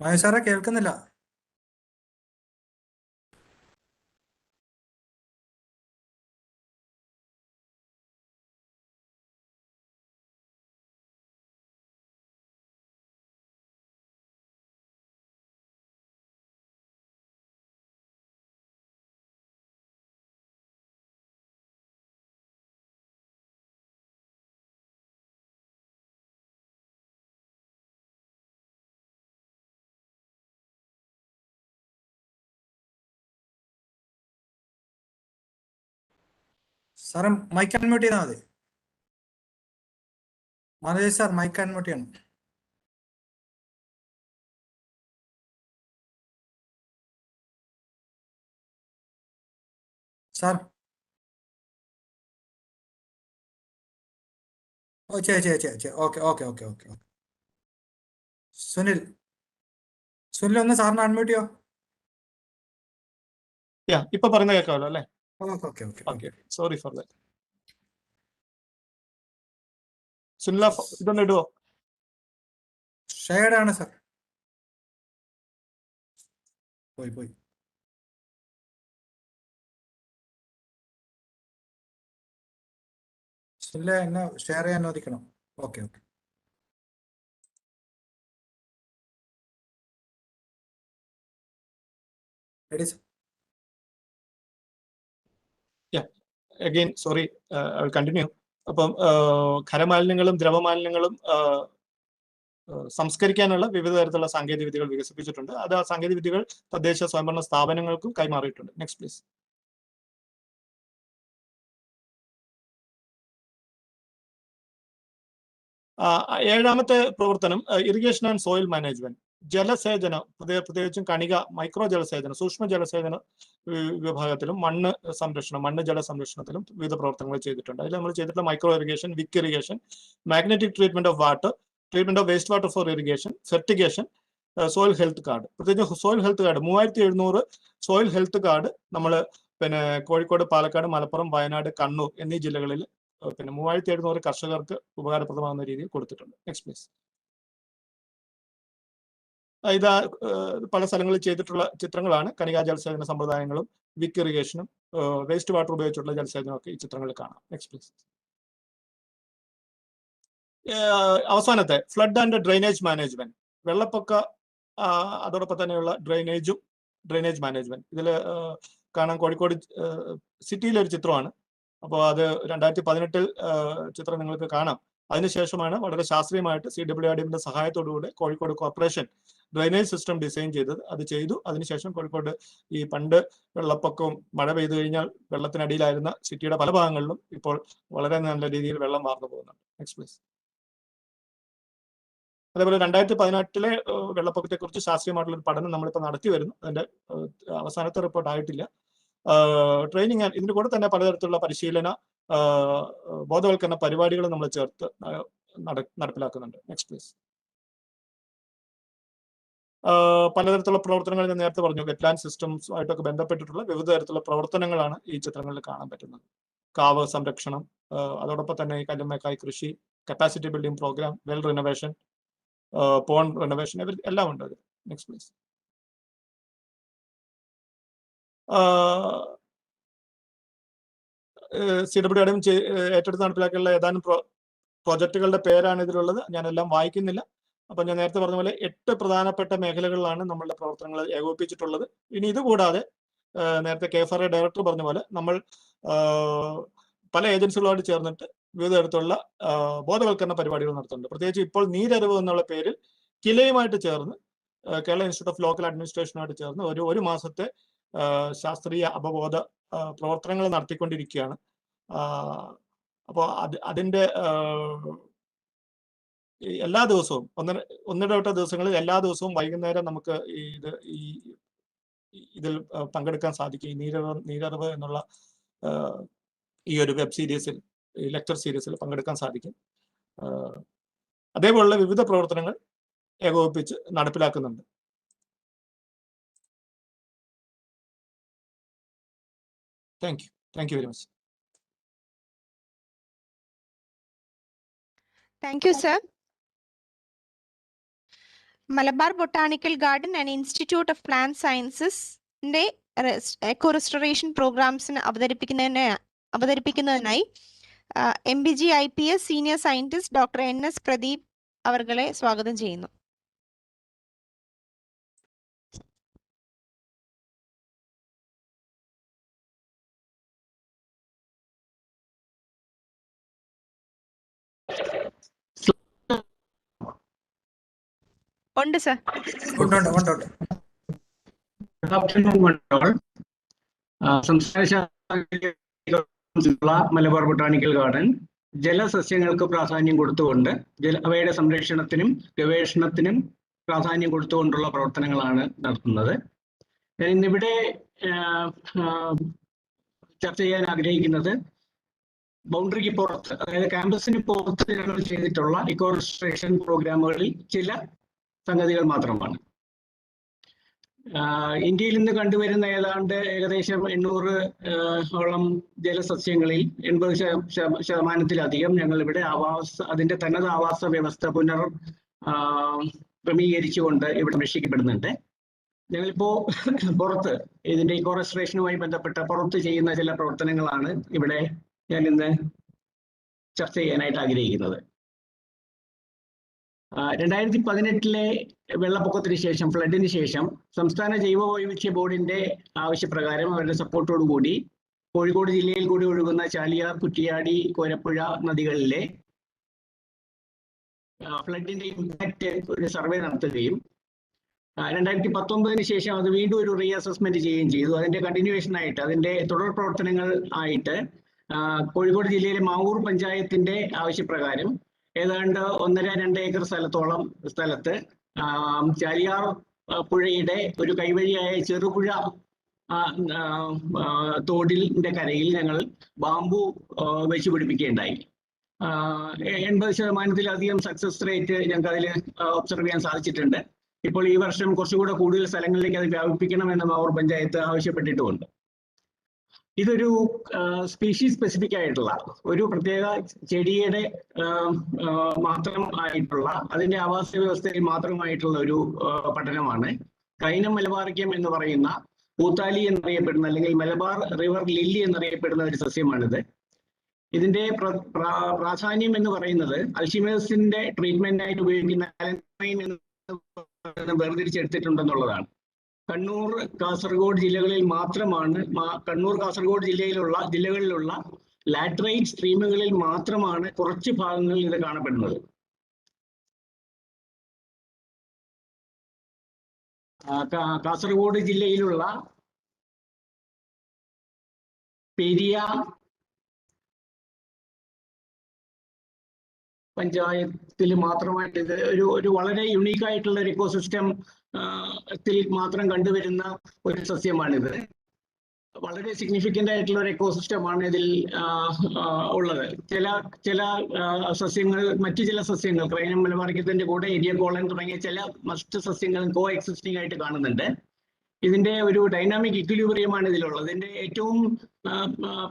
മായ സാറേ കേൾക്കുന്നില്ല. സാറേ മൈക്ക് അൺമ്യൂട്ട് ചെയ്താൽ മതി. മനോജ് സാർ മൈക്ക് അൺമ്യൂട്ട് ചെയ്യണം. Sir oh okay okay okay okay okay. Sunil Sunil ഒന്ന് സാറിന് അൺമ്യൂട്ട് ചെയ്യോ? ഇപ്പൊ പറയുന്നത് കേൾക്കാമല്ലോ അല്ലേ? Okay okay okay okay, sorry for that. Sunila ഇതൊന്ന് ഇടുവോ? ഷെയർഡ് ആണ് സാർ. പോയി സുനില എന്നെ ഷെയർ ചെയ്യാൻ അനുവദിക്കണം. Okay okay. Ready sir. Again sorry, I will continue. അപ്പം ഖരമാലിന്യങ്ങളും ദ്രവമാലിന്യങ്ങളും സംസ്കരിക്കാനുള്ള വിവിധ തരത്തിലുള്ള സാങ്കേതിക വിദ്യകൾ വികസിപ്പിച്ചിട്ടുണ്ട്. അത് ആ സാങ്കേതിക വിദ്യകൾ തദ്ദേശ സ്വയംഭരണ സ്ഥാപനങ്ങൾക്കും കൈമാറിയിട്ടുണ്ട്. Next please. ഏഴാമത്തെ പ്രവർത്തനം ഇറിഗേഷൻ ആൻഡ് സോയിൽ മാനേജ്മെന്റ്. ജലസേചന, പ്രത്യേകിച്ചും കണിക മൈക്രോ ജലസേചന, സൂക്ഷ്മ ജലസേചന വിഭാഗത്തിലും മണ്ണ് സംരക്ഷണം, മണ്ണ് ജല സംരക്ഷണത്തിലും വിവിധ പ്രവർത്തനങ്ങൾ ചെയ്തിട്ടുണ്ട്. അതിൽ നമ്മൾ ചെയ്തിട്ടുള്ള micro irrigation, wick irrigation, magnetic treatment of water, treatment of waste water for irrigation, fertigation, soil health card. പ്രത്യേകിച്ച് soil health card 3700 soil health card നമ്മൾ കോഴിക്കോട്, പാലക്കാട്, മലപ്പുറം, വയനാട്, കണ്ണൂർ എന്നീ ജില്ലകളിൽ 3700 കർഷകർക്ക് ഉപകാരപ്രദമാകുന്ന രീതിയിൽ കൊടുത്തിട്ടുണ്ട്. Next please. ഇത് പല സ്ഥലങ്ങളിൽ ചെയ്തിട്ടുള്ള ചിത്രങ്ങളാണ്. കണികാ ജലസേചന സമ്പ്രദായങ്ങളും വിക്ക് ഇറിഗേഷനും വേസ്റ്റ് വാട്ടർ ഉപയോഗിച്ചുള്ള ജലസേചനവും ഒക്കെ ഈ ചിത്രങ്ങളിൽ കാണാം. Next please. അവസാനത്തെ ഫ്ലഡ് ആൻഡ് ഡ്രെയിനേജ് മാനേജ്മെന്റ്, വെള്ളപ്പൊക്ക അതോടൊപ്പം തന്നെയുള്ള ഡ്രെയിനേജ് മാനേജ്മെന്റ്. ഇതിൽ കാണാൻ കോഴിക്കോട് സിറ്റിയിലെ ഒരു ചിത്രമാണ്. അപ്പോൾ അത് 2018 ചിത്രം നിങ്ങൾക്ക് കാണാം. അതിനുശേഷമാണ് വളരെ ശാസ്ത്രീയമായിട്ട് CWRDന്റെ സഹായത്തോടുകൂടി Kozhikode corporation drainage system design ചെയ്തത്. അത് ചെയ്തു. അതിനുശേഷം കോഴിക്കോട് ഈ പണ്ട് വെള്ളപ്പൊക്കവും മഴ പെയ്തു കഴിഞ്ഞാൽ വെള്ളത്തിനടിയിലായിരുന്ന സിറ്റിയുടെ പല ഭാഗങ്ങളിലും ഇപ്പോൾ വളരെ നല്ല രീതിയിൽ വെള്ളം വാർന്നു പോകുന്നുണ്ട്. Next please. അതേപോലെ 2018 വെള്ളപ്പൊക്കത്തെക്കുറിച്ച് ശാസ്ത്രീയമായിട്ടുള്ള ഒരു പഠനം നമ്മളിപ്പോൾ നടത്തി വരുന്നു. അതിന്റെ അവസാനത്തെ റിപ്പോർട്ട് ആയിട്ടില്ല. ട്രെയിനിങ്, ഇതിന്റെ കൂടെ തന്നെ പലതരത്തിലുള്ള പരിശീലന ബോധവൽക്കരണ പരിപാടികൾ നമ്മൾ ചേർത്ത് നടപ്പിലാക്കുന്നുണ്ട്. Next please. പലതരത്തിലുള്ള പ്രവർത്തനങ്ങൾ ഞാൻ നേരത്തെ പറഞ്ഞു. വെറ്റ്ലാൻഡ് സിസ്റ്റംസ് ആയിട്ടൊക്കെ ബന്ധപ്പെട്ടിട്ടുള്ള വിവിധ തരത്തിലുള്ള പ്രവർത്തനങ്ങളാണ് ഈ ചിത്രങ്ങളിൽ കാണാൻ പറ്റുന്നത്. കാവ് സംരക്ഷണം, അതോടൊപ്പം തന്നെ ഈ കല്ലുമ്മക്കായ് കൃഷി, capacity building programme, well renovation, pond renovation, എല്ലാം ഉണ്ട് അതിൽ. Next please. CWRDയും ഏറ്റെടുത്ത് നടപ്പിലാക്കിയുള്ള ഏതാനും പ്രോജക്റ്റുകളുടെ പേരാണ് ഇതിലുള്ളത്. ഞാനെല്ലാം വായിക്കുന്നില്ല. അപ്പം ഞാൻ നേരത്തെ പറഞ്ഞ പോലെ 8 പ്രധാനപ്പെട്ട മേഖലകളിലാണ് നമ്മളുടെ പ്രവർത്തനങ്ങൾ ഏകോപിപ്പിച്ചിട്ടുള്ളത്. ഇനി ഇതുകൂടാതെ നേരത്തെ KFRA ഡയറക്ടർ പറഞ്ഞ പോലെ നമ്മൾ പല ഏജൻസികളോട് ചേർന്നിട്ട് വിവിധ തരത്തിലുള്ള ബോധവൽക്കരണ പരിപാടികൾ നടത്തുന്നുണ്ട്. പ്രത്യേകിച്ച് ഇപ്പോൾ നീരറിവ് എന്നുള്ള പേരിൽ കിലയുമായിട്ട് ചേർന്ന് കേരള ഇൻസ്റ്റിറ്റ്യൂട്ട് ഓഫ് ലോക്കൽ അഡ്മിനിസ്ട്രേഷനുമായിട്ട് ചേർന്ന് ഒരു മാസത്തെ ശാസ്ത്രീയ അവബോധ പ്രവർത്തനങ്ങൾ നടത്തിക്കൊണ്ടിരിക്കുകയാണ്. അപ്പോൾ അതിൻ്റെ എല്ലാ ദിവസവും ഒന്നിടവിട്ട ദിവസങ്ങളിൽ എല്ലാ ദിവസവും വൈകുന്നേരം നമുക്ക് ഇതിൽ പങ്കെടുക്കാൻ സാധിക്കും. ഈ നീരറിവ് എന്നുള്ള ഈ ഒരു വെബ് സീരീസിൽ, ഈ ലെക്ചർ സീരീസിൽ പങ്കെടുക്കാൻ സാധിക്കും. അതേപോലുള്ള വിവിധ പ്രവർത്തനങ്ങൾ ഏകോപിപ്പിച്ച് നടപ്പിലാക്കുന്നുണ്ട്. Thank you very much. Thank you, sir. Malabar botanical garden and institute of plant സയൻസസിന്റെ എക്കോ റെസ്റ്റോറേഷൻ പ്രോഗ്രാംസിന് അവതരിപ്പിക്കുന്നതിനായി MBG IPS senior scientist doctor NS Pradeep അവർകളെ സ്വാഗതം ചെയ്യുന്നു. ഉണ്ട് സർ. മലബാർ ബൊട്ടാണിക്കൽ ഗാർഡൻ ജലസസ്യങ്ങൾക്ക് പ്രാധാന്യം കൊടുത്തുകൊണ്ട് അവയുടെ സംരക്ഷണത്തിനും ഗവേഷണത്തിനും പ്രാധാന്യം കൊടുത്തുകൊണ്ടുള്ള പ്രവർത്തനങ്ങളാണ് നടത്തുന്നത്. ഞാൻ ഇന്നിവിടെ ചർച്ച ചെയ്യാൻ ആഗ്രഹിക്കുന്നത് ബൗണ്ടറിക്ക് പുറത്ത്, അതായത് ക്യാമ്പസിന് പുറത്ത് ഞങ്ങൾ ചെയ്തിട്ടുള്ള ഇക്കോ റെസ്റ്റോറേഷൻ പ്രോഗ്രാമുകളിൽ ചില സംഗതികൾ മാത്രമാണ്. ഇന്ത്യയിൽ ഇന്ന് കണ്ടുവരുന്ന ഏകദേശം 800 ജലസസ്യങ്ങളിൽ 80% ഞങ്ങൾ ഇവിടെ അതിന്റെ തനത് ആവാസ വ്യവസ്ഥ ക്രമീകരിച്ചുകൊണ്ട് ഇവിടെ സംരക്ഷിക്കപ്പെടുന്നുണ്ട്. ഞങ്ങളിപ്പോ പുറത്ത് ഇതിന്റെ ഇക്കോ റെസ്റ്റോറേഷനുമായി ബന്ധപ്പെട്ട പുറത്ത് ചെയ്യുന്ന ചില പ്രവർത്തനങ്ങളാണ് ഇവിടെ ഞാൻ ഇന്ന് ചർച്ച ചെയ്യാനായിട്ട് ആഗ്രഹിക്കുന്നത്. 2018 വെള്ളപ്പൊക്കത്തിന് ശേഷം, ഫ്ലഡിന് ശേഷം സംസ്ഥാന ജൈവവൈവിധ്യ ബോർഡിന്റെ ആവശ്യപ്രകാരം അവരുടെ സപ്പോർട്ടോടുകൂടി കോഴിക്കോട് ജില്ലയിൽ കൂടി ഒഴുകുന്ന ചാലിയാർ, കുറ്റിയാടി, കോരപ്പുഴ നദികളിലെ ഫ്ലഡിന്റെ ഇമ്പാക്റ്റ് ഒരു സർവേ നടത്തുകയും 2019 ശേഷം അത് വീണ്ടും ഒരു റീഅസസ്മെന്റ് ചെയ്യുകയും ചെയ്തു. അതിന്റെ കണ്ടിന്യൂവേഷൻ ആയിട്ട്, അതിന്റെ തുടർ പ്രവർത്തനങ്ങൾ ആയിട്ട് കോഴിക്കോട് ജില്ലയിലെ മാവൂർ പഞ്ചായത്തിന്റെ ആവശ്യപ്രകാരം ഏതാണ്ട് 1.5-2 ഏക്കർ സ്ഥലത്ത് ചാലിയാർ പുഴയുടെ ഒരു കൈവഴിയായ ചെറുപുഴ തോടിന്റെ കരയിൽ ഞങ്ങൾ ബാംബു വെച്ച് പിടിപ്പിക്കുകയുണ്ടായി. 80%-ലധികം സക്സസ് റേറ്റ് ഞങ്ങൾക്ക് അതിൽ ഒബ്സർവ് ചെയ്യാൻ സാധിച്ചിട്ടുണ്ട്. ഇപ്പോൾ ഈ വർഷം കുറച്ചുകൂടെ കൂടുതൽ സ്ഥലങ്ങളിലേക്ക് അത് വ്യാപിപ്പിക്കണമെന്ന് മാവൂർ പഞ്ചായത്ത് ആവശ്യപ്പെട്ടിട്ടുമുണ്ട്. ഇതൊരു സ്പീഷീസ് സ്പെസിഫിക് ആയിട്ടുള്ള ഒരു പ്രത്യേക ചെടിയുടെ മാത്രം ആയിട്ടുള്ള, അതിന്റെ ആവാസ വ്യവസ്ഥയിൽ മാത്രമായിട്ടുള്ള ഒരു പഠനമാണ്. കൈനം മലബാറിക്കം എന്ന് പറയുന്ന പൂത്താലി എന്നറിയപ്പെടുന്ന, അല്ലെങ്കിൽ മലബാർ റിവർ ലില്ലി എന്നറിയപ്പെടുന്ന ഒരു സസ്യമാണിത്. ഇതിന്റെ പ്രാധാന്യം എന്ന് പറയുന്നത് അൽഷിമേഴ്സിന്റെ ട്രീറ്റ്മെന്റായിട്ട് ഉപയോഗിക്കുന്ന അലൻമൈൻ എന്ന് വേർതിരിച്ചെടുത്തിട്ടുണ്ടെന്നുള്ളതാണ്. കണ്ണൂർ, കാസർഗോഡ് ജില്ലകളിൽ മാത്രമാണ്, കണ്ണൂർ, കാസർഗോഡ് ജില്ലകളിലുള്ള ലാറ്ററൈറ്റ് സ്ട്രീമുകളിൽ മാത്രമാണ് കുറച്ച് ഭാഗങ്ങളിൽ ഇത് കാണപ്പെടുന്നത്. കാസർഗോഡ് ജില്ലയിലുള്ള പെരിയ പഞ്ചായത്തിൽ മാത്രമായിട്ട് ഇത് ഒരു വളരെ യുണീക്ക് ആയിട്ടുള്ള ഒരു ഇക്കോസിസ്റ്റം മാത്രം കണ്ടുവരുന്ന ഒരു സസ്യമാണിത്. വളരെ സിഗ്നിഫിക്കന്റ് ആയിട്ടുള്ള ഒരു എക്കോസിസ്റ്റമാണ് ഇതിൽ ഉള്ളത്. ചില സസ്യങ്ങൾ, മറ്റു ചില സസ്യങ്ങൾ, ക്രൈനം മലബാറിക്കത്തിന്റെ കൂടെ എരിയ കോളൻ തുടങ്ങിയ ചില മറ്റ് സസ്യങ്ങളും കോ എക്സിസ്റ്റിംഗ് ആയിട്ട് കാണുന്നുണ്ട്. ഇതിന്റെ ഒരു ഡൈനാമിക് ഇക്വിലിബ്രിയമാണ് ഇതിലുള്ളത്. ഇതിന്റെ ഏറ്റവും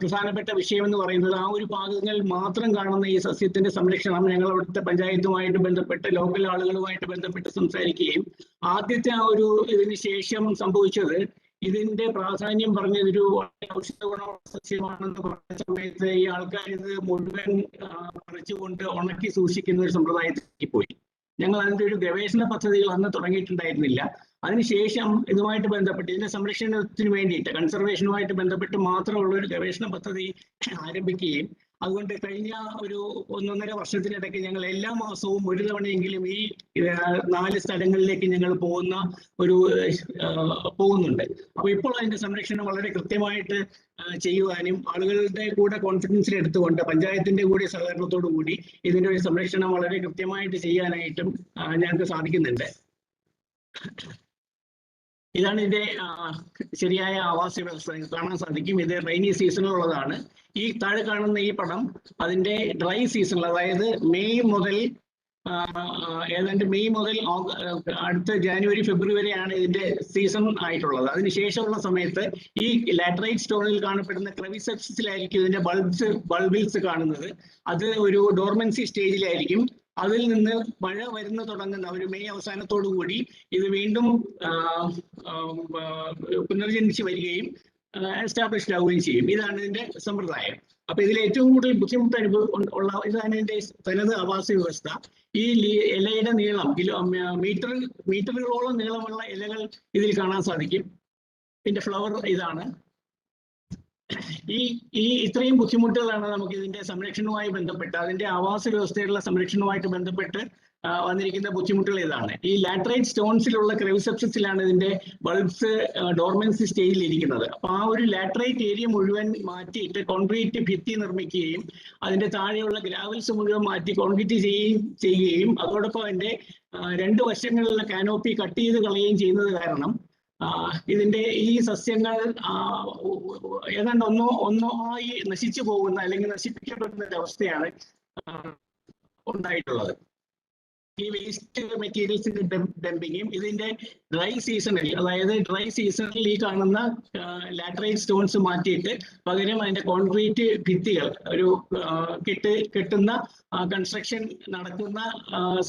പ്രധാനപ്പെട്ട വിഷയം എന്ന് പറയുന്നത് ആ ഒരു ഭാഗങ്ങൾ മാത്രം കാണുന്ന ഈ സസ്യത്തിന്റെ സംരക്ഷണം ഞങ്ങൾ അവിടുത്തെ പഞ്ചായത്തുമായിട്ട് ബന്ധപ്പെട്ട്, ലോക്കൽ ആളുകളുമായിട്ട് ബന്ധപ്പെട്ട് സംസാരിക്കുകയും ആദ്യത്തെ ഇതിന് ശേഷം സംഭവിച്ചത്, ഇതിന്റെ പ്രാധാന്യം പറഞ്ഞതൊരു ഔഷധ ഗുണമുള്ള സസ്യമാണെന്ന് പറഞ്ഞ സമയത്ത് ഈ ആൾക്കാർ ഇത് മുഴുവൻ പറിച്ചുകൊണ്ട് ഉണക്കി സൂക്ഷിക്കുന്ന ഒരു സമ്പ്രദായത്തിലേക്ക് പോയി. ഞങ്ങൾ അതിന്റെ ഒരു ഗവേഷണ പദ്ധതികൾ അന്ന് തുടങ്ങിയിട്ടുണ്ടായിരുന്നില്ല. അതിനുശേഷം ഇതുമായിട്ട് ബന്ധപ്പെട്ട് ഇതിന്റെ സംരക്ഷണത്തിന് വേണ്ടിയിട്ട്, കൺസർവേഷനുമായിട്ട് ബന്ധപ്പെട്ട് മാത്രമുള്ള ഒരു ഗവേഷണ പദ്ധതി ആരംഭിക്കുകയും അതുകൊണ്ട് കഴിഞ്ഞ ഒരു 1.5 വർഷത്തിനിടയ്ക്ക് ഞങ്ങൾ എല്ലാ മാസവും ഒരു തവണയെങ്കിലും ഈ 4 സ്ഥലങ്ങളിലേക്ക് ഞങ്ങൾ പോകുന്നുണ്ട്. അപ്പൊ ഇപ്പോൾ അതിന്റെ സംരക്ഷണം വളരെ കൃത്യമായിട്ട് ചെയ്യുവാനും ആളുകളുടെ കൂടെ കോൺഫിഡൻസിൽ എടുത്തുകൊണ്ട് പഞ്ചായത്തിന്റെ കൂടി സഹകരണത്തോടു കൂടി ഇതിന്റെ ഒരു സംരക്ഷണം വളരെ കൃത്യമായിട്ട് ചെയ്യാനായിട്ടും ഞങ്ങൾക്ക് സാധിക്കുന്നുണ്ട്. ഇതാണ് ഇതിന്റെ ശരിയായ ആവാസ വ്യവസ്ഥ കാണാൻ സാധിക്കും. ഇത് റെയിനി സീസണിലുള്ളതാണ്. ഈ താഴെ കാണുന്ന ഈ പടം അതിന്റെ ഡ്രൈ സീസണിൽ, അതായത് മെയ് മുതൽ അടുത്ത ജാനുവരി, ഫെബ്രുവരിയാണ് ഇതിന്റെ സീസൺ ആയിട്ടുള്ളത്. അതിനുശേഷമുള്ള സമയത്ത് ഈ ലാറ്ററൈറ്റ് സ്റ്റോണിൽ കാണപ്പെടുന്ന ക്രെവിസെപ്സിലായിരിക്കും ഇതിന്റെ ബൾബിൾസ് കാണുന്നത്. അത് ഒരു ഡോർമൻസി സ്റ്റേജിലായിരിക്കും. അതിൽ നിന്ന് മഴ തുടങ്ങുന്ന ഒരു മെയ് അവസാനത്തോടു കൂടി ഇത് വീണ്ടും പുനർജനിച്ച് വരികയും എസ്റ്റാബ്ലിഷ്ഡ് ആവുകയും ചെയ്യും. ഇതാണ് ഇതിന്റെ സമ്പ്രദായം. അപ്പൊ ഇതിൽ ഏറ്റവും കൂടുതൽ ബുദ്ധിമുട്ട് ഉള്ള ഇതാണ് ഇതിന്റെ തനത് ആവാസ വ്യവസ്ഥ. ഈ ഇലയുടെ നീളം മീറ്ററുകളോളം നീളമുള്ള ഇലകൾ ഇതിൽ കാണാൻ സാധിക്കും. ഇതിന്റെ ഫ്ലവർ ഇതാണ്. ഈ ഇത്രയും ബുദ്ധിമുട്ടുകളാണ് നമുക്ക് ഇതിന്റെ സംരക്ഷണവുമായി ബന്ധപ്പെട്ട്, അതിന്റെ ആവാസ വ്യവസ്ഥയുള്ള സംരക്ഷണവുമായിട്ട് ബന്ധപ്പെട്ട് വന്നിരിക്കുന്ന ബുദ്ധിമുട്ടുകൾ ഇതാണ്. ഈ ലാറ്ററൈറ്റ് സ്റ്റോൺസിലുള്ള ക്രെവിസെപ്സിലാണ് ഇതിന്റെ ബൾബ്സ് ഡോർമൻസി സ്റ്റേജിൽ ഇരിക്കുന്നത്. അപ്പൊ ആ ഒരു ലാറ്ററൈറ്റ് ഏരിയ മുഴുവൻ മാറ്റിയിട്ട് കോൺക്രീറ്റ് ഭിത്തി നിർമ്മിക്കുകയും അതിന്റെ താഴെയുള്ള ഗ്രാവൽസ് മുഴുവൻ മാറ്റി കോൺക്രീറ്റ് ചെയ്യുകയും അതോടൊപ്പം അതിന്റെ 2 വശങ്ങളിലുള്ള കാനോപ്പി കട്ട് ചെയ്ത് കളയുകയും ചെയ്യുന്നത് കാരണം ഇതിന്റെ ഈ സസ്യങ്ങൾ ഏതാണ്ട് ഒന്നോയി നശിച്ചു പോകുന്ന അല്ലെങ്കിൽ നശിപ്പിക്കപ്പെടുന്ന ഒരു അവസ്ഥയാണ് ഉണ്ടായിട്ടുള്ളത്. ഈ വേസ്റ്റ് മെറ്റീരിയൽസിന്റെ ഡംപിങ്ങും ഇതിന്റെ ഡ്രൈ സീസണിൽ, അതായത് ഡ്രൈ സീസണിൽ ഈ കാണുന്ന ലാറ്ററൈറ്റ് സ്റ്റോൺസ് മാറ്റിയിട്ട് പകരം അതിന്റെ കോൺക്രീറ്റ് ഭിത്തികൾ ഒരു കെട്ടുന്ന കൺസ്ട്രക്ഷൻ നടക്കുന്ന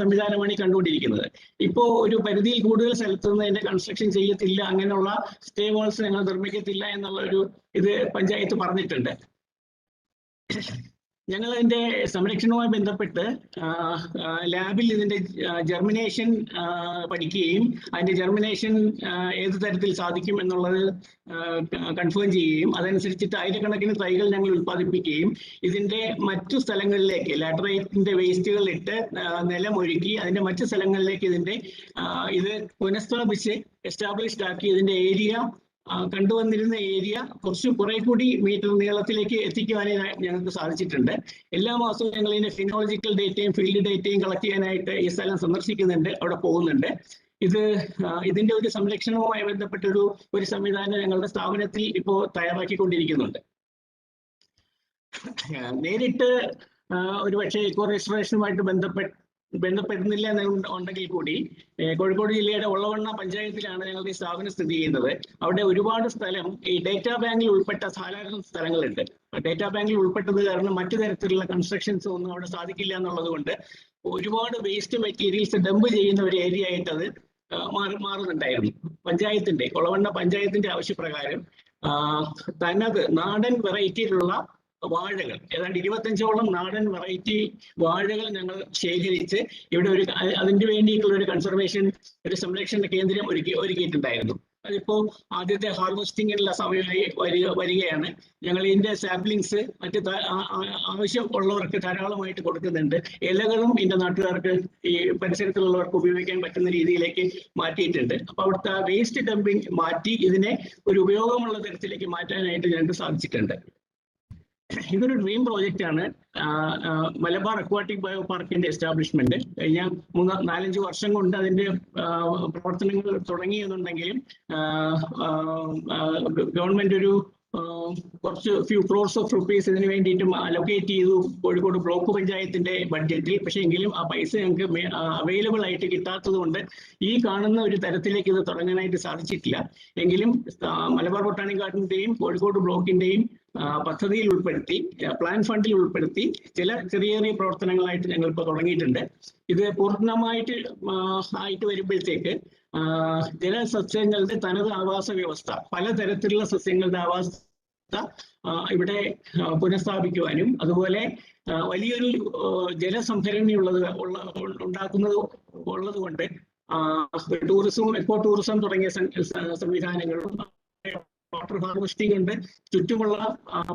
സംവിധാനമാണ് ഈ കണ്ടുകൊണ്ടിരിക്കുന്നത്. ഇപ്പോൾ ഒരു പരിധിയിൽ കൂടുതൽ സ്ഥലത്തുനിന്ന് അതിന്റെ കൺസ്ട്രക്ഷൻ ചെയ്യത്തില്ല, അങ്ങനെയുള്ള സ്റ്റേ വാൾസ് ഞങ്ങൾ നിർമ്മിക്കത്തില്ല എന്നുള്ള ഒരു ഇത് പഞ്ചായത്ത് പറഞ്ഞിട്ടുണ്ട്. ഞങ്ങൾ അതിന്റെ സംരക്ഷണവുമായി ബന്ധപ്പെട്ട് ലാബിൽ ഇതിന്റെ ജെർമിനേഷൻ പഠിക്കുകയും അതിന്റെ ജെർമിനേഷൻ ഏത് തരത്തിൽ സാധിക്കും എന്നുള്ളത് കൺഫേം ചെയ്യുകയും അതനുസരിച്ചിട്ട് ആയിരക്കണക്കിന് തൈകൾ ഞങ്ങൾ ഉൽപ്പാദിപ്പിക്കുകയും ഇതിന്റെ മറ്റു സ്ഥലങ്ങളിലേക്ക് ലാറ്ററൈറ്റിന്റെ വേസ്റ്റുകൾ ഇട്ട് നിലമൊരുക്കി അതിന്റെ മറ്റു സ്ഥലങ്ങളിലേക്ക് ഇത് പുനഃസ്ഥാപിച്ച് എസ്റ്റാബ്ലിഷ്ഡ് ആക്കി ഇതിന്റെ ഏരിയ കണ്ടുവന്നിരുന്ന ഏരിയ കുറെ കൂടി മീറ്റർ നീളത്തിലേക്ക് എത്തിക്കുവാനേ ഞങ്ങൾക്ക് സാധിച്ചിട്ടുണ്ട്. എല്ലാ മാസവും ഞങ്ങൾ ഇതിന്റെ ഫിനോളജിക്കൽ ഡേറ്റയും ഫീൽഡ് ഡേറ്റയും കളക്ട് ചെയ്യാനായിട്ട് ഈ സ്ഥലം സന്ദർശിക്കുന്നുണ്ട്, അവിടെ പോകുന്നുണ്ട്. ഇതിന്റെ ഒരു സംരക്ഷണവുമായി ബന്ധപ്പെട്ട ഒരു സംവിധാനം ഞങ്ങളുടെ സ്ഥാപനത്തിൽ ഇപ്പോൾ തയ്യാറാക്കിക്കൊണ്ടിരിക്കുന്നുണ്ട്. നേരിട്ട് ഒരുപക്ഷെ ഇക്കോ റെസ്റ്റോറേഷനുമായിട്ട് ബന്ധപ്പെടുന്നില്ല എന്നുണ്ടെങ്കിൽ കൂടി കോഴിക്കോട് ജില്ലയുടെ ഒളവണ്ണ പഞ്ചായത്തിലാണ് ഞങ്ങളുടെ ഈ സ്ഥാപനം സ്ഥിതി ചെയ്യുന്നത്. അവിടെ ഒരുപാട് സ്ഥലം ഈ ഡേറ്റാ ബാങ്കിൽ ഉൾപ്പെട്ട ധാരാളം സ്ഥലങ്ങളുണ്ട്. ഡേറ്റാ ബാങ്കിൽ ഉൾപ്പെട്ടത് കാരണം മറ്റു തരത്തിലുള്ള കൺസ്ട്രക്ഷൻസ് ഒന്നും അവിടെ സാധിക്കില്ല എന്നുള്ളത് കൊണ്ട് ഒരുപാട് വേസ്റ്റ് മെറ്റീരിയൽസ് ഡംപ് ചെയ്യുന്ന ഒരു ഏരിയ ആയിട്ട് അത് മാറുന്നുണ്ടായിരുന്നു. ഒളവണ്ണ പഞ്ചായത്തിന്റെ ആവശ്യപ്രകാരം തനത് നാടൻ വെറൈറ്റിയിലുള്ള വാഴകൾ, ഏതാണ്ട് 25ഓളം നാടൻ വെറൈറ്റി വാഴകൾ ഞങ്ങൾ ശേഖരിച്ച് ഇവിടെ അതിന് വേണ്ടിയിട്ടുള്ള ഒരു കൺസർവേഷൻ, ഒരു സംരക്ഷണ കേന്ദ്രം ഒരുക്കിയിട്ടുണ്ടായിരുന്നു. അതിപ്പോ ആദ്യത്തെ ഹാർവെസ്റ്റിങ്ങിനുള്ള സമയമായി വരികയാണ്. ഞങ്ങൾ ഇതിന്റെ സാപ്ലിങ്സ് മറ്റ് ആവശ്യമുള്ളവർക്ക് ധാരാളമായിട്ട് കൊടുക്കുന്നുണ്ട്. ഇലകളും ഇതിന്റെ നാട്ടുകാർക്ക് ഈ പരിസരത്തുള്ളവർക്ക് ഉപയോഗിക്കാൻ പറ്റുന്ന രീതിയിലേക്ക് മാറ്റിയിട്ടുണ്ട്. അപ്പൊ അവിടുത്തെ വേസ്റ്റ് ഡംപിങ് മാറ്റി ഇതിനെ ഒരു ഉപയോഗമുള്ള തരത്തിലേക്ക് മാറ്റാനായിട്ട് ഞങ്ങൾക്ക് സാധിച്ചിട്ടുണ്ട്. ഇതൊരു ഡ്രീം പ്രോജക്റ്റ് ആണ്. മലബാർ അക്വാട്ടിക് ബയോ പാർക്കിന്റെ എസ്റ്റാബ്ലിഷ്മെന്റ് കഴിഞ്ഞ 4-5 വർഷം കൊണ്ട് അതിന്റെ പ്രവർത്തനങ്ങൾ തുടങ്ങിയെന്നുണ്ടെങ്കിലും ഗവൺമെന്റ് ഒരു ഫ്യൂ ക്രോർസ് ഓഫ് റുപ്പീസ് ഇതിന് വേണ്ടിയിട്ടും അലൊക്കേറ്റ് ചെയ്തു കോഴിക്കോട് ബ്ലോക്ക് പഞ്ചായത്തിന്റെ ബഡ്ജറ്റിൽ. പക്ഷെ എങ്കിലും ആ പൈസ ഞങ്ങൾക്ക് അവൈലബിൾ ആയിട്ട് കിട്ടാത്തത് കൊണ്ട് ഈ കാണുന്ന ഒരു തരത്തിലേക്ക് ഇത് തുടങ്ങാനായിട്ട് സാധിച്ചിട്ടില്ല. എങ്കിലും മലബാർ ബൊട്ടാണിക് ഗാർഡന്റെയും കോഴിക്കോട് ബ്ലോക്കിന്റെയും പദ്ധതിയിൽ ഉൾപ്പെടുത്തി, പ്ലാൻ ഫണ്ടിൽ ഉൾപ്പെടുത്തി ചില ചെറിയ പ്രവർത്തനങ്ങളായിട്ട് ഞങ്ങൾ ഇപ്പോൾ തുടങ്ങിയിട്ടുണ്ട്. ഇത് പൂർണ്ണമായിട്ട് വരുമ്പോഴത്തേക്ക് ജലസസ്യങ്ങളുടെ തനത് ആവാസ വ്യവസ്ഥ, പലതരത്തിലുള്ള സസ്യങ്ങളുടെ ആവാസ ഇവിടെ പുനഃസ്ഥാപിക്കുവാനും അതുപോലെ വലിയൊരു ജലസംഭരണി ഉള്ളത് കൊണ്ട് ടൂറിസം, എക്കോ ടൂറിസം തുടങ്ങിയ സംവിധാനങ്ങളും വാട്ടർ ഹാർവെസ്റ്റിംഗ് കൊണ്ട് ചുറ്റുമുള്ള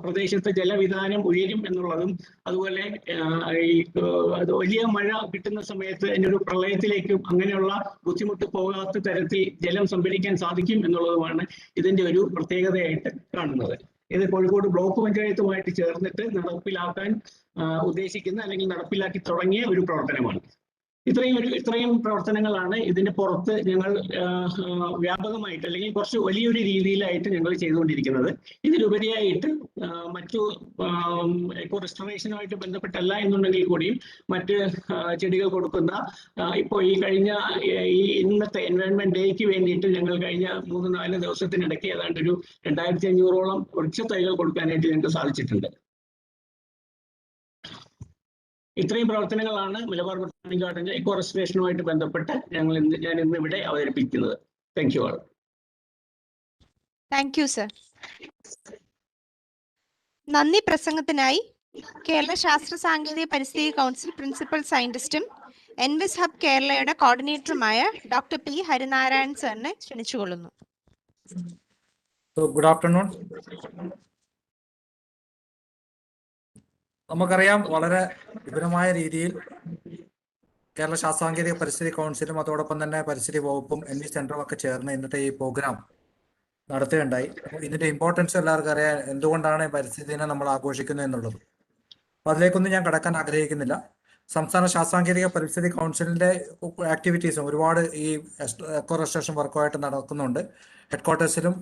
പ്രദേശത്തെ ജലവിധാനം ഉയരും എന്നുള്ളതും അതുപോലെ വലിയ മഴ കിട്ടുന്ന സമയത്ത് അതിനൊരു പ്രളയത്തിലേക്കും അങ്ങനെയുള്ള ബുദ്ധിമുട്ട് പോകാത്ത തരത്തിൽ ജലം സംഭരിക്കാൻ സാധിക്കും എന്നുള്ളതുമാണ് ഇതിന്റെ ഒരു പ്രത്യേകതയായിട്ട് കാണുന്നത്. ഇത് കോഴിക്കോട് ബ്ലോക്ക് പഞ്ചായത്തുമായിട്ട് ചേർന്നിട്ട് നടപ്പിലാക്കാൻ ഉദ്ദേശിക്കുന്ന അല്ലെങ്കിൽ നടപ്പിലാക്കി തുടങ്ങിയ ഒരു പ്രവർത്തനമാണ്. ഇത്രയും പ്രവർത്തനങ്ങളാണ് ഇതിന്റെ പുറത്ത് ഞങ്ങൾ വ്യാപകമായിട്ട് അല്ലെങ്കിൽ കുറച്ച് വലിയൊരു രീതിയിലായിട്ട് ഞങ്ങൾ ചെയ്തുകൊണ്ടിരിക്കുന്നത്. ഇതിലുപരിയായിട്ട് മറ്റു എക്കോ റെസ്റ്റോറേഷനുമായിട്ട് ബന്ധപ്പെട്ടല്ല എന്നുണ്ടെങ്കിൽ കൂടിയും മറ്റ് ചെടികൾ കൊടുക്കുന്ന ഇപ്പോൾ ഇന്നത്തെ എൻവയോൺമെന്റ് ഡേക്ക് വേണ്ടിയിട്ട് ഞങ്ങൾ കഴിഞ്ഞ 3-4 ദിവസത്തിനിടയ്ക്ക് ഏതാണ്ട് ഒരു 2500ഓളം വൃക്ഷത്തൈകൾ കൊടുക്കാനായിട്ട് ഞങ്ങൾക്ക് സാധിച്ചിട്ടുണ്ട്. ഇത്രയും പ്രവർത്തനങ്ങളാണ് മലബാർ ബൊട്ടാണിക്കൽ ഗാർഡന്റെ എക്കോ റെസ്റ്റോറേഷനുമായിട്ട് ബന്ധപ്പെട്ട് ഞാൻ ഇന്ന് ഇവിടെ അവതരിപ്പിക്കുന്നത്. Thank you all. Thank you sir. നന്ദി പ്രസംഗത്തിനായി കേരള ശാസ്ത്ര സാങ്കേതിക പരിസ്ഥിതി കൗൺസിൽ പ്രിൻസിപ്പൽ സയന്റിസ്റ്റും എൻവിസ് ഹബ് കേരളയുടെ കോർഡിനേറ്ററുമായ ഡോക്ടർ പി ഹരിനാരായൺ സാറിനെ ക്ഷണിച്ചുകൊള്ളുന്നു. Good afternoon. നമുക്കറിയാം, വളരെ വിപുലമായ രീതിയിൽ കേരള ശാസ്ത്ര സാങ്കേതിക പരിസ്ഥിതി കൗൺസിലും അതോടൊപ്പം തന്നെ പരിസ്ഥിതി വകുപ്പും എൻവി സെന്ററും ഒക്കെ ചേർന്ന് ഇന്നത്തെ ഈ പ്രോഗ്രാം നടത്തുകയുണ്ടായി. അപ്പോൾ ഇതിന്റെ ഇമ്പോർട്ടൻസ് എല്ലാവർക്കും അറിയാം, എന്തുകൊണ്ടാണ് പരിസ്ഥിതി ദിനം നമ്മൾ ആഘോഷിക്കുന്നത് എന്നുള്ളത്. അപ്പോൾ അതിലേക്കൊന്നും ഞാൻ കടക്കാൻ ആഗ്രഹിക്കുന്നില്ല. സംസ്ഥാന ശാസ്ത്ര സാങ്കേതിക പരിസ്ഥിതി കൗൺസിലിന്റെ ആക്ടിവിറ്റീസും ഒരുപാട് ഈ എക്കോ റെസ്റ്റോറേഷൻ വർക്കുമായിട്ട് നടക്കുന്നുണ്ട്. ഹെഡ്ക്വാർട്ടേഴ്സിലും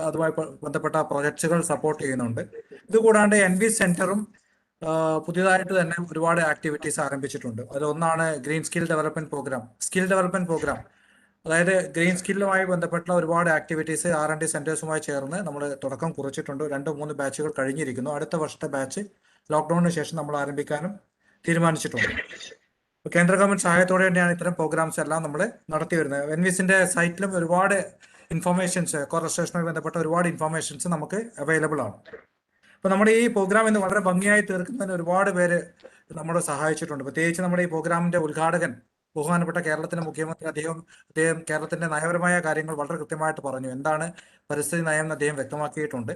അതുമായി ബന്ധപ്പെട്ട പ്രൊജക്ട്സുകൾ സപ്പോർട്ട് ചെയ്യുന്നുണ്ട്. ഇതുകൂടാണ്ട് എൻവി സെന്ററും പുതിയതായിട്ട് തന്നെ ഒരുപാട് ആക്ടിവിറ്റീസ് ആരംഭിച്ചിട്ടുണ്ട്. അതിലൊന്നാണ് ഗ്രീൻ സ്കിൽ ഡെവലപ്മെന്റ് പ്രോഗ്രാം. അതായത് ഗ്രീൻ സ്കില്ലുമായി ബന്ധപ്പെട്ട ഒരുപാട് ആക്ടിവിറ്റീസ് R&D സെന്റേഴ്സുമായി ചേർന്ന് നമ്മൾ തുടക്കം കുറിച്ചിട്ടുണ്ട്. 2-3 ബാച്ചുകൾ കഴിഞ്ഞിരിക്കുന്നു. അടുത്ത വർഷത്തെ ബാച്ച് ലോക്ക്ഡൌണിന് ശേഷം നമ്മൾ ആരംഭിക്കാനും തീരുമാനിച്ചിട്ടുണ്ട്. കേന്ദ്ര ഗവൺമെന്റ് സഹായത്തോടെ തന്നെയാണ് ഇത്തരം പ്രോഗ്രാംസ് എല്ലാം നമ്മൾ നടത്തി വരുന്നത്. എൻവിസിന്റെ സൈറ്റിലും ഒരുപാട് ഇൻഫർമേഷൻസ്, എക്കോ റെസ്റ്റോറേഷനുമായി ബന്ധപ്പെട്ട ഒരുപാട് ഇൻഫർമേഷൻസ് നമുക്ക് അവൈലബിൾ ആണ്. അപ്പോൾ നമ്മുടെ ഈ പ്രോഗ്രാം ഇന്ന് വളരെ ഭംഗിയായി തീർക്കുന്നതിന് ഒരുപാട് പേര് നമ്മളെ സഹായിച്ചിട്ടുണ്ട്. പ്രത്യേകിച്ച് നമ്മുടെ ഈ പ്രോഗ്രാമിന്റെ ഉദ്ഘാടകൻ ബഹുമാനപ്പെട്ട കേരളത്തിന്റെ മുഖ്യമന്ത്രി, അദ്ദേഹം കേരളത്തിന്റെ നയപരമായ കാര്യങ്ങൾ വളരെ കൃത്യമായിട്ട് പറഞ്ഞു. എന്താണ് പരിസ്ഥിതി നയം എന്ന് അദ്ദേഹം വ്യക്തമാക്കിയിട്ടുണ്ട്.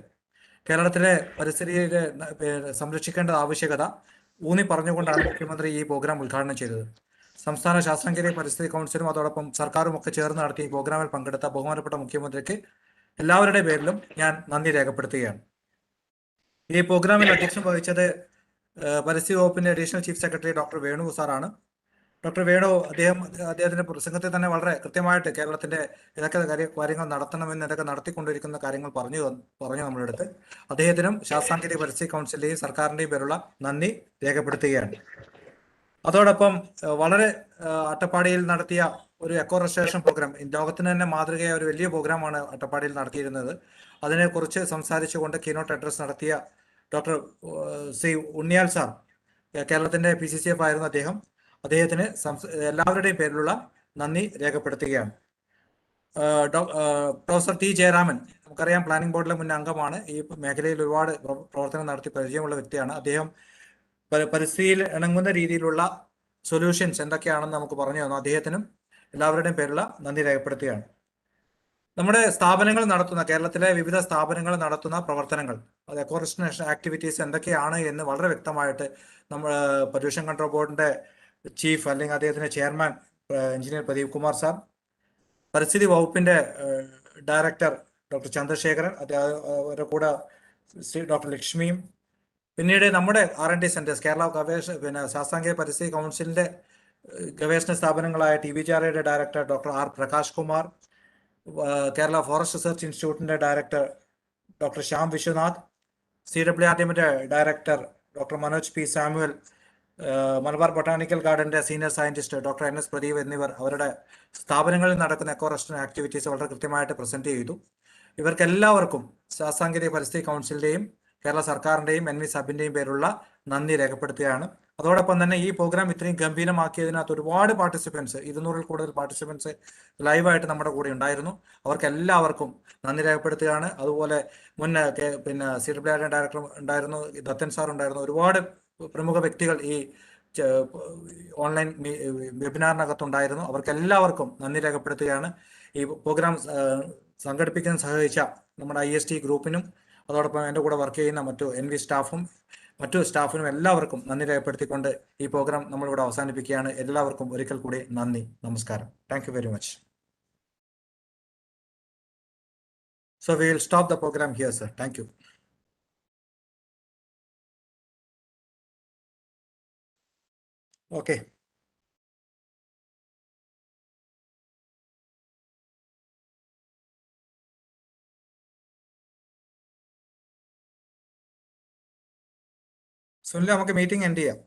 കേരളത്തിലെ പരിസ്ഥിതിയെ സംരക്ഷിക്കേണ്ട ആവശ്യകത ഊന്നി പറഞ്ഞുകൊണ്ടാണ് മുഖ്യമന്ത്രി ഈ പ്രോഗ്രാം ഉദ്ഘാടനം ചെയ്തത്. സംസ്ഥാന ശാസ്ത്ര സാങ്കേതിക പരിസ്ഥിതി കൗൺസിലും അതോടൊപ്പം സർക്കാരും ഒക്കെ ചേർന്ന് നടത്തിയ ഈ പ്രോഗ്രാമിൽ പങ്കെടുത്ത ബഹുമാനപ്പെട്ട മുഖ്യമന്ത്രിക്ക് എല്ലാവരുടെ പേരിലും ഞാൻ നന്ദി രേഖപ്പെടുത്തുകയാണ്. ഈ പ്രോഗ്രാമിൽ അധ്യക്ഷം വഹിച്ചത് പരിസ്ഥിതി വകുപ്പിന്റെ additional chief secretary doctor Venu സാറാണ്. ഡോക്ടർ വേണു അദ്ദേഹത്തിന്റെ പ്രസംഗത്തിൽ തന്നെ വളരെ കൃത്യമായിട്ട് കേരളത്തിന്റെ ഏതൊക്കെ കാര്യങ്ങൾ നടത്തണമെന്ന് ഇതൊക്കെ നടത്തിക്കൊണ്ടിരിക്കുന്ന കാര്യങ്ങൾ പറഞ്ഞു നമ്മുടെ അടുത്ത്. അദ്ദേഹത്തിനും ശാസ്ത്ര സാങ്കേതിക പരിസ്ഥിതി കൗൺസിലിന്റെയും സർക്കാരിന്റെയും പേരുള്ള നന്ദി രേഖപ്പെടുത്തുകയാണ്. അതോടൊപ്പം വളരെ അട്ടപ്പാടിയിൽ നടത്തിയ ഒരു എക്കോ റെസ്റ്റോറേഷൻ പ്രോഗ്രാം, ലോകത്തിന് തന്നെ മാതൃകയായ ഒരു വലിയ പ്രോഗ്രാമാണ് അട്ടപ്പാടിയിൽ നടത്തിയിരുന്നത്. അതിനെക്കുറിച്ച് സംസാരിച്ചുകൊണ്ട് കീനോട്ട് അഡ്രസ് നടത്തിയ ഡോക്ടർ ശ്രീ ഉണ്ണിയാൽ സാർ, കേരളത്തിന്റെ PCCF ആയിരുന്നു അദ്ദേഹത്തിന് എല്ലാവരുടെയും പേരിലുള്ള നന്ദി രേഖപ്പെടുത്തുകയാണ്. പ്രൊഫസർ T ജയരാമൻ, നമുക്കറിയാം പ്ലാനിംഗ് ബോർഡിലെ മുൻ അംഗമാണ്. ഈ മേഖലയിൽ ഒരുപാട് പ്രവർത്തനം നടത്തി പരിചയമുള്ള വ്യക്തിയാണ്. അദ്ദേഹം പരിസ്ഥിതിയിൽ ഇണങ്ങുന്ന രീതിയിലുള്ള സൊല്യൂഷൻസ് എന്തൊക്കെയാണെന്ന് നമുക്ക് പറഞ്ഞു തന്നു. അദ്ദേഹത്തിനും എല്ലാവരുടെയും പേരിലുള്ള നന്ദി രേഖപ്പെടുത്തുകയാണ്. നമ്മുടെ സ്ഥാപനങ്ങൾ നടത്തുന്ന, കേരളത്തിലെ വിവിധ സ്ഥാപനങ്ങൾ നടത്തുന്ന പ്രവർത്തനങ്ങൾ, അത് എക്കോ റെസ്റ്റോറേഷൻ ആക്ടിവിറ്റീസ് എന്തൊക്കെയാണ് എന്ന് വളരെ വ്യക്തമായിട്ട് നമ്മൾ പൊല്യൂഷൻ കൺട്രോൾ ബോർഡിന്റെ ചീഫ് അല്ലെങ്കിൽ അദ്ദേഹത്തിന്റെ chairman engineer Pradeep Kumar sir, പരിസ്ഥിതി വകുപ്പിന്റെ ഡയറക്ടർ ഡോക്ടർ ചന്ദ്രശേഖരൻ, അവരുടെ കൂടെ ഡോക്ടർ ലക്ഷ്മിയും, പിന്നീട് നമ്മുടെ R&D സെന്റേഴ്സ്, കേരള ശാസ്ത്ര സാങ്കേതിക പരിസ്ഥിതി കൗൺസിലിന്റെ ഗവേഷണ സ്ഥാപനങ്ങളായ TVGRAയുടെ director doctor R Prakash Kumar, Kerala forest research ഇൻസ്റ്റിറ്റ്യൂട്ടിന്റെ ഡയറക്ടർ ഡോക്ടർ ശ്യാം വിശ്വനാഥ്, CWRDMന്റെ director doctor Manoj P Samuel, Malabar botanical ഗാർഡന്റെ senior scientist doctor NS Pradeep എന്നിവർ അവരുടെ സ്ഥാപനങ്ങളിൽ നടക്കുന്ന എക്കോ റെസ്റ്റോറേഷൻ ആക്ടിവിറ്റീസ് വളരെ കൃത്യമായിട്ട് പ്രസന്റ് ചെയ്തു. ഇവർക്കെല്ലാവർക്കും ശാസ്ത്ര സാങ്കേതിക പരിസ്ഥിതി കൗൺസിലിന്റെയും കേരള സർക്കാരിന്റെയും എൻവിസ് ഹബിന്റെയും പേരുള്ള നന്ദി രേഖപ്പെടുത്തുകയാണ്. അതോടൊപ്പം തന്നെ ഈ പ്രോഗ്രാം ഇത്രയും ഗംഭീരമാക്കിയതിനകത്ത് ഒരുപാട് പാർട്ടിസിപ്പൻസ്, 200-ൽ കൂടുതൽ പാർട്ടിസിപ്പൻസ് ലൈവായിട്ട് നമ്മുടെ കൂടെ ഉണ്ടായിരുന്നു. അവർക്ക് എല്ലാവർക്കും നന്ദി രേഖപ്പെടുത്തുകയാണ്. അതുപോലെ മുൻ CWRD ഡയറക്ടർ ഉണ്ടായിരുന്നു, ദത്തൻ സാർ ഉണ്ടായിരുന്നു. ഒരുപാട് പ്രമുഖ വ്യക്തികൾ ഈ ഓൺലൈൻ വെബിനാറിനകത്തുണ്ടായിരുന്നു. അവർക്ക് എല്ലാവർക്കും നന്ദി രേഖപ്പെടുത്തുകയാണ്. ഈ പ്രോഗ്രാം സംഘടിപ്പിക്കാൻ സഹായിച്ച നമ്മുടെ IST ഗ്രൂപ്പിനും അതോടൊപ്പം എൻ്റെ കൂടെ വർക്ക് ചെയ്യുന്ന മറ്റു NV സ്റ്റാഫിനും എല്ലാവർക്കും നന്ദി രേഖപ്പെടുത്തിക്കൊണ്ട് ഈ പ്രോഗ്രാം നമ്മളിവിടെ അവസാനിപ്പിക്കുകയാണ്. എല്ലാവർക്കും ഒരിക്കൽ കൂടി നന്ദി, നമസ്കാരം. Thank you very much. So we will stop the program here, sir. Thank you. Okay. Sunil, നമുക്ക് മീറ്റിംഗ് എൻഡ് ചെയ്യാം.